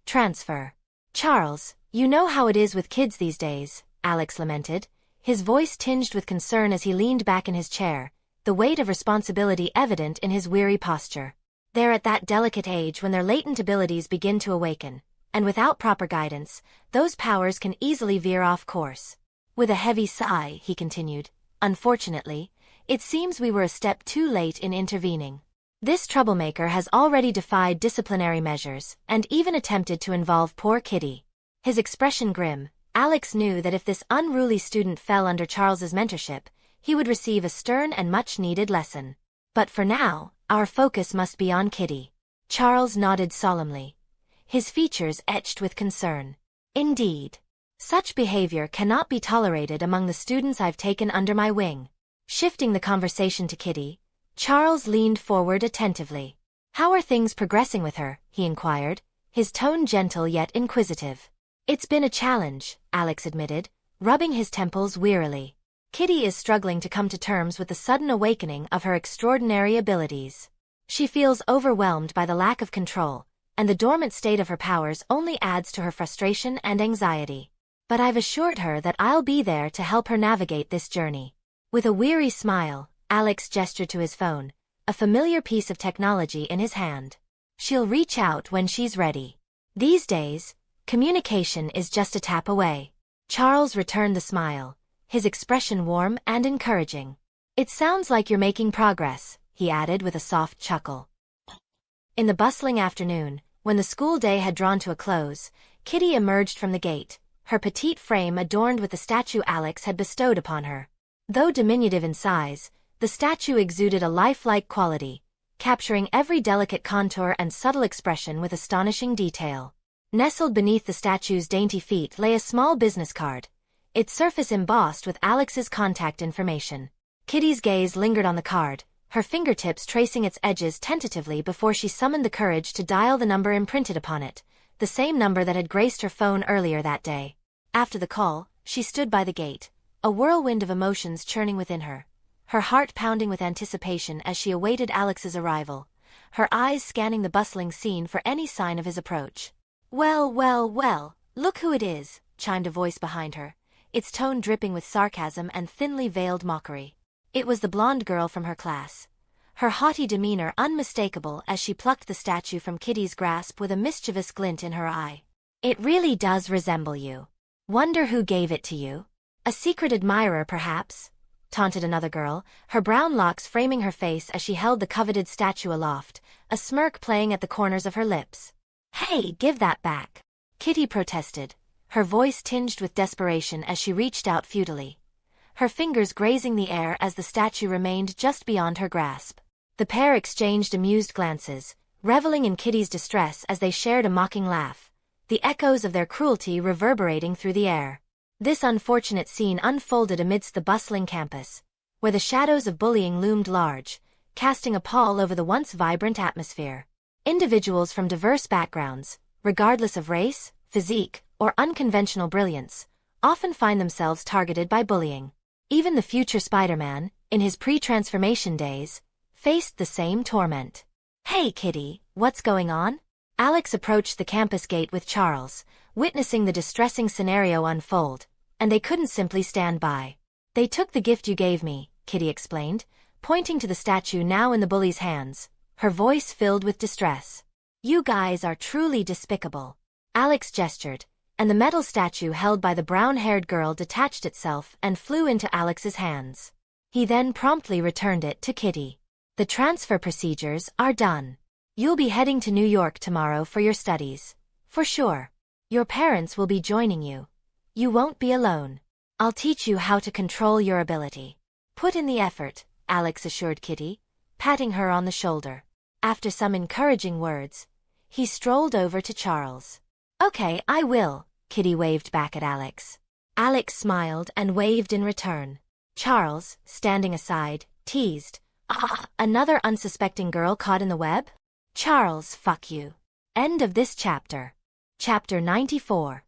Transfer. "Charles, you know how it is with kids these days," Alex lamented, his voice tinged with concern as he leaned back in his chair, the weight of responsibility evident in his weary posture. "They're at that delicate age when their latent abilities begin to awaken, and without proper guidance, those powers can easily veer off course." With a heavy sigh, he continued, "Unfortunately, it seems we were a step too late in intervening. This troublemaker has already defied disciplinary measures and even attempted to involve poor Kitty." His expression grim, Alex knew that if this unruly student fell under Charles's mentorship, he would receive a stern and much-needed lesson. "But for now, our focus must be on Kitty." Charles nodded solemnly, his features etched with concern. "Indeed. Such behavior cannot be tolerated among the students I've taken under my wing." Shifting the conversation to Kitty, Charles leaned forward attentively. "How are things progressing with her?" he inquired, his tone gentle yet inquisitive. "It's been a challenge," Alex admitted, rubbing his temples wearily. "Kitty is struggling to come to terms with the sudden awakening of her extraordinary abilities. She feels overwhelmed by the lack of control, and the dormant state of her powers only adds to her frustration and anxiety. But I've assured her that I'll be there to help her navigate this journey." With a weary smile, Alex gestured to his phone, a familiar piece of technology in his hand. "She'll reach out when she's ready. These days, communication is just a tap away." Charles returned the smile, his expression warm and encouraging. "It sounds like you're making progress," he added with a soft chuckle. In the bustling afternoon, when the school day had drawn to a close, Kitty emerged from the gate, her petite frame adorned with the statue Alex had bestowed upon her. Though diminutive in size, the statue exuded a lifelike quality, capturing every delicate contour and subtle expression with astonishing detail. Nestled beneath the statue's dainty feet lay a small business card, its surface embossed with Alex's contact information. Kitty's gaze lingered on the card, her fingertips tracing its edges tentatively before she summoned the courage to dial the number imprinted upon it, the same number that had graced her phone earlier that day. After the call, she stood by the gate, a whirlwind of emotions churning within her, her heart pounding with anticipation as she awaited Alex's arrival, her eyes scanning the bustling scene for any sign of his approach. "Well, well, well, look who it is," chimed a voice behind her, its tone dripping with sarcasm and thinly veiled mockery. It was the blonde girl from her class, her haughty demeanor unmistakable as she plucked the statue from Kitty's grasp with a mischievous glint in her eye. "It really does resemble you. Wonder who gave it to you? A secret admirer, perhaps?" taunted another girl, her brown locks framing her face as she held the coveted statue aloft, a smirk playing at the corners of her lips. "Hey, give that back!" Kitty protested, her voice tinged with desperation as she reached out futilely, her fingers grazing the air as the statue remained just beyond her grasp. The pair exchanged amused glances, reveling in Kitty's distress as they shared a mocking laugh, the echoes of their cruelty reverberating through the air. This unfortunate scene unfolded amidst the bustling campus, where the shadows of bullying loomed large, casting a pall over the once vibrant atmosphere. Individuals from diverse backgrounds, regardless of race, physique, or unconventional brilliance, often find themselves targeted by bullying. Even the future Spider-Man, in his pre-transformation days, faced the same torment. "Hey, Kitty, what's going on?" Alex approached the campus gate with Charles, witnessing the distressing scenario unfold, and they couldn't simply stand by. "They took the gift you gave me," Kitty explained, pointing to the statue now in the bully's hands, her voice filled with distress. "You guys are truly despicable." Alex gestured, and the metal statue held by the brown-haired girl detached itself and flew into Alex's hands. He then promptly returned it to Kitty. "The transfer procedures are done. You'll be heading to New York tomorrow for your studies. For sure. Your parents will be joining you. You won't be alone. I'll teach you how to control your ability. Put in the effort," Alex assured Kitty, patting her on the shoulder. After some encouraging words, he strolled over to Charles. "Okay, I will," Kitty waved back at Alex. Alex smiled and waved in return. Charles, standing aside, teased, "Another unsuspecting girl caught in the web? Charles, fuck you." End of this chapter. Chapter 94.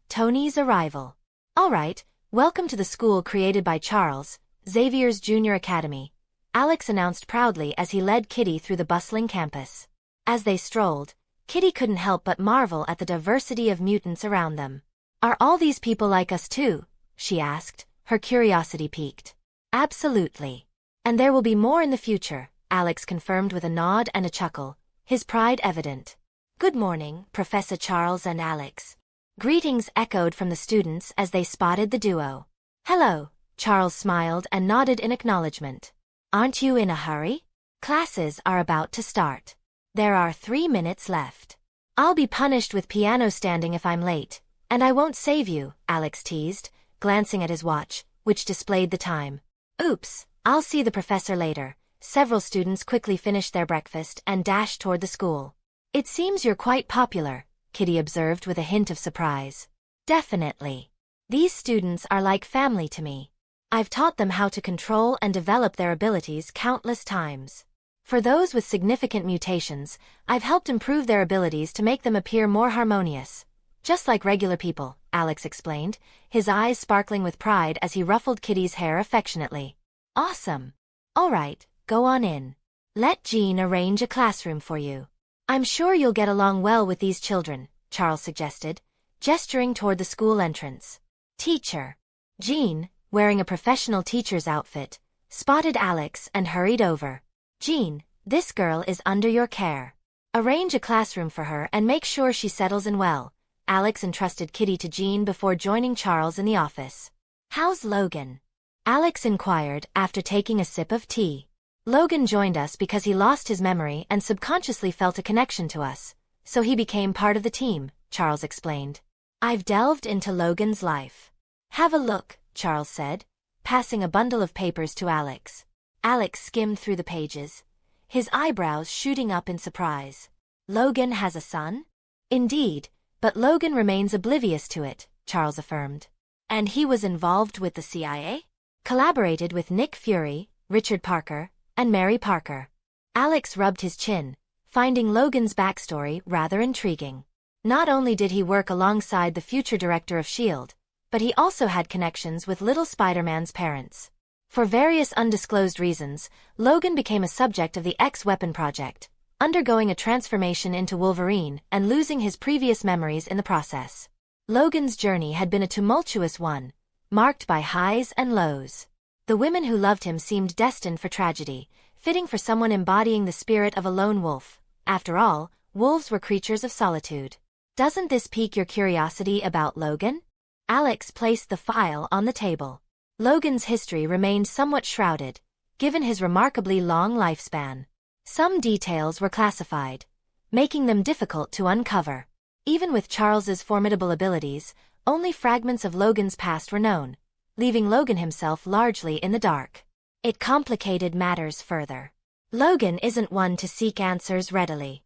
Tony's Arrival. "Alright, welcome to the school created by Charles, Xavier's Junior Academy," Alex announced proudly as he led Kitty through the bustling campus. As they strolled, Kitty couldn't help but marvel at the diversity of mutants around them. "Are all these people like us too?" she asked, her curiosity piqued. "Absolutely. And there will be more in the future," Alex confirmed with a nod and a chuckle, his pride evident. "Good morning, Professor Charles and Alex." Greetings echoed from the students as they spotted the duo. "Hello," Charles smiled and nodded in acknowledgement. "Aren't you in a hurry? Classes are about to start. There are 3 minutes left." "I'll be punished with piano standing if I'm late, and I won't save you," Alex teased, glancing at his watch, which displayed the time. "Oops, I'll see the professor later." Several students quickly finished their breakfast and dashed toward the school. "It seems you're quite popular," Kitty observed with a hint of surprise. "Definitely. These students are like family to me. I've taught them how to control and develop their abilities countless times. For those with significant mutations, I've helped improve their abilities to make them appear more harmonious. Just like regular people," Alex explained, his eyes sparkling with pride as he ruffled Kitty's hair affectionately. "Awesome. All right, go on in. Let Jean arrange a classroom for you. I'm sure you'll get along well with these children," Charles suggested, gesturing toward the school entrance. "Teacher." Jean, wearing a professional teacher's outfit, spotted Alex and hurried over. "Jean, this girl is under your care. Arrange a classroom for her and make sure she settles in well." Alex entrusted Kitty to Jean before joining Charles in the office. "How's Logan?" Alex inquired after taking a sip of tea. "Logan joined us because he lost his memory and subconsciously felt a connection to us, so he became part of the team," Charles explained. "I've delved into Logan's life." "Have a look," Charles said, passing a bundle of papers to Alex. Alex skimmed through the pages, his eyebrows shooting up in surprise. "Logan has a son?" "Indeed, but Logan remains oblivious to it," Charles affirmed. "And he was involved with the CIA? Collaborated with Nick Fury, Richard Parker, and Mary Parker." Alex rubbed his chin, finding Logan's backstory rather intriguing. Not only did he work alongside the future director of S.H.I.E.L.D., but he also had connections with little Spider-Man's parents. For various undisclosed reasons, Logan became a subject of the X-Weapon Project, undergoing a transformation into Wolverine and losing his previous memories in the process. Logan's journey had been a tumultuous one, marked by highs and lows. The women who loved him seemed destined for tragedy, fitting for someone embodying the spirit of a lone wolf. After all, wolves were creatures of solitude. "Doesn't this pique your curiosity about Logan?" Alex placed the file on the table. Logan's history remained somewhat shrouded, given his remarkably long lifespan. Some details were classified, making them difficult to uncover. Even with Charles's formidable abilities, only fragments of Logan's past were known, leaving Logan himself largely in the dark. It complicated matters further. Logan isn't one to seek answers readily.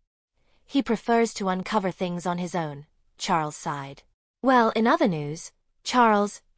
He prefers to uncover things on his own, Charles sighed. Well, in other news,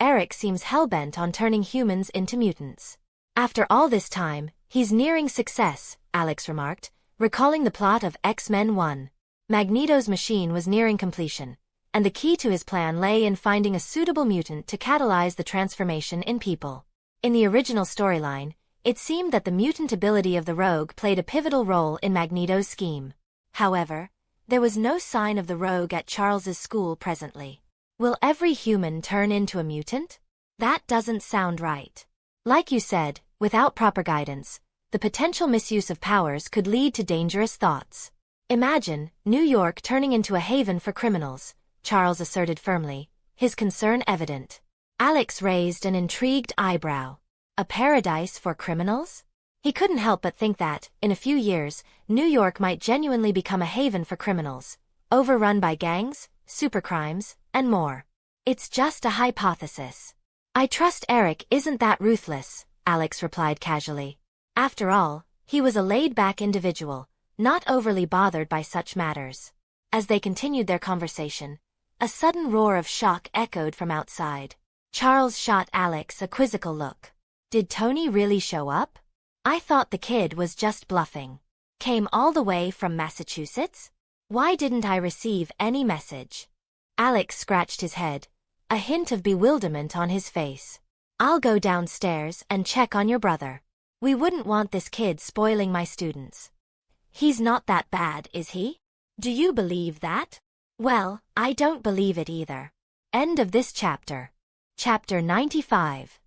Eric seems hell-bent on turning humans into mutants. After all this time, he's nearing success, Alex remarked, recalling the plot of X-Men 1. Magneto's machine was nearing completion, and the key to his plan lay in finding a suitable mutant to catalyze the transformation in people. In the original storyline, It seemed that the mutant ability of the rogue played a pivotal role in Magneto's scheme. However, there was no sign of the rogue at Charles's school presently. Will every human turn into a mutant? That doesn't sound right. Like you said, without proper guidance, the potential misuse of powers could lead to dangerous thoughts. Imagine New York turning into a haven for criminals, Charles asserted firmly, his concern evident. Alex raised an intrigued eyebrow. A paradise for criminals? He couldn't help but think that, in a few years, New York might genuinely become a haven for criminals, overrun by gangs, supercrimes, and more. It's just a hypothesis. I trust Eric isn't that ruthless, Alex replied casually. After all, he was a laid-back individual, not overly bothered by such matters. As they continued their conversation, a sudden roar of shock echoed from outside. Charles shot Alex a quizzical look. Did Tony really show up? I thought the kid was just bluffing. Came all the way from Massachusetts? Why didn't I receive any message? Alex scratched his head, a hint of bewilderment on his face. I'll go downstairs and check on your brother. We wouldn't want this kid spoiling my students. He's not that bad, is he? Do you believe that? Well, I don't believe it either. End of this chapter. Chapter 95.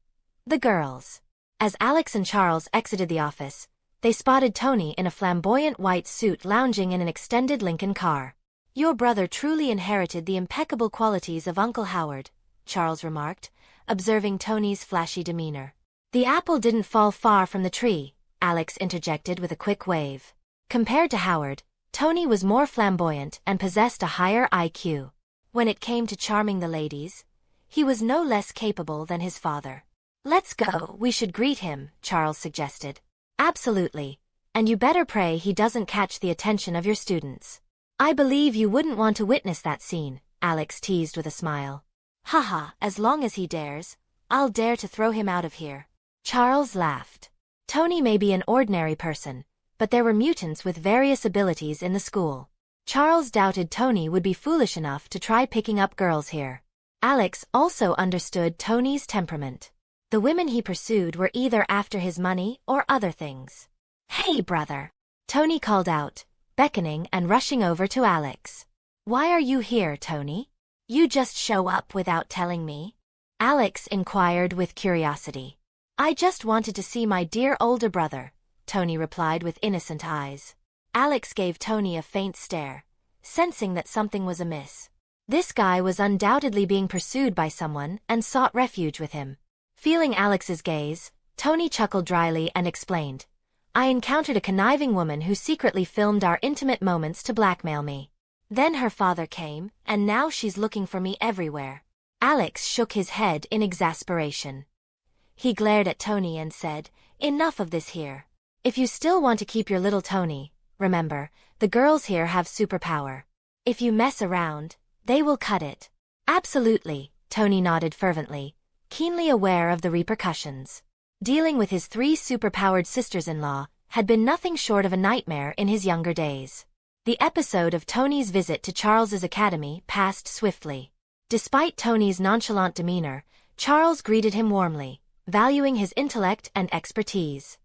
The Girls. As Alex and Charles exited the office, they spotted Tony in a flamboyant white suit lounging in an extended Lincoln car. Your brother truly inherited the impeccable qualities of Uncle Howard, Charles remarked, observing Tony's flashy demeanor. The apple didn't fall far from the tree, Alex interjected with a quick wave. Compared to Howard, Tony was more flamboyant and possessed a higher IQ. When it came to charming the ladies, he was no less capable than his father. Let's go, we should greet him, Charles suggested. Absolutely, and you better pray he doesn't catch the attention of your students. I believe you wouldn't want to witness that scene, Alex teased with a smile. Haha, as long as he dares, I'll dare to throw him out of here. Charles laughed. Tony may be an ordinary person, but there were mutants with various abilities in the school. Charles doubted Tony would be foolish enough to try picking up girls here. Alex also understood Tony's temperament. The women he pursued were either after his money or other things. Hey, brother! Tony called out, beckoning and rushing over to Alex. Why are you here, Tony? You just show up without telling me? Alex inquired with curiosity. I just wanted to see my dear older brother, Tony replied with innocent eyes. Alex gave Tony a faint stare, sensing that something was amiss. This guy was undoubtedly being pursued by someone and sought refuge with him. Feeling Alex's gaze, Tony chuckled dryly and explained. I encountered a conniving woman who secretly filmed our intimate moments to blackmail me. Then her father came, and now she's looking for me everywhere. Alex shook his head in exasperation. He glared at Tony and said, Enough of this here. If you still want to keep your little Tony, remember, the girls here have superpower. If you mess around, they will cut it. Absolutely, Tony nodded fervently, keenly aware of the repercussions. Dealing with his 3 superpowered sisters-in-law had been nothing short of a nightmare in his younger days. The episode of Tony's visit to Charles's academy passed swiftly. Despite Tony's nonchalant demeanor, Charles greeted him warmly, valuing his intellect and expertise.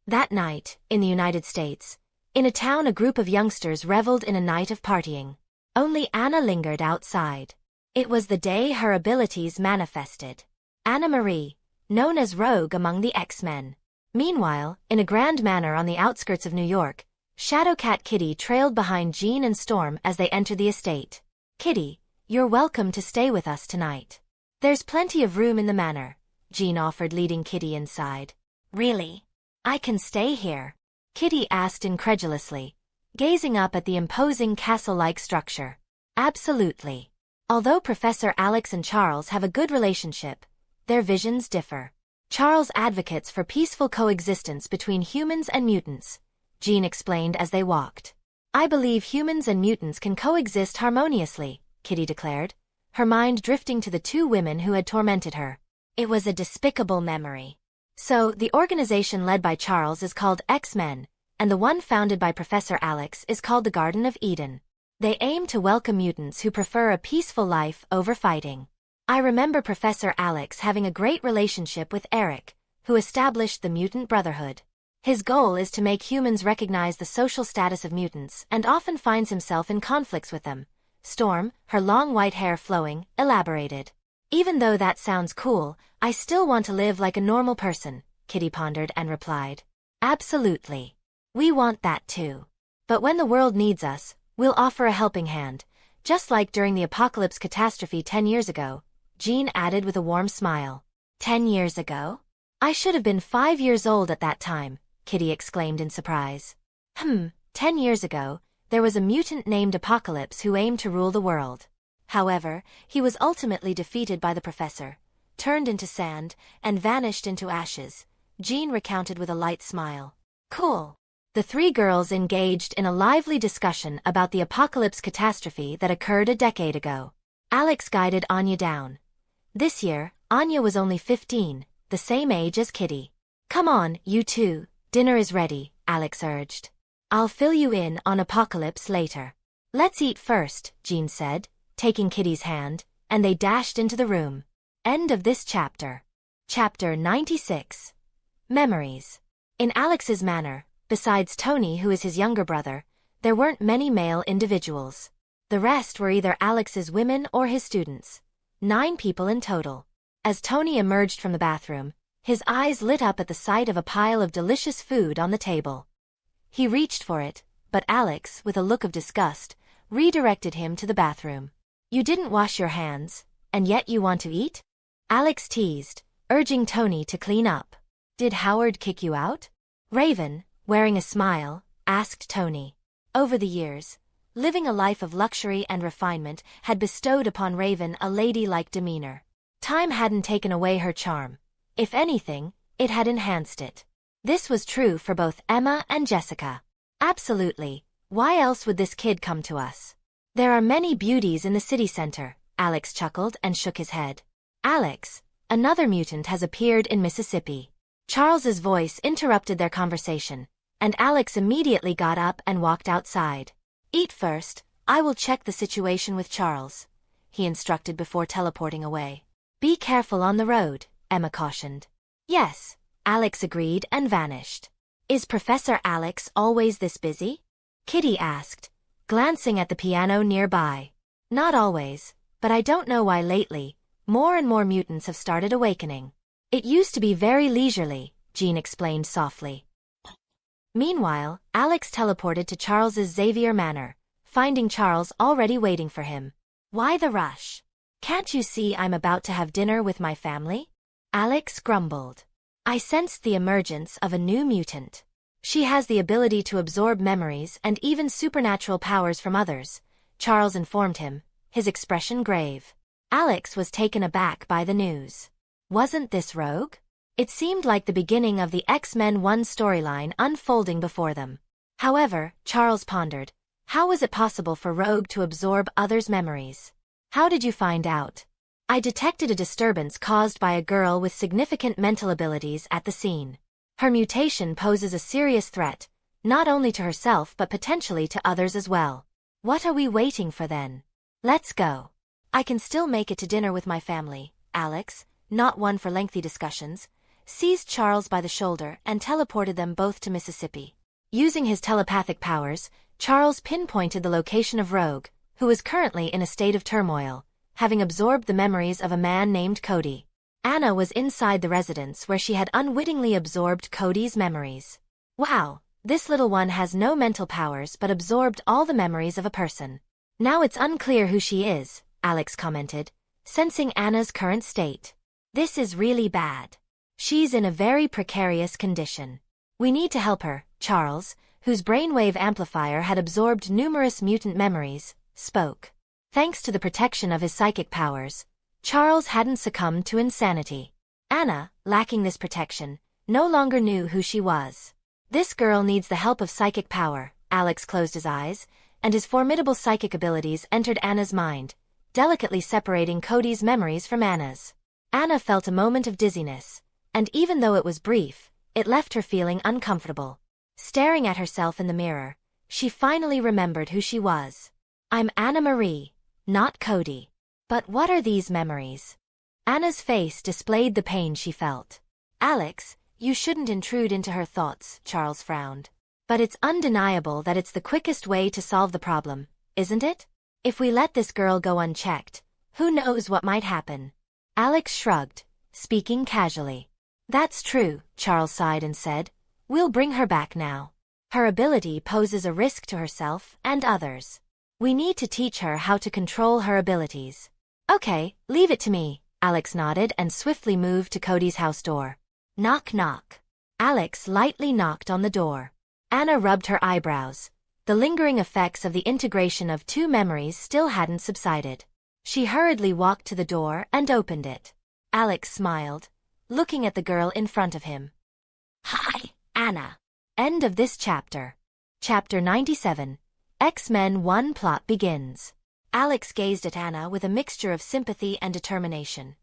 That night, in the United States, in a town a group of youngsters reveled in a night of partying. Only Anna lingered outside. It was the day her abilities manifested. Anna Marie, known as Rogue among the X-Men. Meanwhile, in a grand manor on the outskirts of New York, Shadowcat Kitty trailed behind Jean and Storm as they entered the estate. Kitty, you're welcome to stay with us tonight. There's plenty of room in the manor, Jean offered, leading Kitty inside. Really? I can stay here? Kitty asked incredulously, gazing up at the imposing castle-like structure. Absolutely. Although Professor Alex and Charles have a good relationship, their visions differ. Charles advocates for peaceful coexistence between humans and mutants, Jean explained as they walked. I believe humans and mutants can coexist harmoniously, Kitty declared, her mind drifting to the 2 women who had tormented her. It was a despicable memory. So, the organization led by Charles is called X-Men, and the one founded by Professor Alex is called the Garden of Eden. They aim to welcome mutants who prefer a peaceful life over fighting. I remember Professor Alex having a great relationship with Eric, who established the Mutant Brotherhood. His goal is to make humans recognize the social status of mutants and often finds himself in conflicts with them. Storm, her long white hair flowing, elaborated. Even though that sounds cool, I still want to live like a normal person, Kitty pondered and replied. Absolutely. We want that too. But when the world needs us, we'll offer a helping hand, just like during the apocalypse catastrophe 10 years ago, Jean added with a warm smile. 10 years ago? I should have been 5 years old at that time, Kitty exclaimed in surprise. 10 years ago, there was a mutant named Apocalypse who aimed to rule the world. However, he was ultimately defeated by the professor, turned into sand, and vanished into ashes, Jean recounted with a light smile. Cool. The three girls engaged in a lively discussion about the apocalypse catastrophe that occurred a decade ago. Alex guided Anya down. This year, Anya was only 15, the same age as Kitty. Come on, you two, dinner is ready, Alex urged. I'll fill you in on Apocalypse later. Let's eat first, Jean said, taking Kitty's hand, and they dashed into the room. End of this chapter. Chapter 96. Memories. In Alex's manor, besides Tony, who is his younger brother, there weren't many male individuals. The rest were either Alex's women or his students. 9 people in total. As Tony emerged from the bathroom, his eyes lit up at the sight of a pile of delicious food on the table. He reached for it, but Alex, with a look of disgust, redirected him to the bathroom. You didn't wash your hands, and yet you want to eat? Alex teased, urging Tony to clean up. Did Howard kick you out? Raven, wearing a smile, asked Tony. Over the years, living a life of luxury and refinement had bestowed upon Raven a ladylike demeanor. Time hadn't taken away her charm. If anything, it had enhanced it. This was true for both Emma and Jessica. Absolutely. Why else would this kid come to us? There are many beauties in the city center, Alex chuckled and shook his head. Alex, another mutant has appeared in Mississippi. Charles's voice interrupted their conversation, and Alex immediately got up and walked outside. Eat first, I will check the situation with Charles, he instructed before teleporting away. Be careful on the road, Emma cautioned. Yes, Alex agreed and vanished. Is Professor Alex always this busy? Kitty asked, glancing at the piano nearby. Not always, but I don't know why lately, more and more mutants have started awakening. It used to be very leisurely, Jean explained softly. Meanwhile, Alex teleported to Charles's Xavier Manor, finding Charles already waiting for him. Why the rush? Can't you see I'm about to have dinner with my family? Alex grumbled. I sensed the emergence of a new mutant. She has the ability to absorb memories and even supernatural powers from others, Charles informed him, his expression grave. Alex was taken aback by the news. Wasn't this Rogue? It seemed like the beginning of the X-Men 1 storyline unfolding before them. However, Charles pondered, how was it possible for Rogue to absorb others' memories? How did you find out? I detected a disturbance caused by a girl with significant mental abilities at the scene. Her mutation poses a serious threat, not only to herself but potentially to others as well. What are we waiting for then? Let's go. I can still make it to dinner with my family, Alex, not one for lengthy discussions, seized Charles by the shoulder and teleported them both to Mississippi. Using his telepathic powers, Charles pinpointed the location of Rogue, who was currently in a state of turmoil, having absorbed the memories of a man named Cody. Anna was inside the residence where she had unwittingly absorbed Cody's memories. Wow, this little one has no mental powers but absorbed all the memories of a person. Now it's unclear who she is, Alex commented, sensing Anna's current state. This is really bad. She's in a very precarious condition. We need to help her, Charles, whose brainwave amplifier had absorbed numerous mutant memories, spoke. Thanks to the protection of his psychic powers, Charles hadn't succumbed to insanity. Anna, lacking this protection, no longer knew who she was. This girl needs the help of psychic power. Alex closed his eyes, and his formidable psychic abilities entered Anna's mind, delicately separating Cody's memories from Anna's. Anna felt a moment of dizziness, and even though it was brief, it left her feeling uncomfortable. Staring at herself in the mirror, she finally remembered who she was. I'm Anna Marie, not Cody. But what are these memories? Anna's face displayed the pain she felt. Alex, you shouldn't intrude into her thoughts, Charles frowned. But it's undeniable that it's the quickest way to solve the problem, isn't it? If we let this girl go unchecked, who knows what might happen? Alex shrugged, speaking casually. That's true, Charles sighed and said. We'll bring her back now. Her ability poses a risk to herself and others. We need to teach her how to control her abilities. Okay, leave it to me, Alex nodded and swiftly moved to Cody's house door. Knock knock. Alex lightly knocked on the door. Anna rubbed her eyebrows. The lingering effects of the integration of two memories still hadn't subsided. She hurriedly walked to the door and opened it. Alex smiled, looking at the girl in front of him. Hi, Anna. End of this chapter. Chapter 97. X-Men 1 plot begins. Alex gazed at Anna with a mixture of sympathy and determination,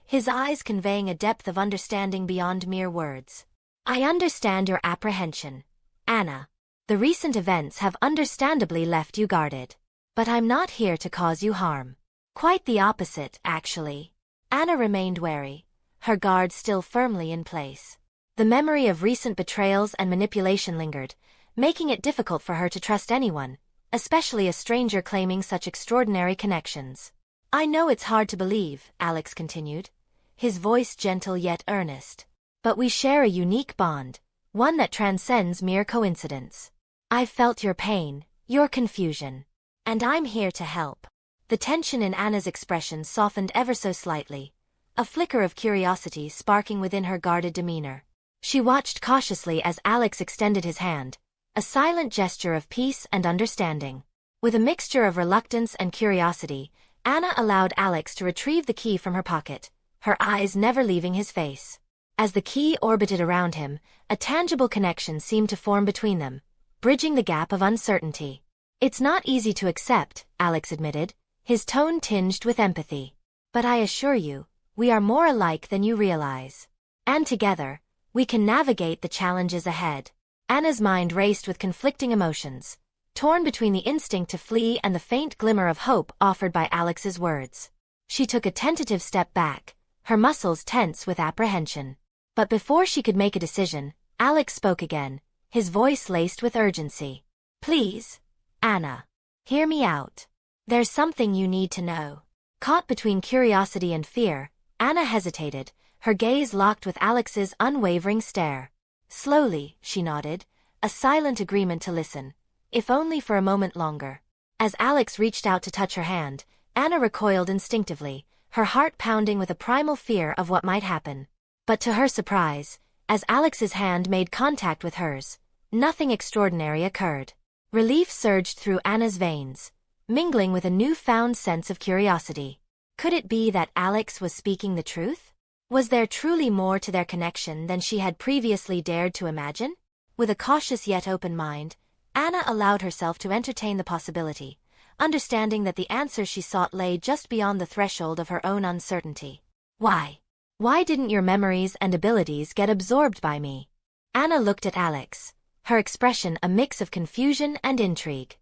his eyes conveying a depth of understanding beyond mere words. I understand your apprehension, Anna. The recent events have understandably left you guarded. But I'm not here to cause you harm. Quite the opposite, actually. Anna remained wary, her guard still firmly in place. The memory of recent betrayals and manipulation lingered, making it difficult for her to trust anyone, especially a stranger claiming such extraordinary connections. I know it's hard to believe, Alex continued, his voice gentle yet earnest. But we share a unique bond, one that transcends mere coincidence. I've felt your pain, your confusion. And I'm here to help. The tension in Anna's expression softened ever so slightly, a flicker of curiosity sparking within her guarded demeanor. She watched cautiously as Alex extended his hand, a silent gesture of peace and understanding. With a mixture of reluctance and curiosity, Anna allowed Alex to retrieve the key from her pocket, her eyes never leaving his face. As the key orbited around him, a tangible connection seemed to form between them, bridging the gap of uncertainty. It's not easy to accept, Alex admitted, his tone tinged with empathy. But I assure you, we are more alike than you realize. And together, we can navigate the challenges ahead. Anna's mind raced with conflicting emotions, torn between the instinct to flee and the faint glimmer of hope offered by Alex's words. She took a tentative step back, her muscles tense with apprehension. But before she could make a decision, Alex spoke again, his voice laced with urgency. Please, Anna. Hear me out. There's something you need to know. Caught between curiosity and fear, Anna hesitated, her gaze locked with Alex's unwavering stare. Slowly, she nodded, a silent agreement to listen, if only for a moment longer. As Alex reached out to touch her hand, Anna recoiled instinctively, her heart pounding with a primal fear of what might happen. But to her surprise, as Alex's hand made contact with hers, nothing extraordinary occurred. Relief surged through Anna's veins, mingling with a newfound sense of curiosity. Could it be that Alex was speaking the truth? Was there truly more to their connection than she had previously dared to imagine? With a cautious yet open mind, Anna allowed herself to entertain the possibility, understanding that the answer she sought lay just beyond the threshold of her own uncertainty. Why? Why didn't your memories and abilities get absorbed by me? Anna looked at Alex, her expression a mix of confusion and intrigue.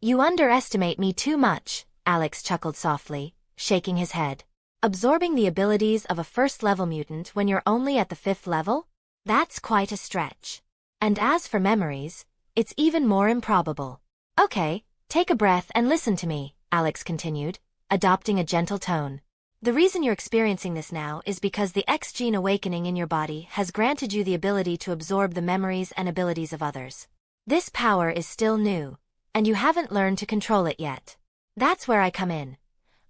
You underestimate me too much, Alex chuckled softly, shaking his head. Absorbing the abilities of a first-level mutant when you're only at the 5th level? That's quite a stretch. And as for memories, it's even more improbable. Okay, take a breath and listen to me, Alex continued, adopting a gentle tone. The reason you're experiencing this now is because the X gene awakening in your body has granted you the ability to absorb the memories and abilities of others. This power is still new, and you haven't learned to control it yet. That's where I come in.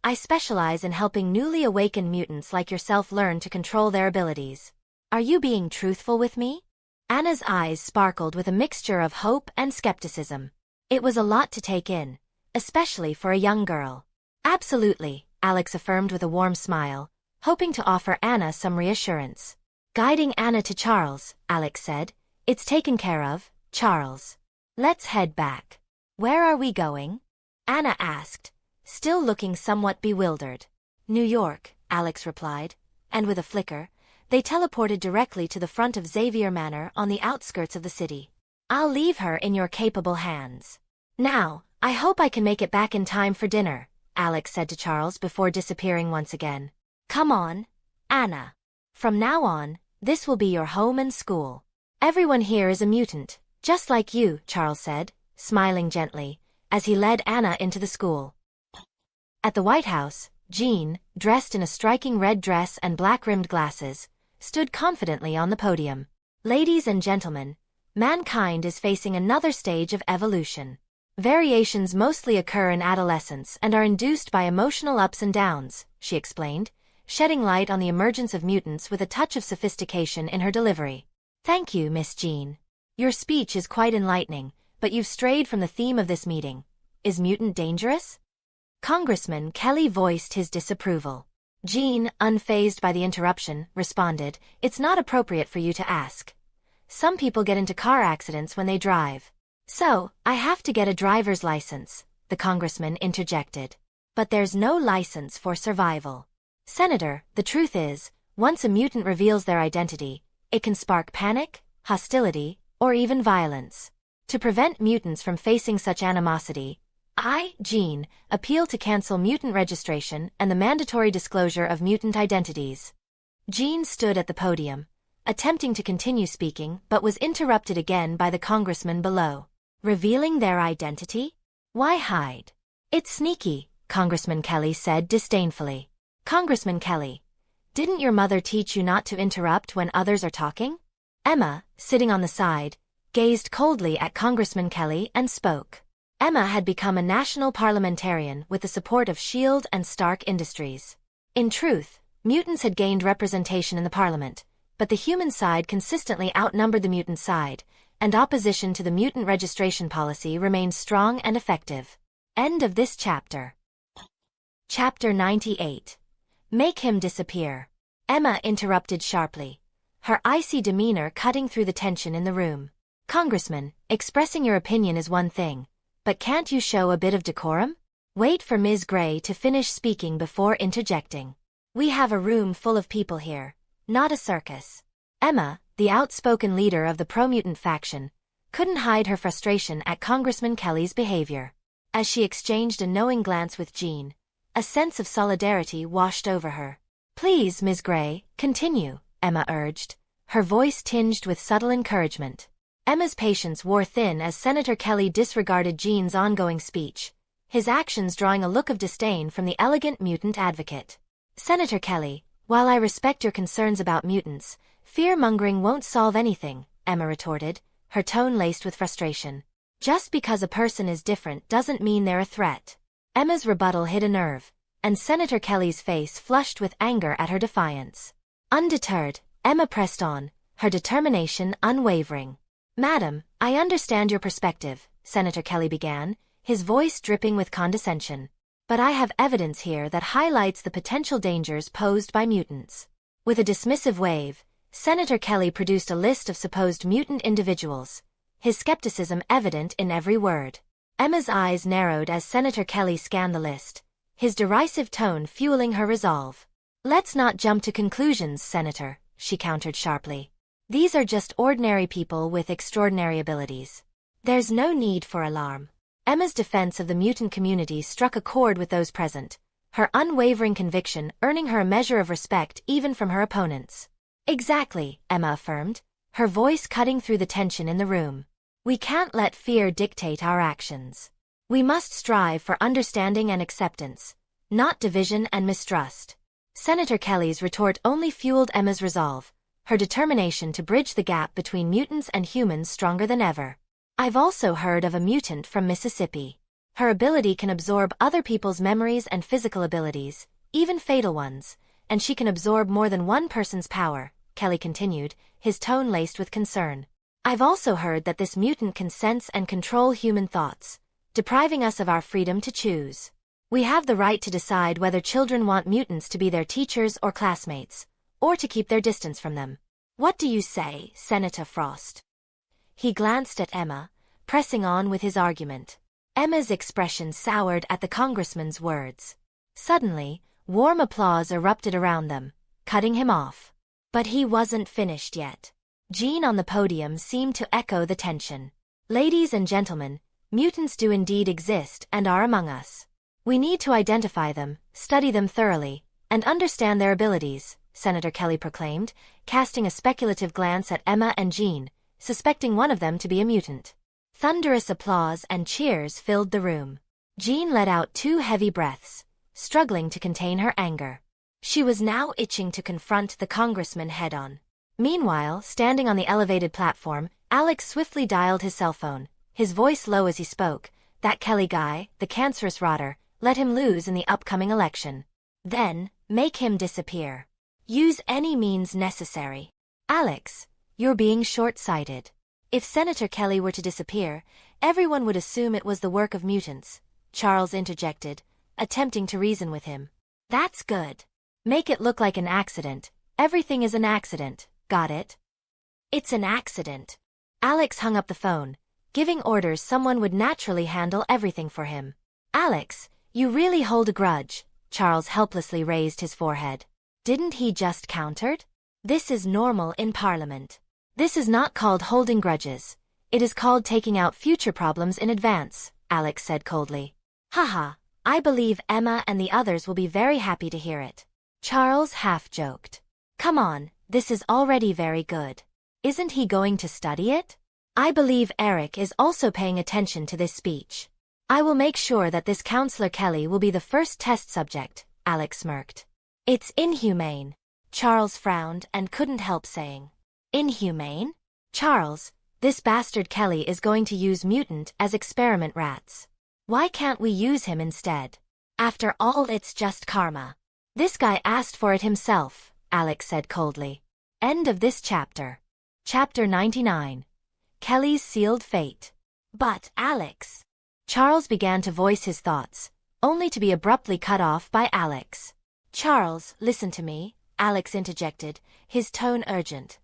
I specialize in helping newly awakened mutants like yourself learn to control their abilities. Are you being truthful with me? Anna's eyes sparkled with a mixture of hope and skepticism. It was a lot to take in, especially for a young girl. Absolutely, Alex affirmed with a warm smile, hoping to offer Anna some reassurance. Guiding Anna to Charles, Alex said, "It's taken care of, Charles. Let's head back." "Where are we going?" Anna asked, still looking somewhat bewildered. "New York," Alex replied, and with a flicker, they teleported directly to the front of Xavier Manor on the outskirts of the city. "I'll leave her in your capable hands. Now, I hope I can make it back in time for dinner," Alex said to Charles before disappearing once again. "Come on, Anna. From now on, This will be your home and school. Everyone here is a mutant, just like you, Charles said, smiling gently, as he led Anna into the school. At the White House, Jean, dressed in a striking red dress and black-rimmed glasses, stood confidently on the podium. Ladies and gentlemen, mankind is facing another stage of evolution. Variations mostly occur in adolescence and are induced by emotional ups and downs, she explained, shedding light on the emergence of mutants with a touch of sophistication in her delivery. Thank you, Miss Jean. Your speech is quite enlightening, but you've strayed from the theme of this meeting. Is mutant dangerous? Congressman Kelly voiced his disapproval. Jean, unfazed by the interruption, responded, It's not appropriate for you to ask. Some people get into car accidents when they drive. So, I have to get a driver's license, the congressman interjected. But there's no license for survival. Senator, the truth is, once a mutant reveals their identity, it can spark panic, hostility, or even violence. To prevent mutants from facing such animosity, I, Jean, appeal to cancel mutant registration and the mandatory disclosure of mutant identities. Jean stood at the podium, attempting to continue speaking but was interrupted again by the congressman below. Revealing their identity? Why hide? It's sneaky, Congressman Kelly said disdainfully. Congressman Kelly, didn't your mother teach you not to interrupt when others are talking? Emma, sitting on the side, gazed coldly at Congressman Kelly and spoke. Emma had become a national parliamentarian with the support of Shield and Stark Industries. In truth, mutants had gained representation in the parliament, but the human side consistently outnumbered the mutant side, and opposition to the mutant registration policy remained strong and effective. End of this chapter. Chapter 98. Make him disappear. Emma interrupted sharply, her icy demeanor cutting through the tension in the room. Congressman, expressing your opinion is one thing, but can't you show a bit of decorum? Wait for Ms. Gray to finish speaking before interjecting. We have a room full of people here, not a circus. Emma, the outspoken leader of the pro-mutant faction, couldn't hide her frustration at Congressman Kelly's behavior. As she exchanged a knowing glance with Jean, a sense of solidarity washed over her. Please, Ms. Gray, continue, Emma urged, her voice tinged with subtle encouragement. Emma's patience wore thin as Senator Kelly disregarded Jean's ongoing speech, his actions drawing a look of disdain from the elegant mutant advocate. Senator Kelly, while I respect your concerns about mutants, fear-mongering won't solve anything, Emma retorted, her tone laced with frustration. Just because a person is different doesn't mean they're a threat. Emma's rebuttal hit a nerve, and Senator Kelly's face flushed with anger at her defiance. Undeterred, Emma pressed on, her determination unwavering. Madam, I understand your perspective, Senator Kelly began, his voice dripping with condescension. But I have evidence here that highlights the potential dangers posed by mutants. With a dismissive wave, Senator Kelly produced a list of supposed mutant individuals, his skepticism evident in every word. Emma's eyes narrowed as Senator Kelly scanned the list, his derisive tone fueling her resolve. Let's not jump to conclusions, Senator, she countered sharply. These are just ordinary people with extraordinary abilities. There's no need for alarm. Emma's defense of the mutant community struck a chord with those present, her unwavering conviction earning her a measure of respect even from her opponents. Exactly, Emma affirmed, her voice cutting through the tension in the room. We can't let fear dictate our actions. We must strive for understanding and acceptance, not division and mistrust. Senator Kelly's retort only fueled Emma's resolve, her determination to bridge the gap between mutants and humans stronger than ever. I've also heard of a mutant from Mississippi. Her ability can absorb other people's memories and physical abilities, even fatal ones, and she can absorb more than one person's power, Kelly continued, his tone laced with concern. I've also heard that this mutant can sense and control human thoughts, depriving us of our freedom to choose. We have the right to decide whether children want mutants to be their teachers or classmates, or to keep their distance from them. What do you say, Senator Frost? He glanced at Emma, pressing on with his argument. Emma's expression soured at the congressman's words. Suddenly, warm applause erupted around them, cutting him off. But he wasn't finished yet. Jean on the podium seemed to echo the tension. Ladies and gentlemen, mutants do indeed exist and are among us. We need to identify them, study them thoroughly, and understand their abilities, Senator Kelly proclaimed, casting a speculative glance at Emma and Jean, suspecting one of them to be a mutant. Thunderous applause and cheers filled the room. Jean let out 2 heavy breaths, struggling to contain her anger. She was now itching to confront the congressman head-on. Meanwhile, standing on the elevated platform, Alex swiftly dialed his cell phone, his voice low as he spoke. That Kelly guy, the cancerous rotter, let him lose in the upcoming election. Then, make him disappear. Use any means necessary. Alex, you're being short-sighted. If Senator Kelly were to disappear, everyone would assume it was the work of mutants, Charles interjected, attempting to reason with him. That's good. Make it look like an accident. Everything is an accident, got it? It's an accident. Alex hung up the phone, giving orders someone would naturally handle everything for him. Alex, you really hold a grudge. Charles helplessly raised his forehead. Didn't he just countered? This is normal in Parliament. This is not called holding grudges. It is called taking out future problems in advance, Alex said coldly. Haha, I believe Emma and the others will be very happy to hear it. Charles half-joked. Come on, this is already very good. Isn't he going to study it? I believe Eric is also paying attention to this speech. I will make sure that this Counselor Kelly will be the first test subject, Alex smirked. It's inhumane. Charles frowned and couldn't help saying. Inhumane? Charles, this bastard Kelly is going to use Mutant as experiment rats. Why can't we use him instead? After all, it's just karma. This guy asked for it himself, Alex said coldly. End of this chapter. Chapter 99. Kelly's sealed fate. But, Alex. Charles began to voice his thoughts, only to be abruptly cut off by Alex. Charles, listen to me, Alex interjected, his tone urgent.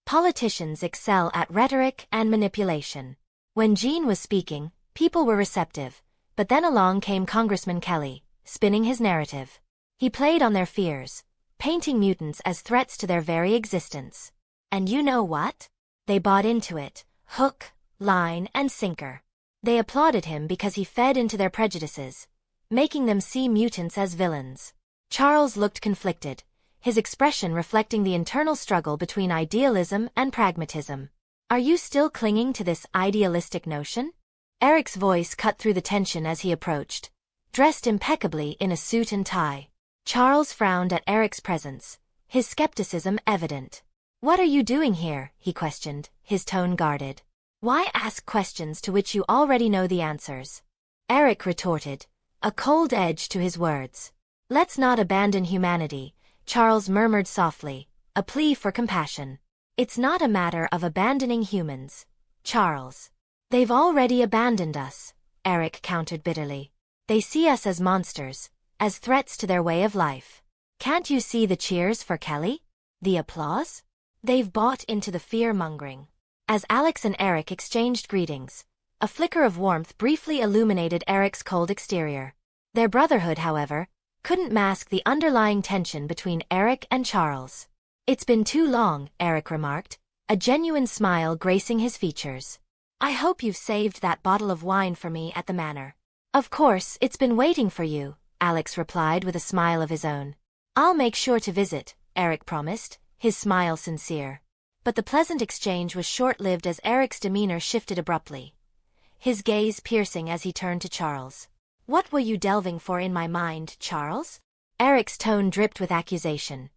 Politicians excel at rhetoric and manipulation. When Jean was speaking, people were receptive, but then along came Congressman Kelly, spinning his narrative. He played on their fears, painting mutants as threats to their very existence. And you know what? They bought into it, hook, line, and sinker. They applauded him because he fed into their prejudices, making them see mutants as villains. Charles looked conflicted, his expression reflecting the internal struggle between idealism and pragmatism. Are you still clinging to this idealistic notion? Eric's voice cut through the tension as he approached, dressed impeccably in a suit and tie. Charles frowned at Eric's presence, his skepticism evident. What are you doing here? He questioned, his tone guarded. Why ask questions to which you already know the answers? Eric retorted, a cold edge to his words. Let's not abandon humanity, Charles murmured softly, a plea for compassion. It's not a matter of abandoning humans, Charles. They've already abandoned us, Eric countered bitterly. They see us as monsters, as threats to their way of life. Can't you see the cheers for Kelly? The applause? They've bought into the fear-mongering. As Alex and Eric exchanged greetings, a flicker of warmth briefly illuminated Eric's cold exterior. Their brotherhood, however, couldn't mask the underlying tension between Eric and Charles. It's been too long, Eric remarked, a genuine smile gracing his features. I hope you've saved that bottle of wine for me at the Manor. Of course, it's been waiting for you, Alex replied with a smile of his own. I'll make sure to visit, Eric promised, his smile sincere. But the pleasant exchange was short-lived as Eric's demeanor shifted abruptly, his gaze piercing as he turned to Charles. What were you delving for in my mind, Charles? Eric's tone dripped with accusation,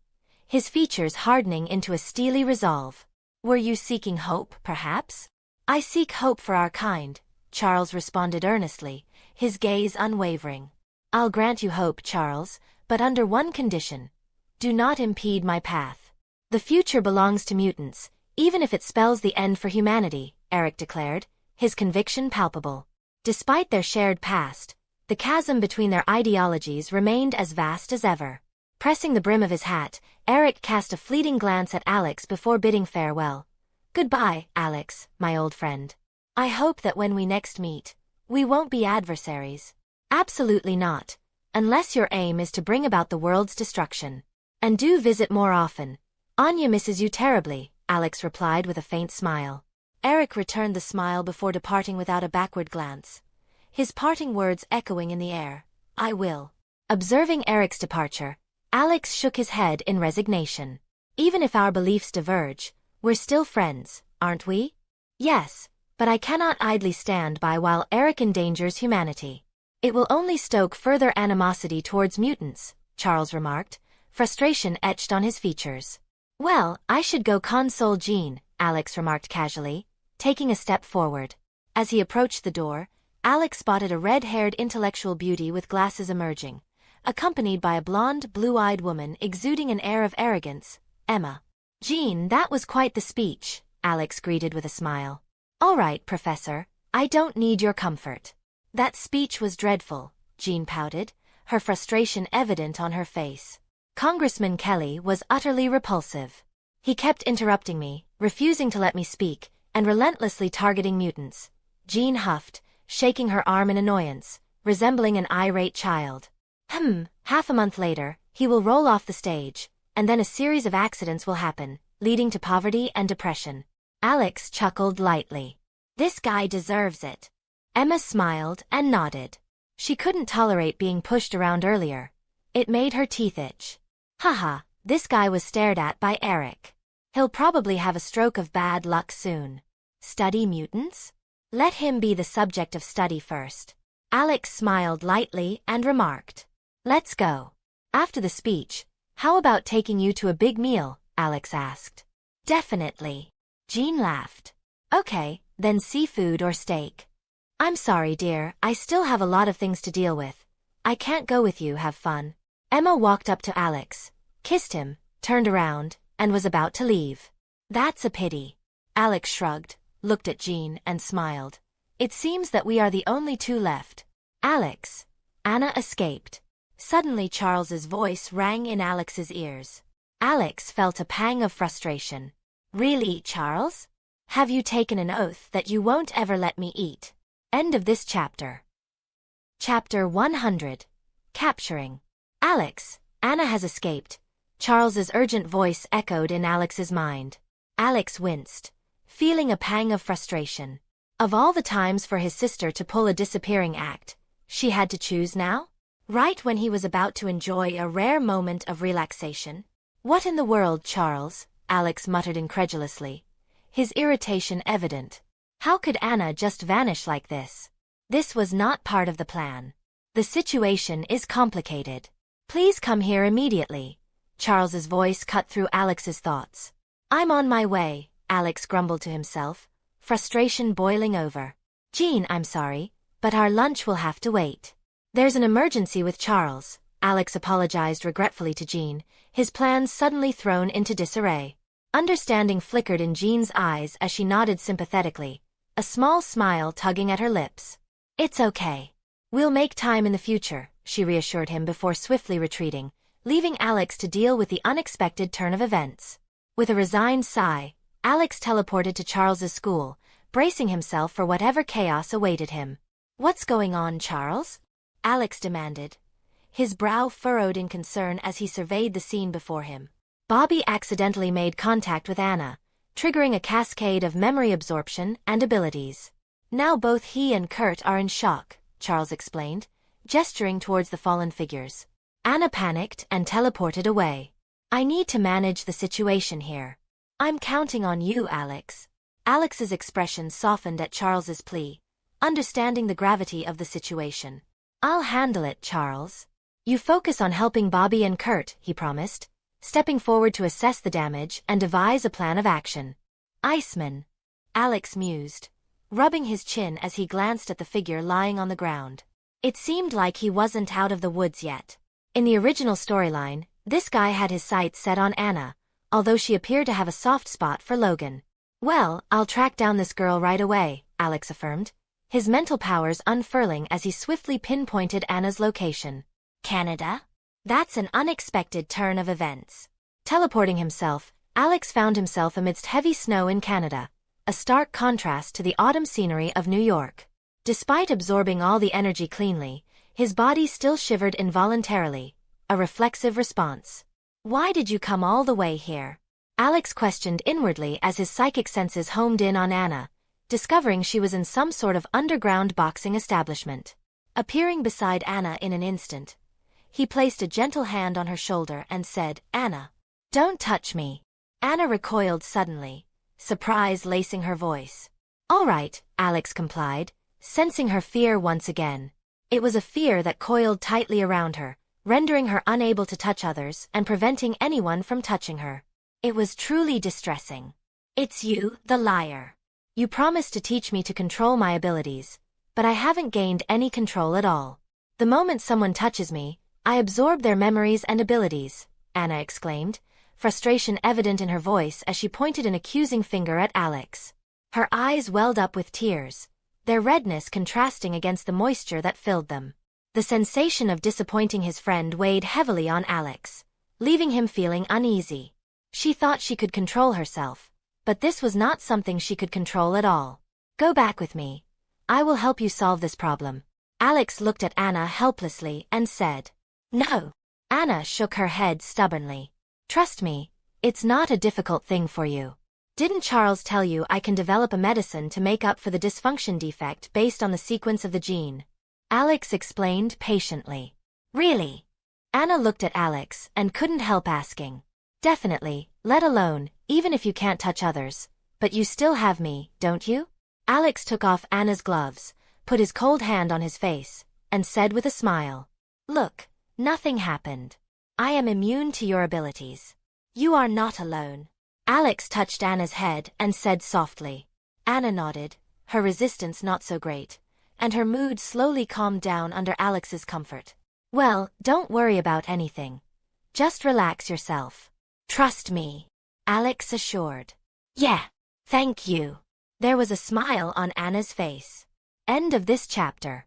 his features hardening into a steely resolve. Were you seeking hope, perhaps? I seek hope for our kind, Charles responded earnestly, his gaze unwavering. I'll grant you hope, Charles, but under one condition. Do not impede my path. The future belongs to mutants, even if it spells the end for humanity, Eric declared, his conviction palpable. Despite their shared past, the chasm between their ideologies remained as vast as ever. Pressing the brim of his hat, Eric cast a fleeting glance at Alex before bidding farewell. Goodbye, Alex, my old friend. I hope that when we next meet, we won't be adversaries. Absolutely not, unless your aim is to bring about the world's destruction. And do visit more often. Anya misses you terribly, Alex replied with a faint smile. Eric returned the smile before departing without a backward glance, his parting words echoing in the air. I will. Observing Eric's departure, Alex shook his head in resignation. Even if our beliefs diverge, we're still friends, aren't we? Yes, but I cannot idly stand by while Eric endangers humanity. It will only stoke further animosity towards mutants, Charles remarked, frustration etched on his features. Well, I should go console Jean, Alex remarked casually, taking a step forward. As he approached the door, Alex spotted a red-haired intellectual beauty with glasses emerging, accompanied by a blonde, blue-eyed woman exuding an air of arrogance, Emma. Jean, that was quite the speech, Alex greeted with a smile. All right, Professor, I don't need your comfort. That speech was dreadful, Jean pouted, her frustration evident on her face. Congressman Kelly was utterly repulsive. He kept interrupting me, refusing to let me speak, and relentlessly targeting mutants. Jean huffed, shaking her arm in annoyance, resembling an irate child. Half a month later, he will roll off the stage, and then a series of accidents will happen, leading to poverty and depression. Alex chuckled lightly. This guy deserves it. Emma smiled and nodded. She couldn't tolerate being pushed around earlier. It made her teeth itch. Haha, this guy was stared at by Eric. He'll probably have a stroke of bad luck soon. Study mutants? Let him be the subject of study first. Alex smiled lightly and remarked. Let's go. After the speech, how about taking you to a big meal? Alex asked. Definitely. Jean laughed. Okay, then seafood or steak. I'm sorry, dear, I still have a lot of things to deal with. I can't go with you, have fun. Emma walked up to Alex, kissed him, turned around, and was about to leave. That's a pity. Alex shrugged, looked at Jean, and smiled. It seems that we are the only two left. Alex. Anna escaped. Suddenly Charles's voice rang in Alex's ears. Alex felt a pang of frustration. Really, Charles? Have you taken an oath that you won't ever let me eat? End of this chapter. Chapter 100. Capturing. Alex, Anna has escaped. Charles's urgent voice echoed in Alex's mind. Alex winced, feeling a pang of frustration. Of all the times for his sister to pull a disappearing act, she had to choose now? Right when he was about to enjoy a rare moment of relaxation? What in the world, Charles? Alex muttered incredulously, his irritation evident. How could Anna just vanish like this? This was not part of the plan. The situation is complicated. Please come here immediately. Charles's voice cut through Alex's thoughts. I'm on my way, Alex grumbled to himself, frustration boiling over. Jean, I'm sorry, but our lunch will have to wait. There's an emergency with Charles, Alex apologized regretfully to Jean, his plans suddenly thrown into disarray. Understanding flickered in Jean's eyes as she nodded sympathetically, a small smile tugging at her lips. It's okay. We'll make time in the future, she reassured him before swiftly retreating, leaving Alex to deal with the unexpected turn of events. With a resigned sigh, Alex teleported to Charles's school, bracing himself for whatever chaos awaited him. What's going on, Charles? Alex demanded, his brow furrowed in concern as he surveyed the scene before him. Bobby accidentally made contact with Anna, triggering a cascade of memory absorption and abilities. Now both he and Kurt are in shock, Charles explained, gesturing towards the fallen figures. Anna panicked and teleported away. I need to manage the situation here. I'm counting on you, Alex. Alex's expression softened at Charles's plea, understanding the gravity of the situation. I'll handle it, Charles. You focus on helping Bobby and Kurt, he promised, stepping forward to assess the damage and devise a plan of action. Iceman. Alex mused, rubbing his chin as he glanced at the figure lying on the ground. It seemed like he wasn't out of the woods yet. In the original storyline, this guy had his sights set on Anna, although she appeared to have a soft spot for Logan. Well, I'll track down this girl right away, Alex affirmed, his mental powers unfurling as he swiftly pinpointed Anna's location. Canada? That's an unexpected turn of events. Teleporting himself, Alex found himself amidst heavy snow in Canada, a stark contrast to the autumn scenery of New York. Despite absorbing all the energy cleanly, his body still shivered involuntarily, a reflexive response. Why did you come all the way here? Alex questioned inwardly as his psychic senses homed in on Anna, discovering she was in some sort of underground boxing establishment. Appearing beside Anna in an instant, he placed a gentle hand on her shoulder and said, "Anna, don't touch me." Anna recoiled suddenly, surprise lacing her voice. "All right," Alex complied, sensing her fear once again. It was a fear that coiled tightly around her, rendering her unable to touch others and preventing anyone from touching her. It was truly distressing. "It's you, the liar. You promised to teach me to control my abilities, but I haven't gained any control at all. The moment someone touches me, I absorb their memories and abilities," Anna exclaimed, frustration evident in her voice as she pointed an accusing finger at Alex. Her eyes welled up with tears, their redness contrasting against the moisture that filled them. The sensation of disappointing his friend weighed heavily on Alex, leaving him feeling uneasy. She thought she could control herself, but this was not something she could control at all. "Go back with me. I will help you solve this problem." Alex looked at Anna helplessly and said, "No." Anna shook her head stubbornly. "Trust me, it's not a difficult thing for you. Didn't Charles tell you I can develop a medicine to make up for the dysfunction defect based on the sequence of the gene?" Alex explained patiently. "Really?" Anna looked at Alex and couldn't help asking. "Definitely, let alone, even if you can't touch others. But you still have me, don't you?" Alex took off Anna's gloves, put his cold hand on his face, and said with a smile, "Look, nothing happened. I am immune to your abilities. You are not alone." Alex touched Anna's head and said softly. Anna nodded, her resistance not so great, and her mood slowly calmed down under Alex's comfort. "Well, don't worry about anything. Just relax yourself. Trust me," Alex assured. "Yeah, thank you." There was a smile on Anna's face. End of this chapter.